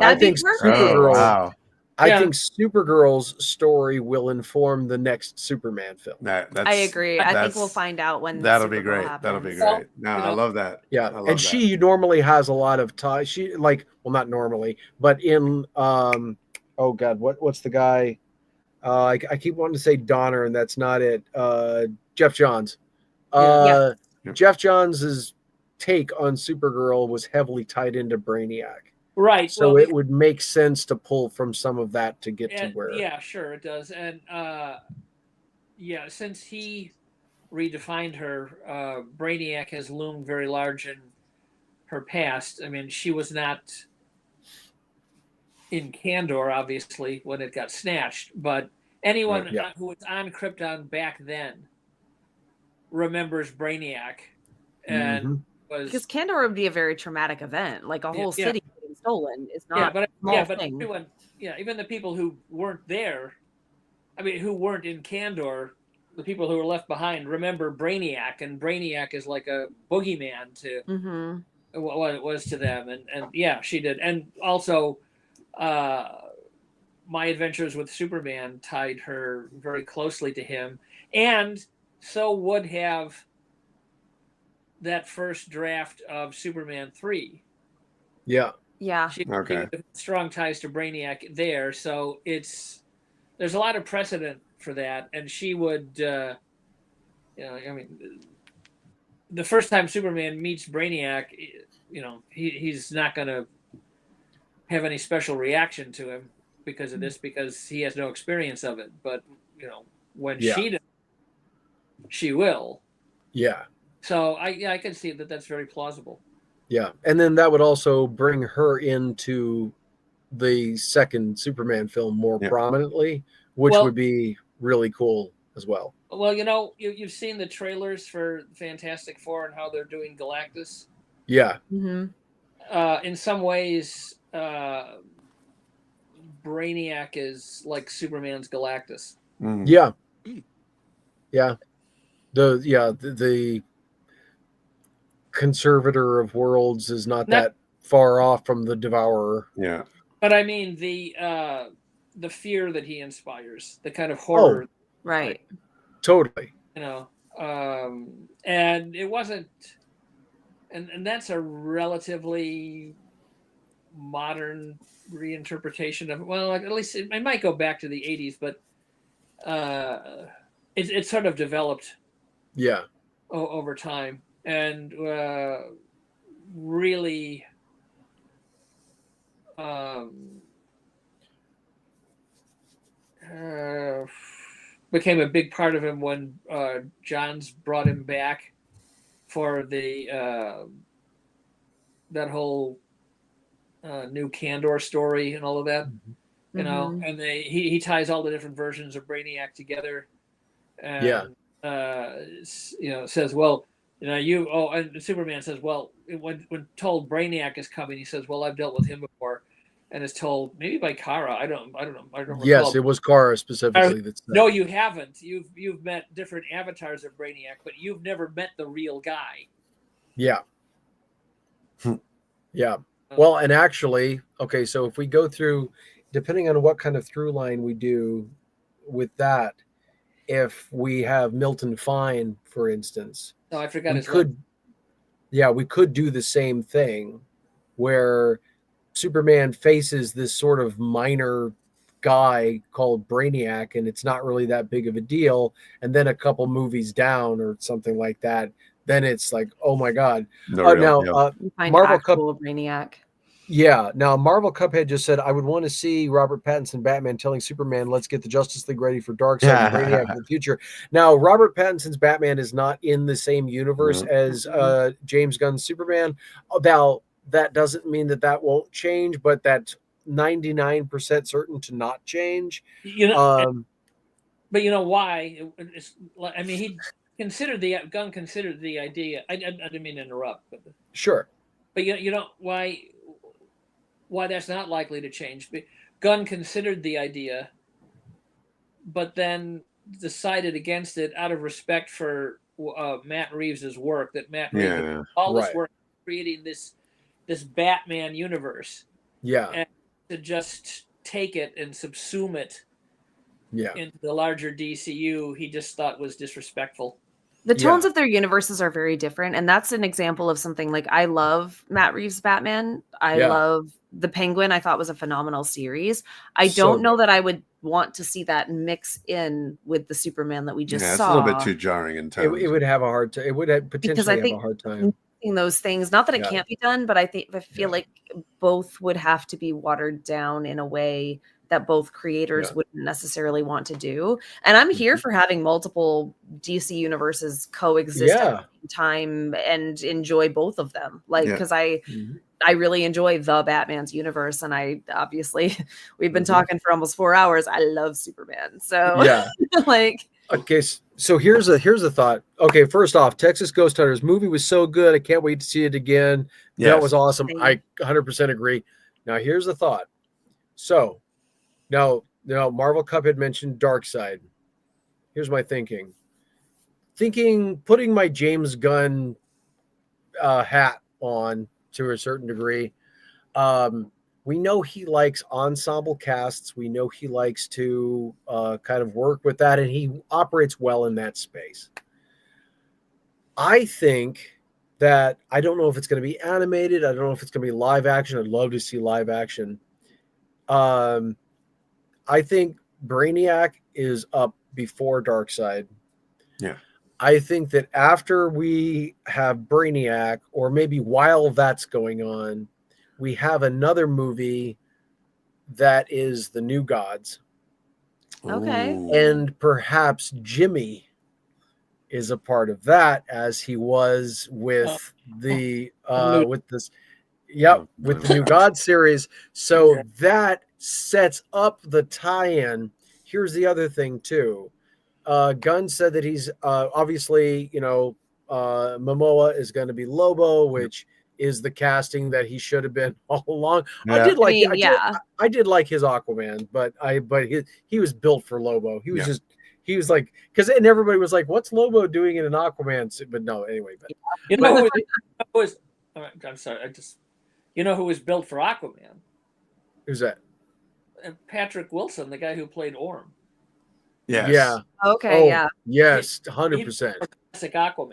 I think Supergirl. I think Supergirl's story will inform the next Superman film. I agree. I think we'll find out when that'll Supergirl be great. happens. That'll be great. No, I love that. Yeah, and she normally has a lot of time. She not normally, but in oh God, what's the guy? I keep wanting to say Donner, and that's not it. Jeff Johns. Jeff Johns' take on Supergirl was heavily tied into Brainiac. Right. So it would make sense to pull from some of that to get to where. Yeah, sure, it does. And since he redefined her, Brainiac has loomed very large in her past. I mean, she was not in Kandor, obviously, when it got snatched, but anyone who was on Krypton back then remembers Brainiac. And because Kandor would be a very traumatic event, like a whole city getting stolen is not a small thing. Everyone, even the people who weren't there, I mean, who weren't in Kandor, the people who were left behind remember Brainiac, and Brainiac is like a boogeyman to what it was to them, and she did, and also My Adventures with Superman tied her very closely to him, and so would have that first draft of Superman 3. Yeah. She strong ties to Brainiac there, so there's a lot of precedent for that, and she would, I mean, the first time Superman meets Brainiac, he's not going to have any special reaction to him because of this, because he has no experience of it. But when she does, she will. Yeah. So I can see that that's very plausible. Yeah, and then that would also bring her into the second Superman film more prominently, which would be really cool as well. Well, you've seen the trailers for Fantastic Four and how they're doing Galactus. Yeah. In some ways, Brainiac is like Superman's Galactus. Yeah. Yeah. The Conservator of Worlds is not that far off from the Devourer. Yeah. But I mean the fear that he inspires, the kind of horror. Oh, right. Totally. And it wasn't, and that's a relatively modern reinterpretation of, well, at least it might go back to the 80s, but it sort of developed over time, and really became a big part of him when Johns brought him back for the that whole new Kandor story and all of that. You know, and he ties all the different versions of Brainiac together, and you know, says, well, you know, and Superman says, well, when told Brainiac is coming, he says, well, I've dealt with him before, and is told maybe by Kara. I don't recall. Yes, it was Kara specifically. No, you haven't. You've met different avatars of Brainiac, but you've never met the real guy. Yeah. Yeah. Well, and actually, okay, so if we go through, depending on what kind of through line we do with that, if we have Milton Fine, for instance, no, I forgot we could, we could do the same thing where Superman faces this sort of minor guy called Brainiac, and it's not really that big of a deal. And then a couple movies down or something like that, then it's like, oh my God. Marvel Cup Brainiac. Yeah. Now, Marvel Cuphead just said, I would want to see Robert Pattinson Batman telling Superman, let's get the Justice League ready for Darkseid and Brainiac in the future. Now, Robert Pattinson's Batman is not in the same universe as James Gunn's Superman. Now, that doesn't mean that won't change, but that's 99% certain to not change. You know, but you know why? I mean, Gunn considered the idea. I didn't mean to interrupt, but sure. But you know why that's not likely to change. Gunn considered the idea, but then decided against it out of respect for Matt Reeves' work. That Matt Reeves all this work creating this Batman universe. Yeah. And to just take it and subsume it into the larger DCU, he just thought was disrespectful. The tones of their universes are very different, and that's an example of something like I love Matt Reeves' Batman. I love The Penguin. I thought was a phenomenal series. I don't know that I would want to see that mix in with the Superman that we just saw. It's a little bit too jarring in time. It would have a hard time. It would have potentially have a hard time. Those things, not that it can't be done, but I feel like both would have to be watered down in a way that both creators wouldn't necessarily want to do. And I'm here for having multiple DC universes coexist at the same time and enjoy both of them. Like, because I really enjoy the Batman's universe, and I obviously we've been talking for almost 4 hours. I love Superman, so like. Okay, so here's a thought. Okay, first off, Texas Ghost Hunters movie was so good. I can't wait to see it again. That was awesome. I 100% agree. Now here's the thought. So now Marvel Cup had mentioned Darkseid. Here's my thinking. Putting my James Gunn hat on to a certain degree. We know he likes ensemble casts. We know he likes to kind of work with that, and he operates well in that space. I think that I don't know if it's going to be animated. I don't know if it's going to be live action. I'd love to see live action. I think Brainiac is up before Darkseid. Yeah. I think that after we have Brainiac, or maybe while that's going on, we have another movie that is the New Gods. Okay. And perhaps Jimmy is a part of that, as he was with the with the New Gods series. So that sets up the tie-in. Here's the other thing too. Gunn said that he's obviously, Momoa is going to be Lobo, which is the casting that he should have been all along. I did like his Aquaman, but he was built for Lobo. He was he was like, because and everybody was like, what's Lobo doing in an Aquaman suit? But no, anyway. I'm sorry. You know who was built for Aquaman? Who's that? Patrick Wilson, the guy who played Orm. Yes. Yeah. Okay. Yes. 100%. Classic Aquaman.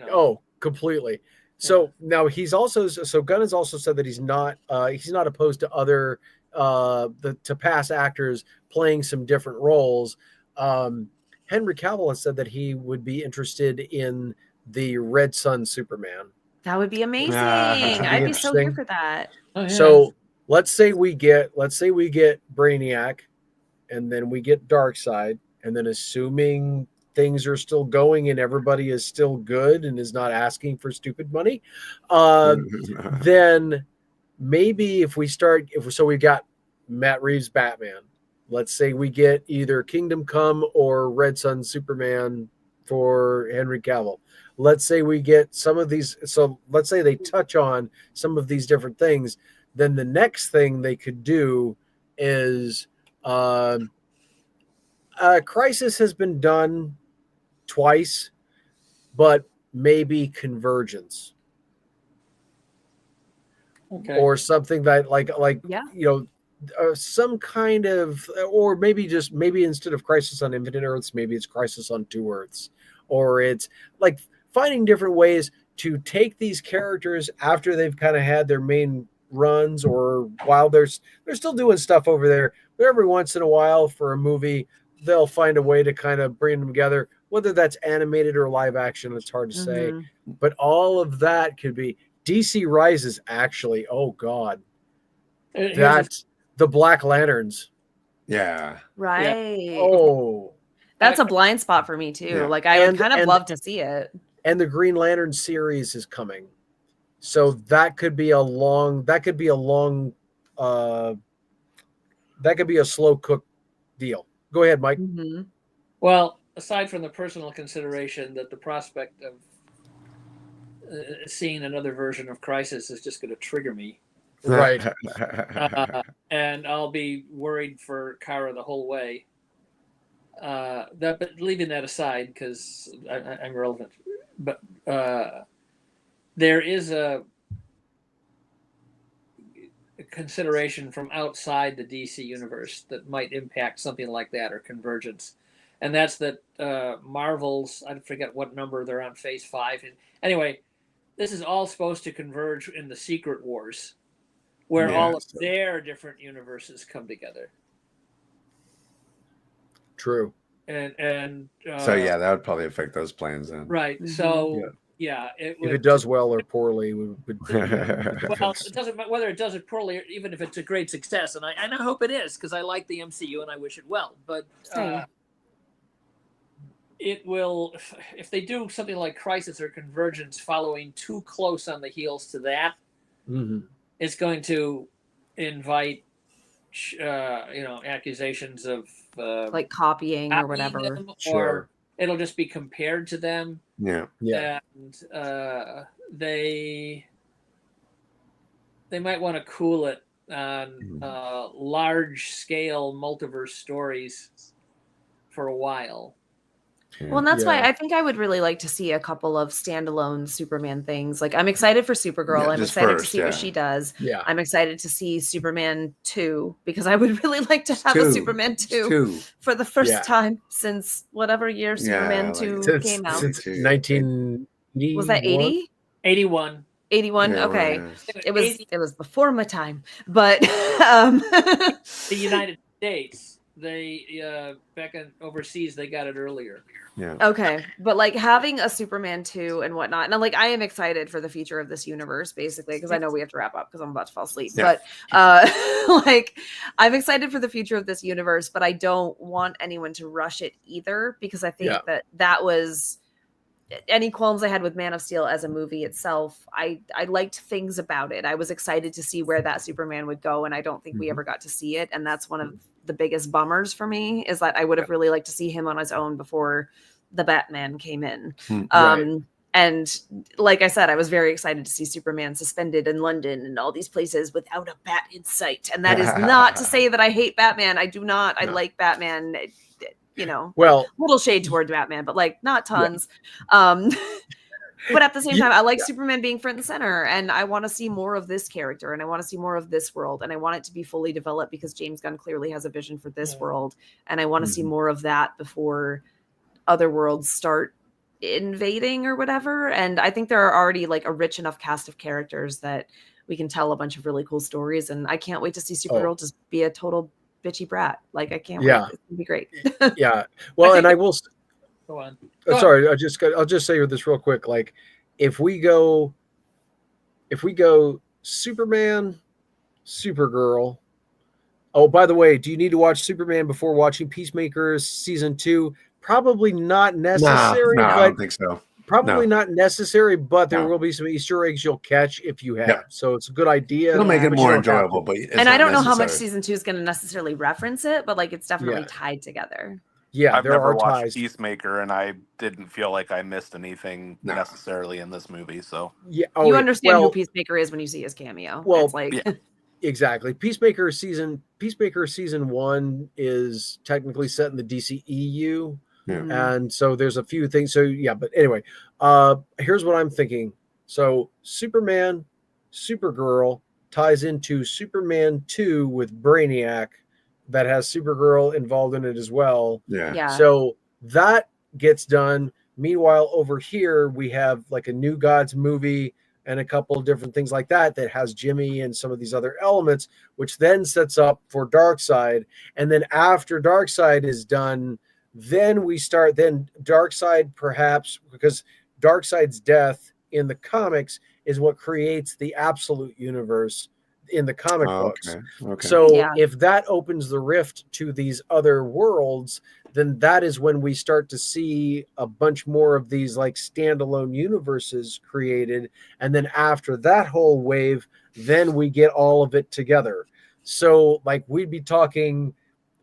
Oh, completely. So now Gunn has also said that he's not opposed to other to past actors playing some different roles. Henry Cavill has said that he would be interested in the Red Sun Superman. That would be amazing. I'd be so here for that. Oh, yeah. So let's say we get Brainiac, and then we get Darkseid, and then assuming things are still going and everybody is still good and is not asking for stupid money, then maybe if we got Matt Reeves Batman. Let's say we get either Kingdom Come or Red Sun Superman for Henry Cavill. Let's say we get some of these. So let's say they touch on some of these different things. Then the next thing they could do is Crisis has been done twice, but maybe Convergence. Okay. Or something that like Yeah. Some kind of, or maybe instead of Crisis on Infinite Earths, maybe it's Crisis on Two Earths, or it's like finding different ways to take these characters after they've kind of had their main runs, or while they're still doing stuff over there, but every once in a while for a movie they'll find a way to kind of bring them together, whether that's animated or live action. It's hard to say, but all of that could be DC Rises. Actually, oh god, that's the Black Lanterns. Yeah. Right. Yeah. Oh, that's a blind spot for me too. Yeah. Like I would kind of love to see it. And the Green Lantern series is coming, so that could be a slow cook deal. Go ahead, Mike. Mm-hmm. Well, aside from the personal consideration that the prospect of seeing another version of Crisis is just going to trigger me. Right. And I'll be worried for Kara the whole way. But leaving that aside, because I'm relevant, but there is a consideration from outside the DC universe that might impact something like that, or Convergence, and that's that Marvel's, I forget what number they're on, Phase 5. Anyway, this is all supposed to converge in the Secret Wars, where all of their different universes come together. True. And so yeah, that would probably affect those plans then. Right. So yeah, if it does well or poorly, well, it doesn't matter whether it does it poorly, or even if it's a great success, and I hope it is, because I like the MCU and I wish it well. But it will, if they do something like Crisis or Convergence following too close on the heels to that, it's going to invite accusations of like copying or whatever, them, or it'll just be compared to them. And they might want to cool it on large scale multiverse stories for a while. Well, and that's why I think I would really like to see a couple of standalone Superman things. Like, I'm excited for Supergirl. I'm excited to see what she does. Yeah. I'm excited to see Superman 2, because I would really like to have a Superman 2 for the first time since whatever year Superman 2 came out. Since 1980. Was that 80? 81. 81. Okay. It was before my time, but the United States, they back in overseas, they got it earlier. Okay, but like having a Superman 2 and whatnot, and I am excited for the future of this universe, basically, because I know we have to wrap up because I'm about to fall asleep. But I'm excited for the future of this universe, but I don't want anyone to rush it either, because I think that was any qualms I had with Man of Steel as a movie itself. I liked things about it. I was excited to see where that Superman would go, and I don't think we ever got to see it. And that's one of the biggest bummers for me, is that I would have really liked to see him on his own before the Batman came in. And like I said, I was very excited to see Superman suspended in London and all these places without a bat in sight. And that is not to say that I hate Batman. I do not. I like Batman. Well, little shade toward Batman, but like not tons. But at the same time, I like Superman being front and center, and I want to see more of this character, and I want to see more of this world, and I want it to be fully developed, because James Gunn clearly has a vision for this world, and I want to see more of that before other worlds start invading or whatever. And I think there are already like a rich enough cast of characters that we can tell a bunch of really cool stories, and I can't wait to see Supergirl just be a total bitchy brat. Like, I can't wait. It's gonna be great. Well, and I will go on. Sorry, I'll just say this real quick. Like, if we go Superman, Supergirl. Oh, by the way, do you need to watch Superman before watching Peacemaker season 2? Probably not necessary. No, I don't think so. Probably not necessary, but there will be some Easter eggs you'll catch if you have. So it's a good idea. It'll make it more enjoyable, but it's and I don't know how much necessary. season 2 is going to necessarily reference it, but like it's definitely tied together. Yeah, I've never watched Peacemaker, and I didn't feel like I missed anything necessarily in this movie. So you understand who Peacemaker is when you see his cameo. Well, it's like exactly. Peacemaker season 1 is technically set in the DCEU. And so there's a few things. So but anyway, here's what I'm thinking. So Superman, Supergirl ties into Superman 2 with Brainiac that has Supergirl involved in it as well. Yeah. So that gets done. Meanwhile, over here we have like a New Gods movie and a couple of different things like that has Jimmy and some of these other elements, which then sets up for Darkseid. And then after Darkseid is done, then Darkseid, perhaps, because Darkseid's death in the comics is what creates the absolute universe in the comic books. Okay. So if that opens the rift to these other worlds, then that is when we start to see a bunch more of these like standalone universes created. And then after that whole wave, then we get all of it together. So like we wouldn't be talking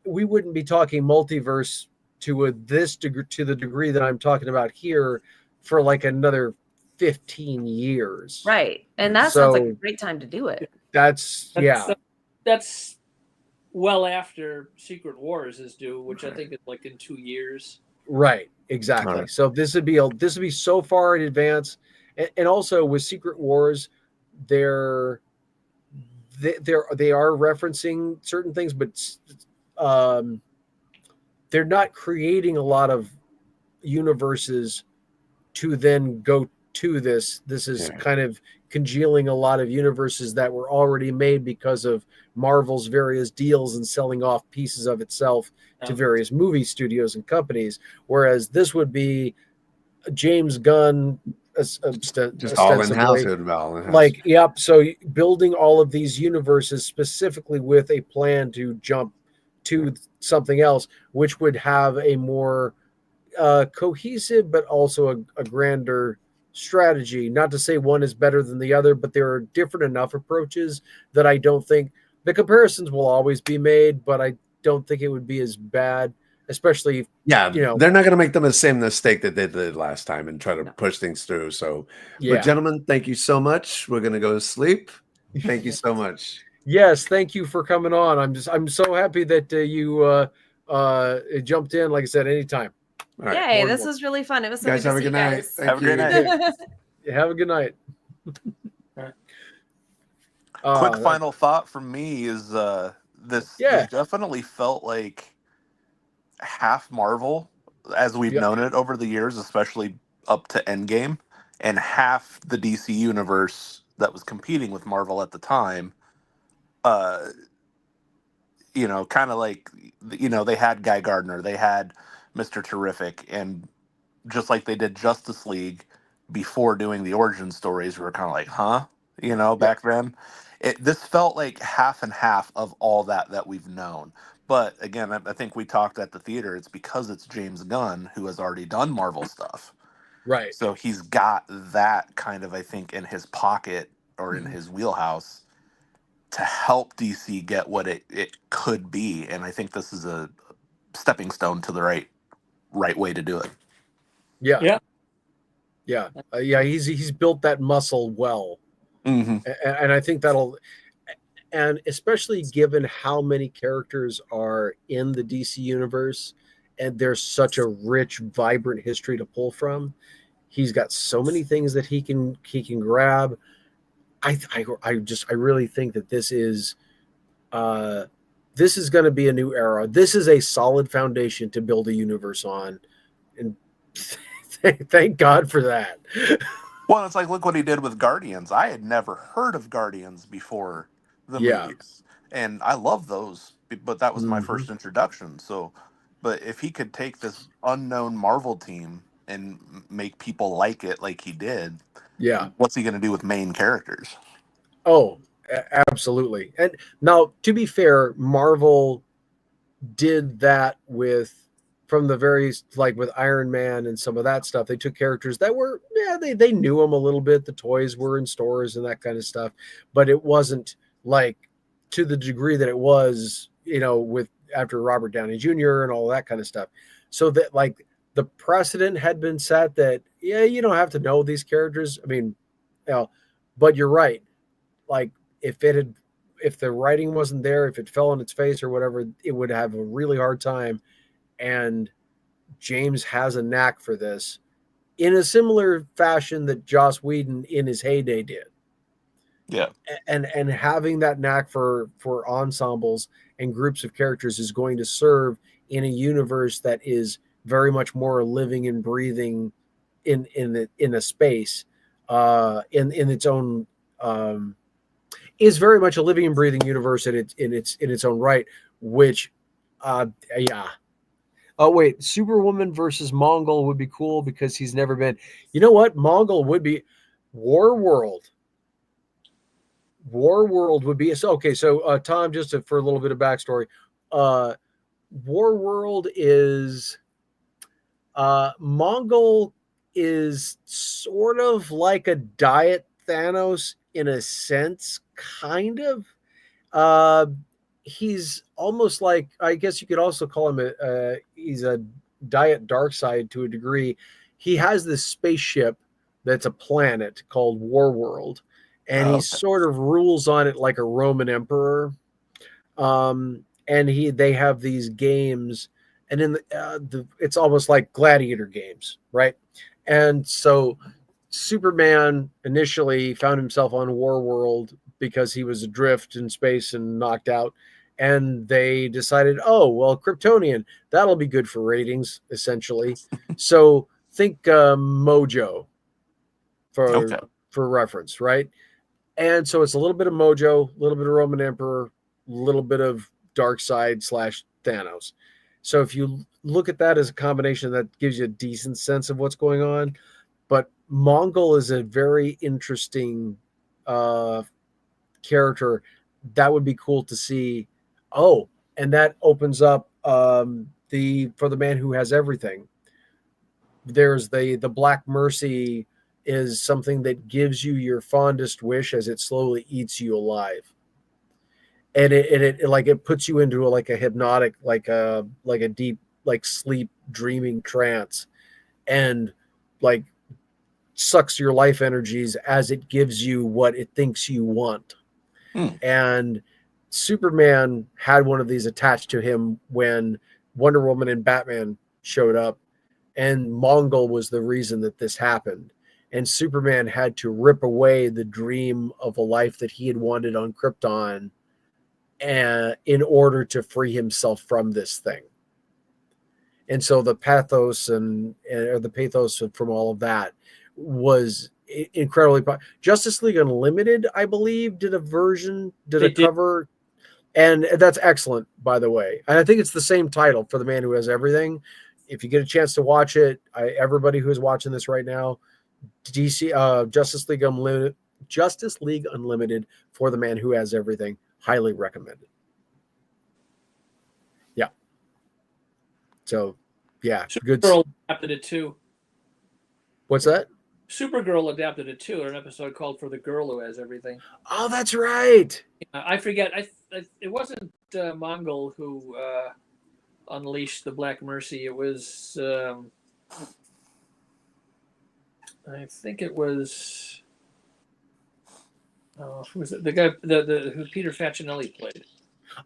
multiverse to the degree that I'm talking about here for like another 15 years. Right. And that sounds like a great time to do it. That's well after Secret Wars is due, which I think is like in 2 years. Right. Exactly. Right. So this would be so far in advance. And also with Secret Wars, they are referencing certain things, but they're not creating a lot of universes to then go to this. This is kind of congealing a lot of universes that were already made because of Marvel's various deals and selling off pieces of itself to various movie studios and companies. Whereas this would be James Gunn, just all in house. Like, yep. So building all of these universes specifically with a plan to jump to something else, which would have a more cohesive, but also a grander strategy. Not to say one is better than the other, but there are different enough approaches that I don't think the comparisons will always be made, but I don't think it would be as bad, especially they're not going to make them the same mistake that they did last time and try to push things through. So, but gentlemen, thank you so much. We're going to go to sleep. Thank you so much. Yes, thank you for coming on. I'm so happy that you jumped in. Like I said, anytime. All right. Yay, this was really fun. It was so guys, good have to a see good you night. guys. Have a great night. Have a good night. Quick final thought from me is this definitely felt like half Marvel as we've known it over the years, especially up to Endgame, and half the DC universe that was competing with Marvel at the time. Kind of like, they had Guy Gardner, they had Mr. Terrific, and just like they did Justice League before doing the origin stories, we were kind of like, back then. This felt like half and half of all that we've known. But again, I think we talked at the theater, it's because it's James Gunn who has already done Marvel stuff. Right. So he's got that kind of, I think, in his pocket or in his wheelhouse to help DC get what it could be. And I think this is a stepping stone to the right way to do it. Yeah. He's built that muscle well. Mm-hmm. And I think and especially given how many characters are in the DC universe, and there's such a rich, vibrant history to pull from. He's got so many things that he can grab. I really think that this is going to be a new era. This is a solid foundation to build a universe on, and thank God for that. Well, it's like, look what he did with Guardians. I had never heard of Guardians before the movies, and I love those, but that was my first introduction. So, but if he could take this unknown Marvel team and make people like it like he did, what's he going to do with main characters? Oh, absolutely. And now, to be fair, Marvel did that with from the very, like with Iron Man and some of that stuff, they took characters that were, they knew them a little bit. The toys were in stores and that kind of stuff, but it wasn't like to the degree that it was, with after Robert Downey Jr. and all that kind of stuff. So that like the precedent had been set that, you don't have to know these characters. I mean, but you're right. Like if the writing wasn't there, if it fell on its face or whatever, it would have a really hard time. And James has a knack for this in a similar fashion that Joss Whedon in his heyday did. Yeah. And having that knack for ensembles and groups of characters is going to serve in a universe that is very much more living and breathing in a space in its own is very much a living and breathing universe in its own right, which Oh, wait, Superwoman versus Mongol would be cool because he's never been. You know what? Mongol would be War World would be so okay. So Tom, just for a little bit of backstory, War World is Mongol is sort of like a diet Thanos in a sense, kind of. He's almost like, I guess you could also call him he's a diet Darkseid to a degree. He has this spaceship that's a planet called War World, and he sort of rules on it like a Roman emperor. And they have these games, and in it's almost like gladiator games, right? And so Superman initially found himself on War World because he was adrift in space and knocked out. And they decided, oh, well, Kryptonian, that'll be good for ratings, essentially. So think Mojo for reference, right? And so it's a little bit of Mojo, a little bit of Roman Emperor, a little bit of Darkseid / Thanos. So if you look at that as a combination, that gives you a decent sense of what's going on. But Mongol is a very interesting character. That would be cool to see. Oh, and that opens up for the man who has everything. There's the Black Mercy is something that gives you your fondest wish as it slowly eats you alive. And it puts you into like a hypnotic, like a deep, like sleep dreaming trance, and like sucks your life energies as it gives you what it thinks you want. And Superman had one of these attached to him when Wonder Woman and Batman showed up, and Mongol was the reason that this happened. And Superman had to rip away the dream of a life that he had wanted on Krypton in order to free himself from this thing. And so the pathos or the pathos from all of that was incredibly Justice League Unlimited, I believe, did a cover, and that's excellent, by the way. And I think it's the same title, For the Man Who Has Everything. If you get a chance to watch it, everybody who is watching this right now, DC Justice League Unlimited, For the Man Who Has Everything, highly recommended. Yeah. So, yeah, Supergirl adapted it too. What's that? Supergirl adapted it too, an episode called "For the Girl Who Has Everything." Oh, that's right. I forget. It wasn't Mongol who unleashed the Black Mercy. It was. I think it was. Who was it? The guy who Peter Facinelli played.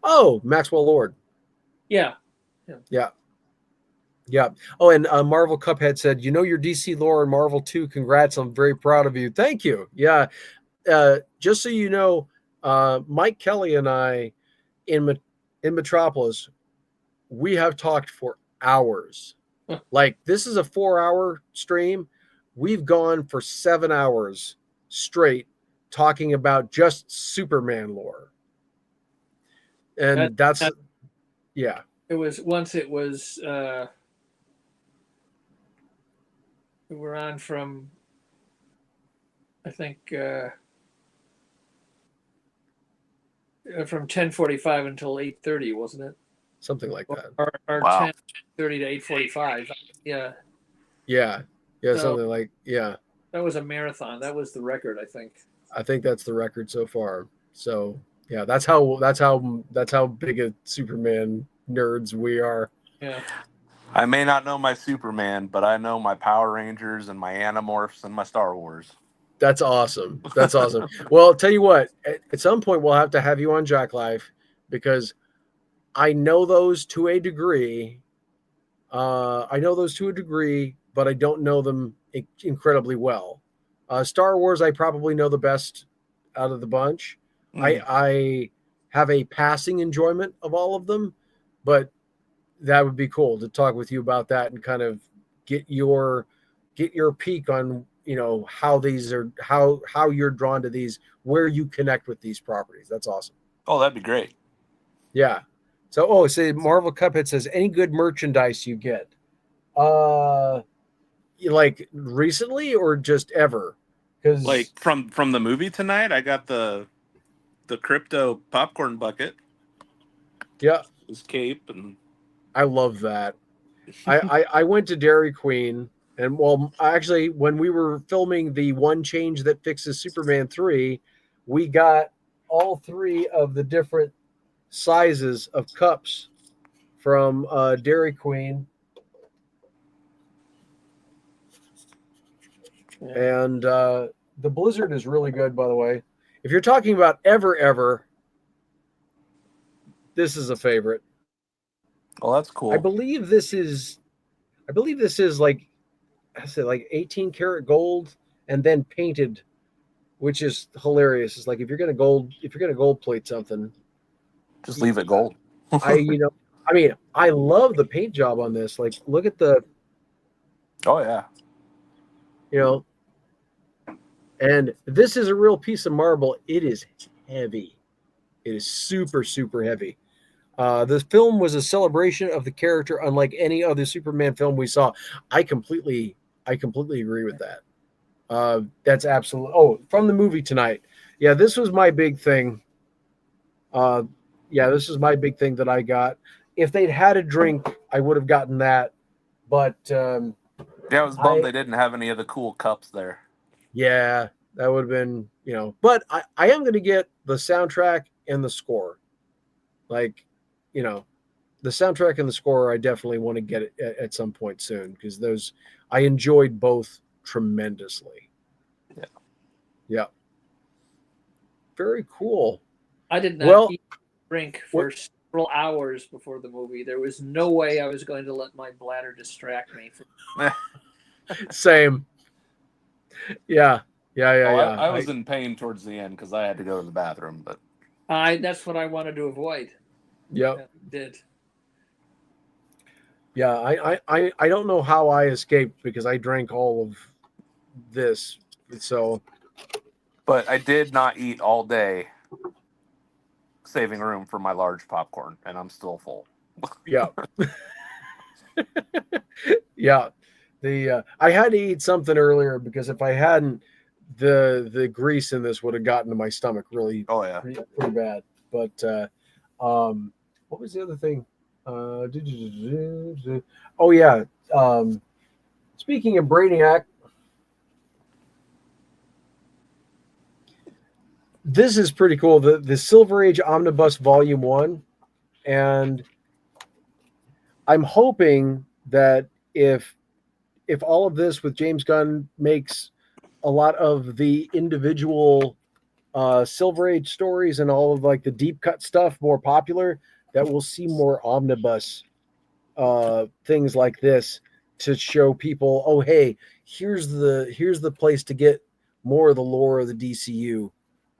Oh, Maxwell Lord. Yeah. Yeah. Oh, and Marvel Cuphead said, your DC lore in Marvel too. Congrats. I'm very proud of you. Thank you. Yeah. Just so you know, Mike Kelley and I in Metropolis, we have talked for hours. Like, this is a 4-hour stream. We've gone for 7 hours straight talking about just Superman lore. And that's yeah. It was we were on from, I think, from 10:45 until 8:30, wasn't it? Something like that. Or wow. 8:30 to 8:45. Yeah. Yeah, So something like that was a marathon. That was the record, I think. I think that's the record so far. So yeah, that's how big a Superman nerds we are. Yeah. I may not know my Superman, but I know my Power Rangers and my Animorphs and my Star Wars. That's awesome. That's awesome. Well, I'll tell you what, at some point we'll have to have you on Jack Life because I know those to a degree. I know those to a degree, but I don't know them incredibly well. Star Wars, I probably know the best out of the bunch. I have a passing enjoyment of all of them, but that would be cool to talk with you about that and kind of get your peek on how these are how you're drawn to these, where you connect with these properties. That's awesome. Oh, that'd be great. Yeah. So say Marvel Cuphead says any good merchandise you get, like recently or just ever? Because like from the movie tonight, I got the crypto popcorn bucket. Yeah, his cape, and I love that. I went to Dairy Queen, and actually, when we were filming the One Change That Fixes Superman 3, we got all 3 of the different sizes of cups from Dairy Queen. Yeah. And the Blizzard is really good, by the way. If you're talking about ever, this is a favorite. Oh, that's cool. I believe this is like, I said, like 18 karat gold and then painted, which is hilarious. It's like if you're gonna gold plate something, just leave it gold. I love the paint job on this. Like, look at the. Oh yeah. And this is a real piece of marble. It is heavy. It is super, super heavy. The film was a celebration of the character unlike any other Superman film we saw. I completely agree with that. That's absolutely. Oh, from the movie tonight. Yeah, this was my big thing. This is my big thing that I got. If they'd had a drink, I would have gotten that. But I was bummed they didn't have any of the cool cups there. Yeah, that would have been, But I am going to get the soundtrack and the score. Like, the soundtrack and the score, I definitely want to get it at some point soon because those I enjoyed both tremendously. Yeah. Yeah. Very cool. I did not eat drink for several hours before the movie. There was no way I was going to let my bladder distract me. Same. Yeah. I was in pain towards the end because I had to go to the bathroom, but that's what I wanted to avoid. Yep. Did. Yeah, I don't know how I escaped because I drank all of this. So, but I did not eat all day, saving room for my large popcorn, and I'm still full. Yeah. Yeah. I had to eat something earlier because if I hadn't, the grease in this would have gotten to my stomach really. Oh yeah, pretty bad. But what was the other thing? Oh yeah. Speaking of Brainiac, this is pretty cool. The Silver Age Omnibus Volume 1, and I'm hoping that if all of this with James Gunn makes a lot of the individual Silver Age stories and all of like the deep cut stuff more popular, that we'll see more omnibus things like this to show people, oh hey, here's the place to get more of the lore of the DCU.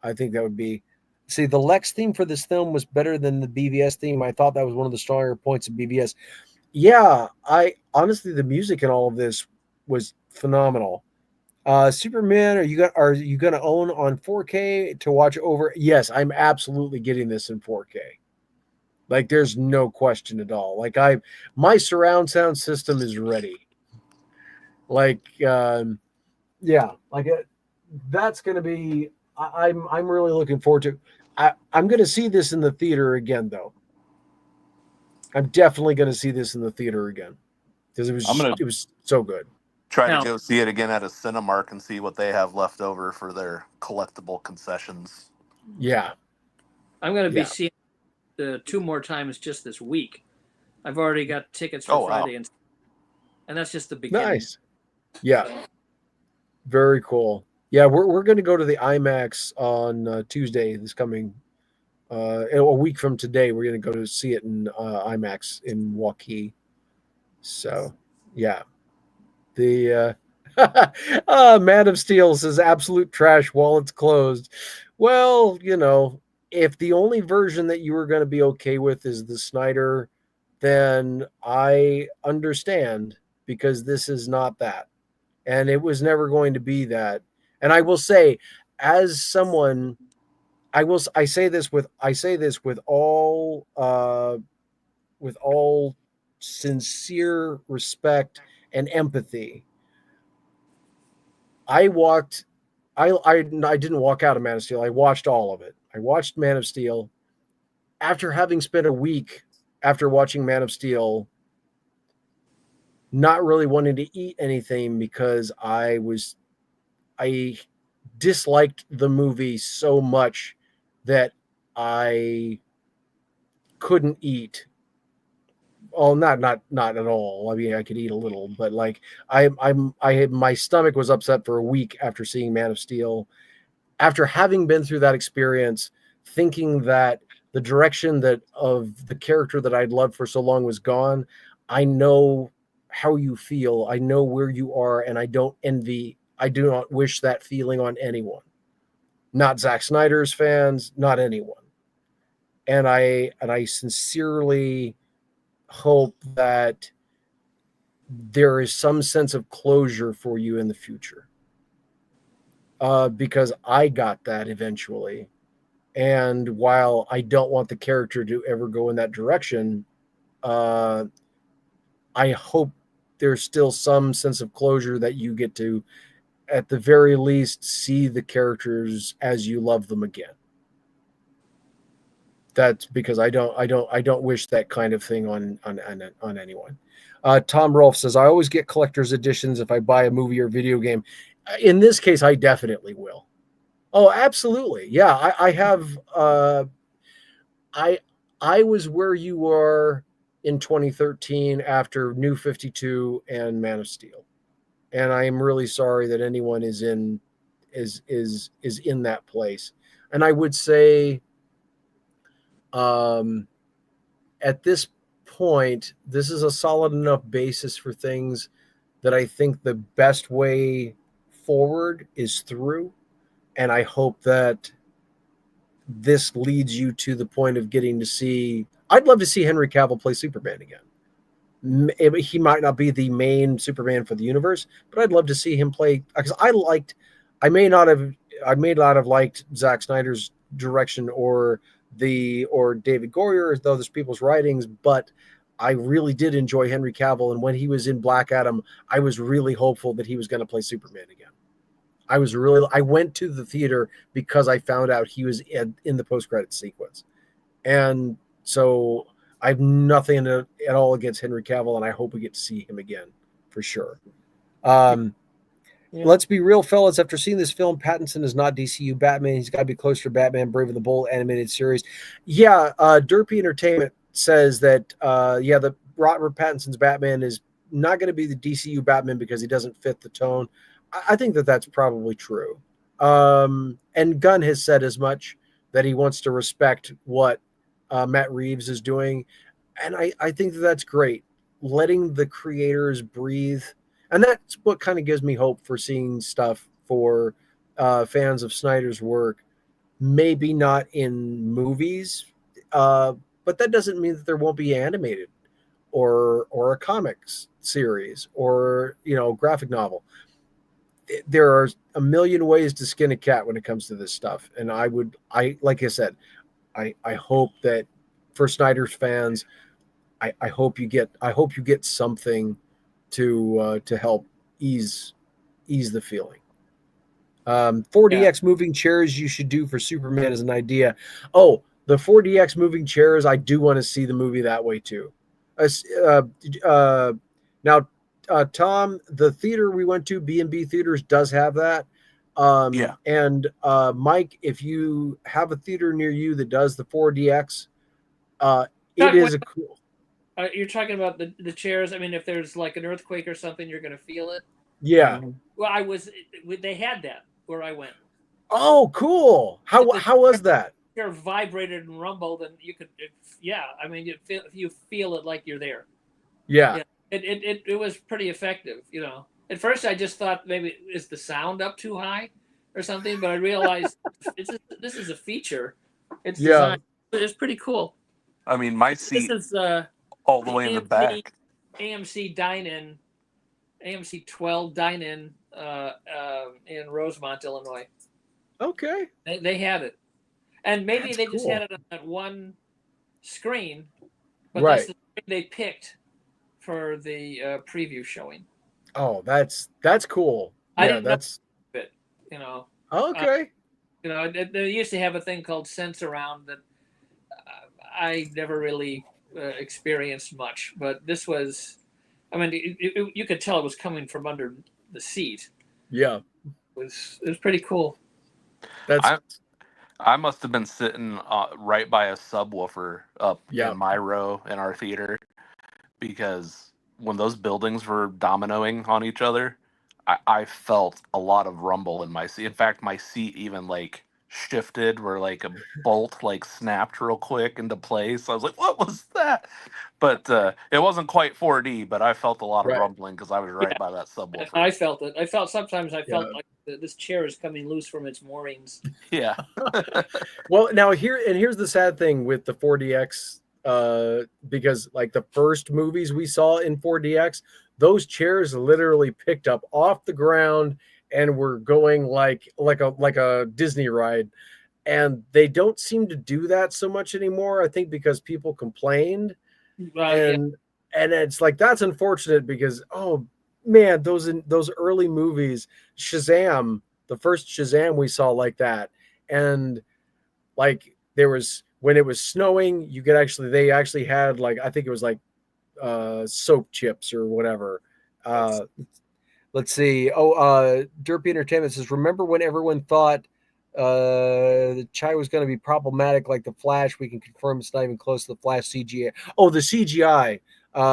I think that would be. See, the Lex theme for this film was better than the BVS theme. I thought that was one of the stronger points of BVS. Yeah, I honestly, the music in all of this was phenomenal. Superman, are you going to own on 4K to watch over? Yes, I'm absolutely getting this in 4K. Like, there's no question at all. Like, my surround sound system is ready. Like, yeah, like that's going to be. I'm really looking forward to. I'm going to see this in the theater again, though. I'm definitely going to see this in the theater again because it was so good. Try to go see it again at a Cinemark and see what they have left over for their collectible concessions. Yeah. I'm going to be seeing it 2 more times just this week. I've already got tickets for Friday, and that's just the beginning. Nice. Yeah. Very cool. Yeah, we're going to go to the IMAX on Tuesday this coming a week from today. We're going to go to see it in IMAX in Waukee. So, yeah. The Man of Steel says absolute trash while it's closed. Well, if the only version that you were going to be okay with is the Snyder, then I understand, because this is not that. And it was never going to be that. And I will say, as someone, I say this with all sincere respect and empathy. I didn't walk out of Man of Steel. I watched all of it. I watched Man of Steel. After having spent a week after watching Man of Steel not really wanting to eat anything because I disliked the movie so much that I couldn't eat. Well, not at all. I mean, I could eat a little, but like my stomach was upset for a week after seeing Man of Steel. After having been through that experience, thinking that the direction of the character that I'd loved for so long was gone, I know how you feel. I know where you are, and I do not wish that feeling on anyone. Not Zack Snyder's fans, not anyone. And I sincerely hope that there is some sense of closure for you in the future. Because I got that eventually. And while I don't want the character to ever go in that direction, I hope there's still some sense of closure that you get to, at the very least, see the characters as you love them again. That's because I don't wish that kind of thing on anyone. Tom Rolfe says, I always get collector's editions if I buy a movie or video game. In this case, I definitely will. Oh, absolutely. Yeah, I have. I was where you were in 2013 after New 52 and Man of Steel, and I am really sorry that anyone is in that place. And I would say, at this point, this is a solid enough basis for things that I think the best way forward is through. And I hope that this leads you to the point of getting to see. I'd love to see Henry Cavill play Superman again. He might not be the main Superman for the universe, but I'd love to see him play, because I may not have liked Zack Snyder's direction or David Goyer, though there's people's writings, but I really did enjoy Henry Cavill. And when he was in Black Adam, I was really hopeful that he was going to play Superman again. I went to the theater because I found out he was in the post-credit sequence. And so I have nothing at all against Henry Cavill, and I hope we get to see him again for sure. Let's be real, fellas. After seeing this film, Pattinson is not DCU Batman. He's got to be closer to Batman Brave and the Bold animated series. Yeah, Derpy Entertainment says that, the Robert Pattinson's Batman is not going to be the DCU Batman because he doesn't fit the tone. I think that that's probably true. And Gunn has said as much, that he wants to respect what Matt Reeves is doing. And I think that that's great. Letting the creators breathe. And that's what kind of gives me hope for seeing stuff for fans of Snyder's work. Maybe not in movies, but that doesn't mean that there won't be animated or a comics series or, graphic novel. There are a million ways to skin a cat when it comes to this stuff. And like I said, I hope that for Snyder's fans, I hope you get something to help ease the feeling. 4DX moving chairs you should do for Superman as an idea. Oh, the 4DX moving chairs, I do want to see the movie that way too. Now, Tom, the theater we went to, B&B Theaters, does have that. Yeah. And Mike, if you have a theater near you that does the 4DX, it is a cool. You're talking about the chairs. I mean, if there's like an earthquake or something, you're going to feel it. Yeah. Well, they had that where I went. Oh, cool. How was that? Chair vibrated and rumbled, and you could, I mean, you feel it like you're there. Yeah. It was pretty effective. At first I just thought maybe is the sound up too high or something, but I realized this is a feature. It's designed. It's pretty cool. I mean, my seat is all the way in the back. AMC Dine-In, AMC 12 Dine-In in Rosemont, Illinois. Okay. They had it, and maybe That's they cool. just had it on that one screen, but Right. that's the screen they picked for the preview showing. Oh, that's cool. I Yeah, didn't that's know it. okay. They used to have a thing called Sense Around that I never really experienced much, but this was, I mean, you could tell it was coming from under the seat. Yeah. It was pretty cool. I must have been sitting right by a subwoofer up in my row in our theater, because when those buildings were dominoing on each other, I felt a lot of rumble in my seat. In fact, my seat even like shifted where like a bolt like snapped real quick into place. I was like, what was that? But it wasn't quite 4D, but I felt a lot of rumbling because I was right by that subwoofer. I felt it. I felt like this chair is coming loose from its moorings. Yeah. Well, now here's the sad thing with the 4DX, because like the first movies we saw in 4DX, those chairs literally picked up off the ground and were going like a Disney ride, and they don't seem to do that so much anymore. I think because people complained, and it's like that's unfortunate because oh man, those early movies, Shazam, the first Shazam we saw like that, and like there was when it was snowing, they actually had like I think it was like soap chips or whatever. Let's see. Derpy Entertainment says, remember when everyone thought the Chai was going to be problematic like the Flash? We can confirm it's not even close to the Flash CGI. Oh, the CGI.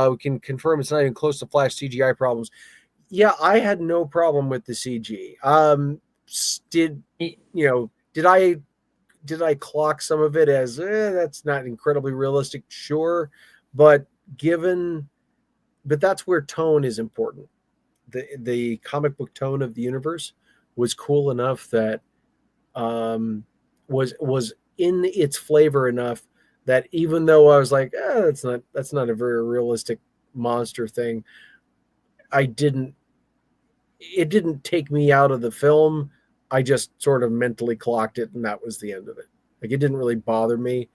We can confirm it's not even close to Flash CGI problems. Yeah, I had no problem with the CG. Did I clock some of it as that's not incredibly realistic? Sure, but that's where tone is important. The comic book tone of the universe was cool enough that was in its flavor enough that even though I was like, that's not a very realistic monster thing, it didn't take me out of the film. I just sort of mentally clocked it, and that was the end of it. Like it didn't really bother me.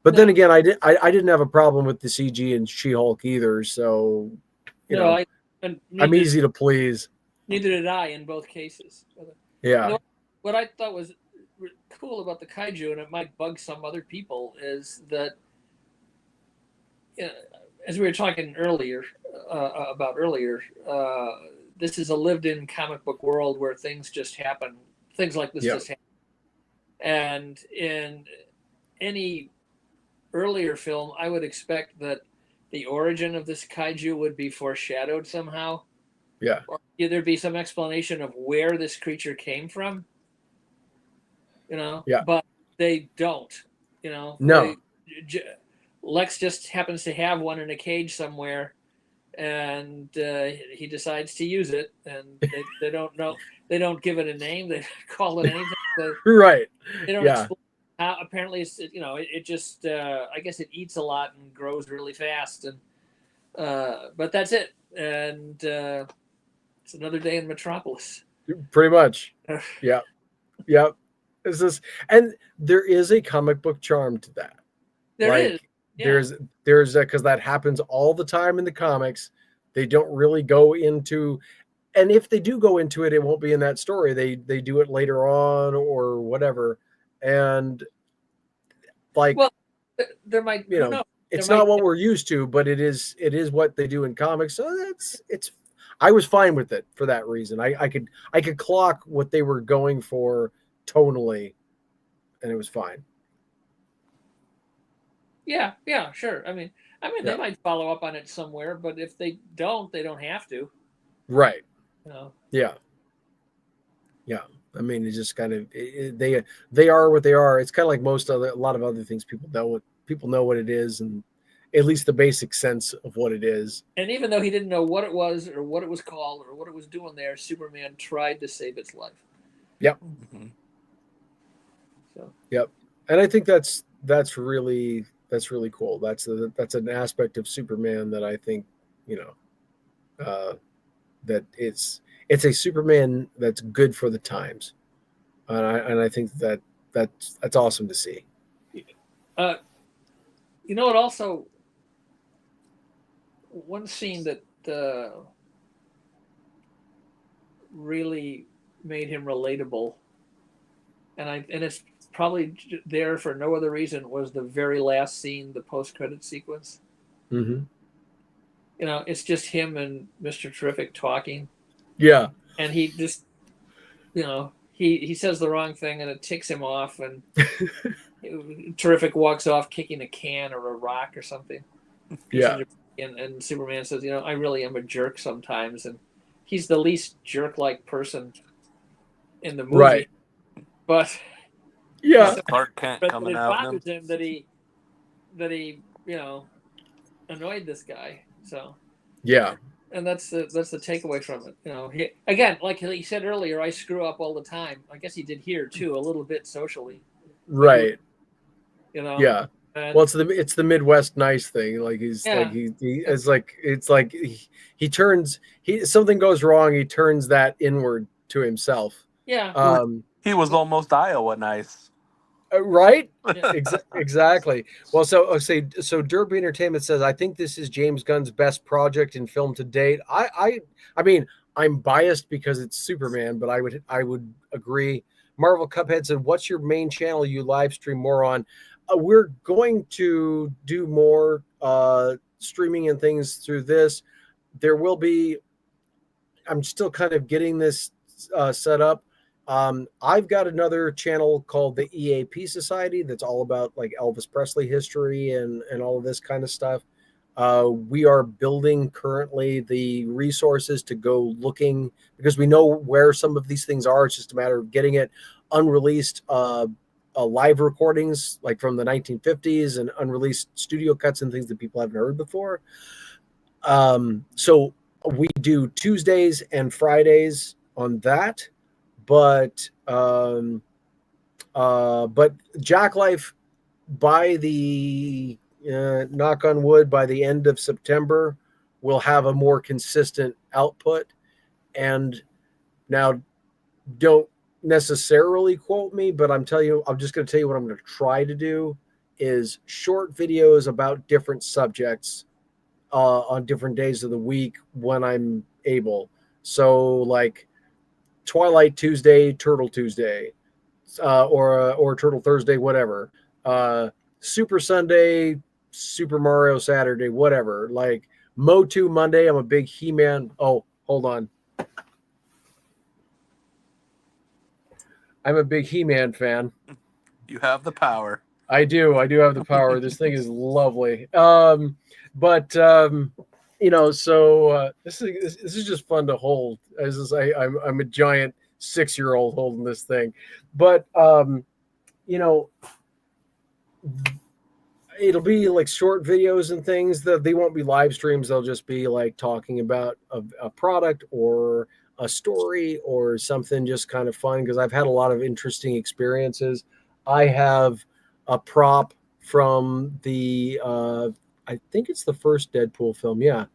But then again, I didn't have a problem with the CG and She-Hulk either. So I'm easy to please. Neither did I in both cases. Yeah. What I thought was cool about the kaiju, and it might bug some other people, is that as we were talking earlier, this is a lived-in comic book world where things just happen. Things like this just happen. And in any earlier film, I would expect that the origin of this kaiju would be foreshadowed somehow. Yeah. Or there'd be some explanation of where this creature came from. Yeah. But they don't. No. Lex just happens to have one in a cage somewhere, and he decides to use it, and they don't know. They don't give it a name. They call it anything. Right. They don't explain how. Apparently, it just. I guess it eats a lot and grows really fast, and but that's it. And it's another day in Metropolis. Pretty much. Yeah. Yep. And there is a comic book charm to that. There is. Yeah. There's because that happens all the time in the comics. They don't really go into, and if they do go into it, it won't be in that story. They do it later on or whatever. And like, there might it's not what we're used to, but it is what they do in comics. So it's I was fine with it for that reason. I could clock what they were going for tonally, and it was fine. Yeah, sure. I mean, they might follow up on it somewhere, but if they don't, they don't have to. Right. You know? Yeah. Yeah. I mean, it's just kind of they are what they are. It's kind of like a lot of other things. People know what it is, and at least the basic sense of what it is. And even though he didn't know what it was or what it was called or what it was doing there, Superman tried to save its life. Yep. Mm-hmm. So. Yep. And I think that's really cool. That's an aspect of Superman that I think, that it's a Superman that's good for the times, and I think that's awesome to see. It also one scene that really made him relatable, and it's probably there for no other reason, was the very last scene, the post-credit sequence. Mm-hmm. It's just him and Mr. Terrific talking. Yeah. And he just, he says the wrong thing and it ticks him off, and Terrific walks off kicking a can or a rock or something. Yeah. And Superman says, I really am a jerk sometimes. And he's the least jerk-like person in the movie. Right. But yeah, Clark Kent coming out. It bothers him that he annoyed this guy. So yeah, and that's the takeaway from it. Again, like he said earlier, I screw up all the time. I guess he did here too, a little bit socially. Right. Yeah. Well, it's the Midwest nice thing. Like he turns something goes wrong. He turns that inward to himself. Yeah. He was almost Iowa nice. Right? Yeah. Exactly. Well, so Derby Entertainment says, I think this is James Gunn's best project in film to date. I mean, I'm biased because it's Superman, but I would agree. Marvel Cuphead said, what's your main channel you live stream more on? We're going to do more streaming and things through this. There will be, I'm still kind of getting this set up. I've got another channel called the EAP Society that's all about like Elvis Presley history and all of this kind of stuff. We are building currently the resources to go looking, because we know where some of these things are. It's just a matter of getting it unreleased live recordings like from the 1950s and unreleased studio cuts and things that people haven't heard before. So we do Tuesdays and Fridays on that. But Jacklife, by the knock on wood, by the end of September, will have a more consistent output. And now, don't necessarily quote me, but I'm just going to tell you what I'm going to try to do is short videos about different subjects on different days of the week when I'm able. So like Twilight Tuesday, Turtle Tuesday, or Turtle Thursday, whatever. Super Sunday, Super Mario Saturday, whatever. Like Motu Monday, I'm a big He-Man. Oh, hold on. I'm a big He-Man fan. You have the power. I do have the power. This thing is lovely. So this is just fun to hold. I'm a giant 6-year-old holding this thing, but it'll be like short videos and things that they won't be live streams. They'll just be like talking about a product or a story or something, just kind of fun, because I've had a lot of interesting experiences. I have a prop from the I think it's the first Deadpool film. Yeah.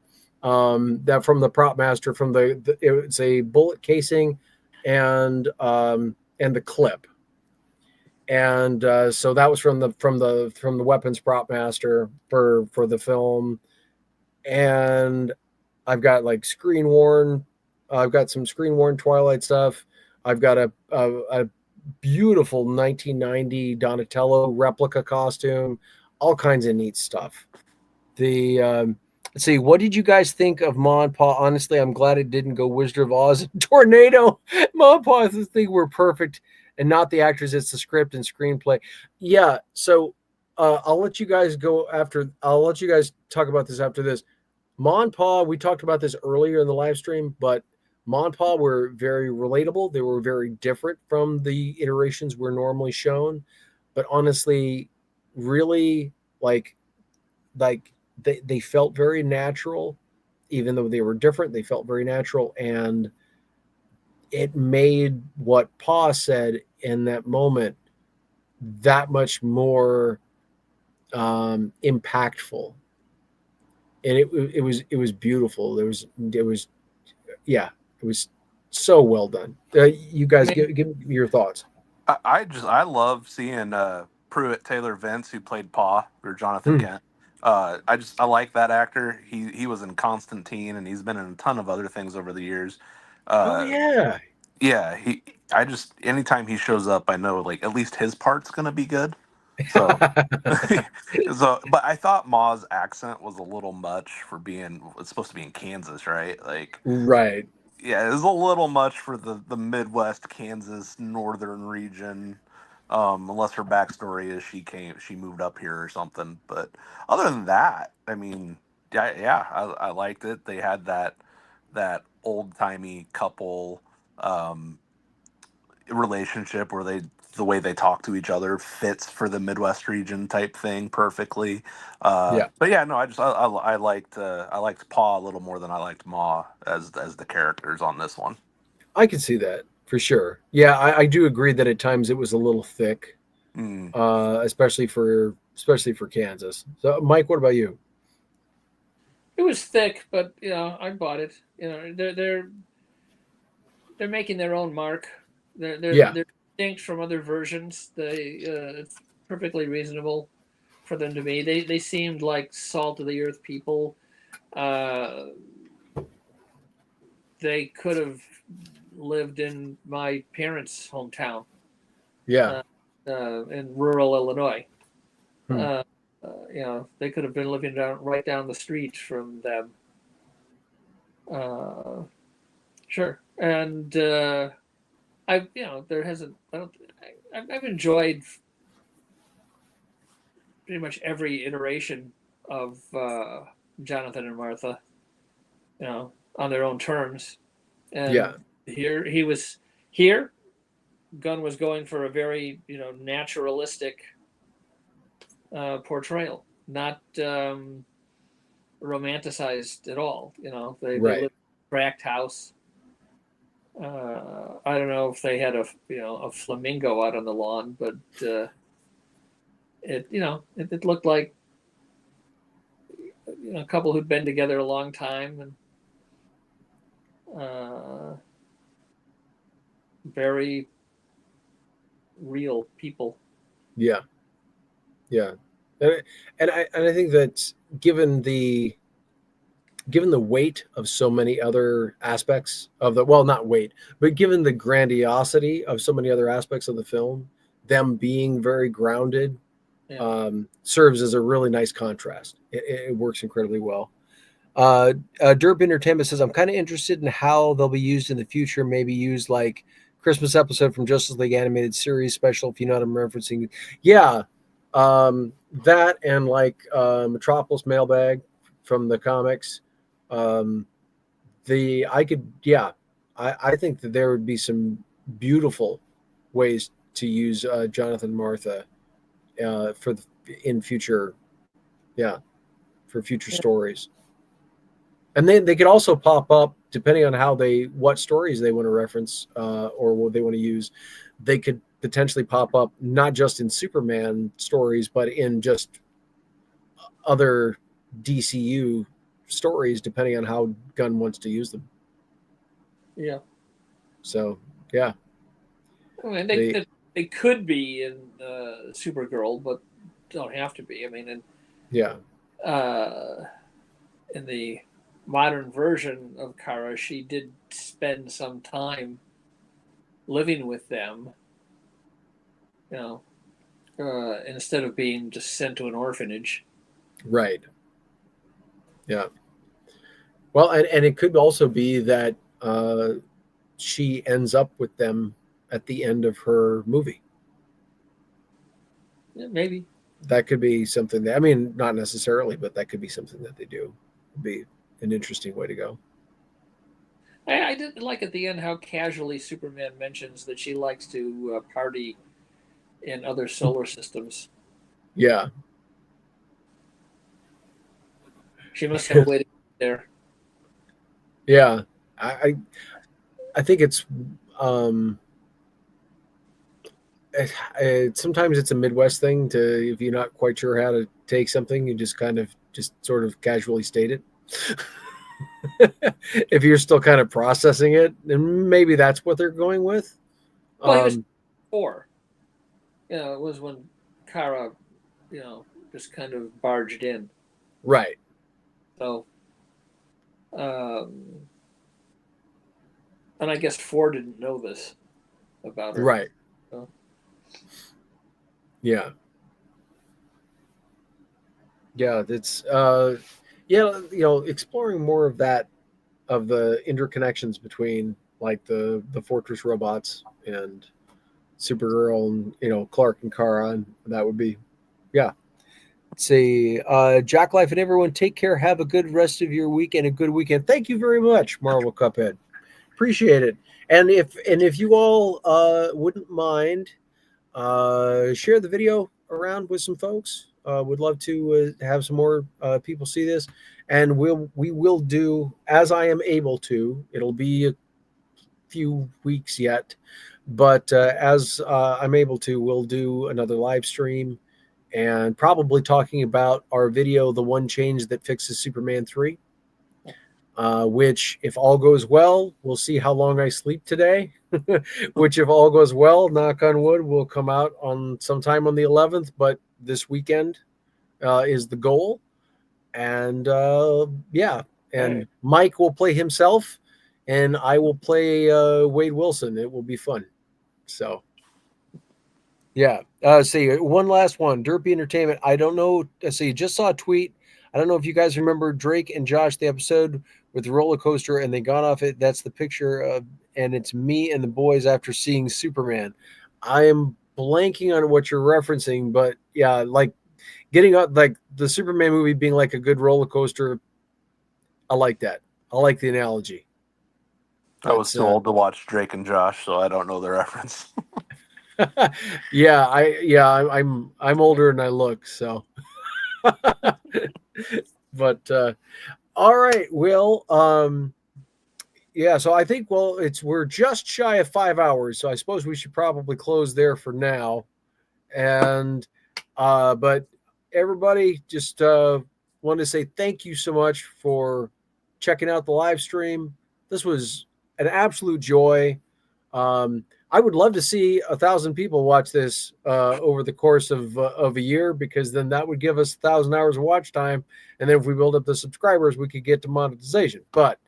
That from the prop master from it's a bullet casing and the clip. And so that was from the weapons prop master for the film. And I've got like I've got some screen worn Twilight stuff. I've got a beautiful 1990 Donatello replica costume, all kinds of neat stuff. Let's see, what did you guys think of Ma and Pa? Honestly, I'm glad it didn't go Wizard of Oz and Tornado. Ma and Pa, this thing were perfect, and not the actors. It's the script and screenplay. Yeah. So I'll let you guys go after. I'll let you guys talk about this after this. Ma and Pa, we talked about this earlier in the live stream, but Ma and Pa were very relatable. They were very different from the iterations we're normally shown, but honestly, really like they felt very natural, even though they were different. They felt very natural, and it made what Pa said in that moment that much more impactful. And it was beautiful. Yeah, it was so well done. You guys give me your thoughts. I love seeing Pruitt Taylor Vince, who played Pa, or Jonathan Kent. I like that actor. He was in Constantine, and he's been in a ton of other things over the years. Yeah. Anytime he shows up, I know like at least his part's gonna be good. So, but I thought Ma's accent was a little much for being. It's supposed to be in Kansas, right? Like, right. Yeah, it was a little much for the Midwest, Kansas, northern region. Unless her backstory is she moved up here or something. But other than that, I mean, I liked it. They had that old timey couple relationship where the way they talk to each other fits for the Midwest region type thing perfectly. But yeah, no, I liked Pa a little more than I liked Ma as the characters on this one. I can see that for sure. Yeah, I do agree that at times it was a little thick, especially for Kansas. So, Mike, what about you? It was thick, but I bought it. They're making their own mark. They're distinct from other versions. It's perfectly reasonable for them to be. They seemed like salt of the earth people. They could have lived in my parents' hometown. Yeah. In rural Illinois. They could have been living right down the street from them. Sure. And I've enjoyed pretty much every iteration of Jonathan and Martha, on their own terms. And here Gunn was going for a very, naturalistic portrayal, not romanticized at all. They lived in a cracked house. I don't know if they had a flamingo out on the lawn, but it looked like a couple who'd been together a long time, and very real people. Yeah, and I think that given the weight of so many other aspects of not weight, but given the grandiosity of so many other aspects of the film, them being very grounded serves as a really nice contrast. It works incredibly well. Derp Entertainment says, I'm kind of interested in how they'll be used in the future, maybe used like Christmas episode from Justice League animated series special, if you know what I'm referencing. Yeah, that and like Metropolis mailbag from the comics. I think that there would be some beautiful ways to use Jonathan Martha in future, for future stories. And then they could also pop up depending on what stories they want to reference or what they want to use. They could potentially pop up not just in Superman stories, but in just other DCU stories, depending on how Gunn wants to use them. Yeah. So yeah. I mean, they could be in Supergirl, but don't have to be. I mean, in the modern version of Kara, she did spend some time living with them, instead of being just sent to an orphanage. Right. Yeah. Well, and it could also be that she ends up with them at the end of her movie. Yeah, maybe. That could be something that, I mean, not necessarily, but that could be something that they do. It'd be an interesting way to go. I did like at the end how casually Superman mentions that she likes to party in other solar systems. Yeah. She must have waited there. Yeah. I think it's sometimes it's a Midwest thing to, if you're not quite sure how to take something, you just kind of just sort of casually state it. If you're still kind of processing it, then maybe that's what they're going with. Well, he was 4. It was when Kara, just kind of barged in. Right. So, and I guess 4 didn't know this about her. Right. So. Yeah. Yeah, that's exploring more of that, of the interconnections between like the Fortress robots and Supergirl and Clark and Kara, and that would be, yeah. Let's see, Jacklife and everyone, take care. Have a good rest of your week and a good weekend. Thank you very much, Marvel Cuphead. Appreciate it. And if you all wouldn't mind, share the video around with some folks. Would love to have some more people see this, and we will do as I am able to. It'll be a few weeks yet, but as I'm able to, we'll do another live stream and probably talking about our video, The One Change That Fixes Superman 3, which, if all goes well, we'll see how long I sleep today, which, if all goes well, knock on wood, will come out on sometime on the 11th, but this weekend is the goal. And yeah, and Mike will play himself, and I will play Wade Wilson. It will be fun. So, yeah. See, one last one. Derpy Entertainment. I don't know. See, just saw a tweet. I don't know if you guys remember Drake and Josh, the episode with the roller coaster, and they got off it. That's the picture of, and it's me and the boys after seeing Superman. I am blanking on what you're referencing, but yeah, like getting up, like the Superman movie being like a good roller coaster. I like that. I like the analogy. I was too old to watch Drake and Josh, so I don't know the reference. Yeah, I'm older than I look, so. But all right, Will. Yeah, so I think we're just shy of 5 hours, so I suppose we should probably close there for now. And but everybody, just want to say thank you so much for checking out the live stream. This was an absolute joy. I would love to see 1,000 people watch this over the course of a year, because then that would give us 1,000 hours of watch time. And then if we build up the subscribers, we could get to monetization. But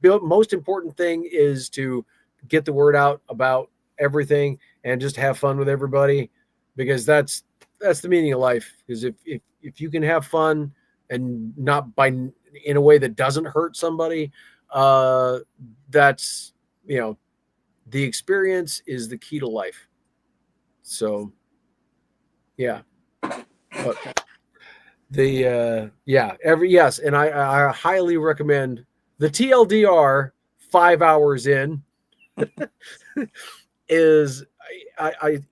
most important thing is to get the word out about everything and just have fun with everybody, because that's the meaning of life. Because if you can have fun and not in a way that doesn't hurt somebody, that's, the experience is the key to life. So, yeah. But yes, and I highly recommend the TLDR 5 hours in is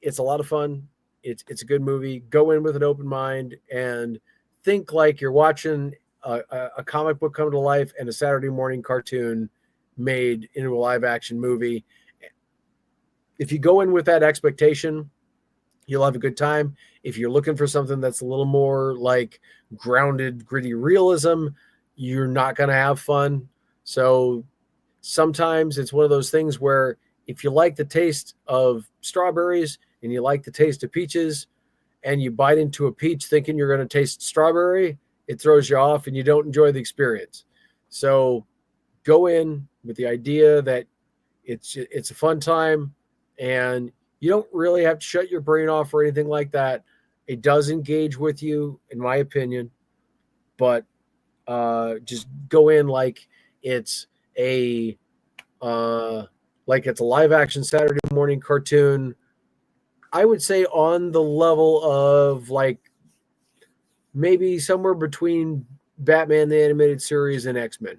it's a lot of fun. It's a good movie. Go in with an open mind and think like you're watching a comic book come to life and a Saturday morning cartoon made into a live action movie. If you go in with that expectation, you'll have a good time. If you're looking for something that's a little more like grounded, gritty realism, you're not going to have fun. So sometimes it's one of those things where if you like the taste of strawberries and you like the taste of peaches and you bite into a peach thinking you're going to taste strawberry, it throws you off and you don't enjoy the experience. So go in with the idea that it's a fun time, and you don't really have to shut your brain off or anything like that. It does engage with you, in my opinion, but just go in like it's a live action Saturday morning cartoon. I would say on the level of like maybe somewhere between Batman the Animated Series and X-Men.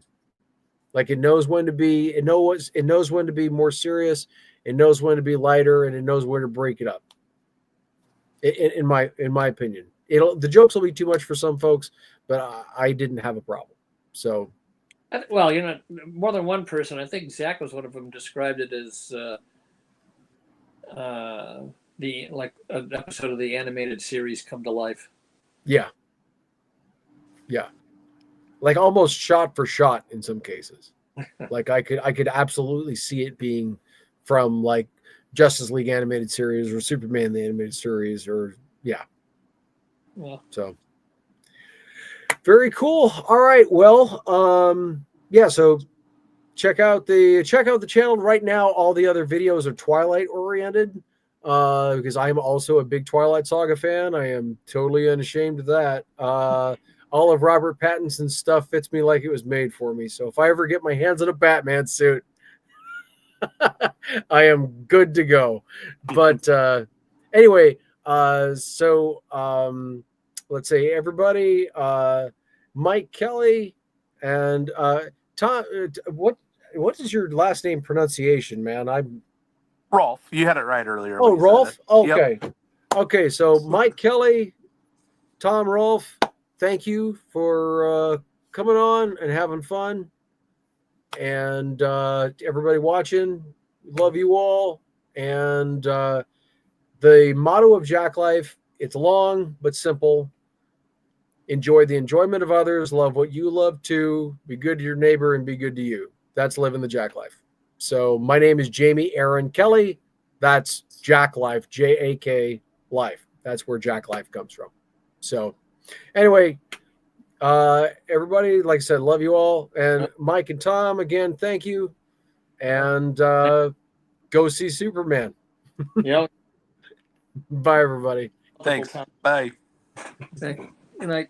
Like it knows when to be, it knows when to be more serious, it knows when to be lighter, and it knows where to break it up. In my opinion, the jokes will be too much for some folks, but I didn't have a problem. So, well, more than one person. I think Zach was one of them. Described it as an episode of the animated series come to life. Yeah. Like almost shot for shot in some cases. Like I could absolutely see it being from like Justice League animated series or Superman the animated series or yeah. So very cool. All right. Well, so check out the channel right now. All the other videos are Twilight oriented. Because I am also a big Twilight Saga fan. I am totally unashamed of that. All of Robert Pattinson's stuff fits me like it was made for me. So if I ever get my hands on a Batman suit, I am good to go. But anyway, let's say everybody, Mike Kelley and Tom. What is your last name pronunciation, man? Rolf. You had it right earlier. Oh, Rolf. Okay. Yep. Okay. So Mike Kelley, Tom Rolf, thank you for coming on and having fun. And everybody watching, love you all. And the motto of Jack Life, it's long but simple. Enjoy the enjoyment of others. Love what you love too. Be good to your neighbor and be good to you. That's living the Jack Life. So my name is Jamie Aaron Kelley. That's Jack Life, JAK Life. That's where Jack Life comes from. So anyway, everybody, like I said, love you all. And Mike and Tom, again, thank you. And go see Superman. Yep. Bye, everybody. Thanks. Bye. Good night.